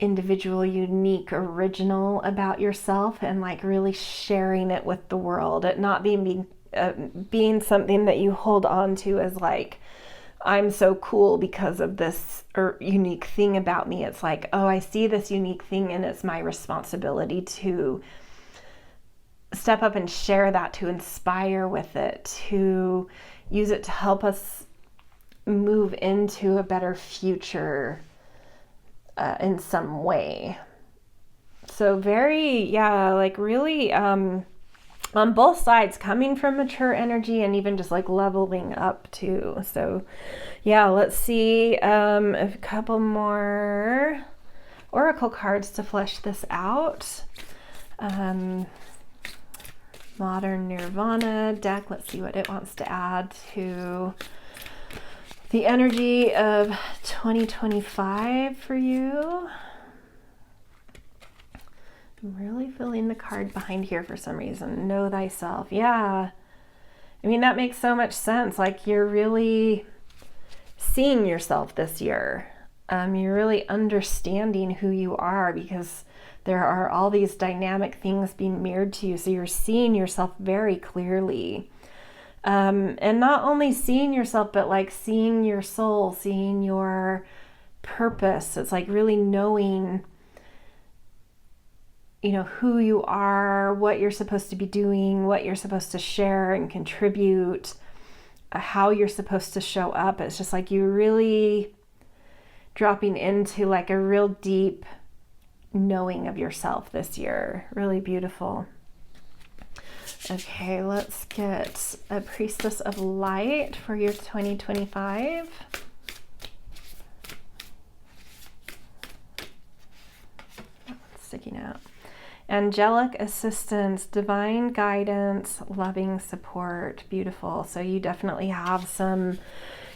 individual, unique, original about yourself, and like really sharing it with the world. It not being something that you hold on to as like, I'm so cool because of this or unique thing about me. It's like, oh, I see this unique thing and it's my responsibility to step up and share that, to inspire with it, to use it to help us move into a better future in some way. So very, like really on both sides, coming from mature energy and even just like leveling up too. So yeah, let's see a couple more oracle cards to flesh this out. Modern Nirvana deck. Let's see what it wants to add to the energy of 2025 for you. I'm really feeling the card behind here for some reason. Know thyself. Yeah. I mean, that makes so much sense. Like, you're really seeing yourself this year. You're really understanding who you are, because there are all these dynamic things being mirrored to you. So you're seeing yourself very clearly. And not only seeing yourself, but like seeing your soul, seeing your purpose. It's like really knowing, you know, who you are, what you're supposed to be doing, what you're supposed to share and contribute, how you're supposed to show up. It's just like you're really dropping into like a real deep knowing of yourself this year. Really beautiful. Okay, let's get a Priestess of Light for your 2025. Sticking out. Angelic assistance, divine guidance, loving support. Beautiful. So you definitely have some,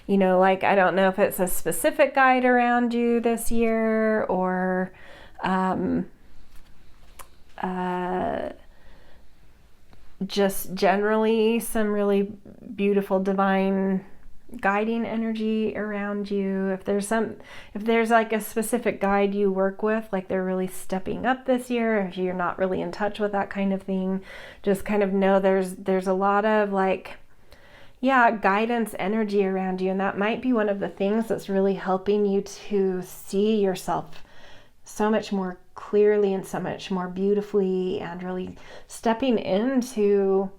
you know, like, I don't know if it's a specific guide around you this year, or just generally some really beautiful divine guiding energy around you. If there's like a specific guide you work with, like they're really stepping up this year, if you're not really in touch with that kind of thing, just kind of know there's a lot of like, yeah, guidance energy around you. And that might be one of the things that's really helping you to see yourself so much more clearly and so much more beautifully, and really stepping into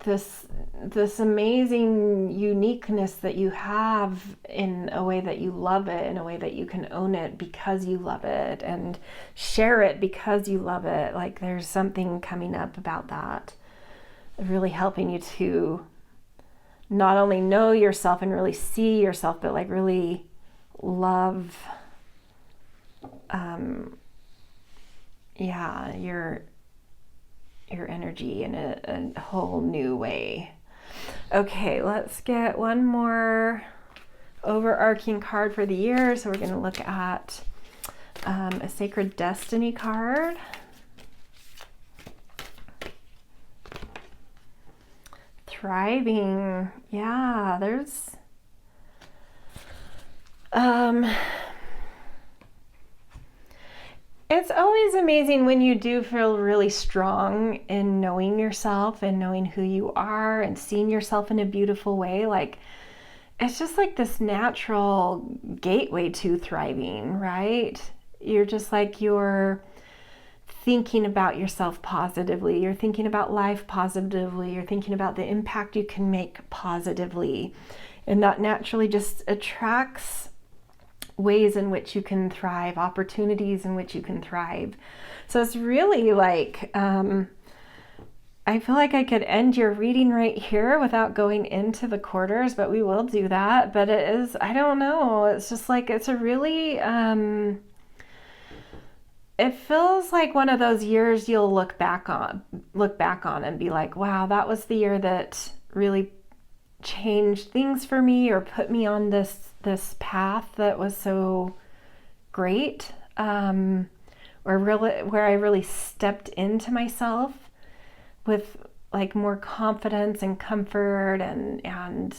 this amazing uniqueness that you have, in a way that you love it, in a way that you can own it because you love it, and share it because you love it. Like, there's something coming up about that, really helping you to not only know yourself and really see yourself, but like really love your energy in a whole new way. Okay, let's get one more overarching card for the year. So we're going to look at a Sacred Destiny card. Thriving. Yeah, there's it's always amazing when you do feel really strong in knowing yourself and knowing who you are and seeing yourself in a beautiful way. Like, it's just like this natural gateway to thriving, right? You're just like, you're thinking about yourself positively, you're thinking about life positively, you're thinking about the impact you can make positively, and that naturally just attracts ways in which you can thrive, opportunities in which you can thrive. So it's really like, I feel like I could end your reading right here without going into the quarters, but we will do that. But it is, I don't know, it's just like, it's a really, it feels like one of those years you'll look back on and be like, wow, that was the year that really changed things for me, or put me on this path that was so great, where I really stepped into myself with like more confidence and comfort, and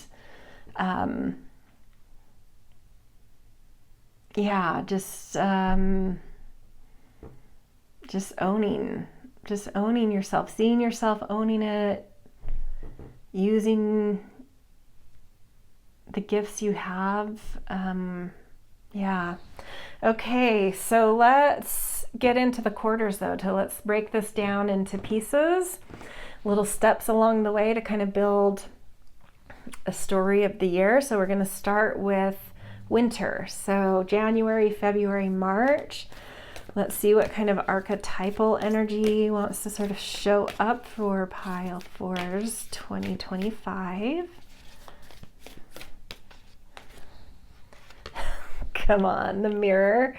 yeah, just owning yourself, seeing yourself, owning it, using the gifts you have. Yeah. Okay, so let's get into the quarters though. Let's break this down into pieces, little steps along the way to kind of build a story of the year. So we're going to start with winter. So January, February, March. Let's see what kind of archetypal energy wants to sort of show up for Pile 4's 2025. Come on, the mirror.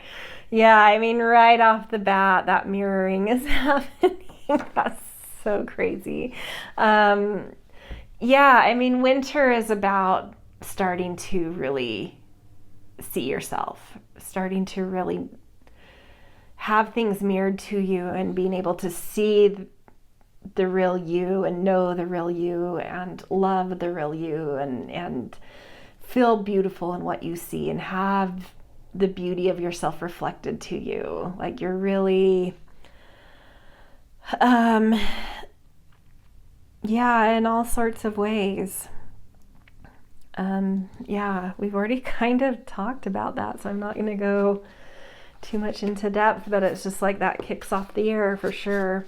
Yeah, I mean, right off the bat, that mirroring is happening. That's so crazy. Um, yeah, I mean, winter is about starting to really see yourself, starting to really have things mirrored to you and being able to see the real you and know the real you and love the real you and feel beautiful in what you see and have the beauty of yourself reflected to you. Like you're really, yeah, in all sorts of ways. Yeah, we've already kind of talked about that, so I'm not going to go too much into depth, but it's just like that kicks off the year for sure.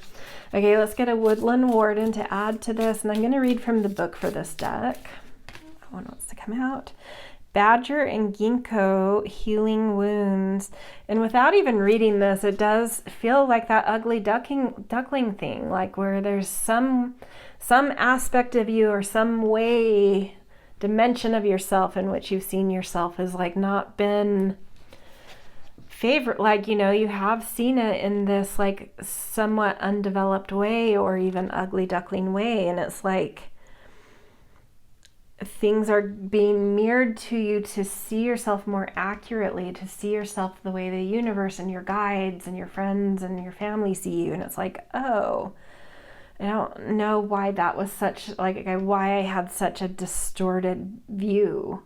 Okay, let's get a woodland warden to add to this, and I'm going to read from the book for this deck. That one wants to come out. Badger and Ginkgo Healing Wounds. And without even reading this, it does feel like that ugly duckling thing, like where there's some aspect of you or some way, dimension of yourself in which you've seen yourself has like not been favorite, like, you know, you have seen it in this like somewhat undeveloped way or even ugly duckling way, and it's like things are being mirrored to you to see yourself more accurately, to see yourself the way the universe and your guides and your friends and your family see you. And it's like, oh, I don't know why that was such, like, why I had such a distorted view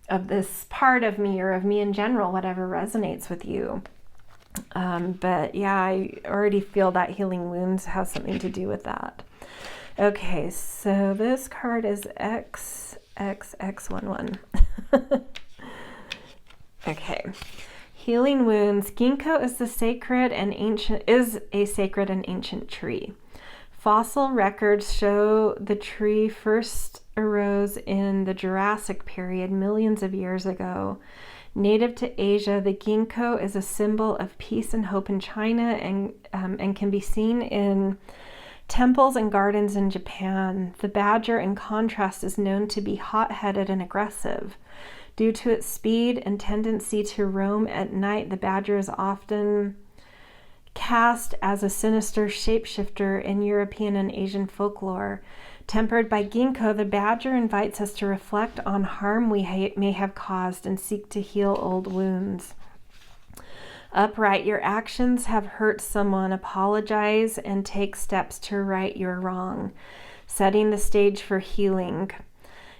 of this part of me or of me in general, whatever resonates with you. But yeah, I already feel that healing wounds has something to do with that. Okay, so this card is XXX11. Okay. Healing wounds. Ginkgo is a sacred and ancient tree. Fossil records show the tree first arose in the Jurassic period millions of years ago. Native to Asia, the ginkgo is a symbol of peace and hope in China and can be seen in temples and gardens in Japan. The badger, in contrast, is known to be hot-headed and aggressive. Due to its speed and tendency to roam at night, the badger is often cast as a sinister shapeshifter in European and Asian folklore. Tempered by ginkgo, the badger invites us to reflect on harm we may have caused and seek to heal old wounds. Upright, your actions have hurt someone. Apologize and take steps to right your wrong, setting the stage for healing.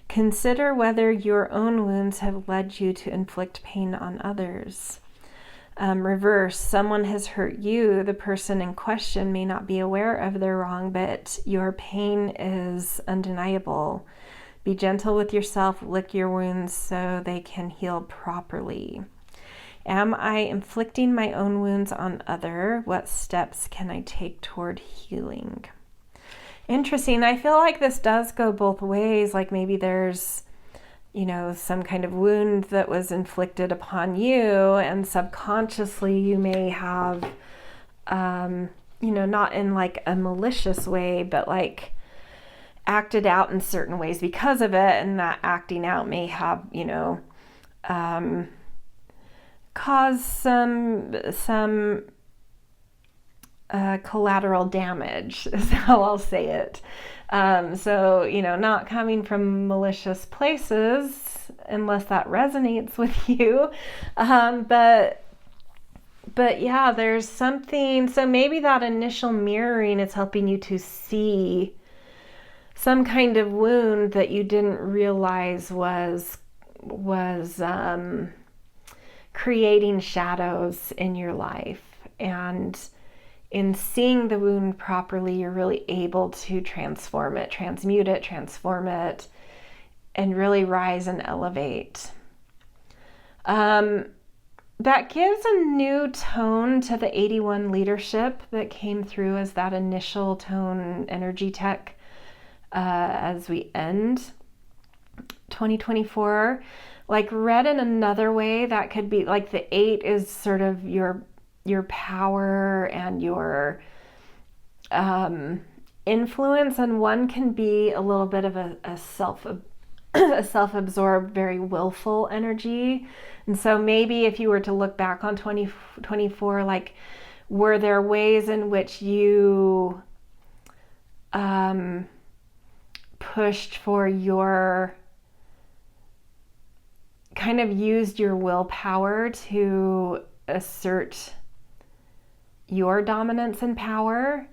Consider whether your own wounds have led you to inflict pain on others. Reverse, someone has hurt you. The person in question may not be aware of their wrong, but your pain is undeniable. Be gentle with yourself. Lick your wounds so they can heal properly. Am I inflicting my own wounds on other? What steps can I take toward healing? Interesting. I feel like this does go both ways. Like maybe there's, you know, some kind of wound that was inflicted upon you, and subconsciously you may have, you know, not in like a malicious way, but like acted out in certain ways because of it. And that acting out may have, you know, cause some collateral damage is how I'll say it. So, you know, not coming from malicious places unless that resonates with you. But yeah, there's something, so maybe that initial mirroring is helping you to see some kind of wound that you didn't realize was creating shadows in your life. And in seeing the wound properly, you're really able to transform it, transmute it, transform it, and really rise and elevate. That gives a new tone to the 81 leadership that came through as that initial tone energy tech as we end 2024. Like read in another way, that could be like the 8 is sort of your power and your influence, and 1 can be a little bit of a a self-absorbed, very willful energy. And so maybe if you were to look back on 2024, like, were there ways in which you pushed for your, kind of used your willpower to assert your dominance and power?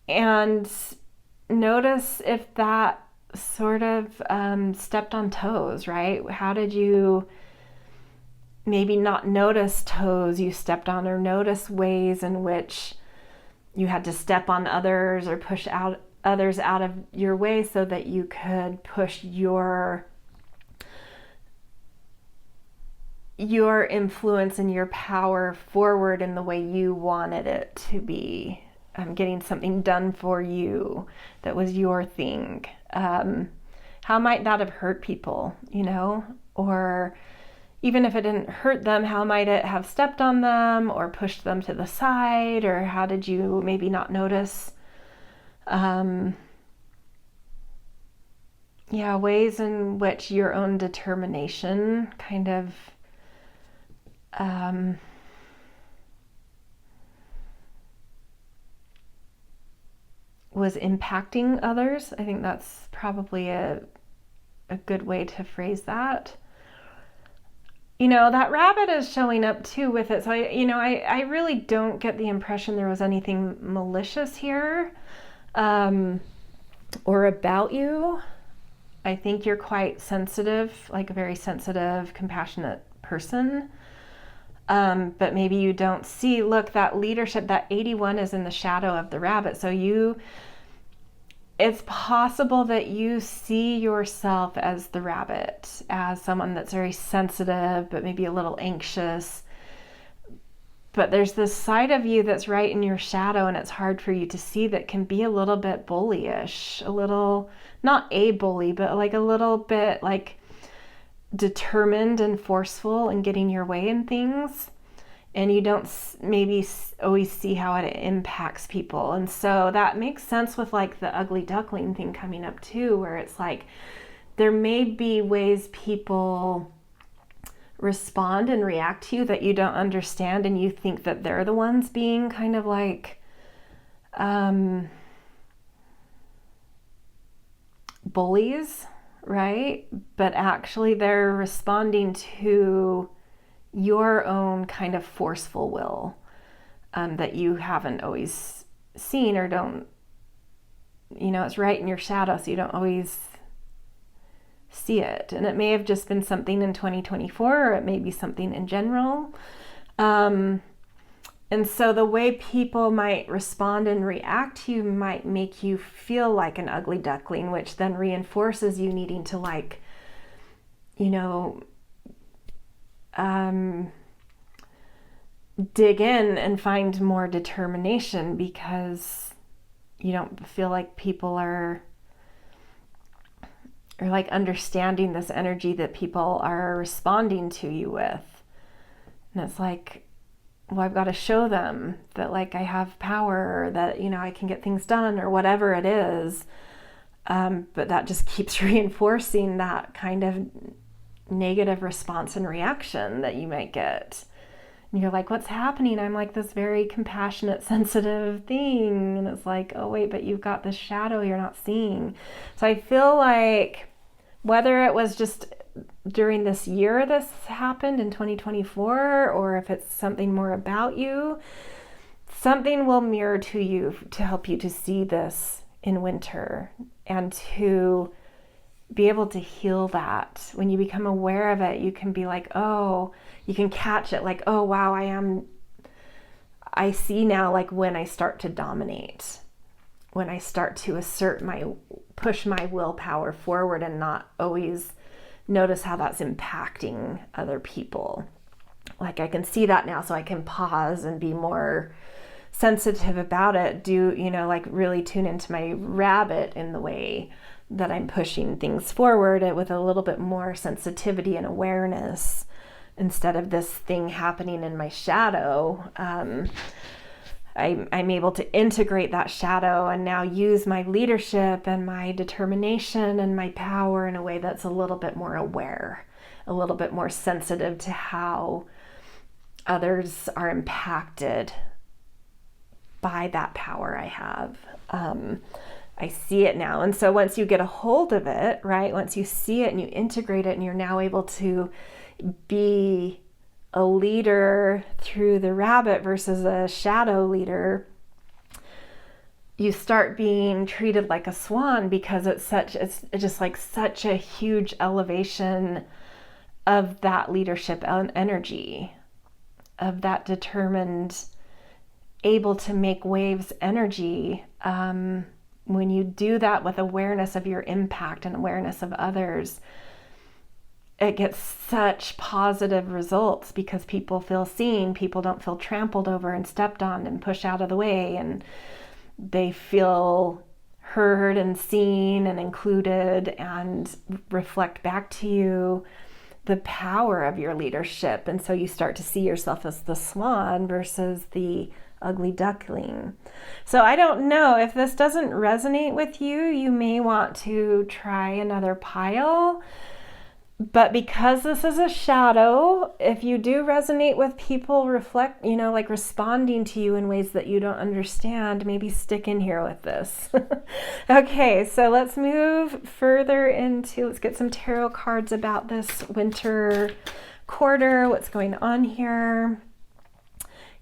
And notice if that sort of stepped on toes, right? How did you maybe not notice toes you stepped on, or notice ways in which you had to step on others or push out others out of your way so that you could push your influence and your power forward in the way you wanted it to be, getting something done for you that was your thing. How might that have hurt people, or even if it didn't hurt them, how might it have stepped on them or pushed them to the side? Or how did you maybe not notice ways in which your own determination kind of was impacting others? I think that's probably a good way to phrase that. That rabbit is showing up too with it. So I really don't get the impression there was anything malicious here, or about you. I think you're quite sensitive, like a very sensitive, compassionate person. But maybe you don't see, look, that leadership, that 81 is in the shadow of the rabbit. So it's possible that you see yourself as the rabbit, as someone that's very sensitive, but maybe a little anxious. But there's this side of you that's right in your shadow, and it's hard for you to see, that can be a little bit bullyish, a little, not a bully, but like a little bit like determined and forceful and getting your way in things. And you don't maybe always see how it impacts people. And so that makes sense with like the ugly duckling thing coming up too, where it's like there may be ways people respond and react to you that you don't understand, and you think that they're the ones being kind of like bullies, right? But actually they're responding to your own kind of forceful will that you haven't always seen, or don't, it's right in your shadow, so you don't always see it. And it may have just been something in 2024, or it may be something in general. And so the way people might respond and react to you might make you feel like an ugly duckling, which then reinforces you needing to like, dig in and find more determination, because you don't feel like people are like understanding this energy that people are responding to you with. And it's like, well, I've got to show them that like I have power, or that, I can get things done, or whatever it is. But that just keeps reinforcing that kind of negative response and reaction that you might get. And you're like, what's happening? I'm like this very compassionate, sensitive thing. And it's like, oh wait, but you've got this shadow you're not seeing. So I feel like whether it was just during this year this happened in 2024, or if it's something more about you, something will mirror to you to help you to see this in winter, and to be able to heal that. When you become aware of it, you can be like, oh, you can catch it, like, oh wow, I see now, like when I start to dominate, when I start to push my willpower forward and not always notice how that's impacting other people. Like I can see that now, so I can pause and be more sensitive about it. Like really tune into my rabbit in the way that I'm pushing things forward with a little bit more sensitivity and awareness, instead of this thing happening in my shadow. I'm able to integrate that shadow and now use my leadership and my determination and my power in a way that's a little bit more aware, a little bit more sensitive to how others are impacted by that power I have. I see it now. And so once you get a hold of it, right, once you see it and you integrate it and you're now able to be a leader through the rabbit versus a shadow leader, you start being treated like a swan, because it's just like such a huge elevation of that leadership energy, of that determined, able to make waves energy. When you do that with awareness of your impact and awareness of others, it gets such positive results because people feel seen. People don't feel trampled over and stepped on and pushed out of the way, and they feel heard and seen and included, and reflect back to you the power of your leadership. And so you start to see yourself as the swan versus the ugly duckling. So I don't know, if this doesn't resonate with you, you may want to try another pile. But because this is a shadow, if you do resonate with people like responding to you in ways that you don't understand, maybe stick in here with this. Okay, so let's move further let's get some tarot cards about this winter quarter, what's going on here.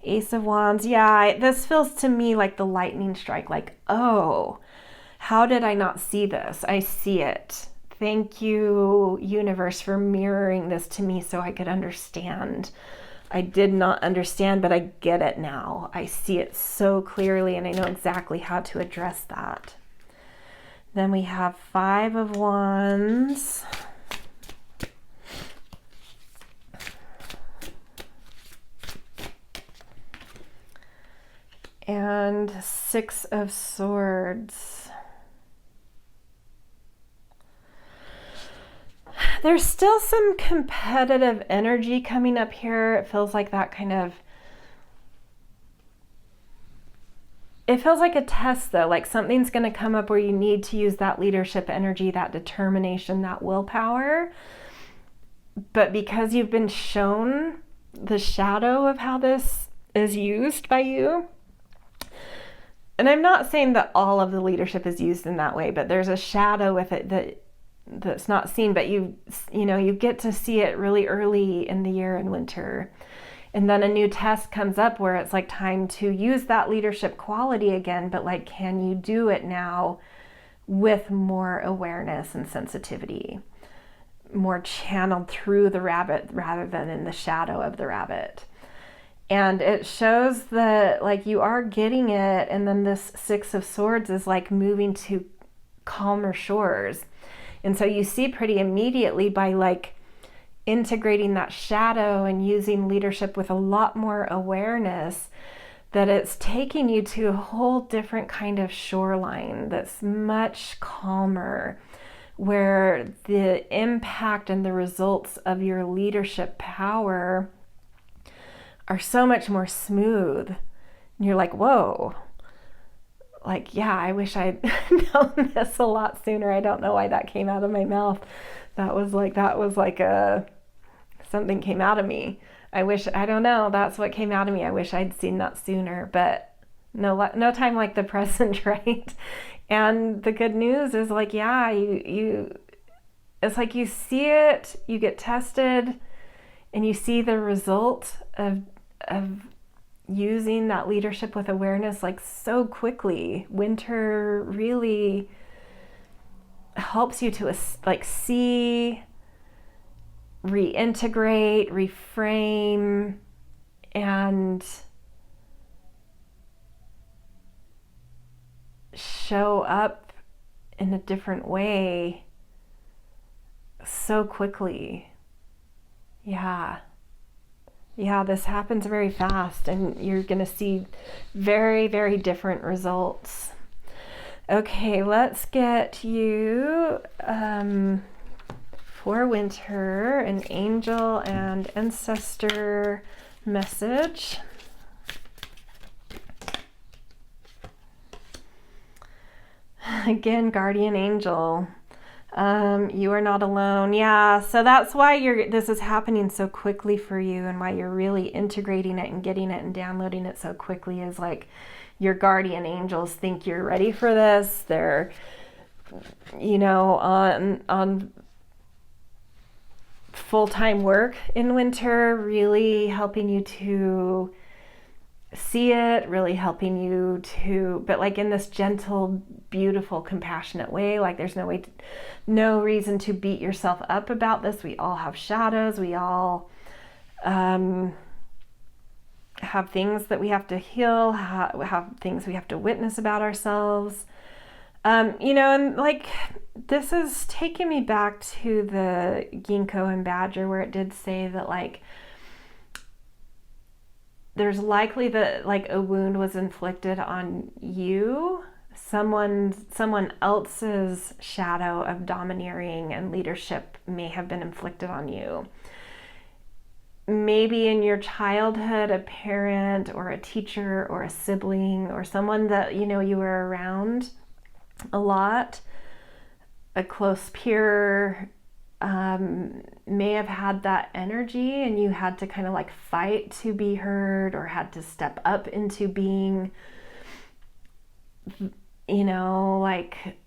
Ace of Wands. Yeah, this feels to me like the lightning strike, like, oh, how did I not see this? I see it. Thank you, universe, for mirroring this to me so I could understand. I did not understand, but I get it now. I see it so clearly, and I know exactly how to address that. Then we have Five of Wands. And Six of Swords. There's still some competitive energy coming up here. It feels like that it feels like a test though, like something's going to come up where you need to use that leadership energy, that determination, that willpower. But because you've been shown the shadow of how this is used by you, and I'm not saying that all of the leadership is used in that way, but there's a shadow with it that's not seen, but you get to see it really early in the year in winter. And then a new test comes up where it's like time to use that leadership quality again, but like, can you do it now with more awareness and sensitivity, more channeled through the rabbit rather than in the shadow of the rabbit? And it shows that like you are getting it. And then this Six of Swords is like moving to calmer shores. And so you see pretty immediately by like integrating that shadow and using leadership with a lot more awareness that it's taking you to a whole different kind of shoreline that's much calmer, where the impact and the results of your leadership power are so much more smooth. And you're like, whoa, like, yeah, I wish I'd known this a lot sooner. I don't know why that came out of my mouth. That was like something came out of me. I don't know, that's what came out of me. I wish I'd seen that sooner, but no time like the present, right? And the good news is like, yeah, it's like you see it, you get tested, and you see the result of using that leadership with awareness like so quickly. Winter really helps you to like see, reintegrate, reframe, and show up in a different way so quickly. Yeah, this happens very fast, and you're going to see very, very different results. Okay, let's get you for winter an angel and ancestor message. Again, guardian angel. You are not alone. Yeah, so that's why this is happening so quickly for you, and why you're really integrating it and getting it and downloading it so quickly is like your guardian angels think you're ready for this. They're, on full-time work in winter, really helping you to see it, really helping you to, but like in this gentle, beautiful, compassionate way. Like there's no reason to beat yourself up about this. We all have shadows. We all have things that we have to heal, have things we have to witness about ourselves. And like this is taking me back to the ginkgo and badger, where it did say that like there's likely that like a wound was inflicted on you. Someone else's shadow of domineering and leadership may have been inflicted on you. Maybe in your childhood, a parent or a teacher or a sibling or someone that you were around a lot, a close peer, may have had that energy, and you had to kind of like fight to be heard, or had to step up into being, like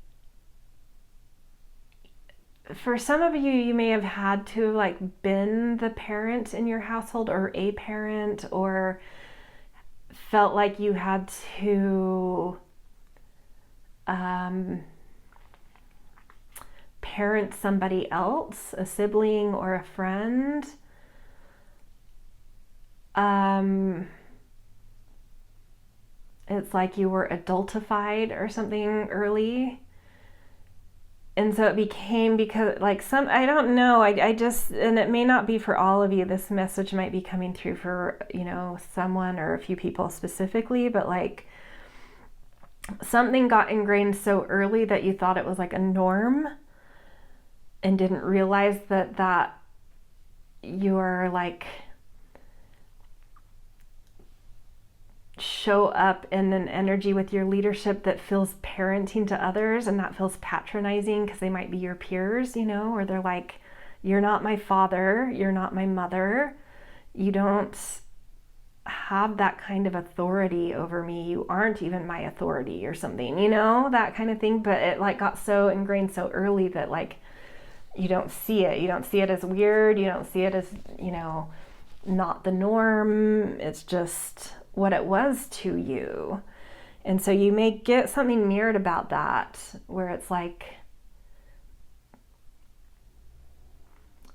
for some of you, you may have had to like been the parent in your household, or a parent, or felt like you had to parent somebody else, a sibling or a friend. It's like you were adultified or something early. And so it became, because like I don't know, I just, and it may not be for all of you, this message might be coming through for, someone or a few people specifically, but like something got ingrained so early that you thought it was like a norm, and didn't realize that you're like show up in an energy with your leadership that feels parenting to others, and that feels patronizing because they might be your peers, or they're like, you're not my father, you're not my mother, you don't have that kind of authority over me, you aren't even my authority, or something, that kind of thing. But it like got so ingrained so early that like you don't see it as weird, you don't see it as not the norm, it's just what it was to you. And so you may get something mirrored about that, where it's like,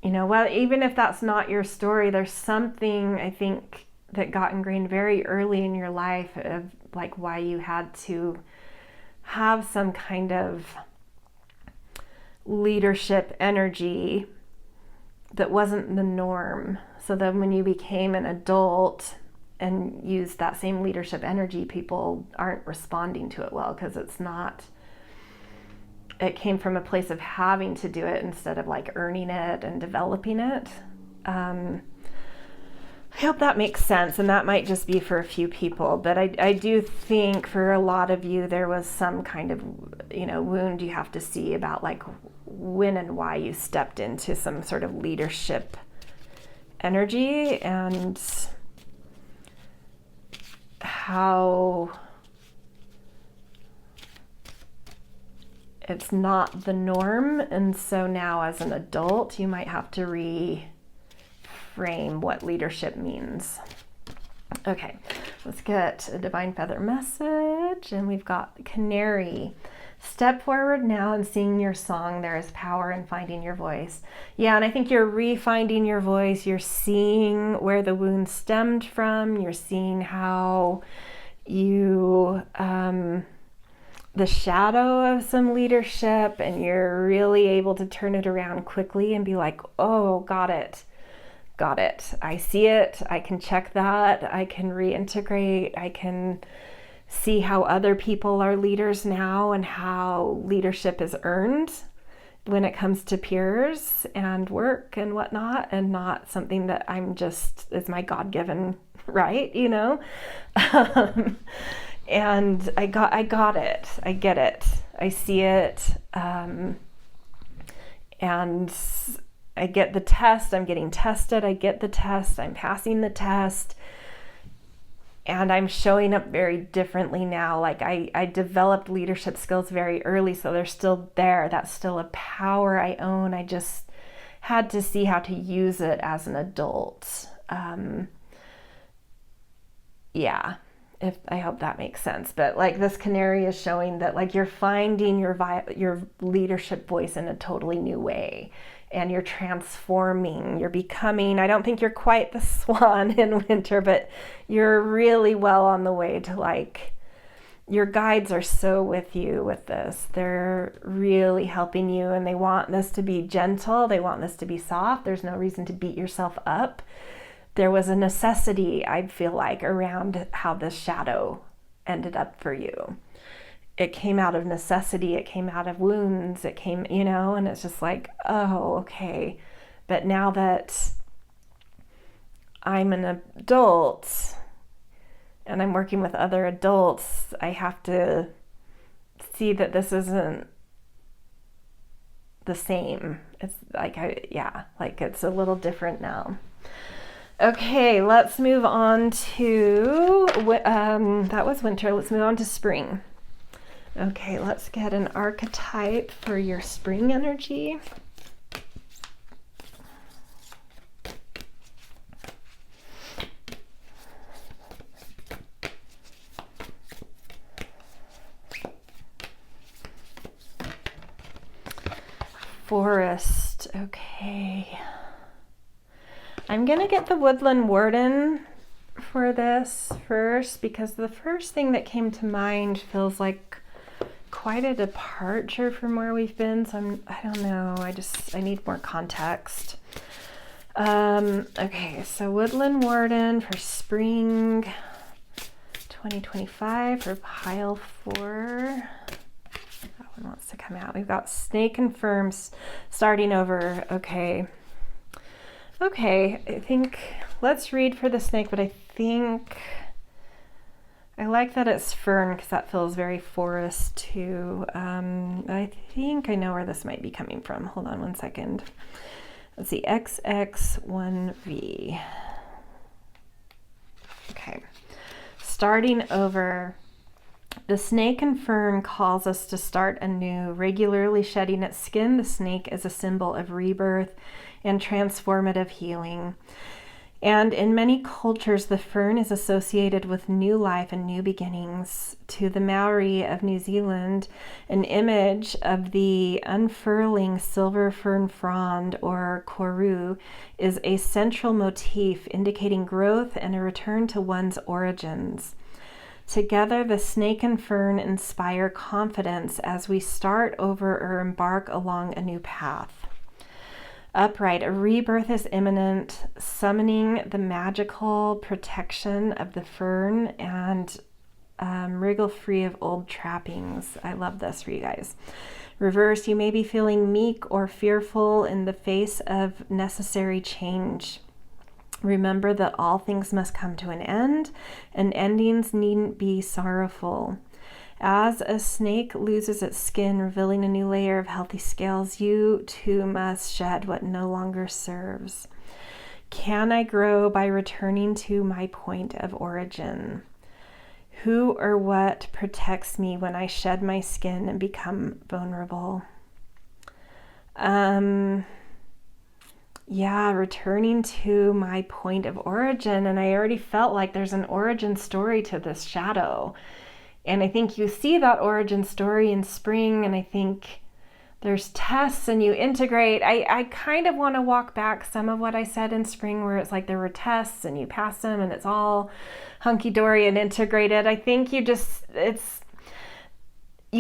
well, even if that's not your story, there's something I think that got ingrained very early in your life of like why you had to have some kind of leadership energy that wasn't the norm. So then when you became an adult and used that same leadership energy, people aren't responding to it well, because it came from a place of having to do it instead of like earning it and developing it. I hope that makes sense, and that might just be for a few people, but I do think for a lot of you there was some kind of wound you have to see about like when and why you stepped into some sort of leadership energy, and how it's not the norm. And so now as an adult you might have to reframe what leadership means. Okay, let's get a divine feather message, and we've got canary. Step forward now and sing your song. There is power in finding your voice. Yeah, and I think you're refinding your voice. You're seeing where the wound stemmed from. You're seeing how you, the shadow of some leadership, and you're really able to turn it around quickly and be like, oh, got it. I see it. I can check that. I can reintegrate. I can see how other people are leaders now, and how leadership is earned when it comes to peers and work and whatnot, and not something that I'm just is my God-given right, And I got it. I get it. I see it, and I get the test, I'm getting tested, I get the test, I'm passing the test, and I'm showing up very differently now. Like I developed leadership skills very early, so they're still there. That's still a power I own. I just had to see how to use it as an adult. Yeah, if I hope that makes sense. But like this canary is showing that like you're finding your leadership voice in a totally new way. And you're transforming, you're becoming, I don't think you're quite the swan in winter, but you're really well on the way to like, your guides are so with you with this. They're really helping you, and they want this to be gentle. They want this to be soft. There's no reason to beat yourself up. There was a necessity, I feel like, around how this shadow ended up for you. It came out of necessity, it came out of wounds, it came, and it's just like, oh, okay. But now that I'm an adult and I'm working with other adults, I have to see that this isn't the same. It's like, it's a little different now. Okay, let's move on to, that was winter. Let's move on to spring. Okay, let's get an archetype for your spring energy. Forest, okay. I'm gonna get the Woodland Warden for this first, because the first thing that came to mind feels like quite a departure from where we've been, so I don't know, I need more context. Okay, so Woodland Warden for spring 2025 for pile 4. That one wants to come out. We've got Snake and Firms starting over. Okay, I think let's read for the snake, but I think I like that it's fern because that feels very forest too. I think I know where this might be coming from. Hold on one second. Let's see, XX1V. Okay, starting over. The snake and fern calls us to start anew. Regularly shedding its skin, the snake is a symbol of rebirth and transformative healing. And in many cultures, the fern is associated with new life and new beginnings. To the Maori of New Zealand, an image of the unfurling silver fern frond, or koru, is a central motif indicating growth and a return to one's origins. Together, the snake and fern inspire confidence as we start over or embark along a new path. Upright, a rebirth is imminent, summoning the magical protection of the fern and wriggle free of old trappings. I love this for you guys. Reverse, you may be feeling meek or fearful in the face of necessary change. Remember that all things must come to an end, and endings needn't be sorrowful. As a snake loses its skin, revealing a new layer of healthy scales, you too must shed what no longer serves. Can I grow by returning to my point of origin? Who or what protects me when I shed my skin and become vulnerable? Returning to my point of origin. And I already felt like there's an origin story to this shadow. And I think you see that origin story in spring, and I think there's tests and you integrate. I kind of want to walk back some of what I said in spring, where it's like there were tests and you pass them and it's all hunky-dory and integrated. I think you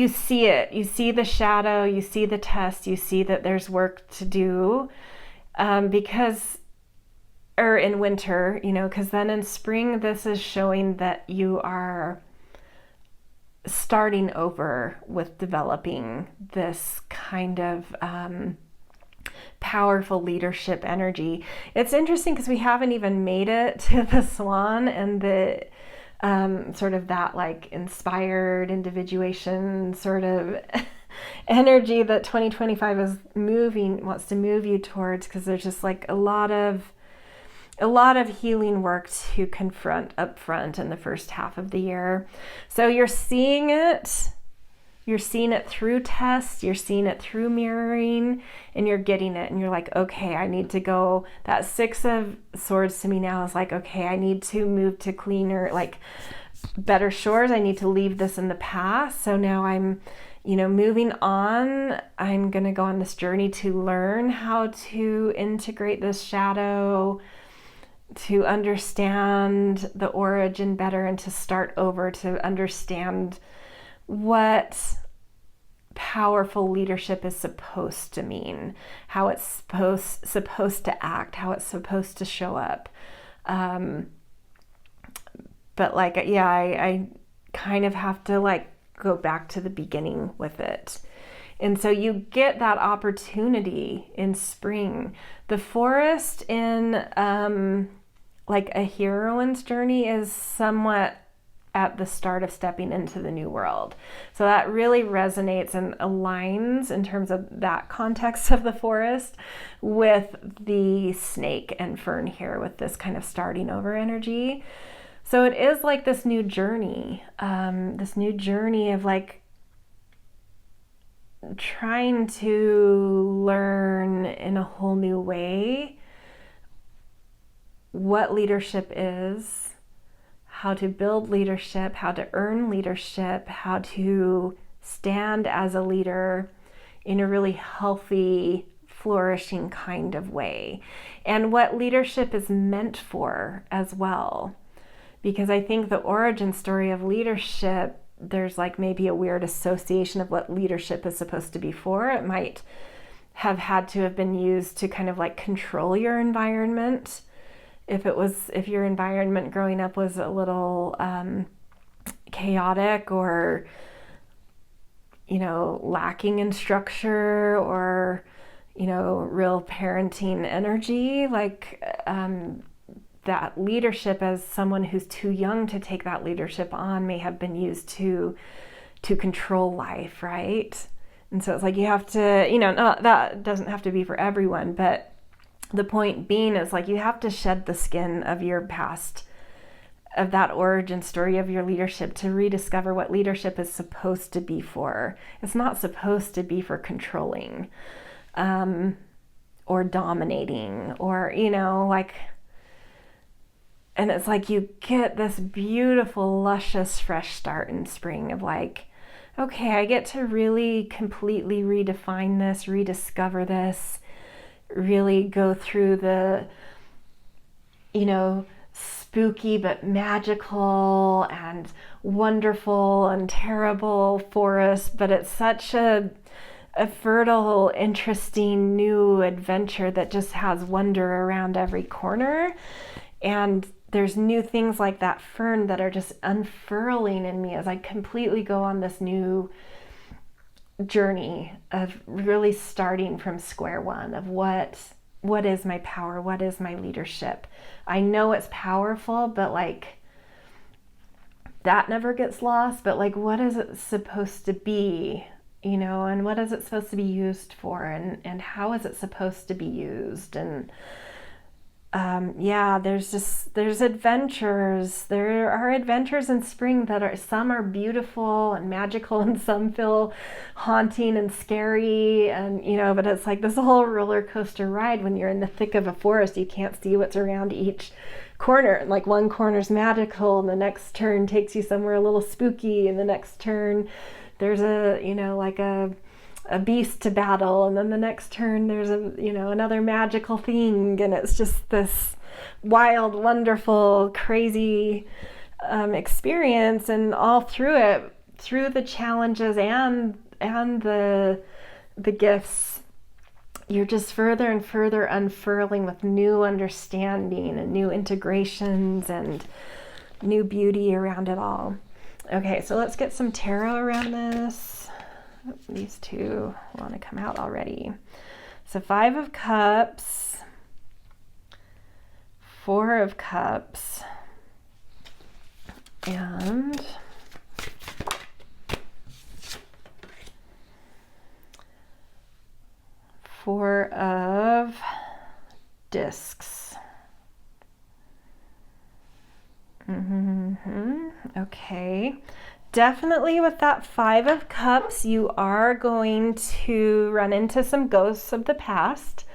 see it. You see the shadow, you see the test, you see that there's work to do, in winter, because then in spring, this is showing that you are starting over with developing this kind of powerful leadership energy. It's interesting because we haven't even made it to the swan, and the sort of that like inspired individuation sort of energy that 2025 wants to move you towards, because there's just like a lot of healing work to confront up front in the first half of the year. So you're seeing it through tests, you're seeing it through mirroring, and you're getting it, and you're like, okay, I need to go. That Six of Swords to me now is like, okay, I need to move to cleaner, like better shores. I need to leave this in the past. So now I'm, moving on. I'm going to go on this journey to learn how to integrate this shadow, to understand the origin better, and to start over, to understand what powerful leadership is supposed to mean, how it's supposed to act, how it's supposed to show up. But like, yeah, I kind of have to like go back to the beginning with it. And so you get that opportunity in spring. The forest in like a heroine's journey is somewhat at the start of stepping into the new world. So that really resonates and aligns in terms of that context of the forest with the snake and fern here, with this kind of starting over energy. So it is like this new journey of like trying to learn in a whole new way what leadership is, how to build leadership, how to earn leadership, how to stand as a leader in a really healthy, flourishing kind of way, and what leadership is meant for as well. Because I think the origin story of leadership, there's like maybe a weird association of what leadership is supposed to be for. It might have had to have been used to kind of like control your environment. If your environment growing up was a little chaotic, or, lacking in structure, or, real parenting energy, like that leadership as someone who's too young to take that leadership on may have been used to control life, right? And so it's like you have to, that doesn't have to be for everyone, but the point being is like you have to shed the skin of your past, of that origin story of your leadership, to rediscover what leadership is supposed to be for. It's not supposed to be for controlling or dominating, or, and it's like you get this beautiful, luscious, fresh start in spring of like, okay, I get to really completely redefine this, rediscover this, really go through the, spooky but magical and wonderful and terrible forest, but it's such a fertile, interesting new adventure that just has wonder around every corner. And there's new things like that fern that are just unfurling in me as I completely go on this new journey of really starting from square one of what is my power, what is my leadership. I know it's powerful, but like that never gets lost, but like what is it supposed to be, and what is it supposed to be used for, and how is it supposed to be used? And there's adventures. There are adventures in spring that some are beautiful and magical, and some feel haunting and scary, and but it's like this whole roller coaster ride when you're in the thick of a forest. You can't see what's around each corner, and like one corner's magical, and the next turn takes you somewhere a little spooky, and the next turn there's a beast to battle, and then the next turn there's another magical thing, and it's just this wild, wonderful, crazy experience. And all through it, through the challenges and the gifts, you're just further and further unfurling with new understanding and new integrations and new beauty around it all. Okay, so let's get some tarot around this. These two want to come out already. So 5 of Cups, 4 of Cups, And Four of Discs. Okay. Definitely with that Five of Cups, you are going to run into some ghosts of the past.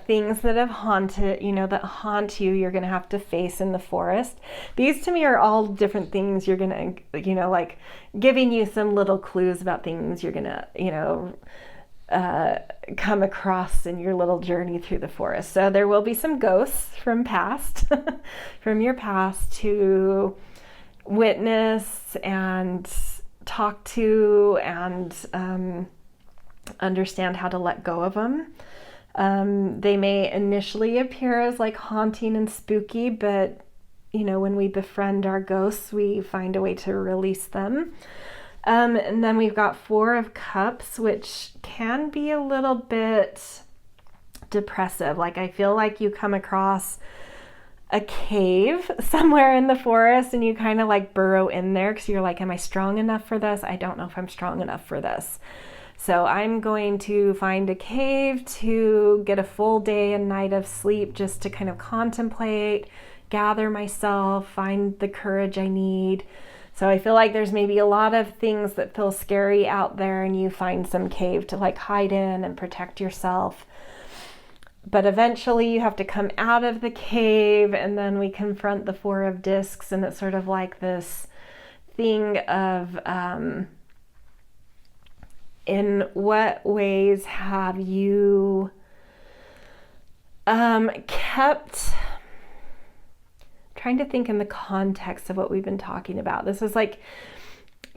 Things that have haunted, that haunt you, you're going to have to face in the forest. These to me are all different things you're going to, like giving you some little clues about things you're going to, come across in your little journey through the forest. So there will be some ghosts from from your past to witness and talk to and understand how to let go of them. They may initially appear as like haunting and spooky, but when we befriend our ghosts, we find a way to release them. And then we've got Four of Cups, which can be a little bit depressive. Like I feel like you come across a cave somewhere in the forest and you kind of like burrow in there because you're like, am I strong enough for this? I don't know if I'm strong enough for this. So I'm going to find a cave to get a full day and night of sleep just to kind of contemplate, gather myself, find the courage I need. So I feel like there's maybe a lot of things that feel scary out there and you find some cave to like hide in and protect yourself. But eventually you have to come out of the cave and then we confront the Four of Discs, and it's sort of like this thing of in what ways have you kept, trying to think in the context of what we've been talking about. This is like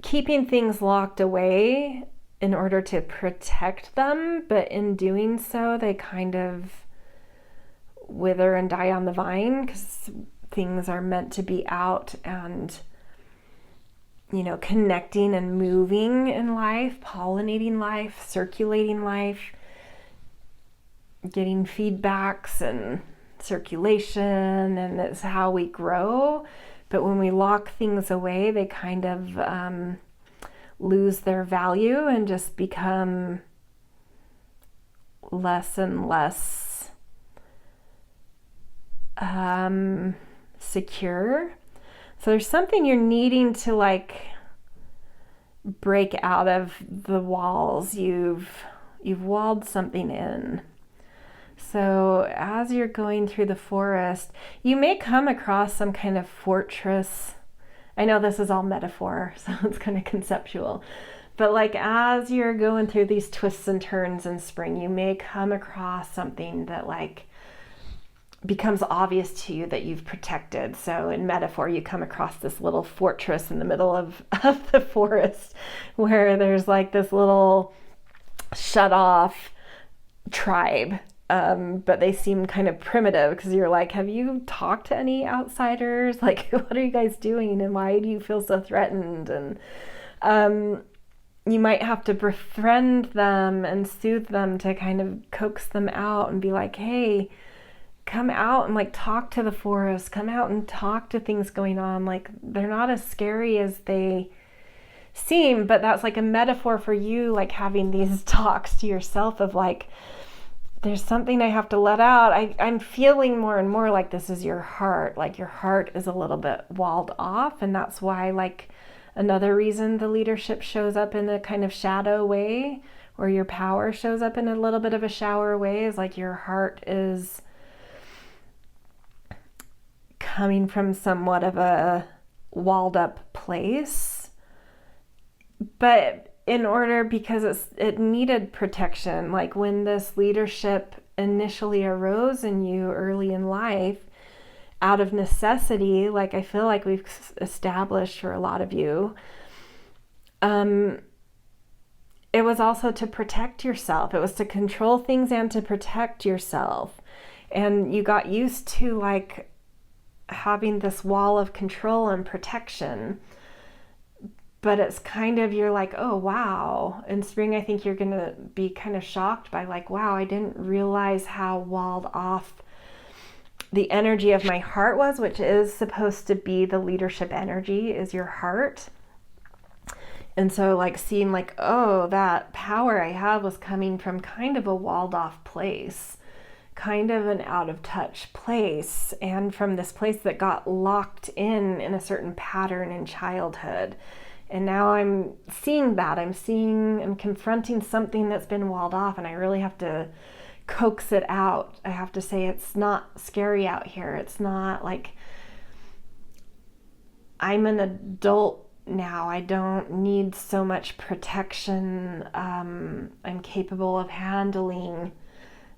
keeping things locked away in order to protect them, but in doing so, they kind of wither and die on the vine because things are meant to be out and, connecting and moving in life, pollinating life, circulating life, getting feedbacks and circulation, and it's how we grow. But when we lock things away, they kind of lose their value and just become less and less secure. So there's something you're needing to like break out of the walls. You've walled something in. So as you're going through the forest, you may come across some kind of fortress. I know this is all metaphor, so it's kind of conceptual. But like as you're going through these twists and turns in spring, you may come across something that like becomes obvious to you that you've protected. So in metaphor, you come across this little fortress in the middle of the forest where there's like this little shut off tribe. But they seem kind of primitive because you're like, have you talked to any outsiders? Like, what are you guys doing? And why do you feel so threatened? And you might have to befriend them and soothe them to kind of coax them out and be like, hey, come out and like talk to the forest, come out and talk to things going on. Like they're not as scary as they seem, but that's like a metaphor for you, like having these talks to yourself of like, there's something I have to let out. I'm feeling more and more like this is your heart. Like your heart is a little bit walled off. And that's why like another reason the leadership shows up in a kind of shadow way, or your power shows up in a little bit of a shower way, is like your heart is coming from somewhat of a walled up place. But in order, because it needed protection, like when this leadership initially arose in you early in life, out of necessity, like I feel like we've established for a lot of you, it was also to protect yourself. It was to control things and to protect yourself. And you got used to like having this wall of control and protection. But it's kind of, you're like, oh, wow. In spring, I think you're going to be kind of shocked by like, wow, I didn't realize how walled off the energy of my heart was, which is supposed to be the leadership energy, is your heart. And so like seeing like, oh, that power I have was coming from kind of a walled off place, kind of an out of touch place, and from this place that got locked in a certain pattern in childhood. And now I'm seeing that. I'm confronting something that's been walled off, and I really have to coax it out. I have to say, it's not scary out here. It's not like, I'm an adult now. I don't need so much protection. I'm capable of handling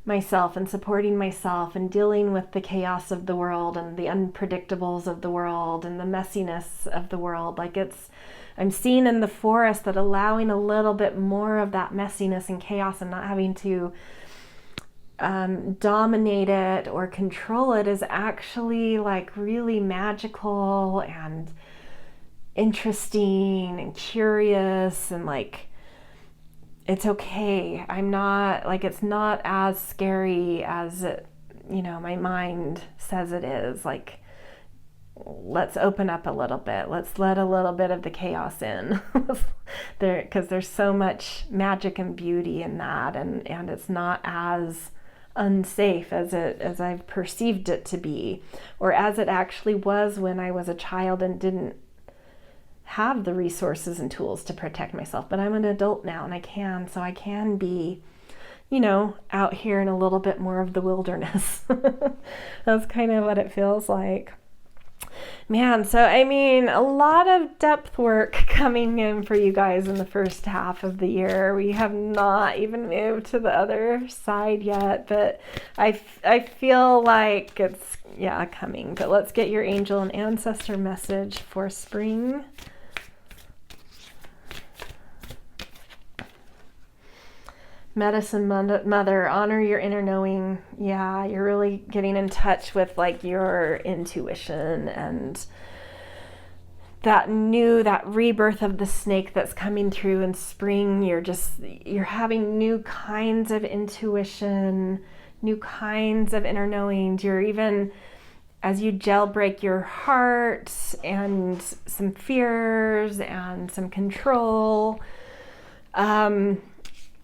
myself and supporting myself and dealing with the chaos of the world and the unpredictables of the world and the messiness of the world. Like I'm seeing in the forest that allowing a little bit more of that messiness and chaos and not having to dominate it or control it is actually like really magical and interesting and curious, and like it's okay. I'm not like, it's not as scary as it, my mind says it is. Like, let's open up a little bit. Let's let a little bit of the chaos in there, because there's so much magic and beauty in that, and it's not as unsafe as I've perceived it to be, or as it actually was when I was a child and didn't have the resources and tools to protect myself. But I'm an adult now, and I can be, out here in a little bit more of the wilderness. That's kind of what it feels like. Man, so I mean, a lot of depth work coming in for you guys in the first half of the year. We have not even moved to the other side yet, but I feel like it's, coming. But let's get your angel and ancestor message for spring. Medicine mother, honor your inner knowing. Yeah, you're really getting in touch with like your intuition and that rebirth of the snake that's coming through in spring. You're having new kinds of intuition, new kinds of inner knowings. You're even, as you jailbreak your heart and some fears and some control,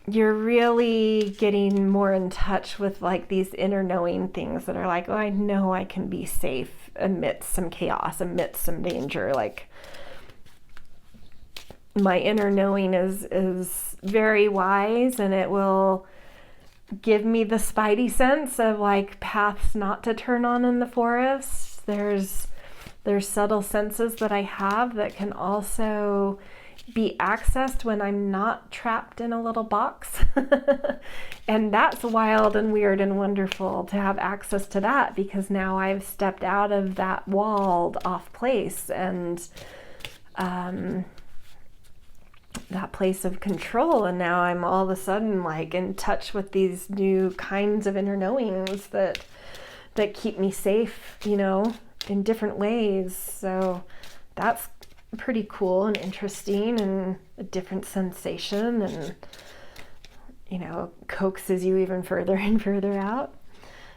you're really getting more in touch with like these inner knowing things that are like, oh, I know I can be safe amidst some chaos, amidst some danger. Like, my inner knowing is very wise, and it will give me the spidey sense of like paths not to turn on in the forest. There's subtle senses that I have that can also be accessed when I'm not trapped in a little box. And that's wild and weird and wonderful to have access to that, because now I've stepped out of that walled off place and that place of control, and now I'm all of a sudden like in touch with these new kinds of inner knowings that keep me safe, in different ways. So that's pretty cool and interesting and a different sensation, and coaxes you even further and further out.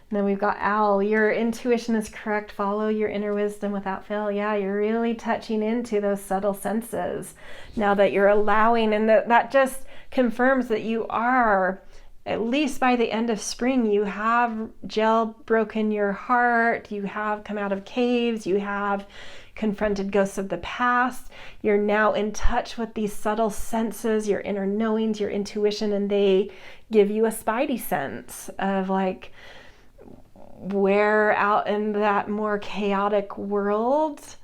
And then we've got Owl. Your intuition is correct. Follow your inner wisdom without fail. Yeah, you're really touching into those subtle senses now that you're allowing, and that just confirms that you are, at least by the end of spring, you have jailbroken your heart, you have come out of caves, you have confronted ghosts of the past. You're now in touch with these subtle senses, your inner knowings, your intuition, and they give you a spidey sense of like where out in that more chaotic world,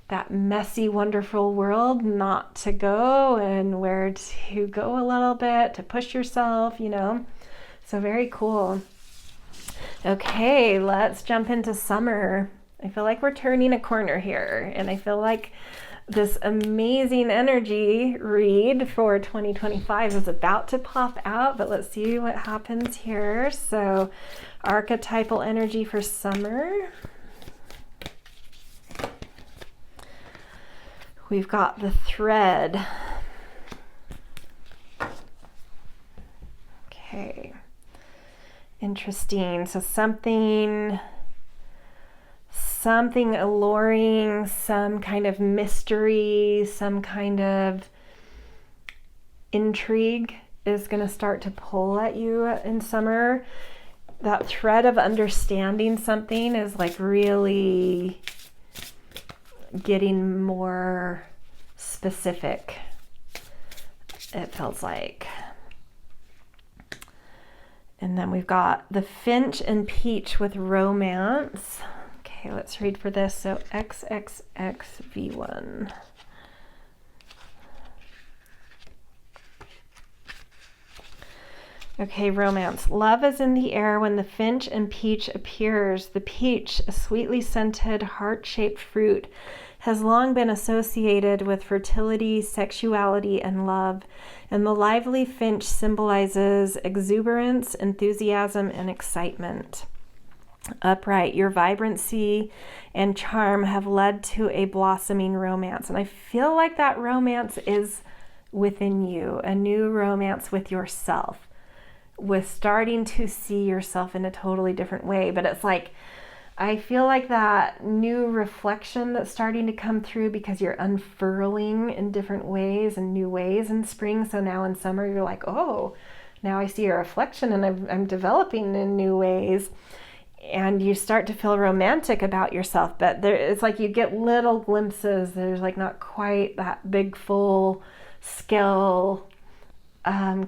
that messy, wonderful world, not to go, and where to go a little bit, to push yourself, So very cool. Okay, let's jump into summer. I feel like we're turning a corner here, and I feel like this amazing energy read for 2025 is about to pop out, but let's see what happens here. So, archetypal energy for summer. We've got the thread. Okay. Interesting. So something something alluring, some kind of mystery, some kind of intrigue is going to start to pull at you in summer. That thread of understanding something is like really getting more specific, it feels like. And then we've got the finch and peach with romance. Okay, let's read for this. So XXXV1. Okay, romance. Love is in the air when the finch and peach appears. The peach, a sweetly scented, heart-shaped fruit, has long been associated with fertility, sexuality, and love, and the lively finch symbolizes exuberance, enthusiasm, and excitement. Upright, your vibrancy and charm have led to a blossoming romance, and I feel like that romance is within you, a new romance with yourself, with starting to see yourself in a totally different way. But it's like, I feel like that new reflection that's starting to come through because you're unfurling in different ways and new ways in spring. So now in summer, you're like, oh, now I see a reflection and I'm developing in new ways. And you start to feel romantic about yourself. But it's like you get little glimpses. There's like not quite that big, full scale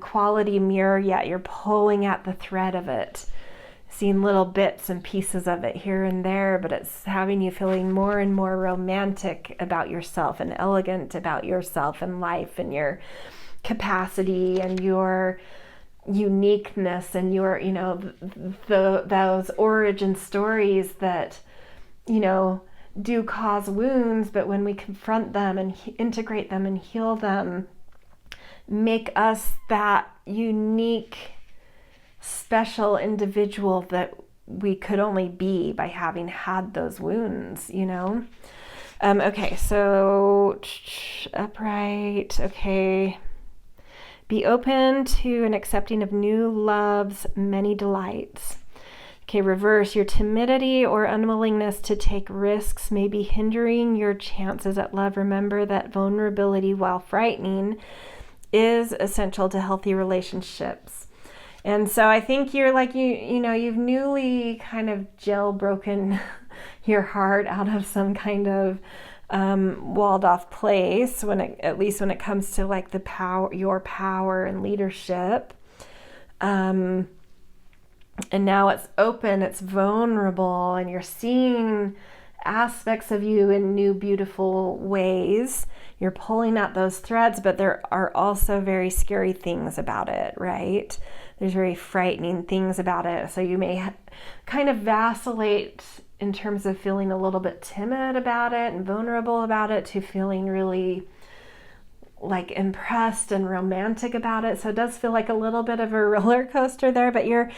quality mirror yet. You're pulling at the thread of it, seeing little bits and pieces of it here and there, but it's having you feeling more and more romantic about yourself and elegant about yourself and life and your capacity and your uniqueness and your, you know, those origin stories that, you know, do cause wounds, but when we confront them and integrate them and heal them, make us that unique, special individual that we could only be by having had those wounds, you know? Okay, so upright, okay. Be open to and accepting of new love's many delights. Okay, reverse, your timidity or unwillingness to take risks may be hindering your chances at love. Remember that vulnerability, while frightening, is essential to healthy relationships. And so I think you're like, you know, you've newly kind of jailbroken your heart out of some kind of walled off place, at least when it comes to like the power, your power and leadership. And now it's open, it's vulnerable, and you're seeing aspects of you in new, beautiful ways. You're pulling at those threads, but there are also very scary things about it, right? There's very frightening things about it. So you may kind of vacillate in terms of feeling a little bit timid about it and vulnerable about it to feeling really like impressed and romantic about it. So it does feel like a little bit of a roller coaster there, but you're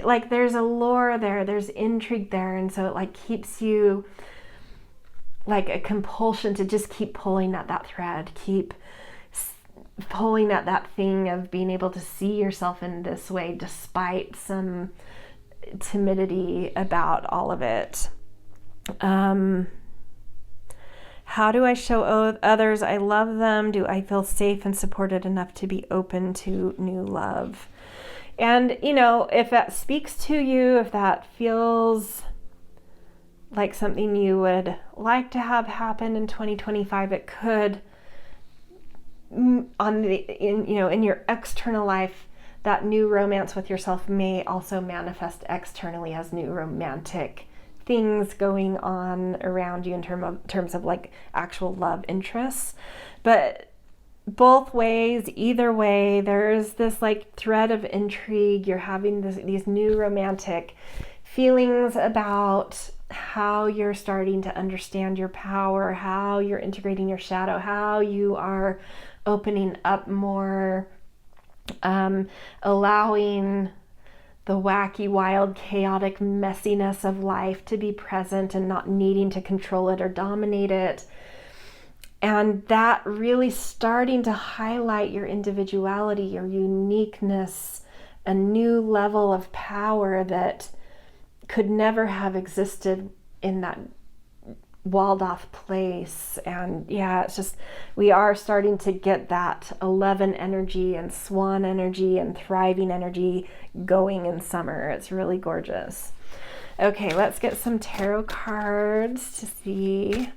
like there's allure there, there's intrigue there, and so it like keeps you like a compulsion to just keep pulling at that thread, keep pulling at that thing of being able to see yourself in this way despite some timidity about all of it. How do I show others I love them? Do I feel safe and supported enough to be open to new love? And, you know, if that speaks to you, if that feels like something you would like to have happen in 2025, it could, in your external life, that new romance with yourself may also manifest externally as new romantic things going on around you in terms of like actual love interests. But both ways, either way, there's this like thread of intrigue. You're having these new romantic feelings about how you're starting to understand your power, how you're integrating your shadow, how you are opening up more, allowing the wacky, wild, chaotic messiness of life to be present and not needing to control it or dominate it. And that really starting to highlight your individuality, your uniqueness, a new level of power that could never have existed in that walled off place. And yeah, it's just, we are starting to get that 11 energy and swan energy and thriving energy going in summer. It's really gorgeous. Okay, let's get some tarot cards to see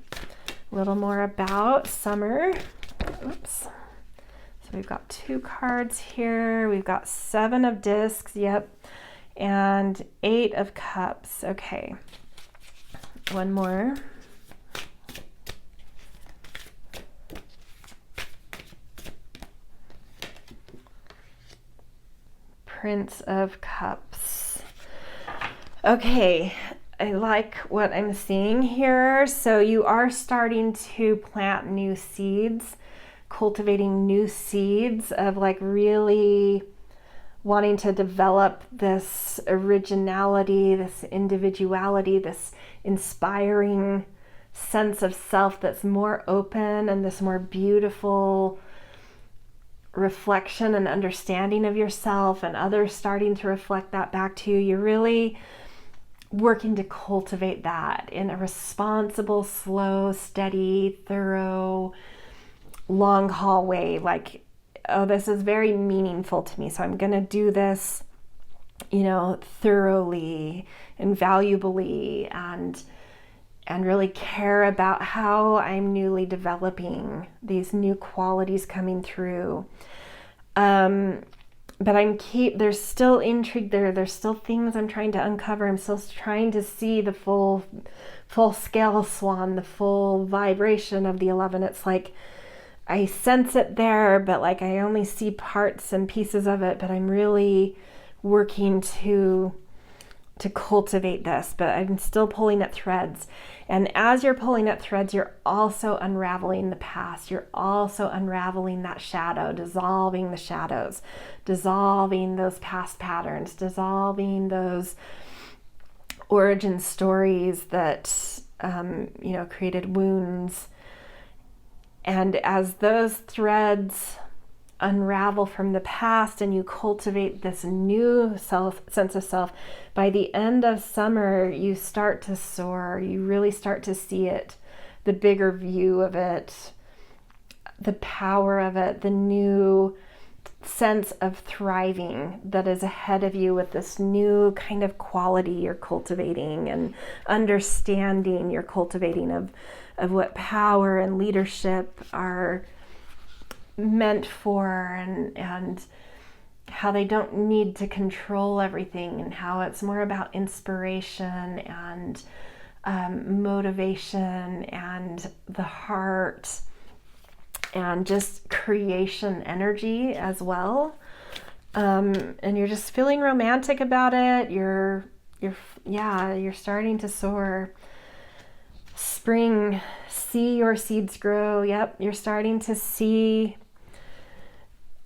a little more about summer. Oops. So we've got 2 cards here. We've got 7 of discs, yep, and 8 of cups. Okay, one more. Prince of Cups. Okay, I like what I'm seeing here. So you are starting to plant new seeds, cultivating new seeds of like really wanting to develop this originality, this individuality, this inspiring sense of self that's more open, and this more beautiful reflection and understanding of yourself, and others starting to reflect that back to you. You're really working to cultivate that in a responsible, slow, steady, thorough, long haul way. Like, oh, this is very meaningful to me, so I'm going to do this, you know, thoroughly and valuably, and really care about how I'm newly developing these new qualities coming through. But there's still intrigue there. There's still things I'm trying to uncover. I'm still trying to see the full scale swan, the full vibration of the 11. It's like I sense it there, but like I only see parts and pieces of it, but I'm really working to cultivate this, but I'm still pulling at threads. And as you're pulling at threads, you're also unraveling the past. You're also unraveling that shadow, dissolving the shadows, dissolving those past patterns, dissolving those origin stories that, you know, created wounds. And as those threads unravel from the past and you cultivate this new sense of self, by the end of summer you start to soar. You really start to see it, the bigger view of it, the power of it, the new sense of thriving that is ahead of you with this new kind of quality you're cultivating and understanding you're cultivating of what power and leadership are meant for, and how they don't need to control everything, and how it's more about inspiration and motivation and the heart and just creation energy as well. And you're just feeling romantic about it. You're starting to soar. Spring, see your seeds grow. Yep, you're starting to see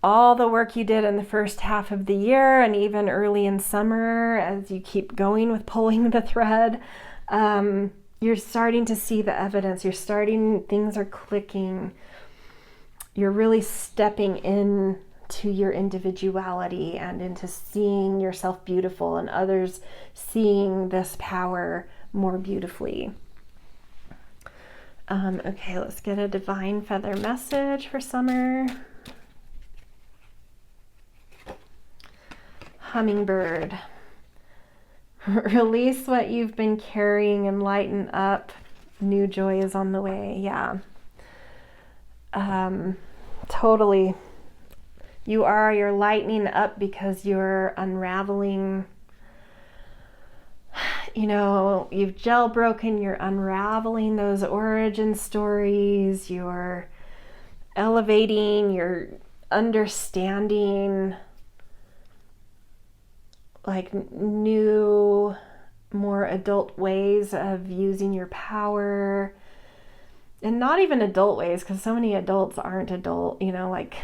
all the work you did in the first half of the year and even early in summer as you keep going with pulling the thread. You're starting to see the evidence. Things are clicking. You're really stepping in to your individuality and into seeing yourself beautiful and others seeing this power more beautifully. Okay, let's get a divine feather message for summer. Hummingbird. Release what you've been carrying and lighten up. New joy is on the way. Yeah. Totally. You're lightening up because you're unraveling. You know, you've jailbroken, you're unraveling those origin stories, you're elevating, you're understanding like new, more adult ways of using your power. And not even adult ways, because so many adults aren't adult, you know, like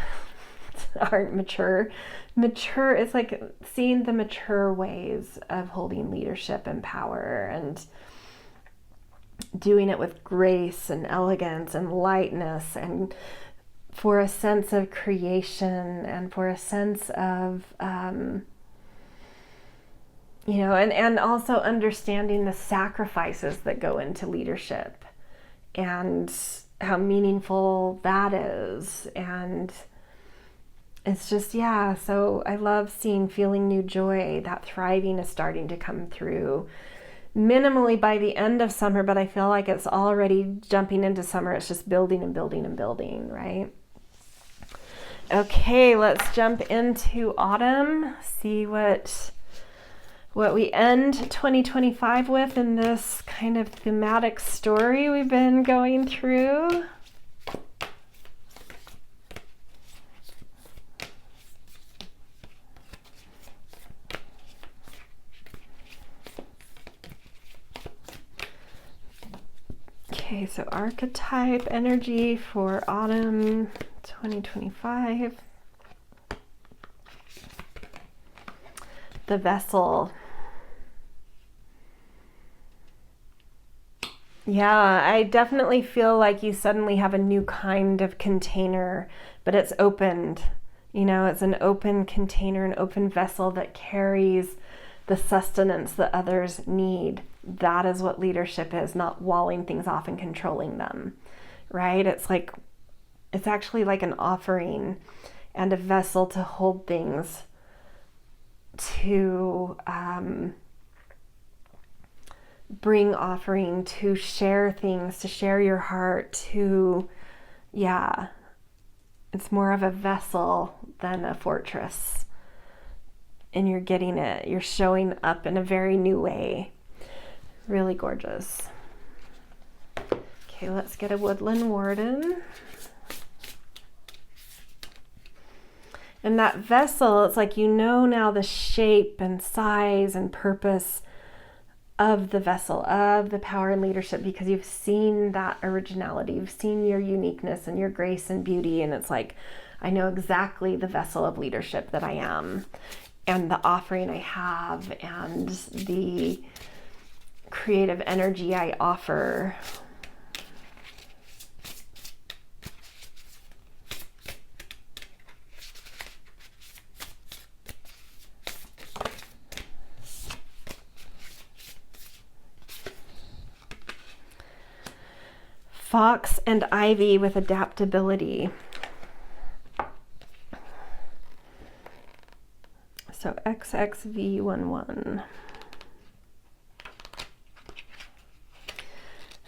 aren't mature. Mature is like seeing the mature ways of holding leadership and power and doing it with grace and elegance and lightness, and for a sense of creation and for a sense of, you know, and also understanding the sacrifices that go into leadership. and how meaningful that is. And it's just, yeah, so I love feeling new joy. That thriving is starting to come through minimally by the end of summer, but I feel like it's already jumping into summer. It's just building and building and building, right? Okay, let's jump into autumn, see what we end 2025 with in this kind of thematic story we've been going through. Okay, so archetype energy for autumn 2025. The vessel. Yeah, I definitely feel like you suddenly have a new kind of container, but it's opened. You know, it's an open container, an open vessel that carries the sustenance that others need. That is what leadership is, not walling things off and controlling them, right? It's actually like an offering and a vessel to hold things, to bring offering, to share things, to share your heart, it's more of a vessel than a fortress. And you're getting it. You're showing up in a very new way. Really gorgeous. Okay, let's get a woodland warden. And that vessel, it's like you know now the shape and size and purpose of the vessel, of the power and leadership, because you've seen that originality. You've seen your uniqueness and your grace and beauty. And it's like, I know exactly the vessel of leadership that I am, and the offering I have, and the creative energy I offer. Fox and Ivy with adaptability. So XXV11.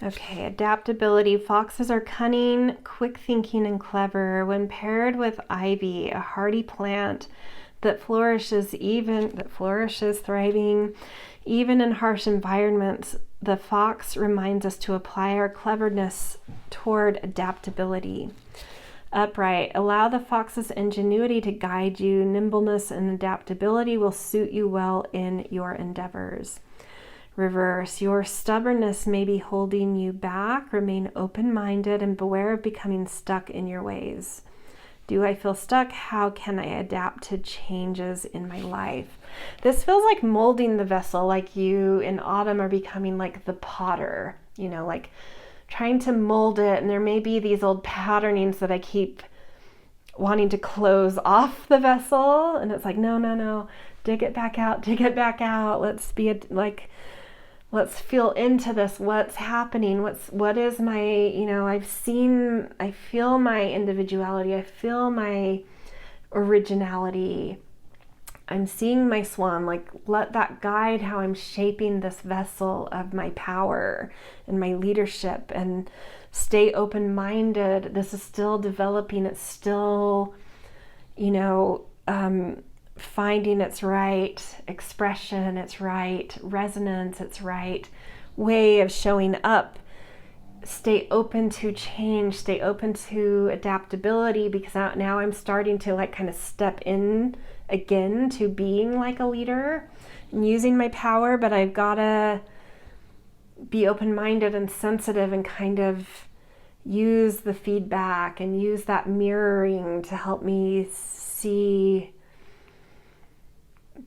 Okay, adaptability. Foxes are cunning, quick thinking, and clever. When paired with ivy, a hardy plant that flourishes, thriving, even in harsh environments, the fox reminds us to apply our cleverness toward adaptability. Upright. Allow the fox's ingenuity to guide you. Nimbleness and adaptability will suit you well in your endeavors. Reverse. Your stubbornness may be holding you back. Remain open-minded and beware of becoming stuck in your ways. Do I feel stuck? How can I adapt to changes in my life? This feels like molding the vessel, like you in autumn are becoming like the potter, you know, like trying to mold it. And there may be these old patternings that I keep wanting to close off the vessel. And it's like, no, dig it back out. Let's feel into this. What's happening? What is my, I feel my individuality. I feel my originality. I'm seeing my swan. Like, let that guide how I'm shaping this vessel of my power and my leadership, and stay open-minded. This is still developing. It's still, finding its right expression, its right resonance, its right way of showing up. Stay open to change, stay open to adaptability, because now I'm starting to like kind of step in again to being like a leader and using my power, but I've got to be open-minded and sensitive and kind of use the feedback and use that mirroring to help me see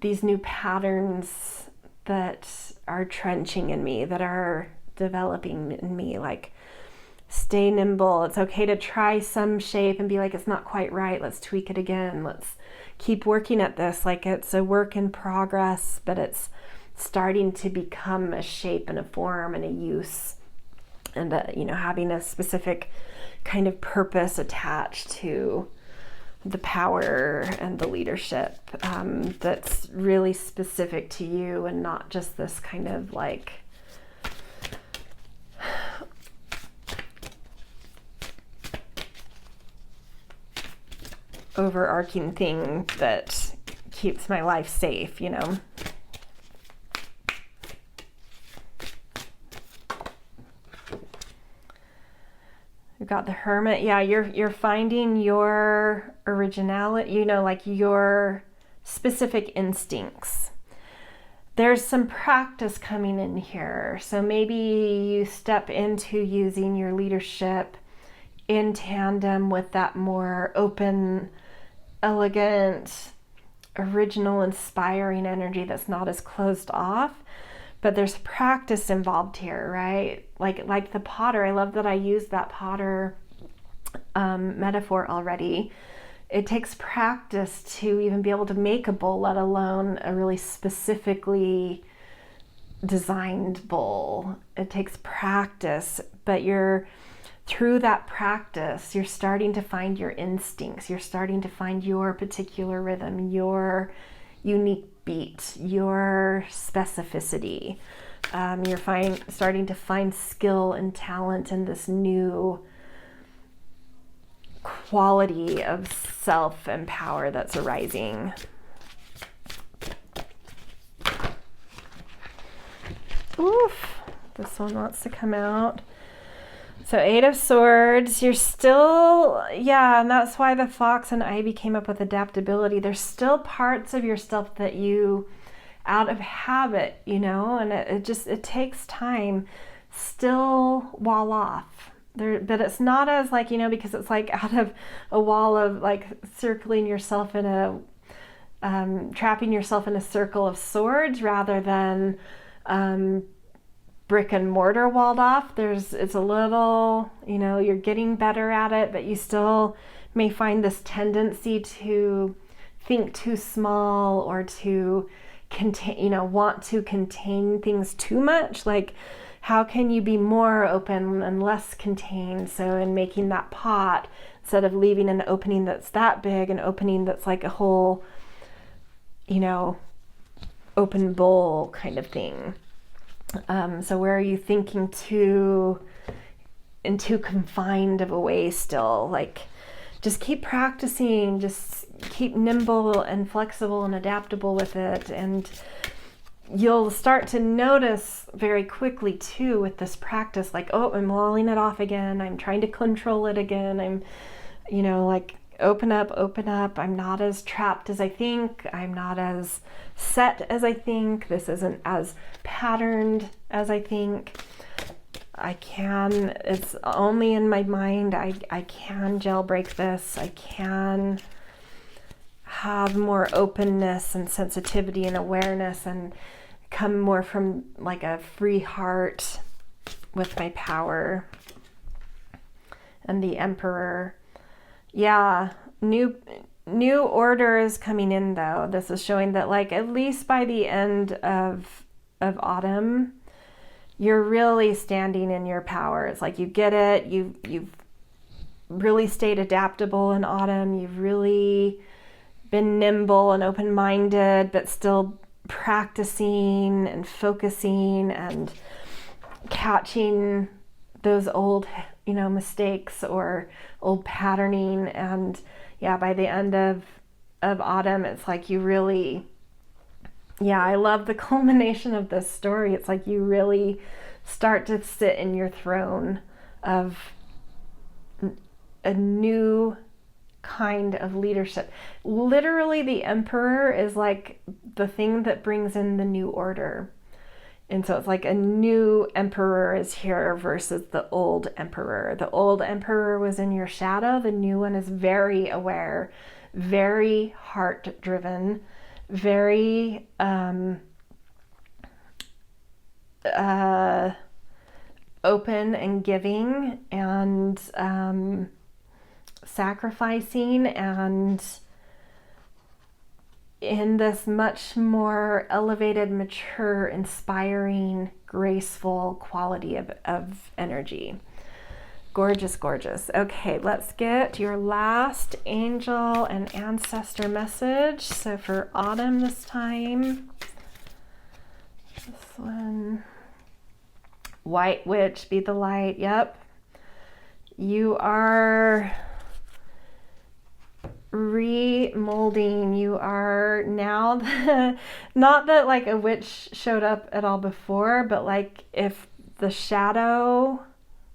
these new patterns that are trenching in me, that are developing in me. Like, stay nimble. It's okay to try some shape and be like, it's not quite right. Let's tweak it again. Let's keep working at this. Like, it's a work in progress, but it's starting to become a shape and a form and a use and having a specific kind of purpose attached to the power and the leadership that's really specific to you, and not just this kind of like overarching thing that keeps my life safe, We've got the Hermit. Yeah, you're finding your originality, like your specific instincts. There's some practice coming in here. So maybe you step into using your leadership in tandem with that more open, elegant, original, inspiring energy that's not as closed off. But there's practice involved here, right? Like the potter. I love that I used that potter metaphor already. It takes practice to even be able to make a bowl, let alone a really specifically designed bowl. It takes practice, but through that practice, you're starting to find your instincts. You're starting to find your particular rhythm, your unique beat, your specificity. You're starting to find skill and talent in this new quality of self and power that's arising. Oof, this one wants to come out. So 8 of Swords, you're still, and that's why the Fox and Ivy came up with adaptability. There's still parts of yourself that you, out of habit, and it takes time, still wall off. But it's not as like, because it's like out of a wall of like circling yourself in trapping yourself in a circle of swords rather than brick and mortar walled off. It's a little, you're getting better at it, but you still may find this tendency to think too small or to contain, want to contain things too much. Like, how can you be more open and less contained? So in making that pot, instead of leaving an opening that's that big, an opening that's like a whole, open bowl kind of thing. So where are you thinking in too confined of a way still? Like, just keep practicing, just keep nimble and flexible and adaptable with it. And you'll start to notice very quickly too with this practice, like, oh, I'm walling it off again. I'm trying to control it again. I'm, like, open up. I'm not as trapped as I think. I'm not as set as I think. This isn't as patterned as I think. It's only in my mind. I can jailbreak this. I can have more openness and sensitivity and awareness and come more from like a free heart with my power. And the Emperor. Yeah, new order is coming in though. This is showing that like at least by the end of autumn, you're really standing in your power. It's like you get it. You've really stayed adaptable in autumn. You've really been nimble and open-minded, but still practicing and focusing and catching those old mistakes or old patterning. And by the end of autumn, it's like you really, I love the culmination of this story. It's like you really start to sit in your throne of a new kind of leadership. Literally, the Emperor is like the thing that brings in the new order. And so it's like a new emperor is here versus the old emperor. The old emperor was in your shadow. The new one is very aware, very heart-driven, very open and giving and sacrificing and in this much more elevated, mature, inspiring, graceful quality of energy. Gorgeous, gorgeous. Okay, let's get your last angel and ancestor message. So for autumn this time, this one, White Witch, be the light. Yep. You are remolding. You are now not that like a witch showed up at all before, but like if the shadow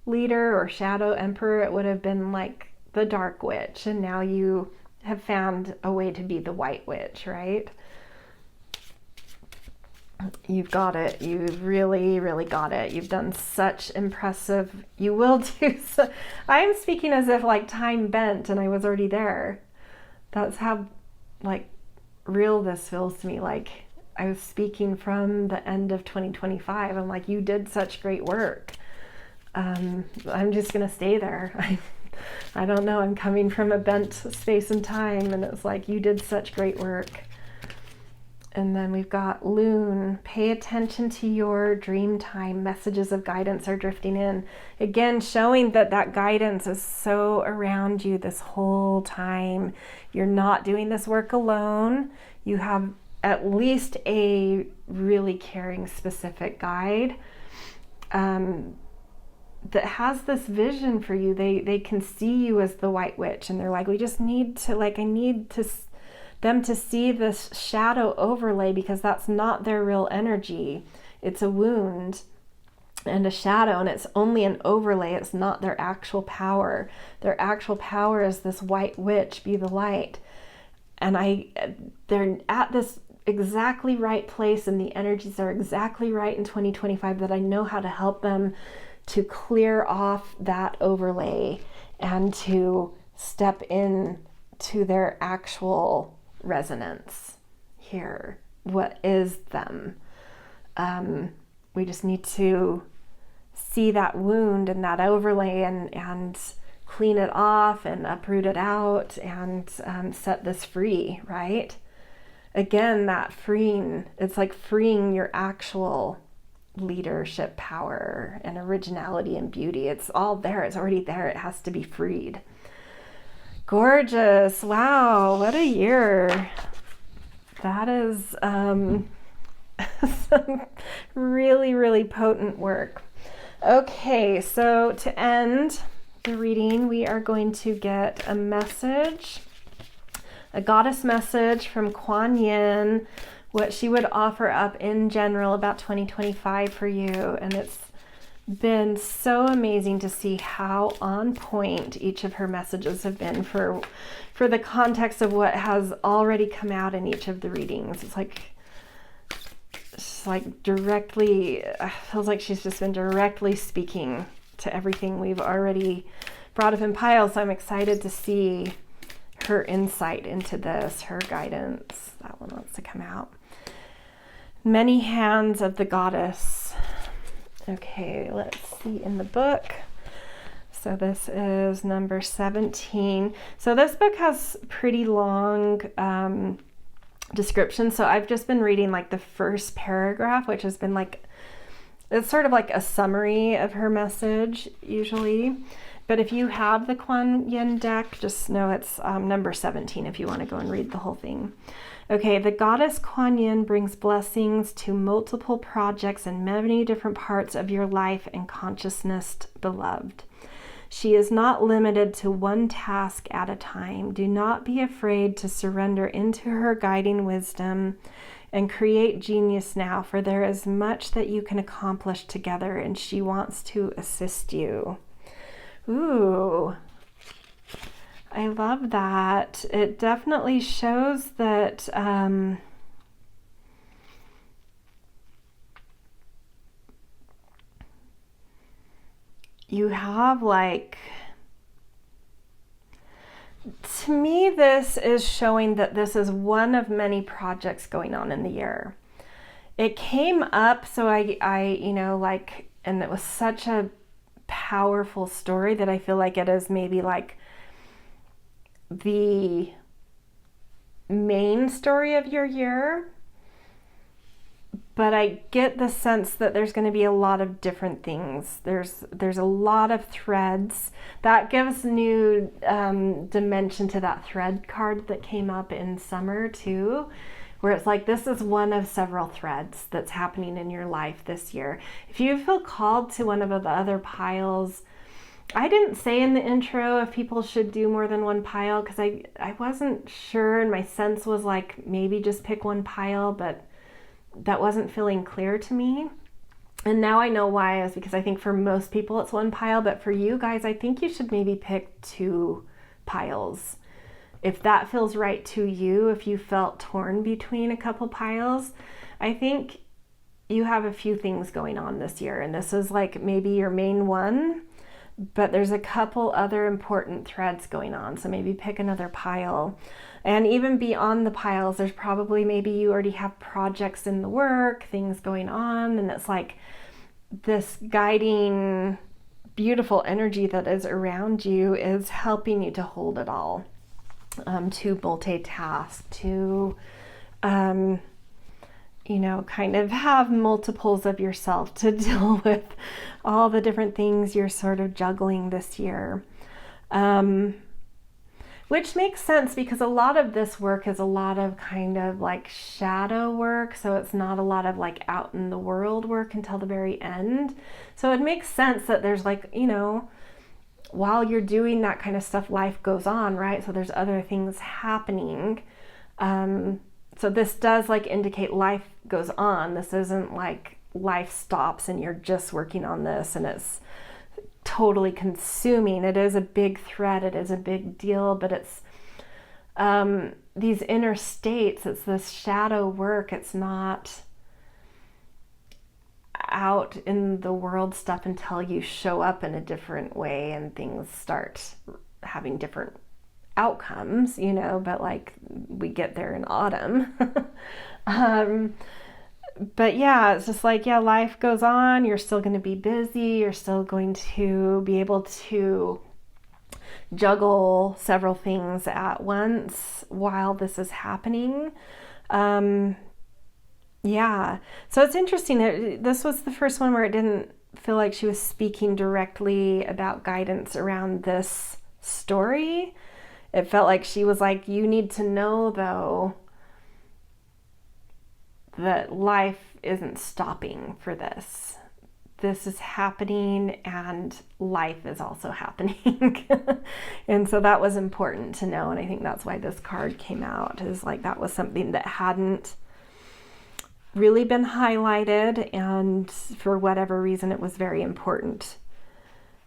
leader or shadow emperor, it would have been like the dark witch, and now you have found a way to be the white witch, right? You've got it. You've really, really got it. You've done such impressive, you will do so. I'm speaking as if like time bent and I was already there. That's how like real this feels to me. Like I was speaking from the end of 2025. I'm like, you did such great work. I'm just going to stay there. I don't know. I'm coming from a bent space and time, and it's like, you did such great work. And then we've got Loon. Pay attention to your dream time. Messages of guidance are drifting in. Again, showing that that guidance is so around you this whole time. You're not doing this work alone. You have at least a really caring, specific guide that has this vision for you. They can see you as the white witch, and they're like, we just need to, like, I need to them to see this shadow overlay, because that's not their real energy. It's a wound and a shadow, and it's only an overlay. It's not their actual power. Their actual power is this white witch, be the light. And they're at this exactly right place, and the energies are exactly right in 2025 that I know how to help them to clear off that overlay and to step in to their actual resonance here. What is them? We just need to see that wound and that overlay and clean it off and uproot it out and set this free, right? Again, that freeing, it's like freeing your actual leadership power and originality and beauty. It's all there. It's already there. It has to be freed. Gorgeous. Wow, what a year. That is some really, really potent work. Okay, so to end the reading, we are going to get a message, a goddess message from Kuan Yin, what she would offer up in general about 2025 for you. And it's been so amazing to see how on point each of her messages have been for the context of what has already come out in each of the readings. It's like directly, feels like she's just been directly speaking to everything we've already brought up in piles. So I'm excited to see her insight into this, her guidance. That one wants to come out. Many hands of the goddess. Okay, let's see in the book. So this is number 17. So this book has pretty long description. So I've just been reading like the first paragraph, which has been like, it's sort of like a summary of her message usually. But if you have the Kuan Yin deck, just know it's number 17 if you want to go and read the whole thing. Okay, the goddess Kuan Yin brings blessings to multiple projects and many different parts of your life and consciousness, beloved. She is not limited to one task at a time. Do not be afraid to surrender into her guiding wisdom and create genius now, for there is much that you can accomplish together, and she wants to assist you. Ooh, I love that. It definitely shows that you have, like, to me, this is showing that this is one of many projects going on in the year. It came up, so I you know, like, and it was such a powerful story that I feel like it is maybe like the main story of your year, but I get the sense that there's going to be a lot of different things. There's a lot of threads. That gives new dimension to that thread card that came up in summer too, where it's like this is one of several threads that's happening in your life this year. If you feel called to one of the other piles, I didn't say in the intro if people should do more than one pile because I wasn't sure, and my sense was like maybe just pick one pile, but that wasn't feeling clear to me. And now I know why, is because I think for most people it's one pile, but for you guys, I think you should maybe pick 2 piles. If that feels right to you, if you felt torn between a couple piles, I think you have a few things going on this year, and this is like maybe your main one, but there's a couple other important threads going on. So maybe pick another pile. And even beyond the piles, there's probably maybe you already have projects in the work, things going on, and it's like this guiding, beautiful energy that is around you is helping you to hold it all, to multitask, to kind of have multiples of yourself to deal with all the different things you're sort of juggling this year. Which makes sense because a lot of this work is a lot of kind of like shadow work. So it's not a lot of like out in the world work until the very end. So it makes sense that there's like, while you're doing that kind of stuff, life goes on, right? So there's other things happening. So this does like indicate life goes on. This isn't like life stops and you're just working on this and it's totally consuming. It is a big thread. It is a big deal, but it's these inner states. It's this shadow work. It's not out in the world stuff until you show up in a different way and things start having different outcomes, but like we get there in autumn. But yeah, it's just like, life goes on. You're still going to be busy. You're still going to be able to juggle several things at once while this is happening. So it's interesting. This was the first one where it didn't feel like she was speaking directly about guidance around this story. It felt like she was like, you need to know though that life isn't stopping for this. This is happening and life is also happening. And so that was important to know. And I think that's why this card came out, is like that was something that hadn't really been highlighted. And for whatever reason, it was very important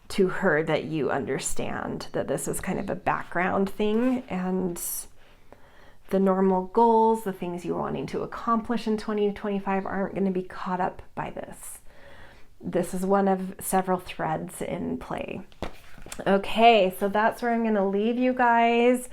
to her that you understand that this is kind of a background thing, and the normal goals, the things you're wanting to accomplish in 2025 aren't going to be caught up by this. This is one of several threads in play. Okay, so that's where I'm going to leave you guys.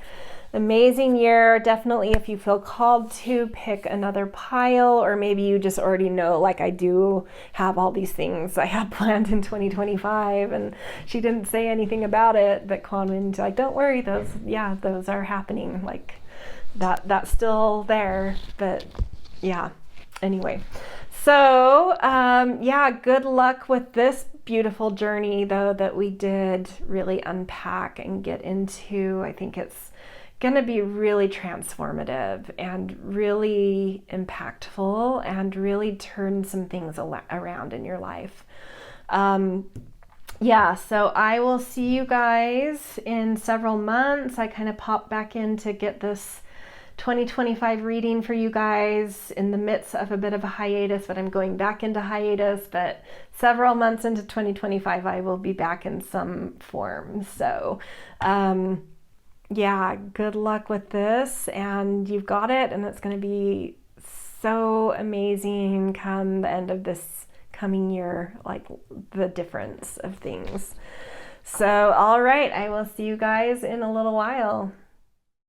Amazing year. Definitely, if you feel called to, pick another pile, or maybe you just already know, like I do have all these things I have planned in 2025, and she didn't say anything about it, but Kwon like, don't worry, those are happening. Like that's still there, but anyway. So, good luck with this beautiful journey, though, that we did really unpack and get into. I think it's going to be really transformative and really impactful and really turn some things around in your life. So I will see you guys in several months. I kind of popped back in to get this 2025 reading for you guys in the midst of a bit of a hiatus, but I'm going back into hiatus, but several months into 2025 I will be back in some form. So good luck with this, and you've got it, and it's going to be so amazing come the end of this coming year, like the difference of things. So all right, I will see you guys in a little while.